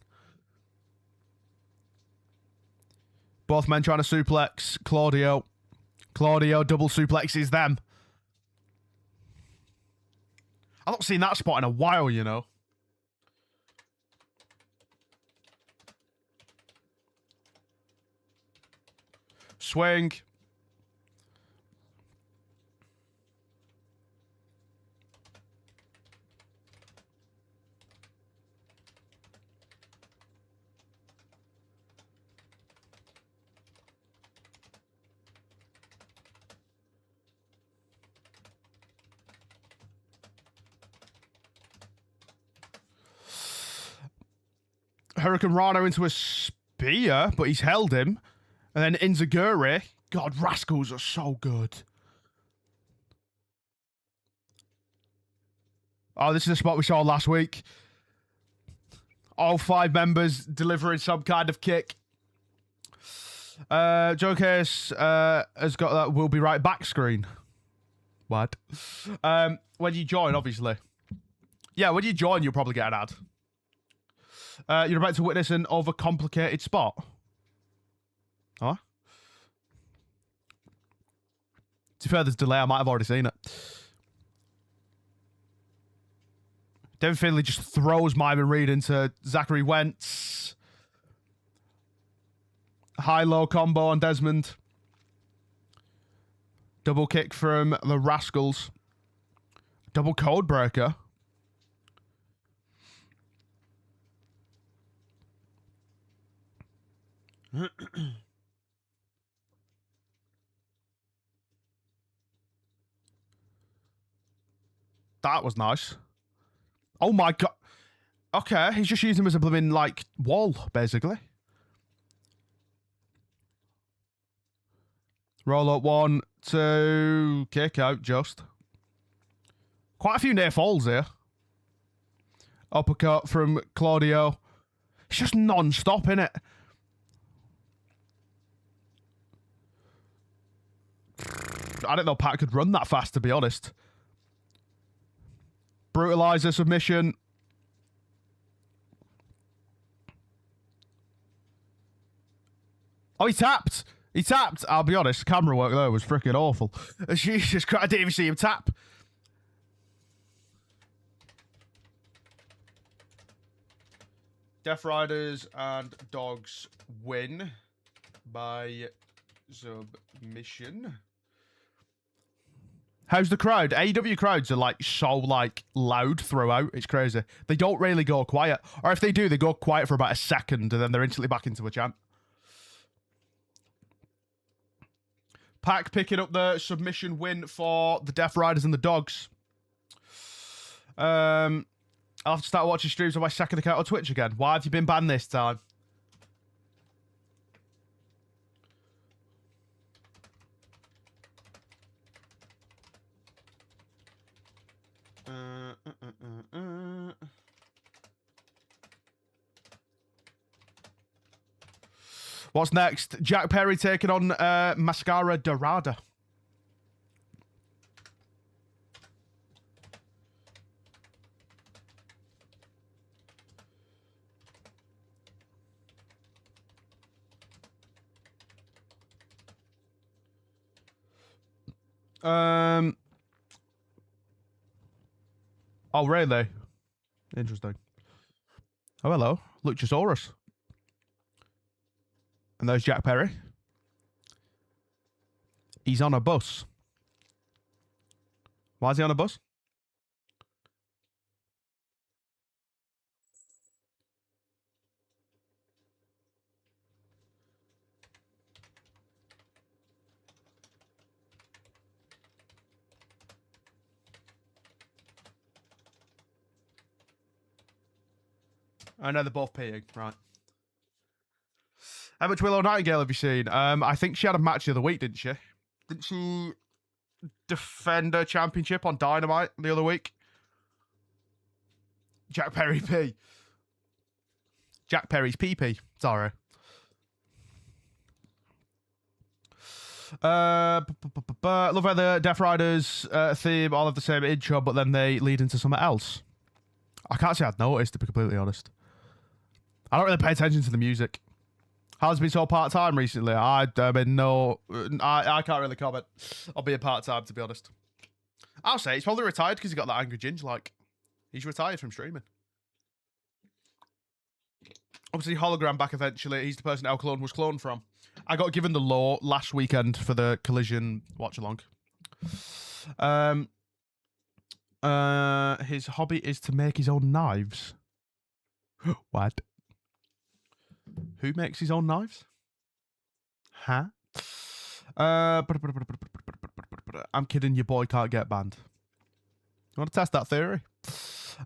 S1: Both men trying to suplex Claudio. Claudio double suplexes them. I've not seen that spot in a while, you know. Swing. Hurricane Rano into a spear, but he's held him. And then Inzaguri. God, Rascals are so good. Oh, this is a spot we saw last week. All 5 members delivering some kind of kick. Joe Case has got that "we'll be right back" screen. What? When you join, obviously. Yeah, when you join, you'll probably get an ad. You're about to witness an overcomplicated spot. Huh? To be fair, there's delay. I might have already seen it. David Finlay just throws Myman Reed into Zachary Wentz. High-low combo on Desmond. Double kick from the Rascals. Double code breaker. That was nice. Oh my god. Okay, he's just using him as a blooming, like, wall, basically. Roll up 1, 2, kick out just. Quite a few near falls here. Uppercut from Claudio. It's just non-stop, innit? I didn't know Pat could run that fast, to be honest. Brutalizer submission. Oh, he tapped. He tapped. I'll be honest, camera work there was freaking awful. Jesus Christ, I didn't even see him tap. Death Riders and Dogs win by submission. How's the crowd? AEW crowds are like so like loud throughout. It's crazy. They don't really go quiet. Or if they do, they go quiet for about a second and then they're instantly back into a chant. Pac picking up the submission win for the Death Riders and the Dogs. I'll have to start watching streams on my second account on Twitch again. Why have you been banned this time? What's next? Jack Perry taking on Máscara Dorada. Oh, really? Interesting. Oh, hello. Luchasaurus. And there's Jack Perry. He's on a bus. Why is he on a bus? I know they're both peeing, right. How much Willow Nightingale have you seen? I think she had a match the other week, didn't she? Didn't she defend her championship on Dynamite the other week? Jack Perry P. Jack Perry's PP. Sorry. Love how the Death Riders theme all have the same intro, but then they lead into something else. I can't say I'd noticed, to be completely honest. I don't really pay attention to the music. Has been so part-time recently. I mean, no, I can't really comment on being part-time, to be honest. I'll say he's probably retired because he got that Angry Ginge, like. He's retired from streaming. Obviously, Hologram back eventually. He's the person El Clone was cloned from. I got given the lore last weekend for the Collision watch-along. His hobby is to make his own knives. What? Who makes his own knives? Huh? I'm kidding. Your boy can't get banned. I want to test that theory.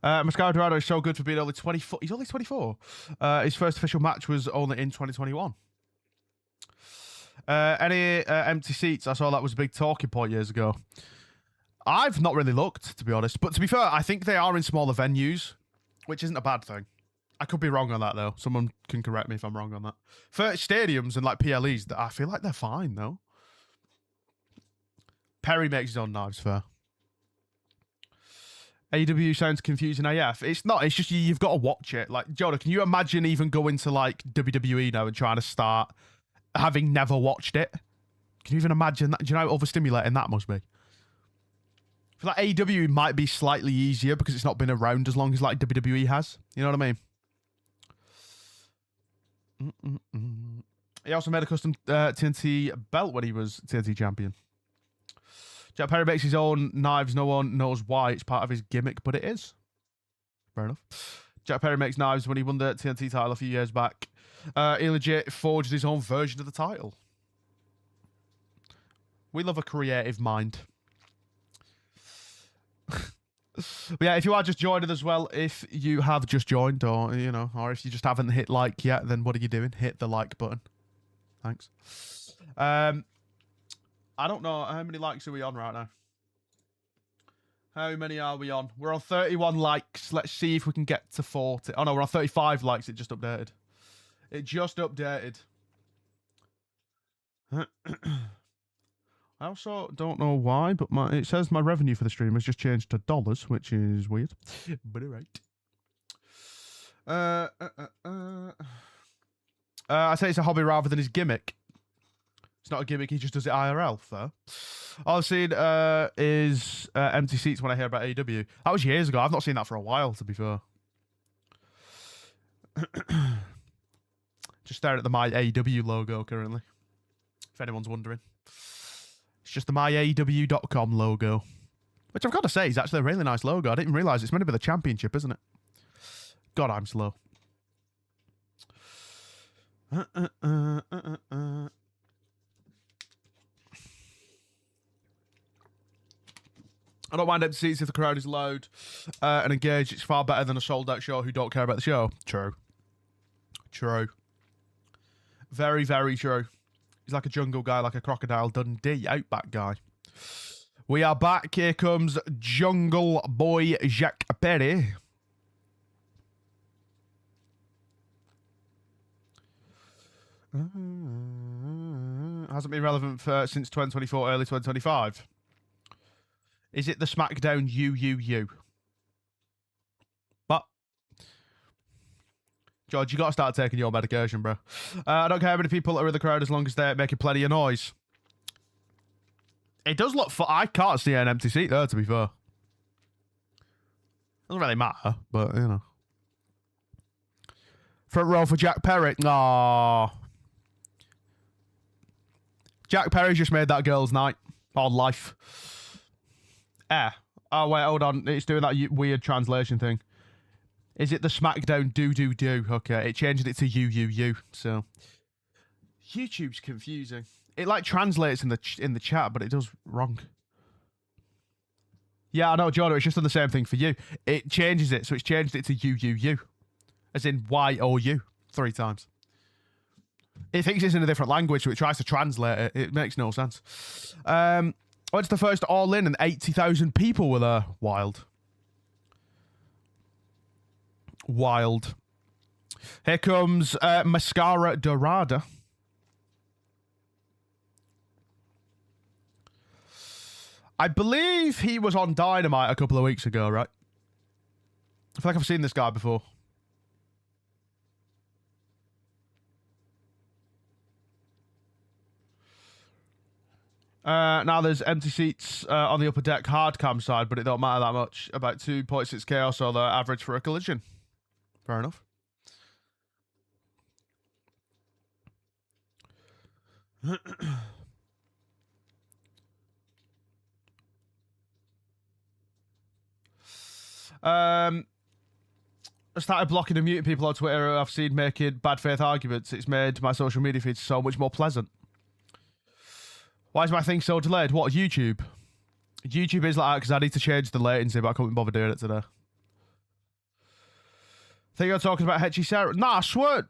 S1: Máscara Dorada is so good for being only 24. He's only 24. His first official match was only in 2021. Any empty seats? I saw that was a big talking point years ago. I've not really looked, to be honest. But to be fair, I think they are in smaller venues, which isn't a bad thing. I could be wrong on that, though. Someone can correct me if I'm wrong on that. For stadiums and like PLEs, I feel like they're fine, though. Perry makes his own knives, fair. AEW sounds confusing AF. It's not. It's just you've got to watch it. Like, Jonah, can you imagine even going to like WWE now and trying to start having never watched it? Can you even imagine that? Do you know how overstimulating that must be? I feel like AEW might be slightly easier because it's not been around as long as like WWE has. You know what I mean? He also made a custom TNT belt when he was TNT champion. Jack Perry makes his own knives. No one knows why. It's part of his gimmick, but it is. Fair enough. Jack Perry makes knives when he won the TNT title a few years back. He legit forged his own version of the title. We love a creative mind. But yeah, if you are just joining as well, if you have just joined or, you know, or if you just haven't hit like yet, then what are you doing? Hit the like button. Thanks. I don't know. How many likes are we on right now? How many are we on? We're on 31 likes. Let's see if we can get to 40. Oh, no, we're on 35 likes. It just updated. It just updated. I also don't know why, but it says my revenue for the stream has just changed to dollars, which is weird. But all right. I say it's a hobby rather than his gimmick. It's not a gimmick, he just does it IRL, though. All I've seen is empty seats when I hear about AEW. That was years ago. I've not seen that for a while, to be fair. Just staring at the My AEW logo currently, if anyone's wondering. It's just the myaew.com logo, which I've got to say is actually a really nice logo. I didn't realise it's meant to be the championship, isn't it? God, I'm slow. I don't mind empty seats if the crowd is loud and engaged. It's far better than a sold-out show who don't care about the show. True. True. Very, very true. He's like a jungle guy, like a Crocodile Dundee outback guy. We are back. Here comes Jungle Boy Jack Perry. Hasn't been relevant since 2024, early 2025. Is it the SmackDown UUU? But, George, you got to start taking your medication, bro. I don't care how many people are in the crowd as long as they're making plenty of noise. It does look fun. I can't see an empty seat there, to be fair. Doesn't really matter, but, you know. Front row for Jack Perry. Aww. Jack Perry just made that girl's night. Or life. Oh, wait, hold on. It's doing that weird translation thing. Is it the SmackDown do? Okay, it changed it to UUU. So, YouTube's confusing. It, like, translates in the chat, but it does wrong. Yeah, I know, Jordan. It's just done the same thing for you. It changes it, so it's changed it to UUU. As in Y-O-U. 3 times. It thinks it's in a different language, so it tries to translate it. It makes no sense. Went to the first All In and 80,000 people were there. Wild. Wild. Here comes Máscara Dorada. I believe he was on Dynamite a couple of weeks ago, right? I feel like I've seen this guy before. Now there's empty seats on the upper deck hard cam side, but it don't matter that much. About 2.6k or so the average for a collision. Fair enough. I started blocking and muting people on Twitter who I've seen making bad faith arguments. It's made my social media feed so much more pleasant. Why is my thing so delayed? What, YouTube? YouTube is like that because I need to change the latency, but I couldn't bother doing it today. Think you're talking about Hechicero? Nah, I swear.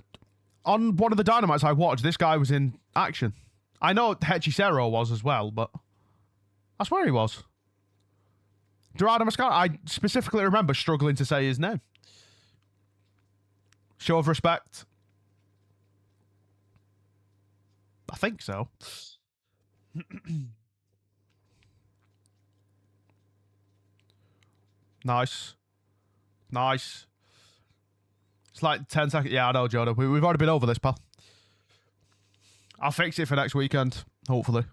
S1: On one of the Dynamites I watched, this guy was in action. I know Hechicero was as well, but I swear he was. Dorada Máscara, I specifically remember struggling to say his name. Show of respect. I think so. Nice. Nice. It's like 10 seconds. Yeah, I know, Jordan. We've already been over this, pal. I'll fix it for next weekend, hopefully.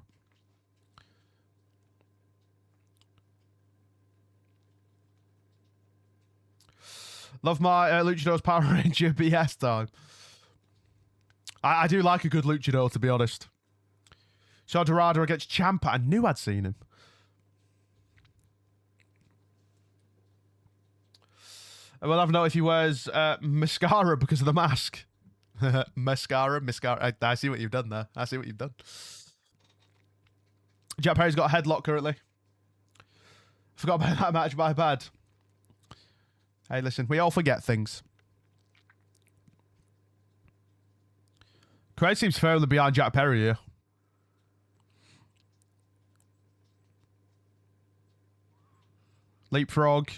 S1: Love my Luchador's Power Ranger BS time. I do like a good Luchador, to be honest. Saw Dorada against Ciampa. I knew I'd seen him. I will have know if he wears mascara because of the mask. Mascara. I see what you've done there. I see what you've done. Jack Perry's got a headlock currently. Forgot about that match, my bad. Hey, listen, we all forget things. Craig seems firmly behind Jack Perry here. Leapfrog.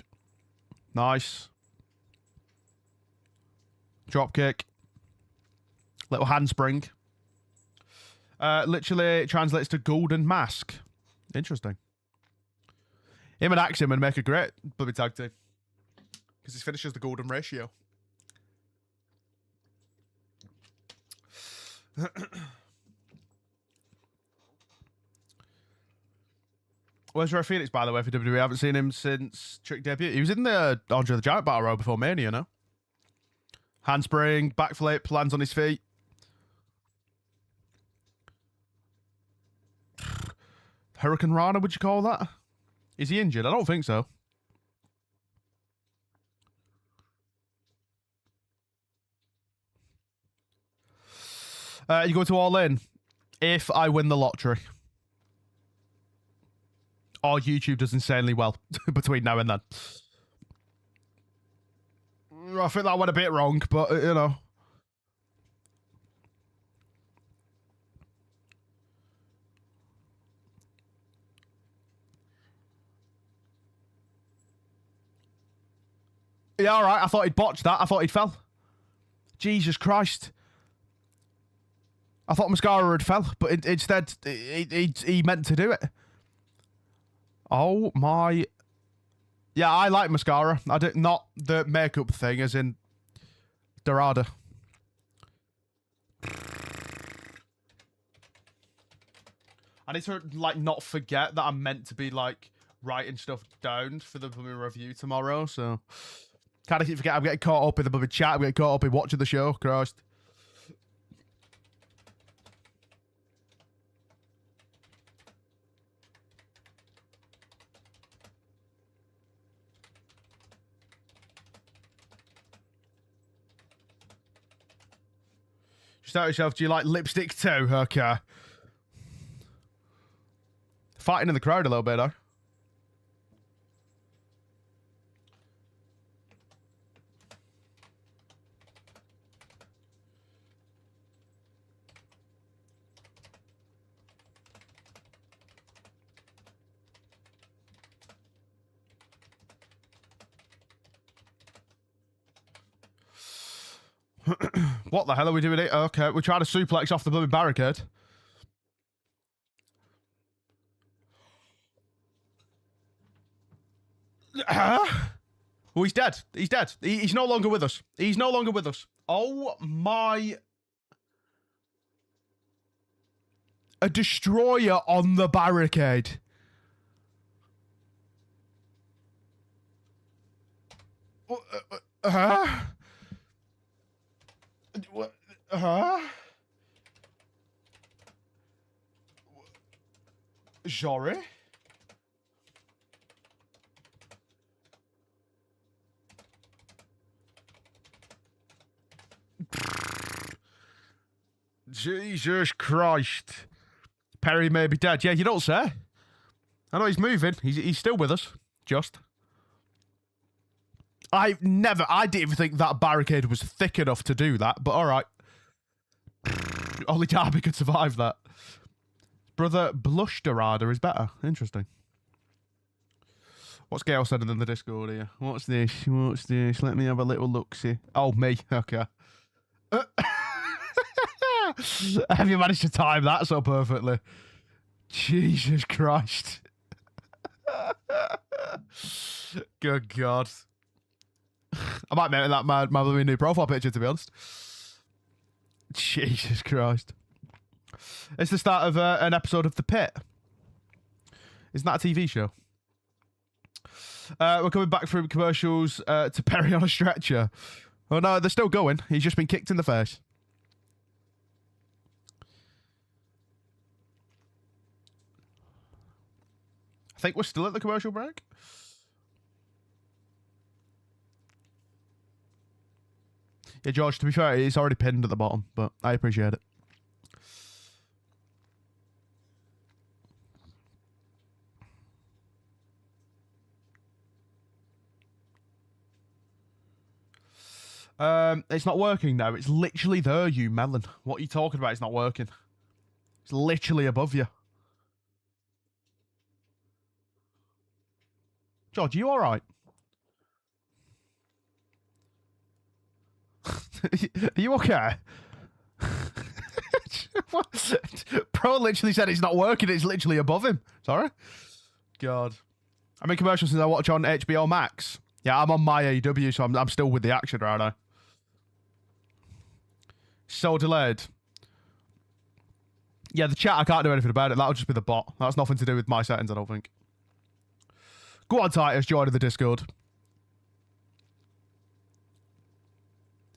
S1: Nice. Drop kick. Little handspring. Literally translates to golden mask. Interesting. Him and Axiom would make a great bloody tag team. Because his finishes the golden ratio. Where's Ray Phoenix, by the way, for WWE? I haven't seen him since Trick debut. He was in the Andre the Giant Battle Royal before Mania, no? Handspring, backflip, lands on his feet. Hurricane Rana, would you call that? Is he injured? I don't think so. You go to All In if I win the lottery. Or YouTube does insanely well between now and then. I think that went a bit wrong, but, you know. Yeah, all right. I thought he'd botched that. I thought he'd fell. Jesus Christ. I thought Máscara had fell, but instead, he meant to do it. Oh, my... Yeah, I like Máscara. I did not the makeup thing, as in Dorada. I need to, like, not forget that I'm meant to be, like, writing stuff down for the review tomorrow, so... Kind of keep forgetting. I'm getting caught up in the chat. I'm getting caught up in watching the show. Christ. Just out yourself, do you like lipstick too? Okay. Fighting in the crowd a little bit, though. What the hell are we doing here? Okay, we're trying to suplex off the blooming barricade. Oh, he's dead. He's dead. He's no longer with us. He's no longer with us. Oh my... A destroyer on the barricade. Huh? What? Huh? Sorry? Jesus Christ. Perry may be dead. Yeah, you don't say. I know he's moving. He's still with us. Just. I didn't even think that barricade was thick enough to do that, but alright. Only Darby could survive that. Brother Blush Dorada is better. Interesting. What's Gail said in the Discord here? What's this? What's this? Let me have a little look-see. Oh, me. Okay. Have you managed to time that so perfectly? Jesus Christ. Good God. I might make that my new profile picture, to be honest. Jesus Christ. It's the start of an episode of The Pit. Isn't that a TV show? We're coming back from commercials to Perry on a stretcher. Oh no, they're still going. He's just been kicked in the face. I think we're still at the commercial break. Yeah, George, to be fair, it's already pinned at the bottom, but I appreciate it. It's not working now. It's literally there, you melon. What are you talking about? It's not working. It's literally above you. George, are you all right? Are you okay? Pro literally said it's not working. It's literally above him. Sorry? God. I'm in commercials since I watch on HBO Max. Yeah, I'm on my AEW, so I'm still with the action right now. So delayed. Yeah, the chat, I can't do anything about it. That'll just be the bot. That's nothing to do with my settings, I don't think. Go on, Titus, join the Discord.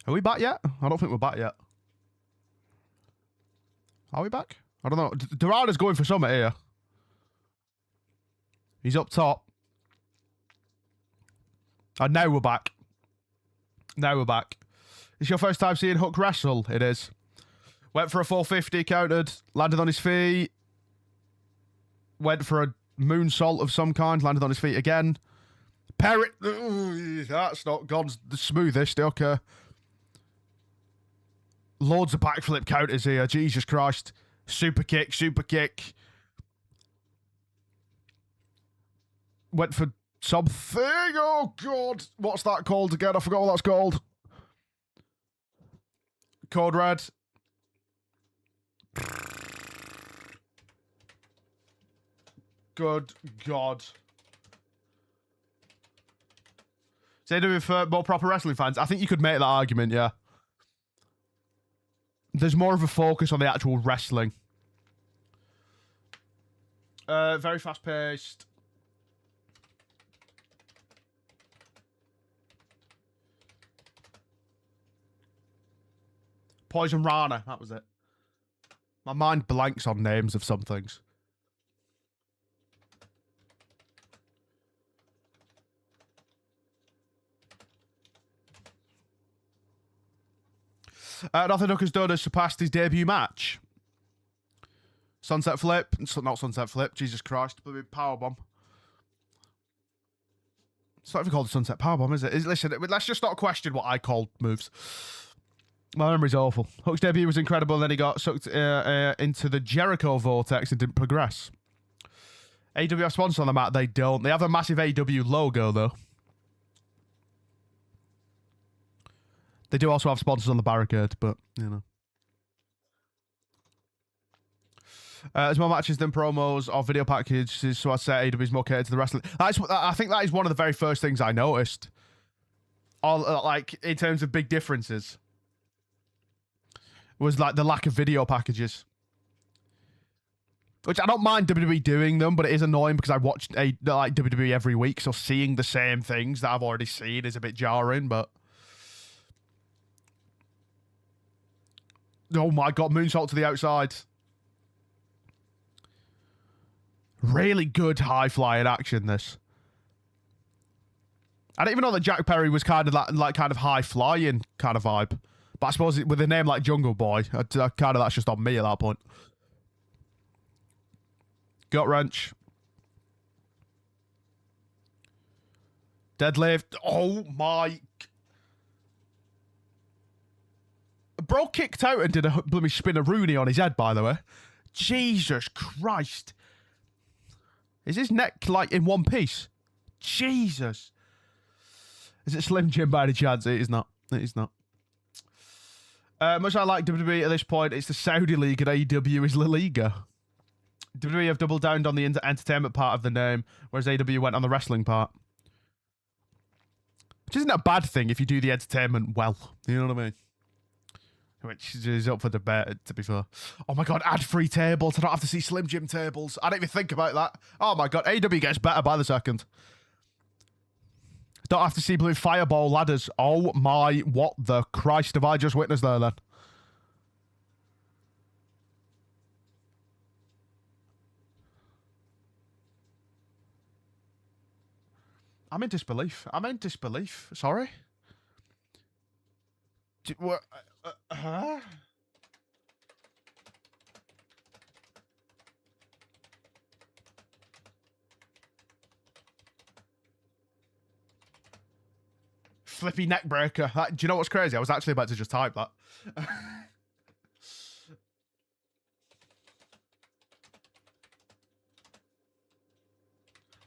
S1: Are we back yet? I don't think we're back yet. Are we back? I don't know. Dorada's going for something here. He's up top. And now we're back. Now we're back. It's your first time seeing Hook wrestle? It is. Went for a 450, countered, landed on his feet. Went for a moonsault of some kind, landed on his feet again. Perry. Ooh, that's not gone the smoothest. Okay. Loads of backflip counters here. Jesus Christ. Super kick, super kick. Went for something. Oh, God. What's that called again? I forgot what that's called. Code red. Good God. Say do it for more proper wrestling fans. I think you could make that argument, yeah. There's more of a focus on the actual wrestling. Very fast-paced. Poison Rana, that was it. My mind blanks on names of some things. Nothing Hook has done has surpassed his debut match. Sunset Flip. Not Sunset Flip. Jesus Christ. Powerbomb. It's not even called a Sunset Powerbomb, is it? Listen, let's just not question what I called moves. My memory's awful. Hook's debut was incredible, then he got sucked into the Jericho vortex and didn't progress. AEW have sponsors on the mat? They don't. They have a massive AEW logo, though. They do also have sponsors on the barricade, but, you know. There's more matches than promos or video packages, so I'd say AEW is more catered to the wrestling. I think that is one of the very first things I noticed. Like, in terms of big differences. Was, like, the lack of video packages. Which I don't mind WWE doing them, but it is annoying because I watch like WWE every week, so seeing the same things that I've already seen is a bit jarring, but... Oh my god, moonsault to the outside. Really good high-flying action, this. I didn't even know that Jack Perry was kind of like kind of high-flying kind of vibe. But I suppose with a name like Jungle Boy, kind of that's just on me at that point. Gut wrench. Deadlift. Oh my... Bro kicked out and did a bloody spin a Rooney on his head, by the way. Jesus Christ. Is his neck, like, in one piece? Jesus. Is it Slim Jim by any chance? It is not. It is not. Much I like WWE at this point, it's the Saudi League and AEW is La Liga. WWE have doubled down on the entertainment part of the name, whereas AEW went on the wrestling part. Which isn't a bad thing if you do the entertainment well. You know what I mean? Which is up for debate, to be fair. Oh my god, ad-free tables. I don't have to see Slim Jim tables. I didn't even think about that. Oh my god, AEW gets better by the second. Don't have to see blue fireball ladders. Oh my, what the Christ have I just witnessed there then? I'm in disbelief. I'm in disbelief. Sorry? What? Huh? Flippy neck breaker. Do you know what's crazy? I was actually about to just type that. I'm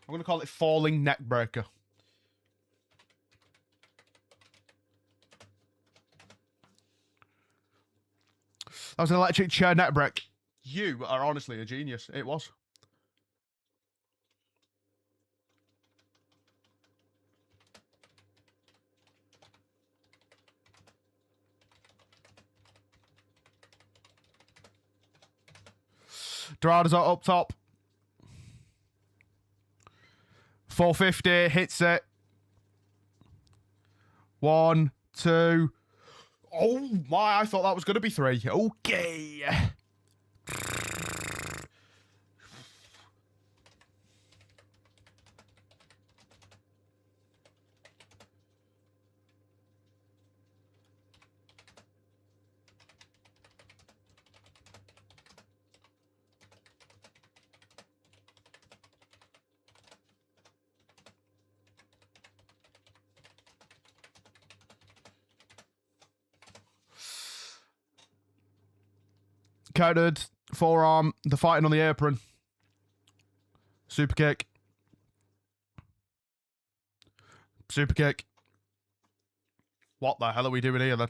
S1: going to call it falling neck breaker. That was an electric chair neck break. You are honestly a genius. It was. Dorada's up top. 450, hits it. 1, 2. Oh my, I thought that was going to be 3. Okay. Countered, forearm, the fighting on the apron. Super kick. Super kick. What the hell are we doing here then?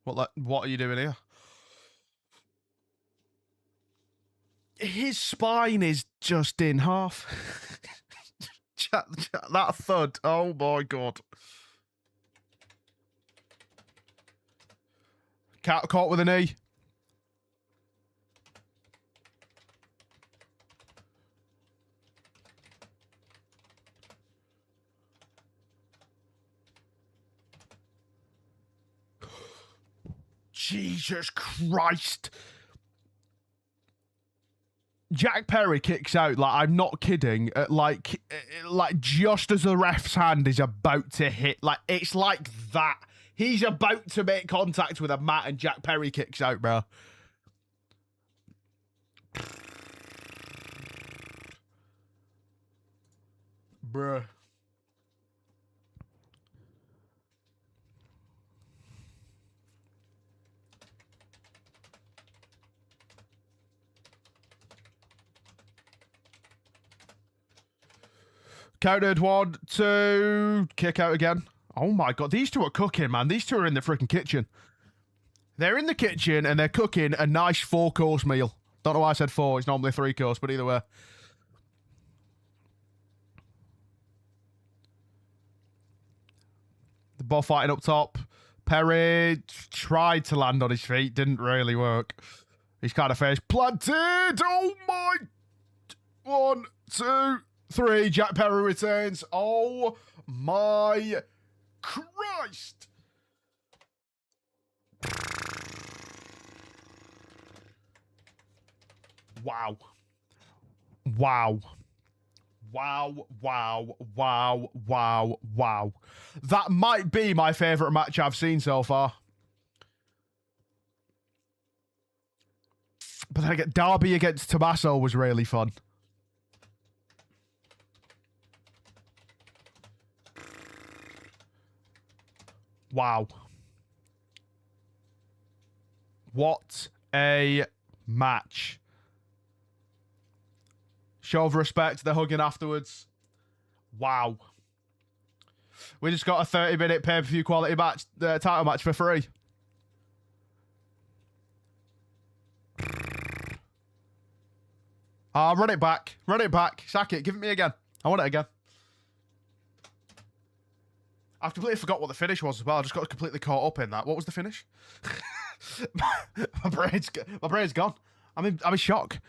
S1: What are you doing here? His spine is just in half. That thud. Oh my god. Caught with a knee. Jesus Christ. Jack Perry kicks out, like, I'm not kidding, like just as the ref's hand is about to hit, like, it's like that. He's about to make contact with a mat and Jack Perry kicks out, bro. Bruh. Counted 1, 2, kick out again. Oh my god, these two are cooking, man. These two are in the freaking kitchen. They're in the kitchen and they're cooking a nice 4-course meal. Don't know why I said 4. It's normally 3-course, but either way. The ball fighting up top. Perry tried to land on his feet. Didn't really work. He's kind of face planted. Oh my. 1, 2, 3. Jack Perry retains. Oh my Christ. Wow. Wow. Wow, wow, wow, wow, wow. That might be my favourite match I've seen so far. But then again, Darby against Tommaso was really fun. Wow. What a match. Show of respect. They're hugging afterwards. Wow. We just got a 30-minute pay-per-view quality match, title match for free. Run it back. Run it back. Sack it. Give it me again. I want it again. I've completely forgot what the finish was as well. I just got completely caught up in that. What was the finish? my brain's gone. I'm in shock.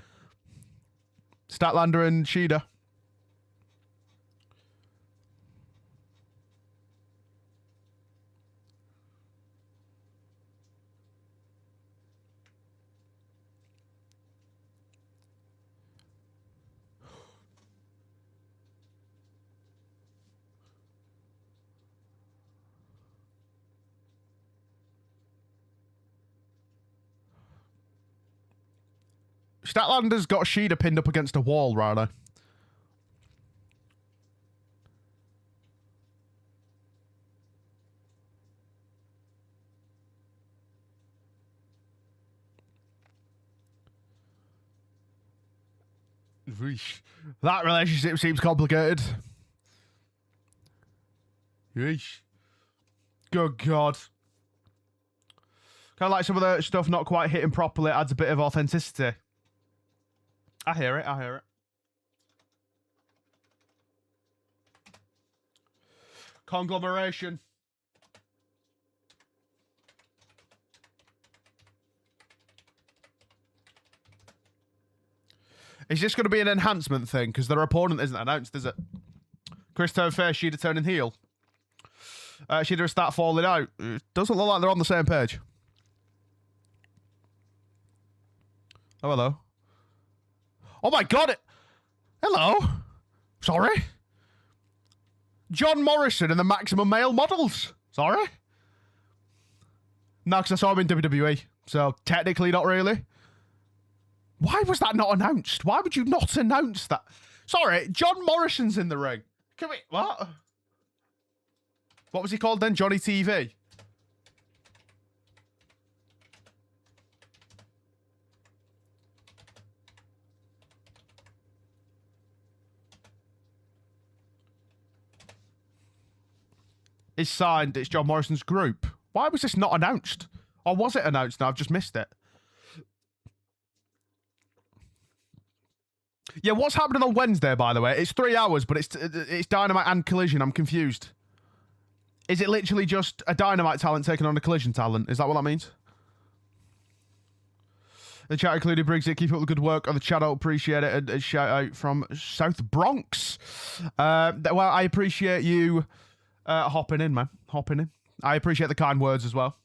S1: Statlander and Shida. Statlander's got Shida pinned up against a wall right now. That relationship seems complicated. Yeesh. Good God. Kind of like some of the stuff not quite hitting properly. It adds a bit of authenticity. I hear it. I hear it. Conglomeration. Is this going to be an enhancement thing? Because their opponent isn't announced, is it? Chris turn face, Shida turning heel. Shida start falling out. It doesn't look like they're on the same page. Oh, hello. Oh my God! Hello? Sorry? John Morrison and the Maximum Male Models. Sorry? No, because I saw him in WWE. So, technically not really. Why was that not announced? Why would you not announce that? Sorry, John Morrison's in the ring. Can we... What? What was he called then? Johnny TV? Is signed. It's John Morrison's group. Why was this not announced? Or was it announced now? I've just missed it. Yeah, what's happening on Wednesday, by the way? It's 3 hours, but it's Dynamite and Collision. I'm confused. Is it literally just a Dynamite talent taking on a Collision talent? Is that what that means? The chat included Briggsy. Keep up the good work on the channel. Appreciate it. And a shout out from South Bronx. Well, I appreciate you hopping in, man. Hopping in. I appreciate the kind words as well.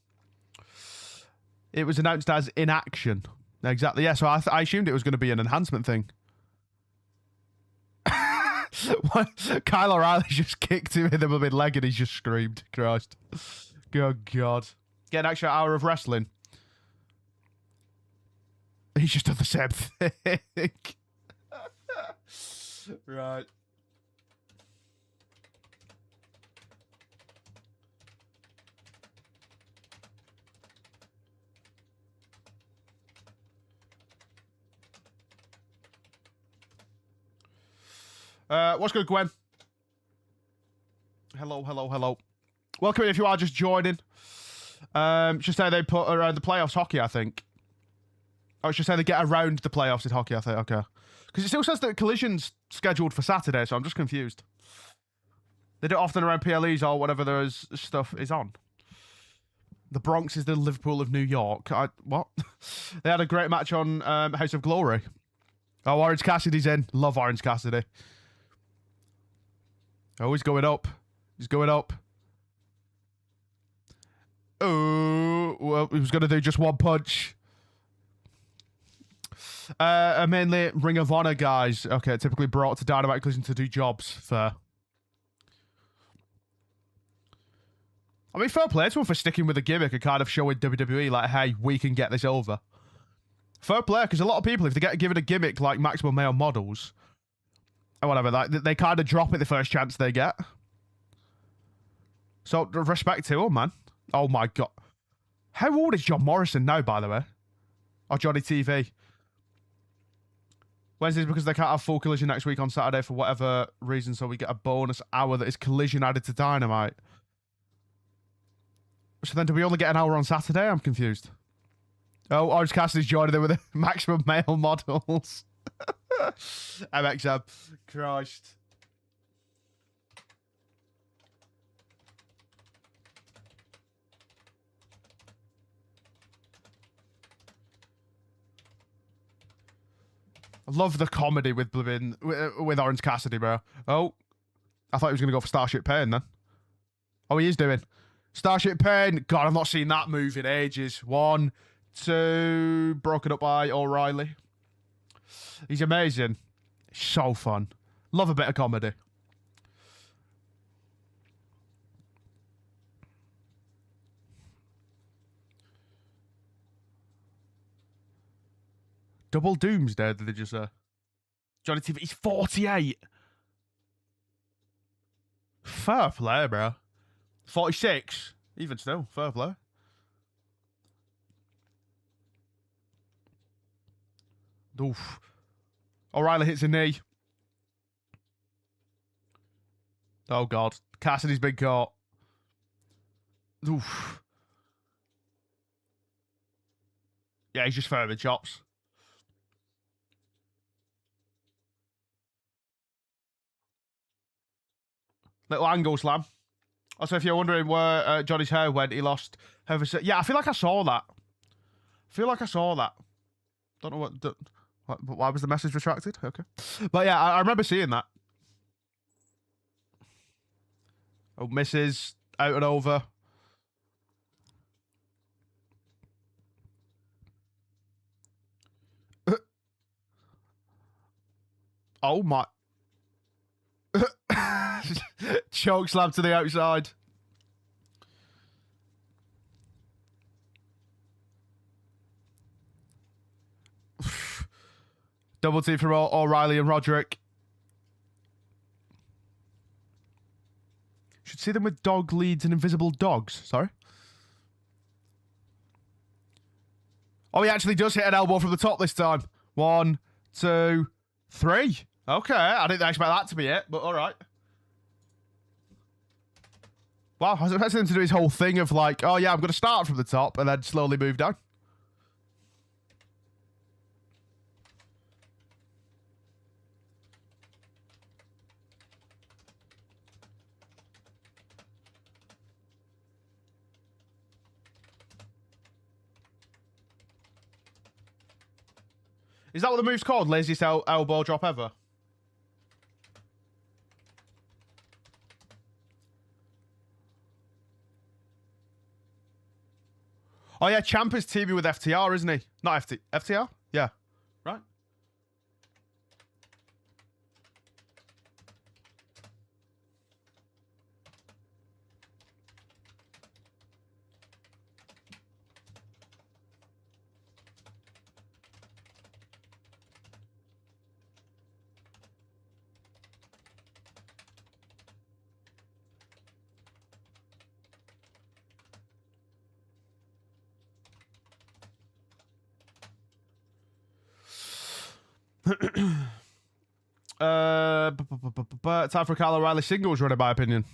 S1: It was announced as in action. Exactly. Yeah, so I assumed it was going to be an enhancement thing. Kyle O'Reilly just kicked him in the mid-leg and he's just screamed. Christ. Good God. Get an extra hour of wrestling. He's just done the same thing. Right. What's good, Gwen? Hello, hello, hello. Welcome in if you are just joining. Just say they put around the playoffs hockey, I think. Oh, it's just say they get around the playoffs in hockey, I think. Okay. Because it still says that Collision's scheduled for Saturday, so I'm just confused. They do it often around PLEs or whatever there is stuff is on. The Bronx is the Liverpool of New York. What? They had a great match on House of Glory. Oh, Orange Cassidy's in. Love Orange Cassidy. Oh, he's going up. He's going up. Oh, well, he was going to do just one punch. Mainly Ring of Honor guys. Okay, typically brought to Dynamite Collision to do jobs. Fair. I mean, fair play to him for sticking with the gimmick and kind of showing WWE, like, hey, we can get this over. Fair play, because a lot of people, if they get given a gimmick like Maximum Male Models, or whatever, like, they kind of drop it the first chance they get. So, respect to him, man. Oh, my God. How old is John Morrison now, by the way? Or Johnny TV? Wednesdays because they can't have full Collision next week on Saturday for whatever reason, so we get a bonus hour that is Collision added to Dynamite. So then do we only get an hour on Saturday? I'm confused. Oh, Orange Cassidy's joining them with the Maximum Male Models. MXM. Christ. I love the comedy with Orange Cassidy, bro. Oh. I thought he was going to go for Starship Pain then. Oh, he is doing. Starship Pain. God, I've not seen that move in ages. 1, 2. Broken up by O'Reilly. He's amazing. So fun. Love a bit of comedy. Double Doomsday, did they just say? Johnny TV, he's 48. Fair play, bro. 46. Even still, fair play. Oof. O'Reilly hits a knee. Oh, God. Cassidy's been caught. Oof. Yeah, he's just throwing chops. Little angle slam. Also, if you're wondering where Johnny's hair went, he lost her. Yeah, I feel like I saw that. Don't know what. Why was the message retracted? Okay. But yeah, I remember seeing that. Oh, misses. Out and over. Oh, my. Choke slam to the outside. Double team from O'Reilly and Roderick. Should see them with dog leads and invisible dogs. Sorry. Oh, he actually does hit an elbow from the top this time. 1, 2, 3. Okay, I didn't expect that to be it, but all right. Wow, I was expecting him to do his whole thing of like, oh yeah, I'm going to start from the top and then slowly move down. Is that what the move's called? Laziest elbow drop ever? Oh yeah, Champ is teaming with FTR, isn't he? Not FTR? Yeah. Right. Time for a Kyle O'Reilly singles run, in my opinion.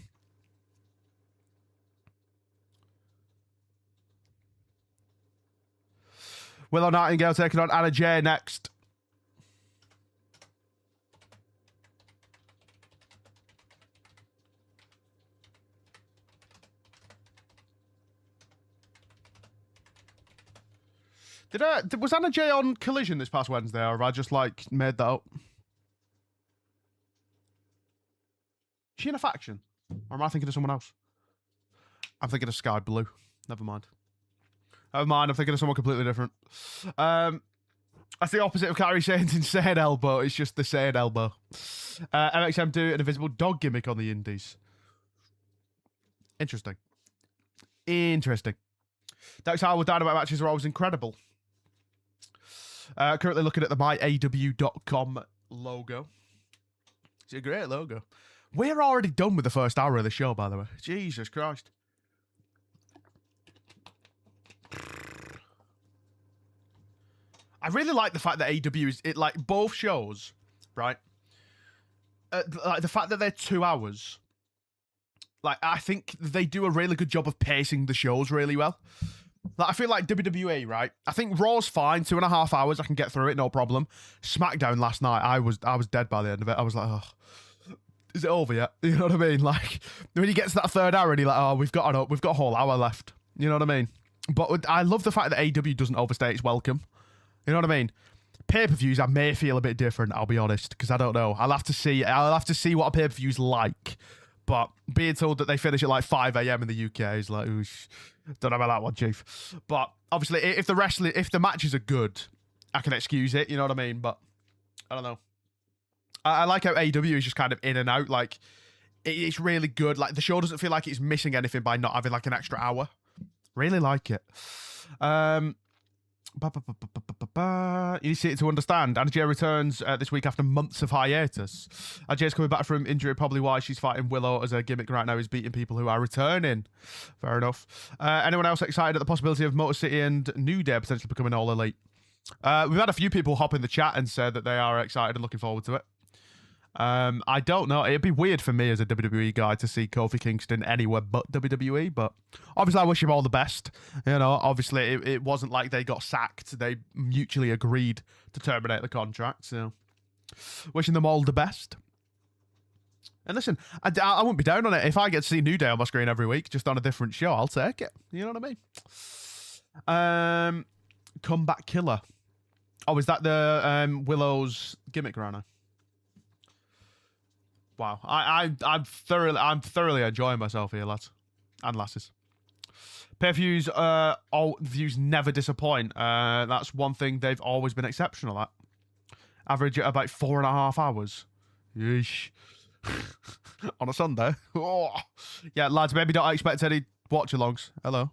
S1: Willow Nightingale taking on Anna Jay next. Was Anna Jay on Collision this past Wednesday, or have I just like made that up? Is she in a faction? Or am I thinking of someone else? I'm thinking of Sky Blue. Never mind. Never mind, I'm thinking of someone completely different. That's the opposite of Kyrie Sane's insane elbow. It's just the sane elbow. MXM do an invisible dog gimmick on the indies. Interesting. Interesting. That's how Dynamite matches are always incredible. Currently looking at the myaw.com logo. It's a great logo. We're already done with the first hour of the show, by the way. Jesus Christ. I really like the fact that AEW is like both shows, right? Like the fact that they're 2 hours. Like I think they do a really good job of pacing the shows really well. Like I feel like WWE, right? I think Raw's fine, 2.5 hours. I can get through it, no problem. SmackDown last night, I was dead by the end of it. I was like, oh, is it over yet? You know what I mean? Like when you get to that third hour and you're like, oh, we've got a whole hour left. You know what I mean? But I love the fact that AEW doesn't overstay its welcome. You know what I mean? Pay-per-views, I may feel a bit different, I'll be honest, because I don't know. I'll have to see what a pay-per-view's like. But being told that they finish at like 5 a.m. in the UK is like, oosh, don't know about that one, Chief. But obviously, if the matches are good, I can excuse it. You know what I mean? But I don't know. I like how AEW is just kind of in and out. Like it's really good. Like the show doesn't feel like it's missing anything by not having like an extra hour. Really like it. You see it to understand. Anna returns this week after months of hiatus. Anna's coming back from injury, probably why she's fighting Willow as a gimmick right now is beating people who are returning. Fair enough. Anyone else excited at the possibility of Motor City and New Day potentially becoming All Elite? We've had a few people hop in the chat and say that they are excited and looking forward to it. I don't know. It'd be weird for me as a WWE guy to see Kofi Kingston anywhere but WWE, but obviously I wish him all the best. You know, obviously it wasn't like they got sacked. They mutually agreed to terminate the contract, so wishing them all the best. And listen, I wouldn't be down on it. If I get to see New Day on my screen every week, just on a different show, I'll take it. You know what I mean? Comeback Killer. Oh, is that the Willow's gimmick right now? Wow, I'm thoroughly enjoying myself here, lads and lasses. Pay-per-views, all views never disappoint. That's one thing they've always been exceptional at. Average at about 4.5 hours. Yeesh. On a Sunday. Oh. Yeah, lads, maybe don't expect any watch-alongs. Hello.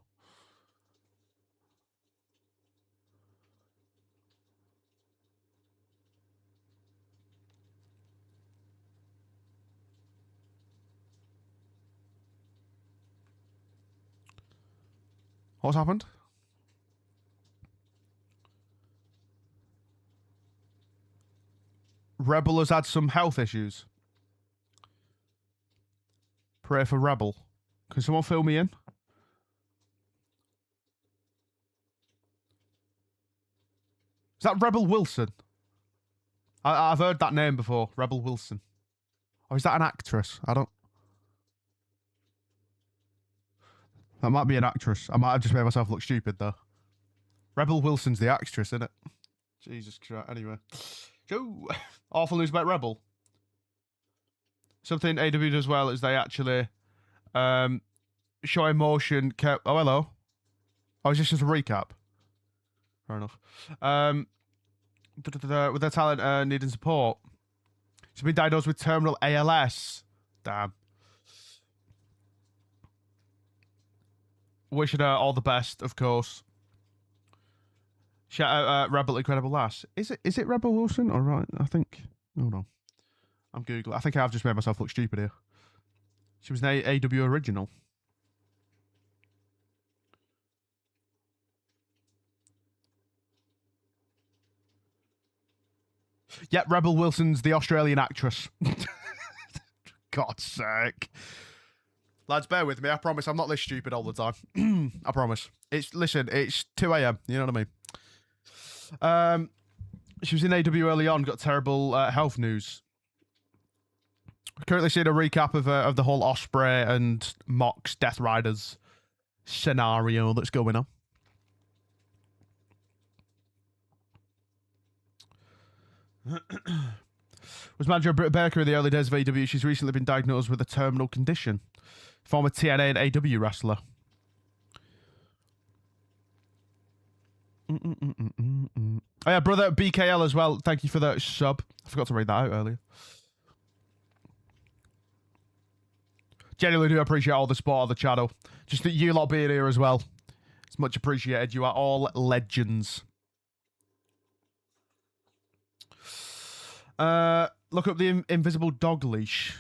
S1: What's happened? Rebel has had some health issues. Pray for Rebel. Can someone fill me in? Is that Rebel Wilson? I've heard that name before. Rebel Wilson. Or is that an actress? I don't... That might be an actress. I might have just made myself look stupid, though. Rebel Wilson's the actress, isn't it? Jesus Christ. Anyway. Joe. Awful news about Rebel. Something AEW does well is they actually show emotion. Oh, hello. Oh, is this just a recap? Fair enough. With their talent needing support. She's been diagnosed with terminal ALS. Damn. Wishing her all the best, of course. Shout out Rebel Incredible Lass. Is it Rebel Wilson? All right, I think. Hold on. I'm Googling. I think I've just made myself look stupid here. She was an AEW original. Yep, Rebel Wilson's the Australian actress. God's sake. Lads, bear with me. I promise I'm not this stupid all the time. I promise. Listen, it's 2 a.m. You know what I mean? She was in AW early on, got terrible health news. Currently seeing a recap of the whole Osprey and Mox Death Riders scenario that's going on. Was manager of Britt Baker in the early days of AEW. She's recently been diagnosed with a terminal condition. Former TNA and AEW wrestler. Oh yeah, brother BKL as well. Thank you for that sub. I forgot to read that out earlier. Genuinely do appreciate all the support on the channel. Just that you lot being here as well. It's much appreciated. You are all legends. Look up the invisible dog leash.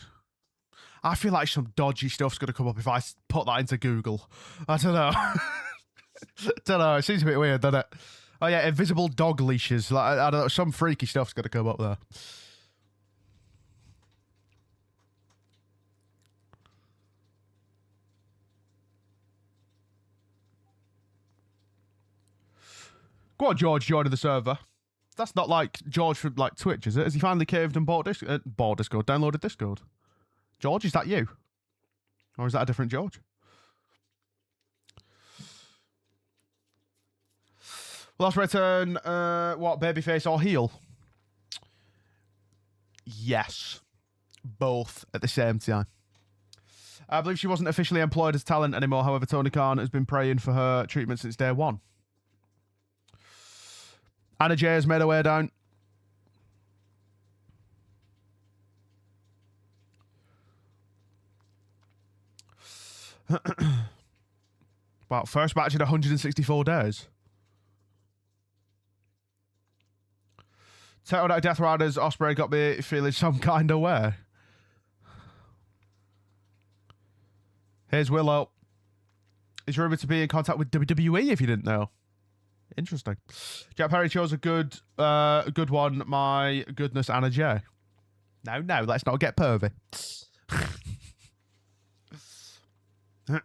S1: I feel like some dodgy stuff's going to come up if I put that into Google. I don't know. Don't know. It seems a bit weird, doesn't it? Oh yeah, invisible dog leashes. Like I don't know. Some freaky stuff's going to come up there. Go on, George, joining the server. That's not like George from like Twitch, is it? Has he finally caved and bought Discord, downloaded Discord? George, is that you? Or is that a different George? Last return, what, babyface or heel? Yes. Both at the same time. I believe she wasn't officially employed as talent anymore. However, Tony Khan has been praying for her treatment since day one. Anna Jay has made her way down. About first match in 164 days. Turtled out Death Riders, Ospreay got me feeling some kind of way. Here's Willow. Is rumored to be in contact with WWE if you didn't know. Interesting. Jack Perry chose a good one. My goodness, Anna Jay. No, let's not get pervy. I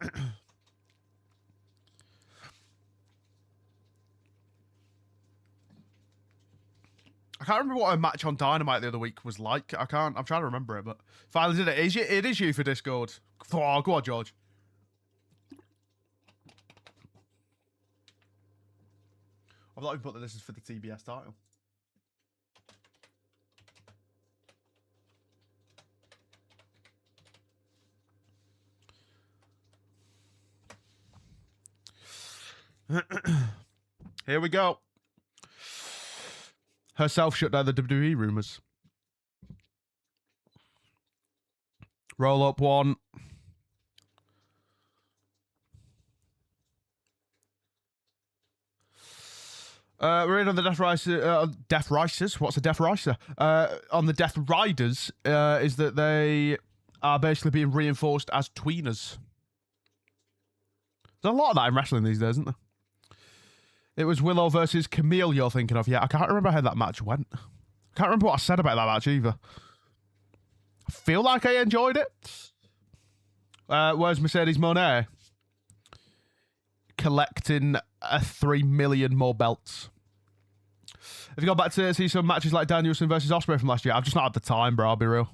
S1: can't remember what a match on Dynamite the other week was like. I'm trying to remember it, but finally did it. It is you for Discord. Oh, go on, George. I've not even put that this is for the TBS title. Here we go. Herself shut down the WWE rumors. Roll up one. We're in on the Death Riders. What's a Death Rider? On the Death Riders, is that they are basically being reinforced as tweeners. There's a lot of that in wrestling these days, isn't there? It was Willow versus Camille you're thinking of. Yeah, I can't remember how that match went. I can't remember what I said about that match either. I feel like I enjoyed it. Where's Mercedes Moné? Collecting 3 million more belts. Have you gone back to see some matches like Danielson versus Ospreay from last year? I've just not had the time, bro. I'll be real.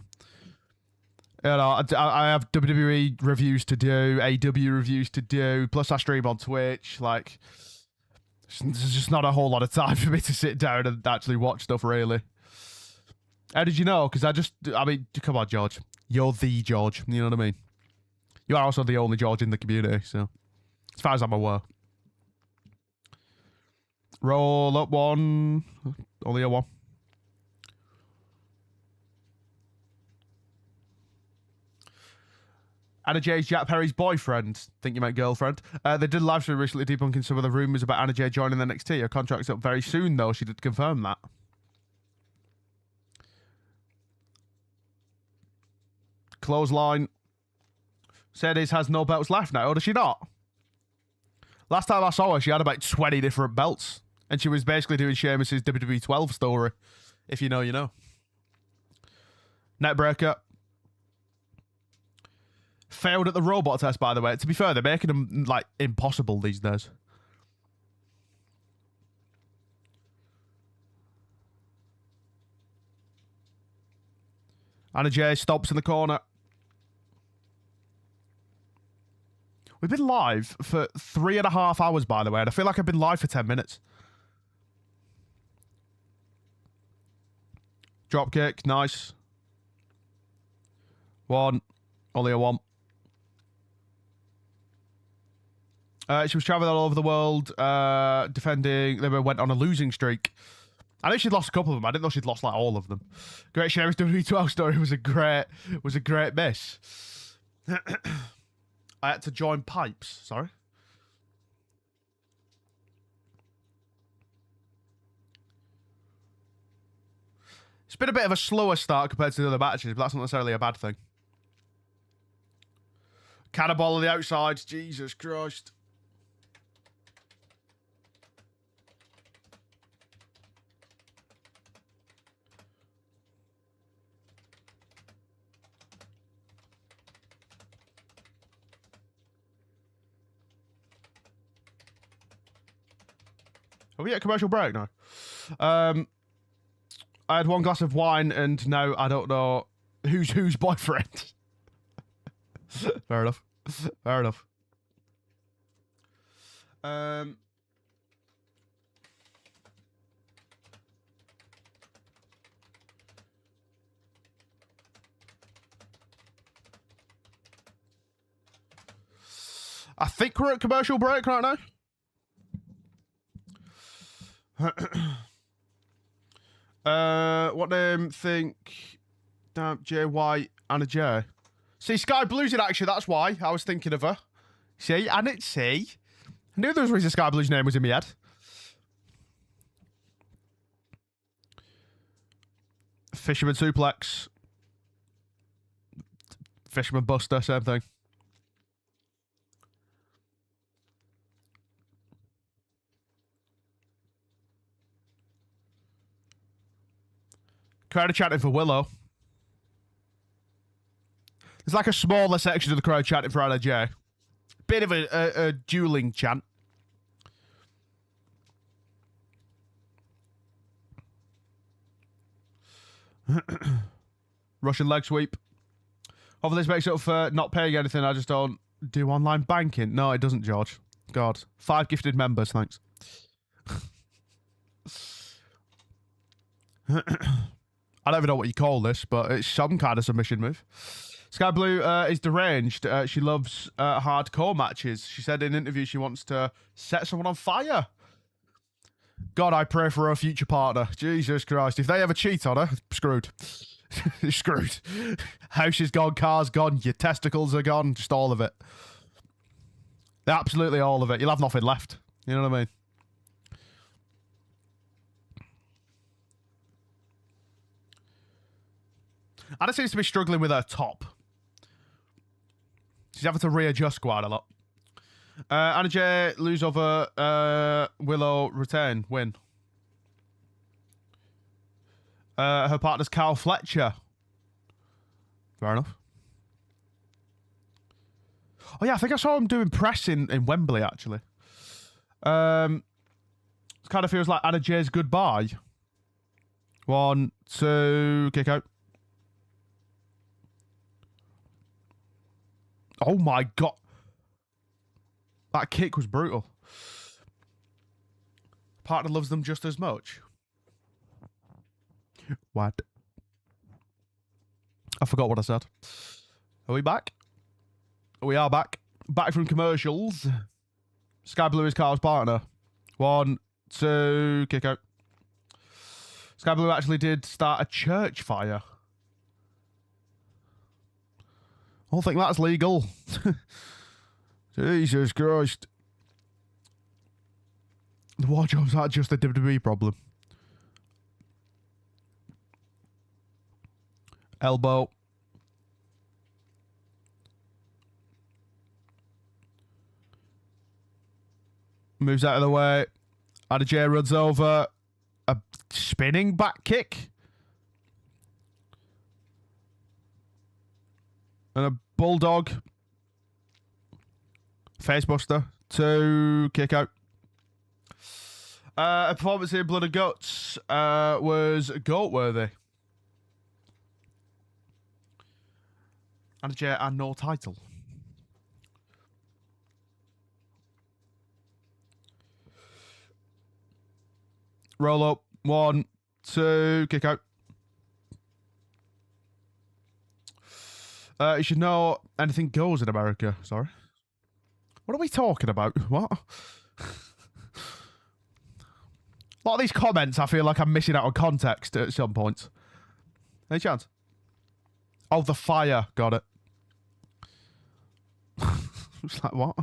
S1: You know, I have WWE reviews to do, AEW reviews to do, plus I stream on Twitch. Like, there's just not a whole lot of time for me to sit down and actually watch stuff, really. How did you know? Because I mean, come on, George. You're the George. You know what I mean? You are also the only George in the community, so as far as I'm aware. Roll up one. Only a one. Anna Jay's Jack Perry's boyfriend. Think you meant girlfriend. They did a live stream recently debunking some of the rumours about Anna Jay joining the NXT. Her contract's up very soon, though. She did confirm that. Clothesline. Mercedes has no belts left now, or does she not? Last time I saw her, she had about 20 different belts. And she was basically doing Sheamus's WWE 12 story. If you know, you know. Neckbreaker. Failed at the robot test, by the way. To be fair, they're making them, like, impossible these days. Anna Jay stops in the corner. We've been live for 3.5 hours, by the way, and I feel like I've been live for 10 minutes. Drop kick. Nice. One. Only a one. She was traveling all over the world, defending. They went on a losing streak. I know she'd lost a couple of them. I didn't know she'd lost like all of them. Great Sherry's WWE12 story was a great miss. I had to join pipes. Sorry. It's been a bit of a slower start compared to the other matches, but that's not necessarily a bad thing. Cannonball on the outside. Jesus Christ. Are we at commercial break now? I had one glass of wine and now I don't know whose boyfriend. Fair enough. Fair enough. I think we're at commercial break right now. What name? Think. Damn, Jay White, Anna J. See, Sky Blue's in action. That's why I was thinking of her. See, I didn't see. I knew there was a reason Sky Blue's name was in my head. Fisherman suplex. Fisherman buster, same thing. Crowd are chanting for Willow. There's like a smaller section of the crowd chanting for Anna J. Bit of a dueling chant. Russian leg sweep. Hopefully this makes up for not paying anything. I just don't do online banking. No, it doesn't, George. God. 5 gifted members, thanks. I don't even know what you call this, but it's some kind of submission move. Sky Blue is deranged. She loves hardcore matches. She said in an interview she wants to set someone on fire. God, I pray for her future partner. Jesus Christ. If they ever cheat on her, screwed. Screwed. House is gone, car's gone, your testicles are gone, just all of it. Absolutely all of it. You'll have nothing left. You know what I mean? Anna seems to be struggling with her top. She's having to readjust quite a lot. Anna J lose over Willow, retain, win. Her partner's Carl Fletcher. Fair enough. Oh yeah, I think I saw him doing press in Wembley actually. It kind of feels like Anna J's goodbye. 1, 2, kick out. Oh my god. That kick was brutal. Partner loves them just as much. What? I forgot what I said. Are we back? We are back. Back from commercials. Sky Blue is Carl's partner. 1, 2, kick out. Sky Blue actually did start a church fire. I don't think that's legal. Jesus Christ. The wardrobes aren't just a WWE problem. Elbow. Moves out of the way. Anna J runs over. A spinning back kick. And a bulldog. Facebuster. 2, kick out. A performance in Blood and Guts was goat-worthy. Anna J and no title. Roll up. 1, 2, kick out. You should know anything goes in America. Sorry. What are we talking about? What? A lot of these comments, I feel like I'm missing out on context at some points. Any chance? Oh, the fire. Got it. It's like, what?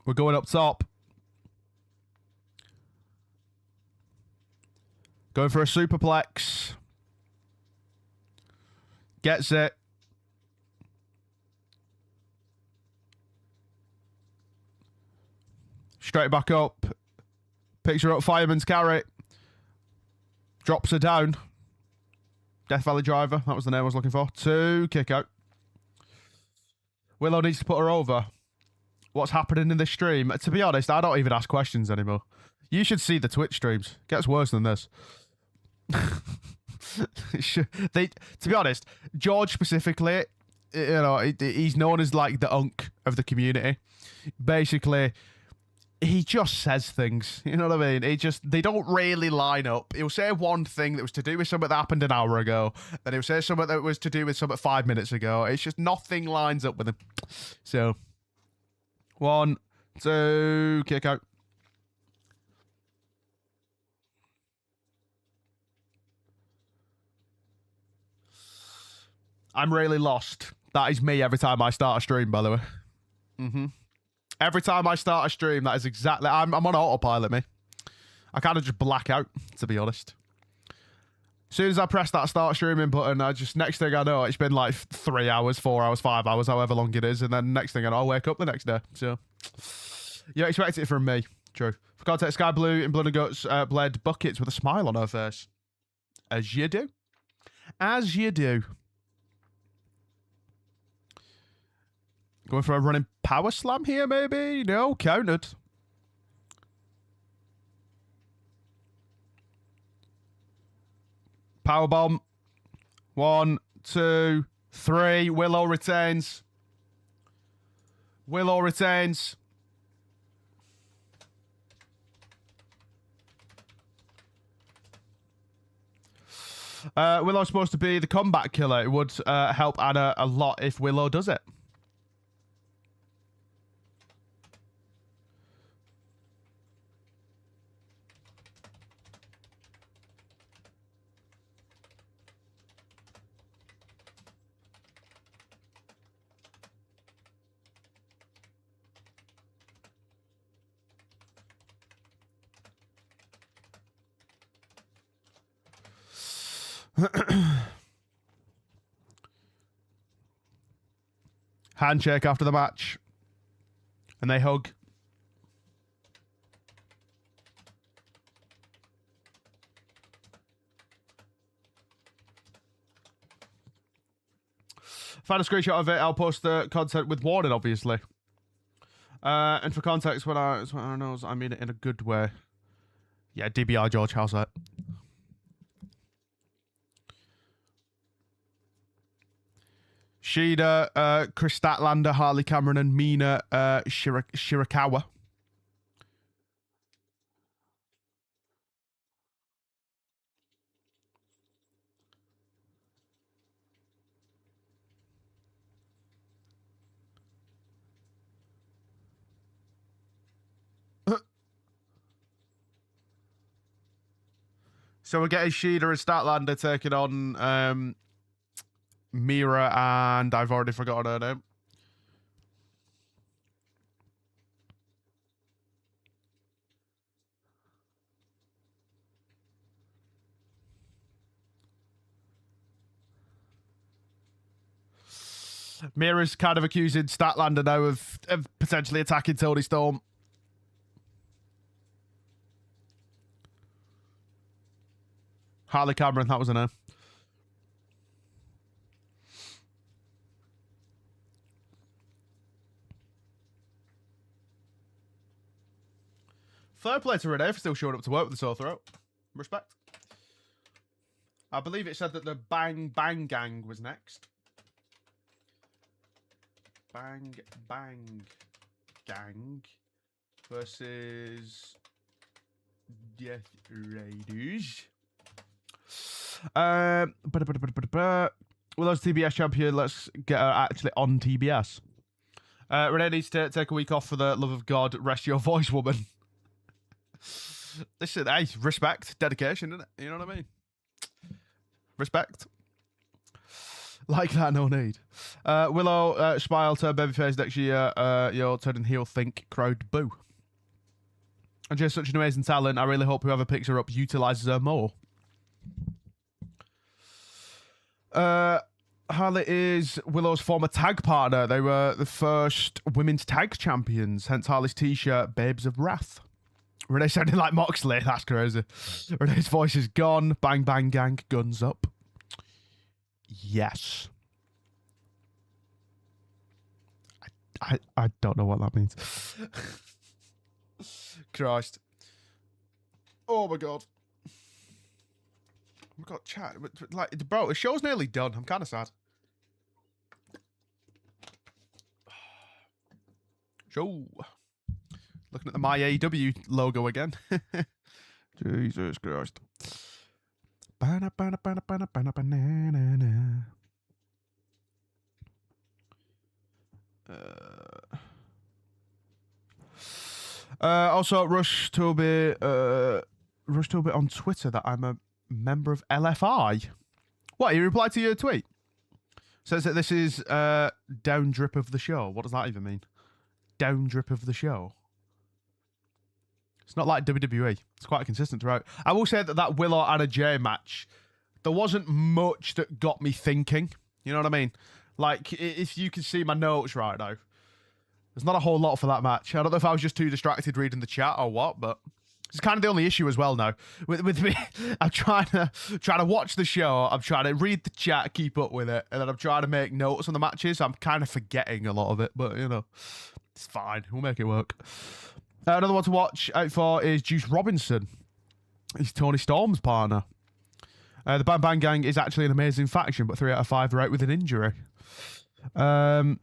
S1: We're going up top. Going for a superplex. Gets it. Straight back up. Picks her up, fireman's carry. Drops her down. Death Valley Driver, that was the name I was looking for. 2, kick out. Willow needs to put her over. What's happening in this stream? To be honest, I don't even ask questions anymore. You should see the Twitch streams. It gets worse than this. To be honest, George specifically, you know, he's known as like the unk of the community. Basically, he just says things. You know what I mean? They don't really line up. He'll say one thing that was to do with something that happened an hour ago, then he'll say something that was to do with something 5 minutes ago. It's just nothing lines up with him. So, 1, 2, kick out. I'm really lost. That is me every time I start a stream, by the way. Every time I start a stream, that is exactly... I'm on autopilot, me. I kind of just black out, to be honest. As soon as I press that start streaming button, next thing I know, it's been like 3 hours, 4 hours, 5 hours, however long it is, and then next thing I know, I'll wake up the next day. So, you expect it from me. True. For context, Sky Blue in Blood and Guts bled buckets with a smile on her face. As you do. As you do. Going for a running power slam here, maybe? No, countered. Power bomb. 1, 2, 3. Willow retains. Willow retains. Willow's supposed to be the combat killer. It would help Anna a lot if Willow does it. Handshake after the match. And they hug. Found a screenshot of it. I'll post the content with warning, obviously. And for context, when I know, I mean it in a good way. Yeah, DBI George, how's that? Shida, Chris Statlander, Harley Cameron, and Mina Shirakawa. So we're getting Shida and Statlander taking on Mira, and I've already forgotten her name. Mira's kind of accusing Statlander now of potentially attacking Tony Storm. Harley Cameron, that was her name. Fair play to Renee for still showing up to work with a sore throat. Respect. I believe it said that the Bang Bang Gang was next. Bang Bang Gang versus Death Raiders. Willow's TBS champion. Let's get her actually on TBS. Renee needs to take a week off for the love of God. Rest your voice, woman. Listen, hey, respect, dedication, isn't it? You know what I mean? Respect. Like that, no need. Willow, smile to babyface next year. You're turning heel, think, crowd, boo. And just such an amazing talent. I really hope whoever picks her up utilises her more. Harley is Willow's former tag partner. They were the first women's tag champions, hence Harley's t-shirt, Babes of Wrath. Renee sounding like Moxley. That's crazy. Renee's voice is gone. Bang, bang, gang. Guns up. Yes. I don't know what that means. Christ. Oh, my God. We've got chat. Like, bro, the show's nearly done. I'm kind of sad. Show. Looking at the My AEW logo again. Jesus Christ. Also, Rush Toby on Twitter that I'm a member of LFI. What, he replied to your tweet? Says that this is down drip of the show. What does that even mean? Down drip of the show. It's not like WWE. It's quite consistent throughout. I will say that that Willow and a J match, there wasn't much that got me thinking. You know what I mean? Like, if you can see my notes right now, there's not a whole lot for that match. I don't know if I was just too distracted reading the chat or what, but it's kind of the only issue as well now. With me, I'm trying to watch the show. I'm trying to read the chat, keep up with it, and then I'm trying to make notes on the matches. I'm kind of forgetting a lot of it, but, you know, it's fine. We'll make it work. Another one to watch out for is Juice Robinson. He's Tony Storm's partner. The Bang Bang Gang is actually an amazing faction, but 3 out of 5 are out with an injury. Autocorrect.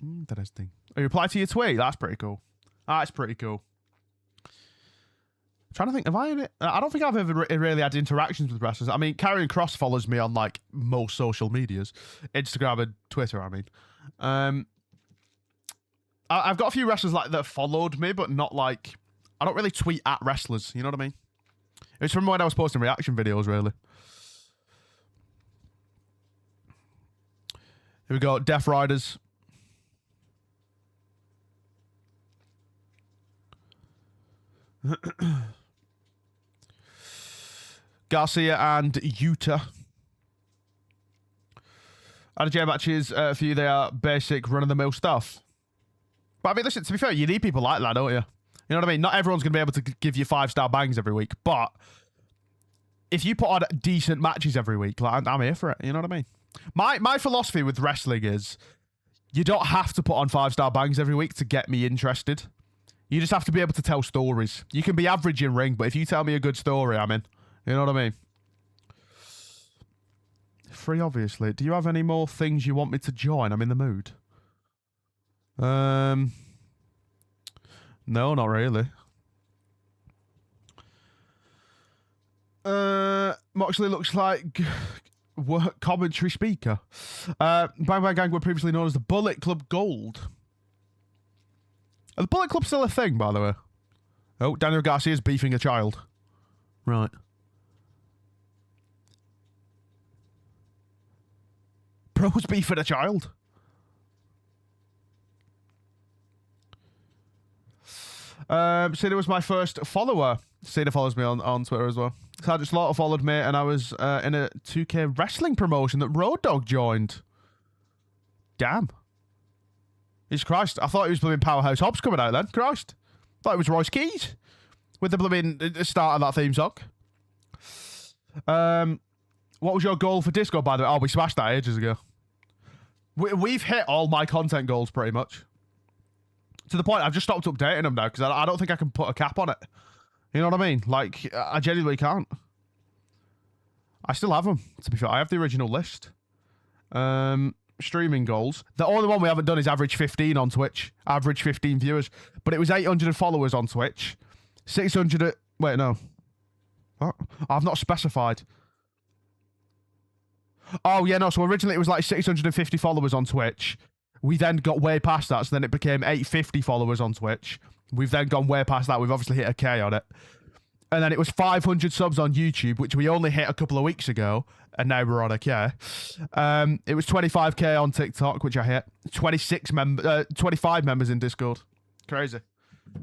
S1: Interesting. You reply to your tweet. That's pretty cool. That's pretty cool. I'm trying to think, have I don't think I've ever really had interactions with wrestlers. I mean, Karrion Kross follows me on, like, most social medias. Instagram and Twitter, I mean. I've got a few wrestlers like that followed me, but not like... I don't really tweet at wrestlers, you know what I mean? It's from when I was posting reaction videos, really. Here we go, Death Riders. Garcia and Utah. RJ matches for you, they are basic run-of-the-mill stuff. But I mean, listen, to be fair, you need people like that, don't you? You know what I mean? Not everyone's going to be able to give you 5-star bangs every week, but if you put on decent matches every week, like, I'm here for it. You know what I mean? My philosophy with wrestling is you don't have to put on 5-star bangs every week to get me interested. You just have to be able to tell stories. You can be average in ring, but if you tell me a good story, I'm in. You know what I mean? Free, obviously. Do you have any more things you want me to join? I'm in the mood. No, not really. Moxley looks like commentary speaker. Bang Bang Gang were previously known as the Bullet Club Gold. Are the Bullet Club still a thing, by the way? Oh, Daniel Garcia's beefing a child. Right. Bro's beefing a child. Cena was my first follower. Cena follows me on Twitter as well. Sergeant Slaughter followed me, and I was in a 2K wrestling promotion that Road Dogg joined. Damn. Jesus Christ. I thought it was blooming Powerhouse Hobbs coming out then. Christ. Thought it was Royce Keys with the blooming start of that theme song. What was your goal for Discord, by the way? Oh, we smashed that ages ago. We've hit all my content goals pretty much. To the point I've just stopped updating them now because I don't think I can put a cap on it. You know what I mean? Like, I genuinely can't. I still have them, to be fair. I have the original list. Streaming goals. The only one we haven't done is average 15 on Twitch. Average 15 viewers. But it was 800 followers on Twitch. 600... Wait, no. What? I've not specified. Oh, yeah, no. So originally it was like 650 followers on Twitch. We then got way past that. So then it became 850 followers on Twitch. We've then gone way past that. We've obviously hit a K on it. And then it was 500 subs on YouTube, which we only hit a couple of weeks ago. And now we're on a K. It was 25K on TikTok, which I hit. 25 members in Discord. Crazy.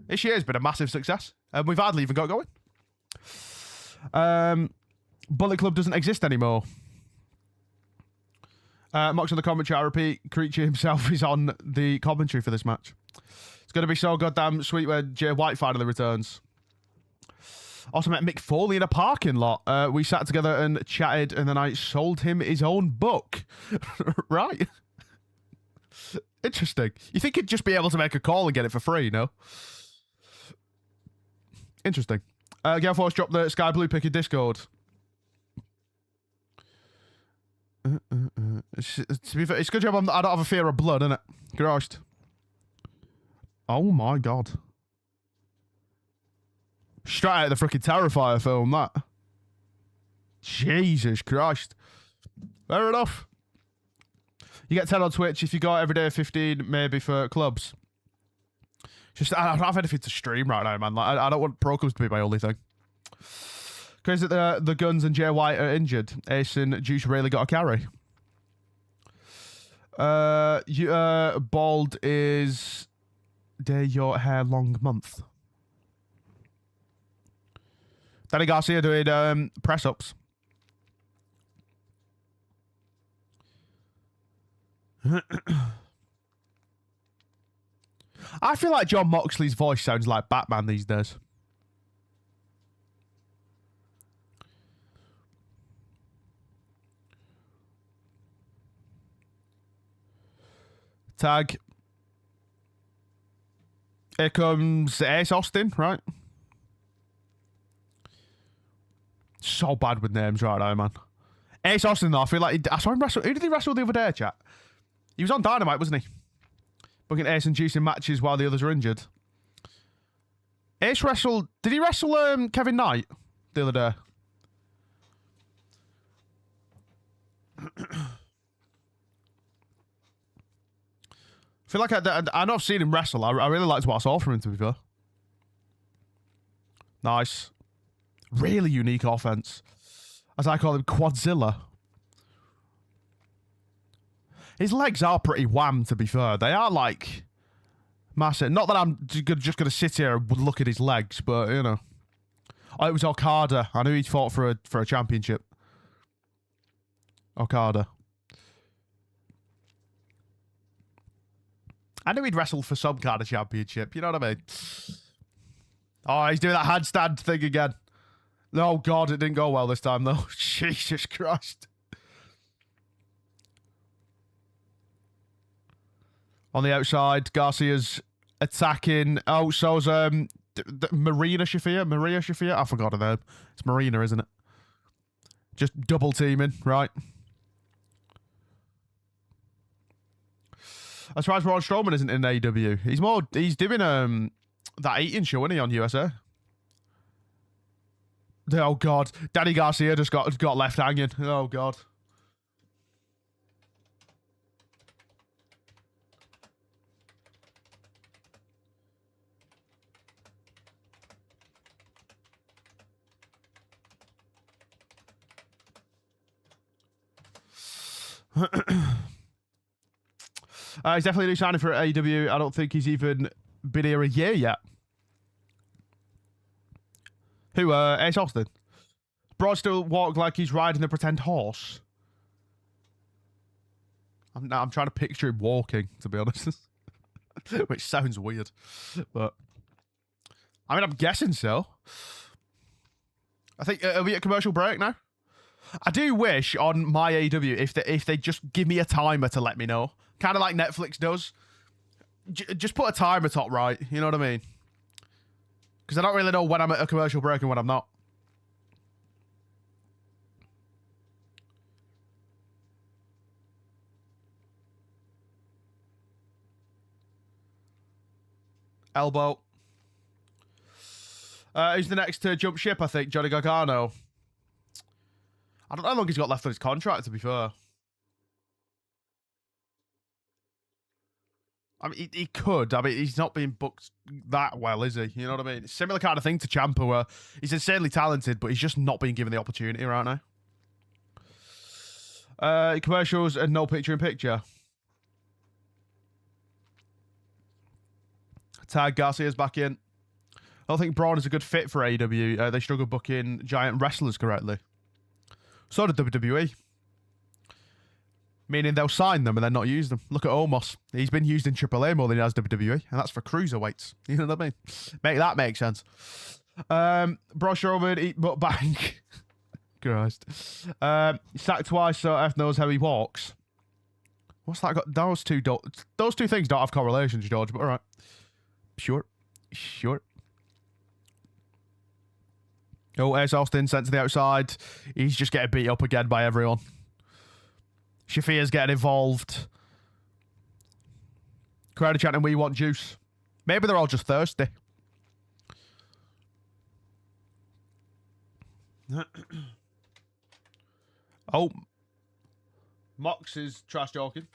S1: This year has been a massive success. And we've hardly even got going. Bullet Club doesn't exist anymore. Mox on the commentary, I repeat, Creature himself is on the commentary for this match. It's going to be so goddamn sweet when Jay White finally returns. Also met Mick Foley in a parking lot. We sat together and chatted, and then I sold him his own book. Right. Interesting. You think he'd just be able to make a call and get it for free, no? Interesting. Gale Force dropped the Sky Blue pick in Discord. To be fair, it's a good job I don't have a fear of blood, innit? Christ. Oh my god. Straight out of the freaking Terrifier film, that. Jesus Christ. Fair enough. You get 10 on Twitch if you go every day, 15 maybe for clubs. Just, I don't have anything to stream right now, man. Like, I don't want Pro Clubs to be my only thing. Crazy that the Guns and Jay White are injured. Ace and Juice really got a carry. Bald is day your hair long month. Danny Garcia doing press ups. I feel like John Moxley's voice sounds like Batman these days. Tag. Here comes Ace Austin, right? So bad with names right now, man. Ace Austin, though, I feel like I saw him wrestle. Who did he wrestle the other day, chat? He was on Dynamite, wasn't he? Booking Ace and Juice in matches while the others are injured. Ace wrestled... Did he wrestle Kevin Knight the other day? I feel like I know I've seen him wrestle. I really liked what I saw from him, to be fair. Nice. Really unique offense. As I call him, Quadzilla. His legs are pretty wham, to be fair. They are, like, massive. Not that I'm just going to sit here and look at his legs, but, you know. Oh, it was Okada. I knew he'd fought for a championship. Okada. I knew he'd wrestled for some kind of championship. You know what I mean? Oh, he's doing that handstand thing again. Oh, God, it didn't go well this time, though. Jesus Christ. On the outside, Garcia's attacking. Oh, so's Maria Shafir? I forgot her name. It's Marina, isn't it? Just double teaming, right? I'm surprised Braun Strowman isn't in AEW. He's doing that eating show, isn't he, on USA? Oh God, Danny Garcia just got left hanging. Oh God. He's definitely new signing for AEW. I don't think he's even been here a year yet. Who, Ace Austin? Broad still walk like he's riding a pretend horse. I'm trying to picture him walking, to be honest. Which sounds weird. But, I mean, I'm guessing so. I think, are we at commercial break now? I do wish on my AEW, if they just give me a timer to let me know. Kind of like Netflix does. Just put a timer top right. You know what I mean? Because I don't really know when I'm at a commercial break and when I'm not. Elbow. Who's the next to jump ship? I think Johnny Gargano. I don't know how long he's got left on his contract, to be fair. I mean, he could. I mean, he's not being booked that well, is he? You know what I mean? It's a similar kind of thing to Ciampa, where he's insanely talented, but he's just not being given the opportunity right now. Commercials and no picture-in-picture. Tag Garcia's back in. I don't think Braun is a good fit for AEW. They struggle booking giant wrestlers correctly. So did WWE. Meaning they'll sign them and then not use them. Look at Omos. He's been used in AAA more than he has WWE, and that's for cruiserweights. You know what I mean? Make that make sense. Braun Strowman, eat butt bank. Christ. Sacked twice, so F knows how he walks. What's that got? Those two things don't have correlations, George, but alright. Sure. Oh, Ace Austin sent to the outside. He's just getting beat up again by everyone. Shafia's getting involved. Crowd are chanting, "We want juice." Maybe they're all just thirsty. Oh. Mox is trash talking.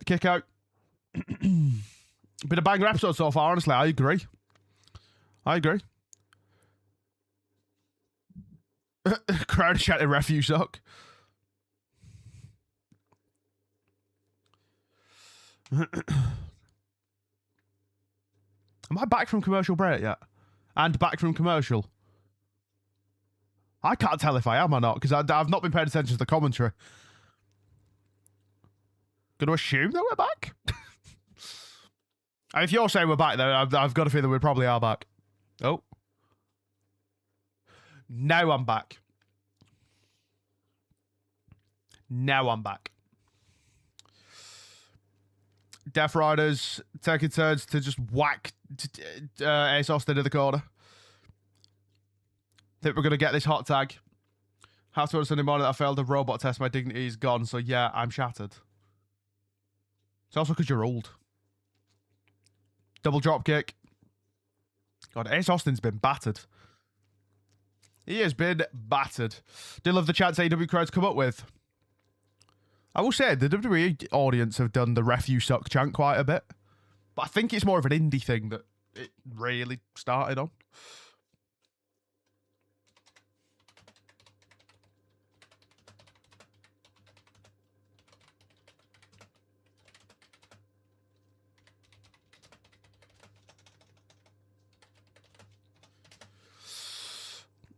S1: Kick out. Been a banger episode so far, honestly. I agree. Crowd chatting, "Ref, you suck." Am I back from commercial break yet? And back from commercial? I can't tell if I am or not, because I've not been paying attention to the commentary. Gonna assume that we're back? If you're saying we're back, though, I've got a feeling we probably are back. Oh. Now I'm back. Death Riders taking turns to just whack Ace Austin in the corner. Think we're going to get this hot tag. Have to on Sunday morning that I failed the robot test. My dignity is gone. So yeah, I'm shattered. It's also because you're old. Double drop kick. God, Ace Austin's been battered. He has been battered. Do you love the chants AEW crowds come up with? I will say, the WWE audience have done the "Ref, you suck" chant quite a bit. But I think it's more of an indie thing that it really started on.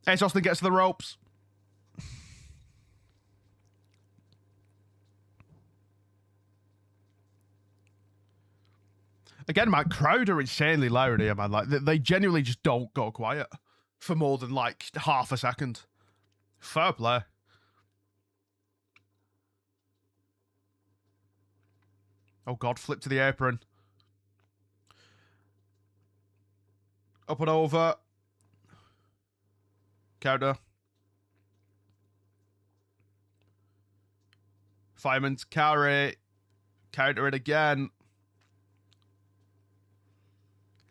S1: Ace Austin gets to the ropes. Again, man, crowd are insanely loud here, man. Like, they genuinely just don't go quiet for more than, like, half a second. Fair play. Oh, God, flip to the apron. Up and over. Counter. Fireman's carry. Counter it again.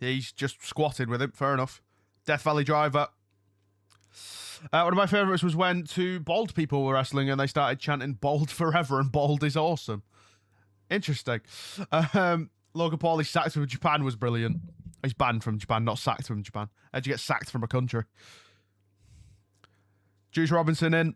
S1: He's just squatted with him. Fair enough. Death Valley Driver. One of my favourites was when two bald people were wrestling and they started chanting "Bald forever" and "Bald is awesome." Interesting. Logan Paul, he's sacked from Japan, was brilliant. He's banned from Japan, not sacked from Japan. How'd you get sacked from a country? Juice Robinson in.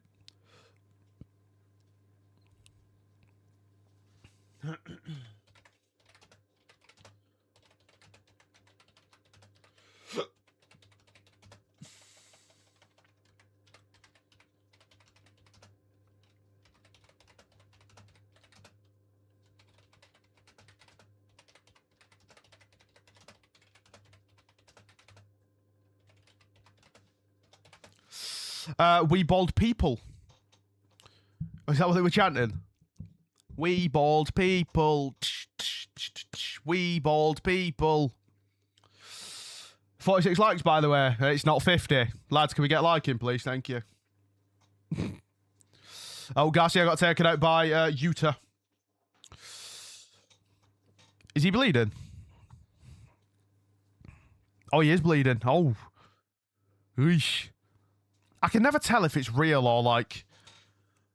S1: We bald people. Is that what they were chanting? We bald people. We bald people. 46 likes, by the way. It's not 50. Lads, can we get liking, please? Thank you. Oh, Garcia got taken out by Utah. Is he bleeding? Oh, he is bleeding. Oh. Eesh. I can never tell if it's real or like...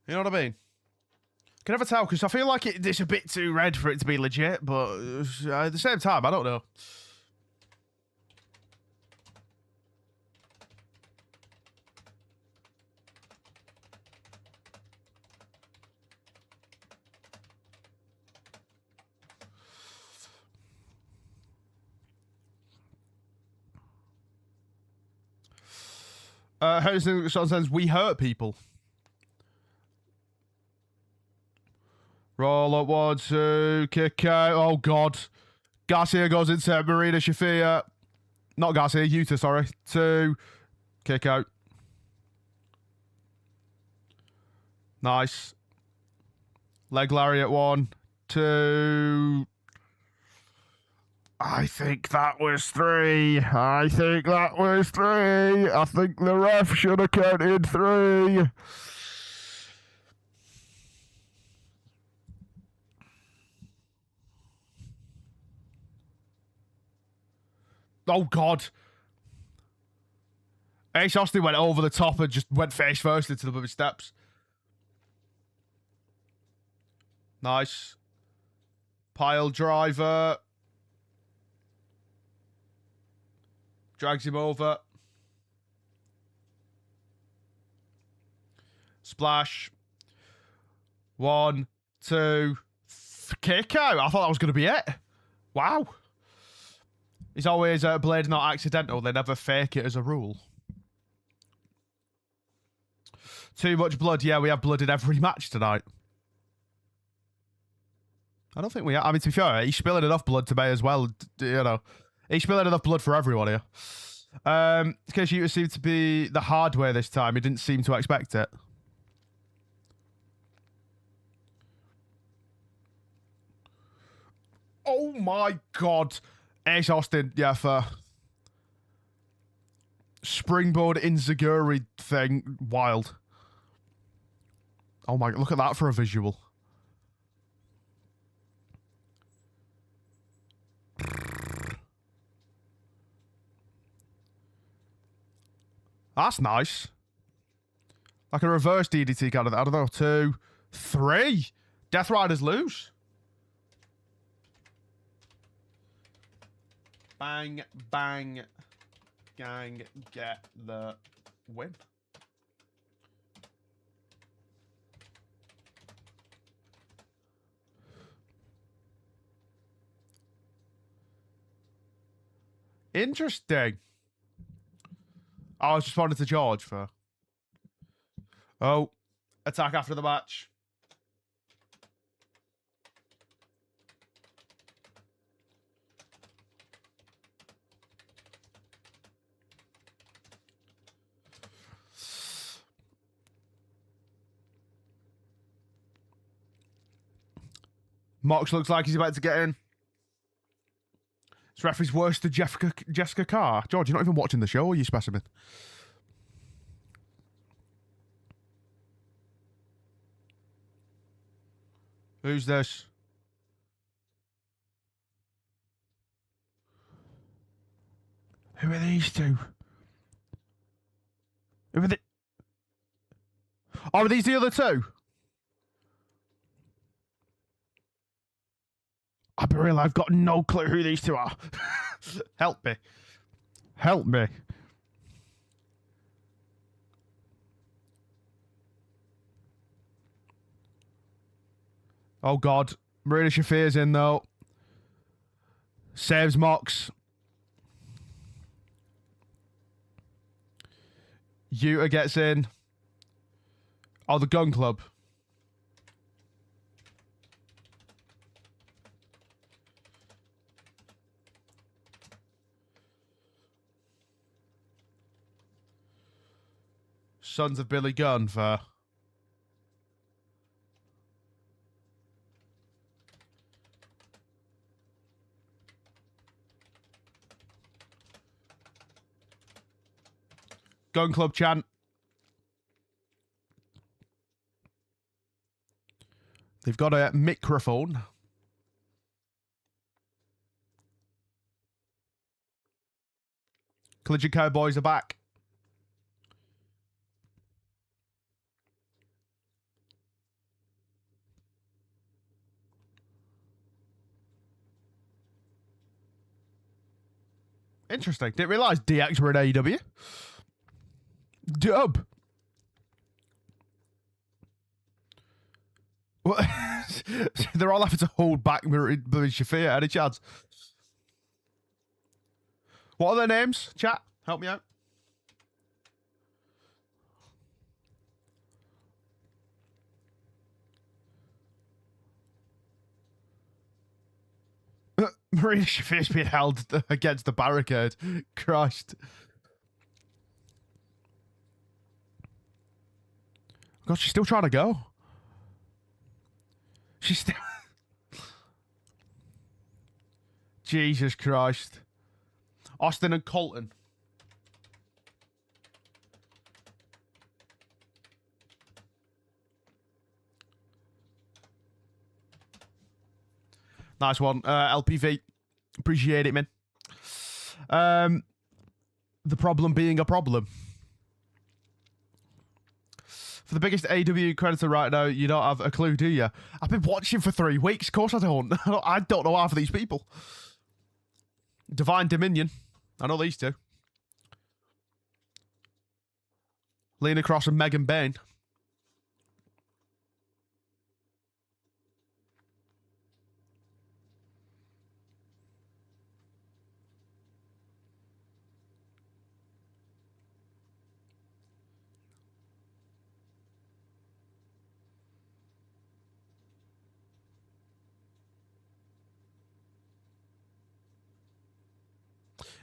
S1: You know what I mean? I can never tell because I feel like it's a bit too red for it to be legit, but at the same time, I don't know. Harrison says, we hurt people. Roll up 1, 2, kick out. Oh, God. Garcia goes into Marina Shafir. Not Garcia, Utah, sorry. 2, kick out. Nice. Leg lariat 1, 2. I think that was 3. I think that was 3. I think the ref should have counted 3. Oh, God. Ace Austin went over the top and just went face first into the bloody steps. Nice. Pile driver. Drags him over. Splash. 1, 2. Kick out. I thought that was going to be it. Wow. It's always blade not accidental. They never fake it as a rule. Too much blood. Yeah, we have blood in every match tonight. I don't think we are. I mean, to be fair, he's spilling enough blood to me as well. You know, he's spilling enough blood for everyone here. Because you seemed to be the hard way this time. He didn't seem to expect it. Oh my God. Ace Austin, yeah, for springboard Inzaguri thing. Wild. Oh my, look at that for a visual. That's nice. Like a reverse DDT kind of, I don't know, 2, 3. Death Riders lose. Bang, bang, gang, get the win. Interesting. I was responding to George for... Oh, attack after the match. Mox looks like he's about to get in. This referee's worse than Jessica Carr. George, you're not even watching the show, are you, specimen? Who's this? Who are these two? Who are they? Oh, are these the other two? I'll be real, I've got no clue who these two are. Help me. Help me. Oh, God. Marina Shafir's in, though. Saves Mox. Utah gets in. Oh, the Gun Club. Sons of Billy Gunn for... Gun Club chant. They've got a microphone. Collision Cowboys are back. Interesting. Didn't realise DX were in AEW. Dub. What? They're all having to hold back Shafir. Any chance? What are their names? Chat, help me out. Marina Shafir's being held against the barricade. Christ. God, she's still trying to go. She's still... Jesus Christ. Austin and Colton. Nice one. LPV. Appreciate it, man. The problem being a problem. For the biggest AEW creditor right now, you don't have a clue, do you? I've been watching for 3 weeks. Of course I don't. I don't know half of these people. Divine Dominion. I know these two. Lena Cross and Megan Bain.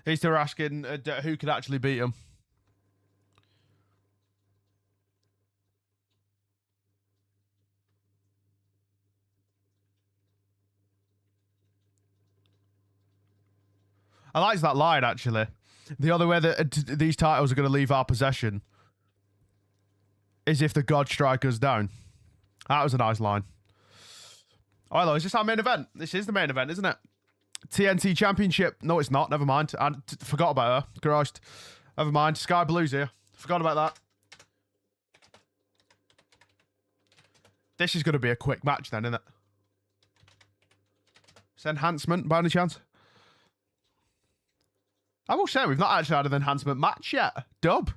S1: These two are asking who could actually beat him. I like that line, actually. The other way that these titles are going to leave our possession is if the God strike us down. That was a nice line. Oh, hello. Is this our main event? This is the main event, isn't it? TNT Championship. No, it's not. Never mind. I forgot about her. Christ. Never mind. Sky Blue's here. Forgot about that. This is going to be a quick match then, isn't it? It's enhancement by any chance? I will say, we've not actually had an enhancement match yet. Dub.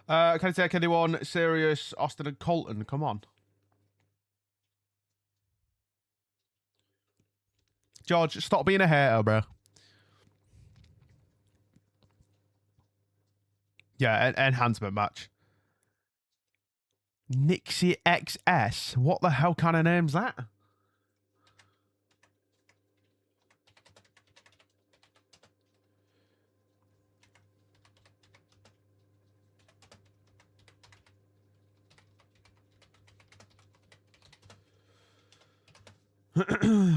S1: Can I take anyone serious? Austin and Colton, come on. George, stop being a hater, bro. Yeah, enhancement match. BriggzyXX? What the hell kind of name's that?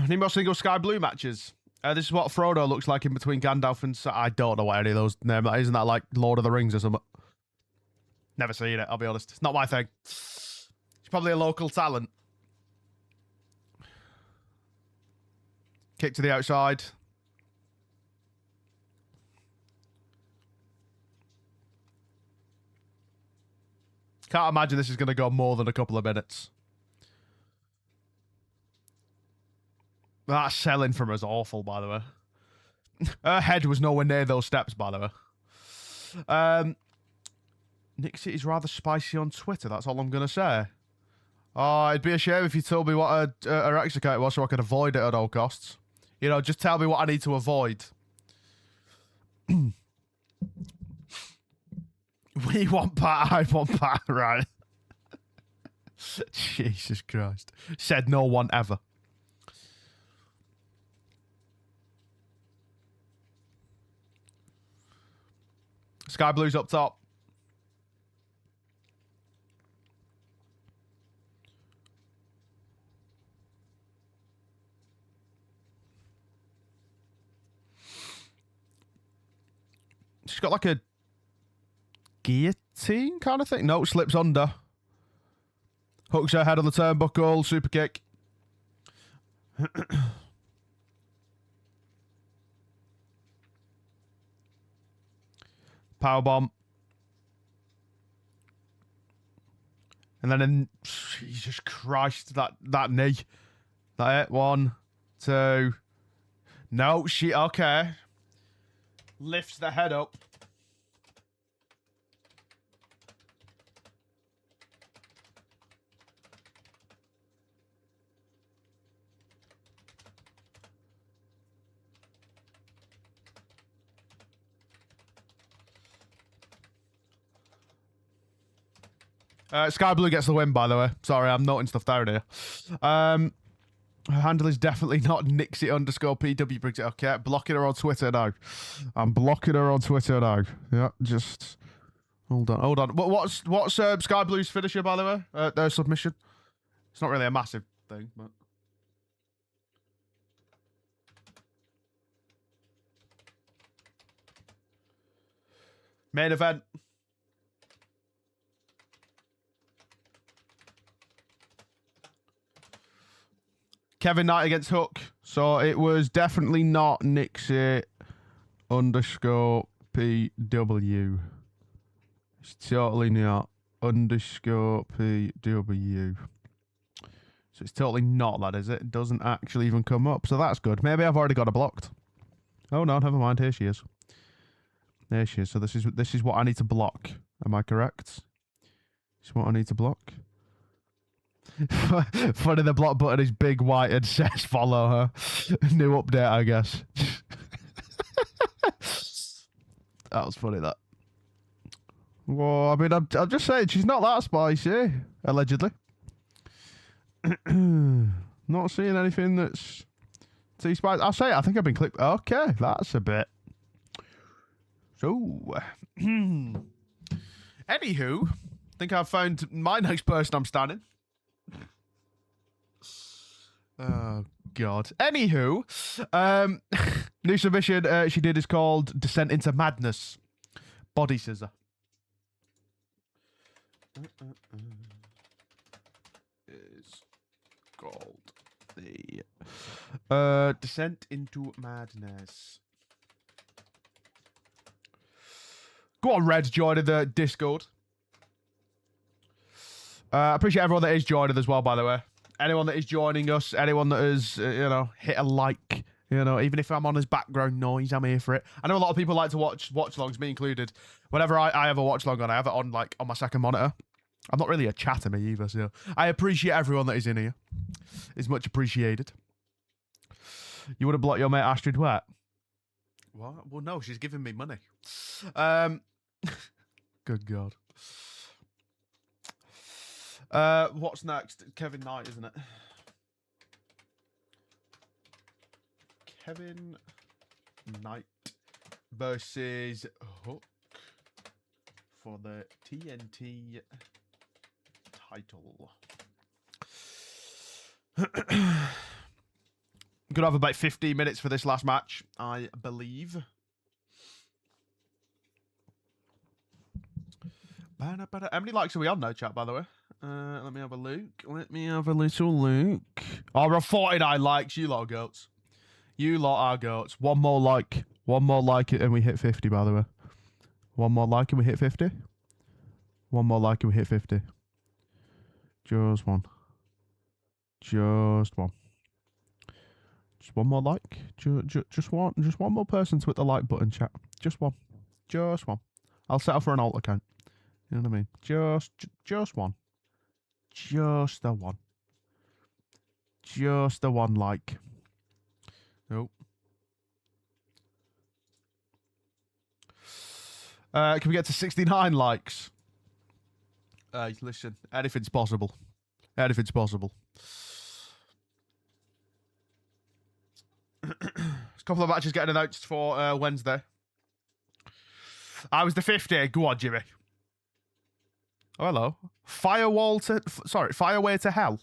S1: Need more single Sky Blue matches. This is what Frodo looks like in between Gandalf and... I don't know what any of those names are. Isn't that like Lord of the Rings or something? Never seen it, I'll be honest. It's not my thing. It's probably a local talent. Kick to the outside. Can't imagine this is going to go more than a couple of minutes. That selling from her is awful, by the way. Her head was nowhere near those steps, by the way. Nick City's rather spicy on Twitter, that's all I'm going to say. Oh, it'd be a shame if you told me what her ex account was so I could avoid it at all costs. You know, just tell me what I need to avoid. We want Pat, I want Pat, right? Jesus Christ. Said no one ever. Sky Blue's up top. She's got like a guillotine kind of thing. No, slips under. Hooks her head on the turnbuckle. Super kick. Powerbomb. And then Jesus Christ, that knee. That it. 1, 2. No, okay. Lifts the head up. Sky Blue gets the win, by the way. Sorry, I'm noting stuff down here. Her handle is definitely not Nixie_PW Briggs. Okay, blocking her on Twitter now. I'm blocking her on Twitter now. Yeah, just hold on. What's Sky Blue's finisher, by the way? Their submission. It's not really a massive thing, but main event. Kevin Knight against Hook. So it was definitely not Nixie_PW. It's totally not _PW. So it's totally not that, is it? It doesn't actually even come up. So that's good. Maybe I've already got her blocked. Oh no, never mind. Here she is. There she is. So this is what I need to block. Am I correct? This is what I need to block. Funny, the block button is big white and says follow her. New update, I guess. That was funny, that. Well, I mean, I'm just saying, she's not that spicy, allegedly. Not seeing anything that's too spicy. I'll say it, I think I've been clicked. Okay, that's a bit. So, anywho, I think I've found my next person I'm standing. Oh God. Anywho, new submission she did is called Descent into Madness. Body scissor. Is called the Descent into Madness. Go on, Red, join the Discord. I appreciate everyone that is joining as well, by the way. Anyone that is joining us, anyone that has, hit a like, even if I'm on as background noise, I'm here for it. I know a lot of people like to watch longs, me included. Whenever I have a watch long on, I have it on my second monitor. I'm not really a chatter me either, so I appreciate everyone that is in here. It's much appreciated. You would have blocked your mate Astrid Wet? What? Well, no, she's giving me money. Good God. What's next? Kevin Knight, isn't it? Kevin Knight versus Hook for the TNT title. Gonna have about 15 minutes for this last match, I believe. How many likes are we on now, chat, by the way? Let me have a look. Let me have a little look. Oh, we're on 49 likes. You lot are goats. You lot are goats. One more like. One more like it and we hit 50, by the way. One more like and we hit 50. One more like and we hit 50. Just one. Just one. Just one more like. Just one. Just one more person to hit the like button, chat. Just one. Just one. I'll set up for an alt account. You know what I mean? Just one. Just the one. Just the one like. Nope. Can we get to 69 likes? Listen, anything's possible. Anything's possible. A couple of matches getting announced for Wednesday. I was the 50. Go on, Jimmy. Oh, hello. Fireway to Hell. Is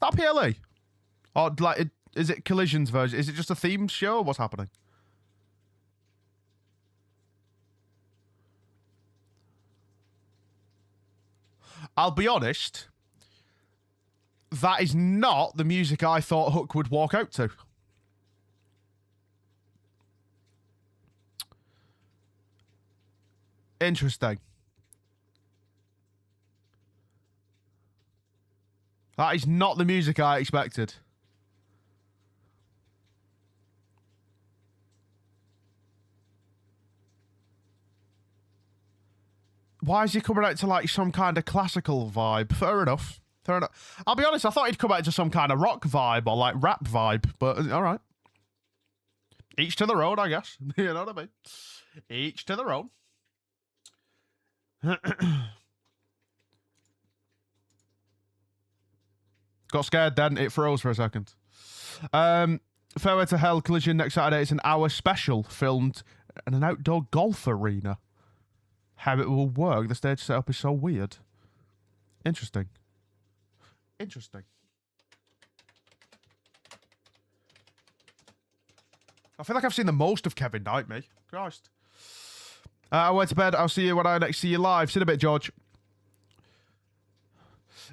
S1: that PLE? Or is it Collision's version? Is it just a theme show? What's happening? I'll be honest, that is not the music I thought Hook would walk out to. Interesting. That is not the music I expected. Why is he coming out to like some kind of classical vibe? Fair enough. Fair enough. I'll be honest, I thought he'd come out to some kind of rock vibe or like rap vibe, but all right. Each to their own, I guess. You know what I mean? Each to their own. Got scared then. It froze for a second. Farewell to Hell Collision next Saturday. It's an hour special filmed in an outdoor golf arena. How it will work. The stage setup is so weird. Interesting. Interesting. I feel like I've seen the most of Kevin Knight, me. Christ. I went to bed. I'll see you when I next see you live. See you in a bit, George.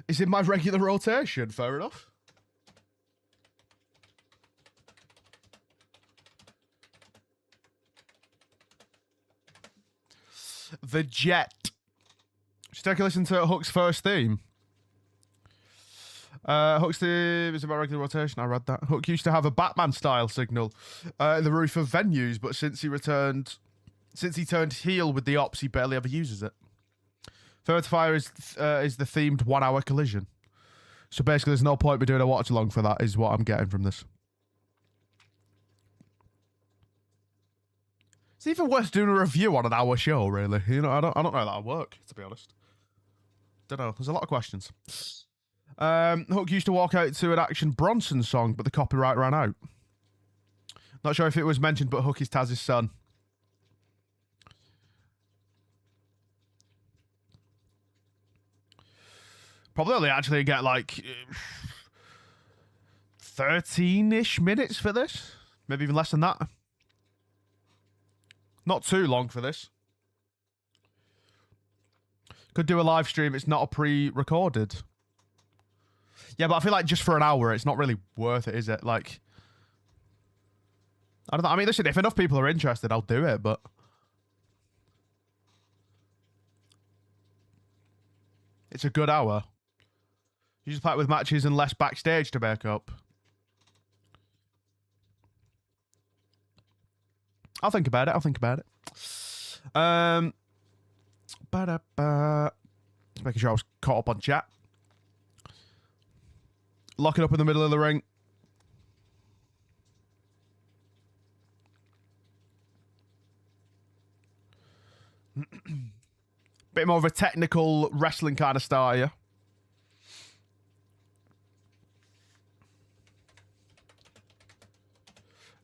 S1: Is in my regular rotation. Fair enough. The Jet. Should take a listen to Hook's first theme. Hook's theme is about regular rotation. I read that. Hook used to have a Batman-style signal in the roof of venues, but since he turned heel with the Opps, he barely ever uses it. Third Fire is the themed 1 hour collision. So basically, there's no point me doing a watch along for that. Is what I'm getting from this. It's even worth doing a review on an hour show, really. You know, I don't know how that'll work, to be honest. Don't know. There's a lot of questions. Hook used to walk out to an Action Bronson song, but the copyright ran out. Not sure if it was mentioned, but Hook is Taz's son. Probably only actually get like 13-ish minutes for this. Maybe even less than that. Not too long for this. Could do a live stream. It's not a pre-recorded. Yeah, but I feel like just for an hour, it's not really worth it, is it? Like, I don't know. I mean, listen, if enough people are interested, I'll do it, but it's a good hour. You just play it with matches and less backstage to make up. I'll think about it. I'll think about it. Just making sure I was caught up on chat. Lock it up in the middle of the ring. Bit more of a technical wrestling kind of style, yeah.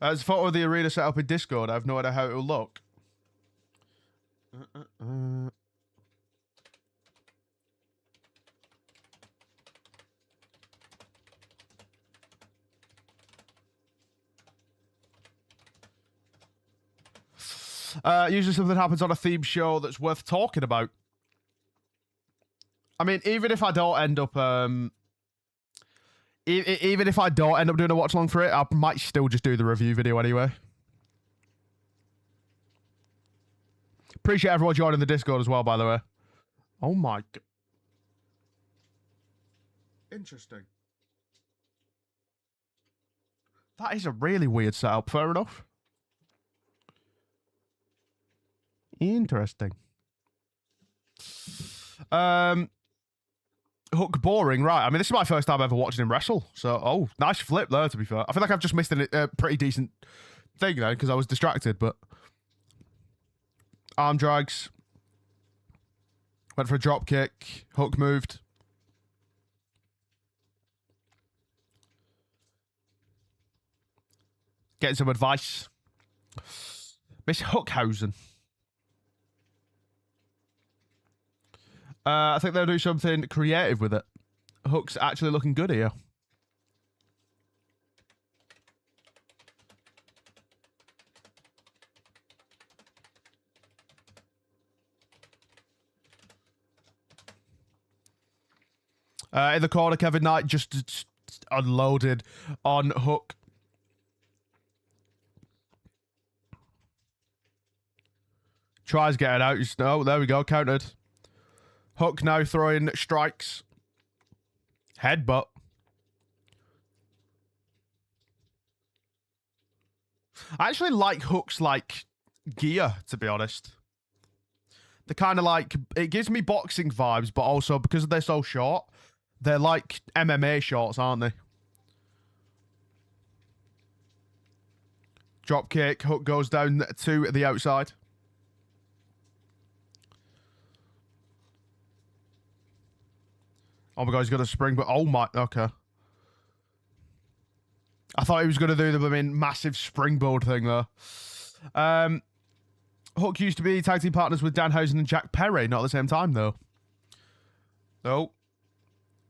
S1: There's a photo of the arena set up in Discord. I have no idea how it will look. Usually something happens on a theme show that's worth talking about. I mean, even if I don't end up... even if I don't end up doing a watch along for it, I might still just do the review video anyway. Appreciate everyone joining the Discord as well, by the way. Oh my god. Interesting. That is a really weird setup. Fair enough. Interesting. Hook boring, right? I mean, this is my first time ever watching him wrestle. So, oh, nice flip there, to be fair. I feel like I've just missed a pretty decent thing there because I was distracted, but... Arm drags. Went for a drop kick. Hook moved. Getting some advice. Miss Hookhausen. I think they'll do something creative with it. Hook's actually looking good here. In the corner, Kevin Knight just unloaded on Hook. Tries getting out. Oh, there we go. Countered. Hook now throwing strikes. Headbutt. I actually like Hook's, like, gear, to be honest. They're kind of like... It gives me boxing vibes, but also, because they're so short, they're like MMA shorts, aren't they? Drop kick. Hook goes down to the outside. Oh my god, he's got a spring, but oh my... Okay. I thought he was going to do the massive springboard thing, though. Hook used to be tag team partners with Danhausen and Jack Perry, not at the same time, though. No.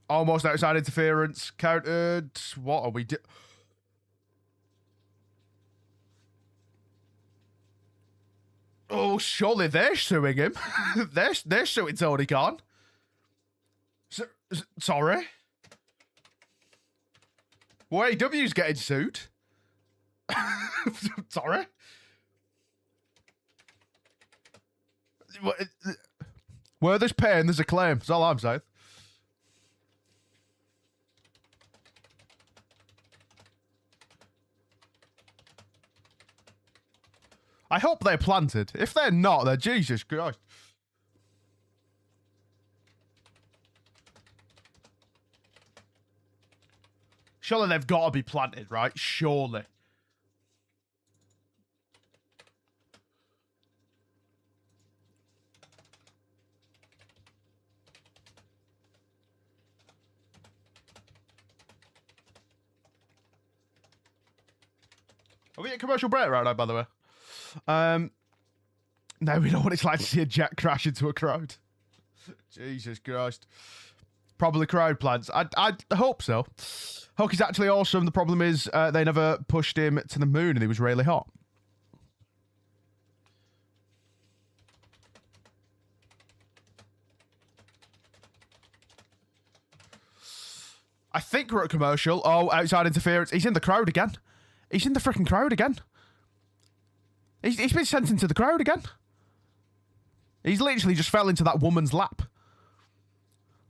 S1: Almost outside interference. Countered. What are we doing? Oh, surely they're suing him. they're suing Tony Khan. Sorry? Well, AEW's getting sued. Sorry? Where there's pain, there's a claim. That's all I'm saying. I hope they're planted. If they're not, then Jesus Christ. Surely they've got to be planted, right? Surely. Are we at commercial break right now, by the way? Now we know what it's like to see a Jack crash into a crowd. Jesus Christ. Probably crowd plants. I hope so. Hook is actually awesome. The problem is they never pushed him to the moon and he was really hot. I think we're at commercial. Oh, outside interference. He's in the crowd again. He's in the freaking crowd again. He's been sent into the crowd again. He's literally just fell into that woman's lap.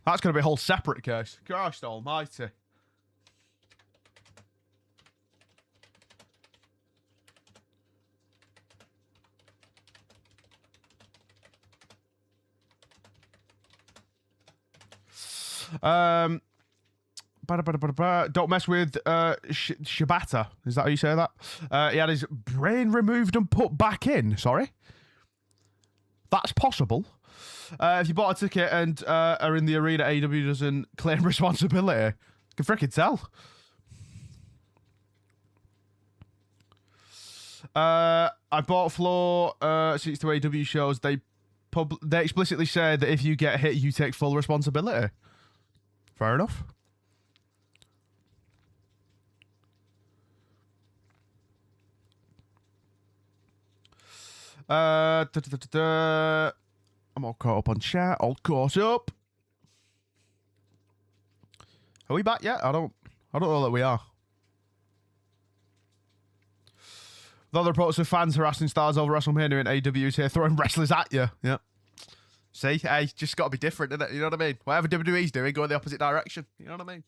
S1: That's going to be a whole separate case. Christ almighty. Don't mess with Shibata. Is that how you say that? He had his brain removed and put back in. Sorry? That's possible. If you bought a ticket and are in the arena, AEW doesn't claim responsibility. You can freaking tell. I bought floor seats to AEW shows. They explicitly say that if you get hit, you take full responsibility. Fair enough. I'm all caught up on chat. All caught up. Are we back yet? I don't know that we are. The other reports of fans harassing stars over WrestleMania and AEW's here throwing wrestlers at you. Yeah. See, hey, just got to be different, isn't it? You know what I mean? Whatever WWE's doing, go in the opposite direction. You know what I mean?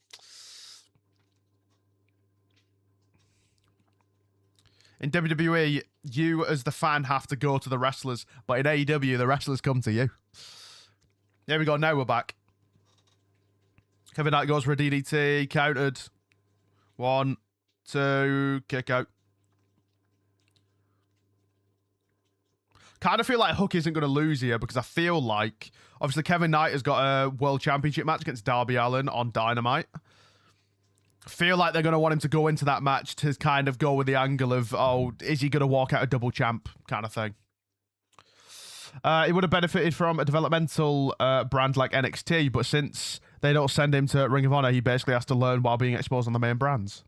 S1: In WWE, you as the fan have to go to the wrestlers, but in AEW, the wrestlers come to you. There we go. Now we're back. Kevin Knight goes for a DDT, countered. 1, 2, kick out. Kind of feel like Hook isn't going to lose here because I feel like, obviously, Kevin Knight has got a World Championship match against Darby Allin on Dynamite. Feel like they're going to want him to go into that match to kind of go with the angle of, oh, is he going to walk out a double champ kind of thing. He would have benefited from a developmental brand like NXT, but since they don't send him to Ring of Honor, he basically has to learn while being exposed on the main brands.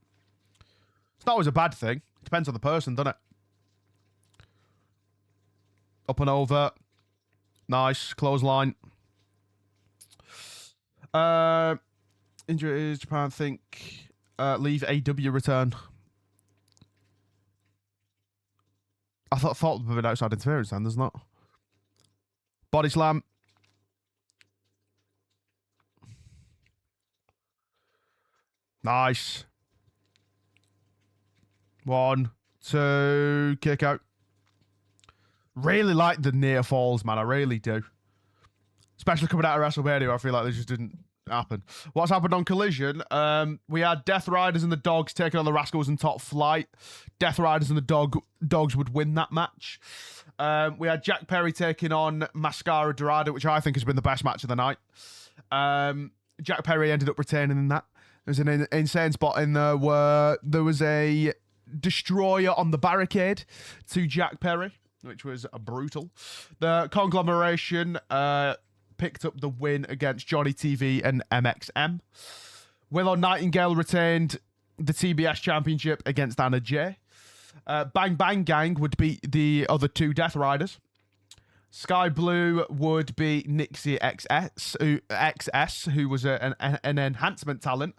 S1: It's not always a bad thing. It depends on the person, doesn't it? Up and over. Nice. Clothesline. Injuries, Japan, I think. Leave AW return. I thought there would be an outside interference then, there's not. Body slam. Nice. 1, 2, kick out. Really like the near falls, man. I really do. Especially coming out of WrestleMania, I feel like they just didn't happen. What's happened on Collision? We had Death Riders and the Dogs taking on the Rascals in Top Flight. Death Riders and the Dogs would win that match. We had Jack Perry taking on Máscara Dorada, which I think has been the best match of the night. Jack Perry ended up retaining in that. There's an insane spot in there where there was a destroyer on the barricade to Jack Perry, which was brutal. The Conglomeration picked up the win against Johnny TV and MXM. Willow Nightingale retained the TBS Championship against Anna Jay. Bang Bang Gang would beat the other 2 Death Riders. Sky Blue would be BriggzyXX, who was an enhancement talent.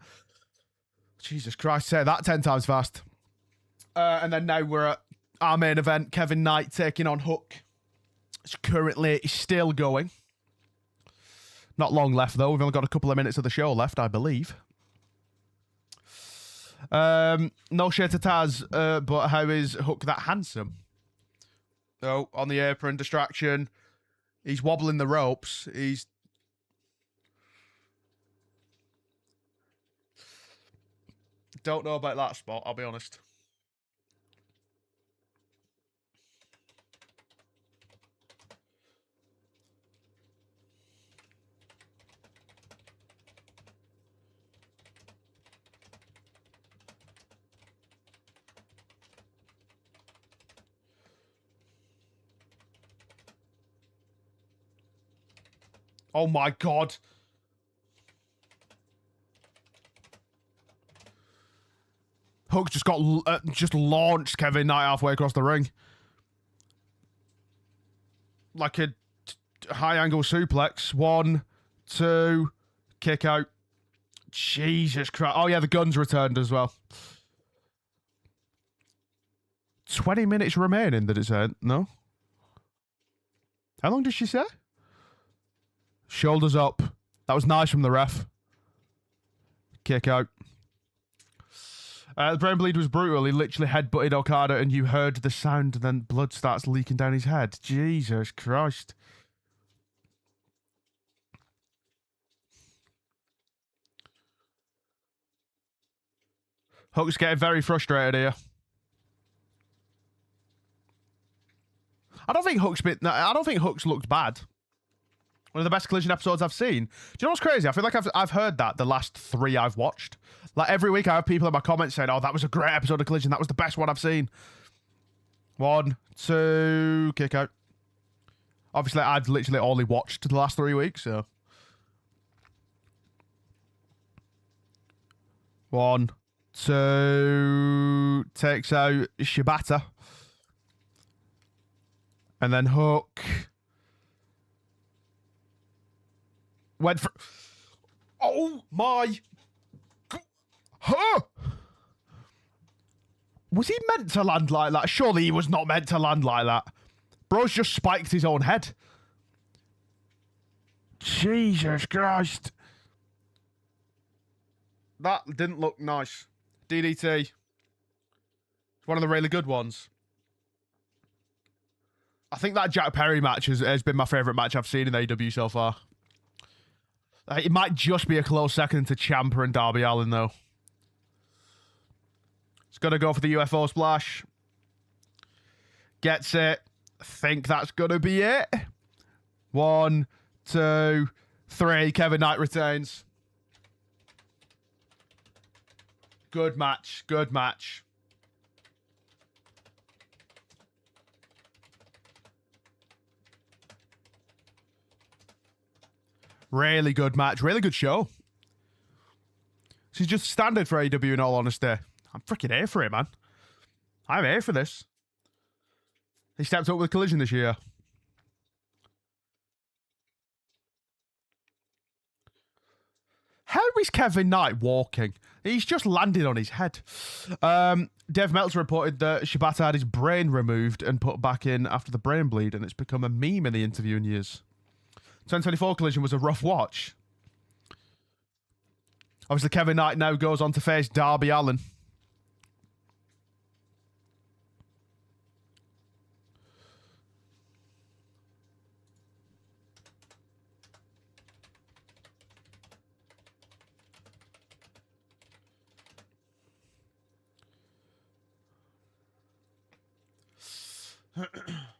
S1: Jesus Christ, say that 10 times fast. And then now we're at our main event, Kevin Knight taking on Hook. It's currently still going. Not long left, though. We've only got a couple of minutes of the show left, I believe. No shade to Taz, but how is Hook that handsome? Oh, on the apron, distraction. He's wobbling the ropes. He's... Don't know about that spot, I'll be honest. Oh my God. Hook just got just launched Kevin Knight halfway across the ring. Like a high angle suplex. 1, 2, kick out. Jesus Christ. Oh yeah, the guns returned as well. 20 minutes remaining, did it say? No? How long did she say? Shoulders up. That was nice from the ref. Kick out. The brain bleed was brutal. He literally headbutted Okada and you heard the sound and then blood starts leaking down his head. Jesus Christ. Hook's getting very frustrated here. I don't think Hook's looked bad. One of the best Collision episodes I've seen. Do you know what's crazy? I feel like I've heard that the last 3 I've watched. Like every week I have people in my comments saying, oh, that was a great episode of Collision. That was the best one I've seen. 1, 2, kick out. Obviously, I've literally only watched the last 3 weeks, so. 1, 2, takes out Shibata. And then Hook. Went for... Oh my... Huh! Was he meant to land like that? Surely he was not meant to land like that. Bro's just spiked his own head. Jesus Christ. That didn't look nice. DDT. It's one of the really good ones. I think that Jack Perry match has been my favourite match I've seen in AEW so far. It might just be a close second to Ciampa and Darby Allin, though. It's going to go for the UFO splash. Gets it. Think that's going to be it. 1, 2, 3. Kevin Knight retains. Good match. Good match. Really good match. Really good show. She's just standard for AEW in all honesty. I'm freaking here for it, man. I'm here for this. He stepped up with Collision this year. How is Kevin Knight walking? He's just landed on his head. Dave Meltzer reported that Shibata had his brain removed and put back in after the brain bleed, and it's become a meme in the interviewing years. 2024 Collision was a rough watch. Obviously, Kevin Knight now goes on to face Darby Allin.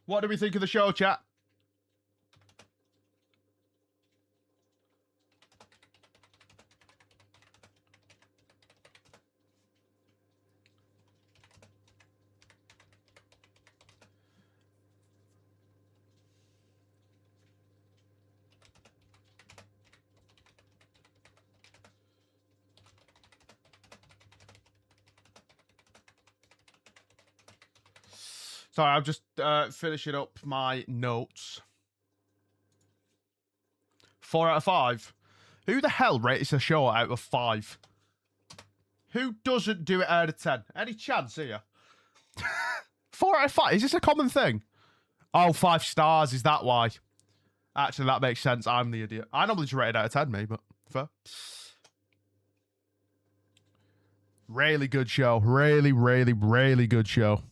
S1: What do we think of the show, chat? Sorry, I'm just finishing up my notes. 4 out of 5. Who the hell rates a show out of 5? Who doesn't do it out of 10? Any chance here? 4 out of 5? Is this a common thing? Oh, 5 stars. Is that why? Actually, that makes sense. I'm the idiot. I normally just rate it out of 10, me, but fair. Really good show. Really, really, really good show.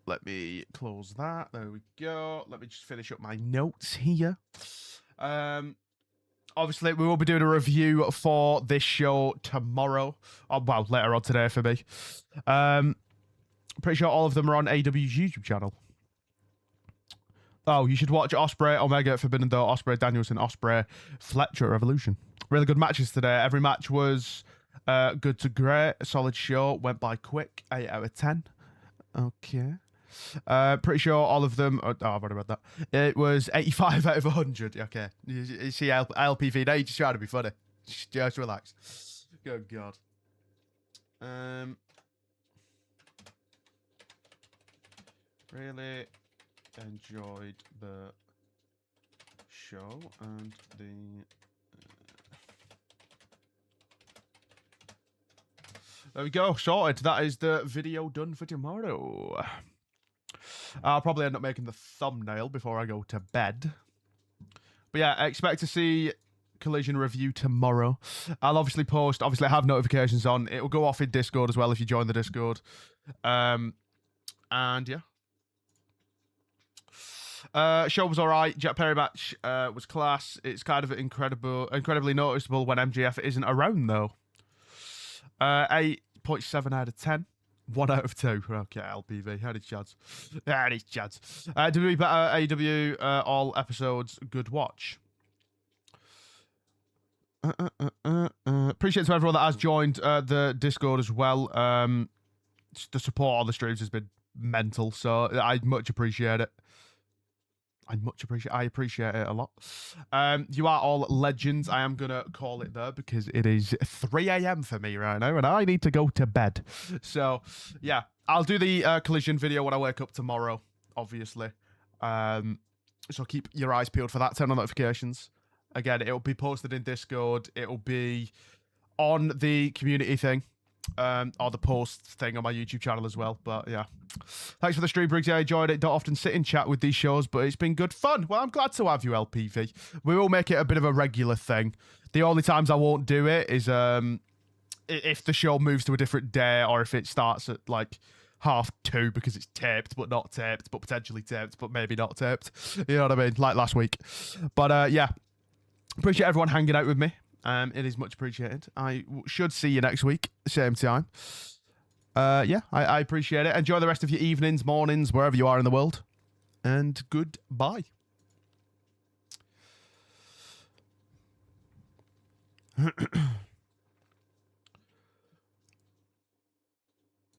S1: Let me close that. There we go. Let me just finish up my notes here. Obviously, we will be doing a review for this show tomorrow. Oh, well, later on today for me. Pretty sure all of them are on AEW's YouTube channel. Oh, you should watch Ospreay, Omega, Forbidden Door, Ospreay, Danielson, Ospreay, Fletcher, Revolution. Really good matches today. Every match was good to great. A solid show. Went by quick. 8 out of 10. Okay. Pretty sure all of them. Oh, I've already read that. It was 85 out of 100. Okay. You see LPV now, you're just trying to be funny. Just relax. Good God. Really enjoyed the show and the. There we go. Sorted. That is the video done for tomorrow. I'll probably end up making the thumbnail before I go to bed. But yeah, I expect to see Collision review tomorrow. I'll obviously post, obviously I have notifications on. It will go off in Discord as well if you join the Discord. And yeah. Show was alright. Jack Perry match was class. It's kind of incredibly noticeable when MJF isn't around though. 8.7 out of 10. 1 out of 2. Okay, LPV. How did Chads? How did Chads? WWE better. AEW all episodes. Good watch. Appreciate to everyone that has joined the Discord as well. The support on the streams has been mental, so I much appreciate it. I appreciate it a lot. You are all legends. I am gonna call it there because it is 3 a.m. for me right now, and I need to go to bed. So yeah, I'll do the Collision video when I wake up tomorrow, obviously. So keep your eyes peeled for that. Turn on notifications. Again, it'll be posted in Discord. It'll be on the community thing. Or the post thing on my YouTube channel as well. But yeah, thanks for the stream, Briggsy. I enjoyed it. Don't often sit in chat with these shows, but it's been good fun. Well, I'm glad to have you, LPV. We will make it a bit of a regular thing. The only times I won't do it is if the show moves to a different day, or if it starts at like 2:30 because it's taped but not taped, but potentially taped but maybe not taped. You know what I mean? Like last week. But yeah, appreciate everyone hanging out with me. It is much appreciated. I should see you next week, same time. Yeah, I appreciate it. Enjoy the rest of your evenings, mornings, wherever you are in the world. And goodbye.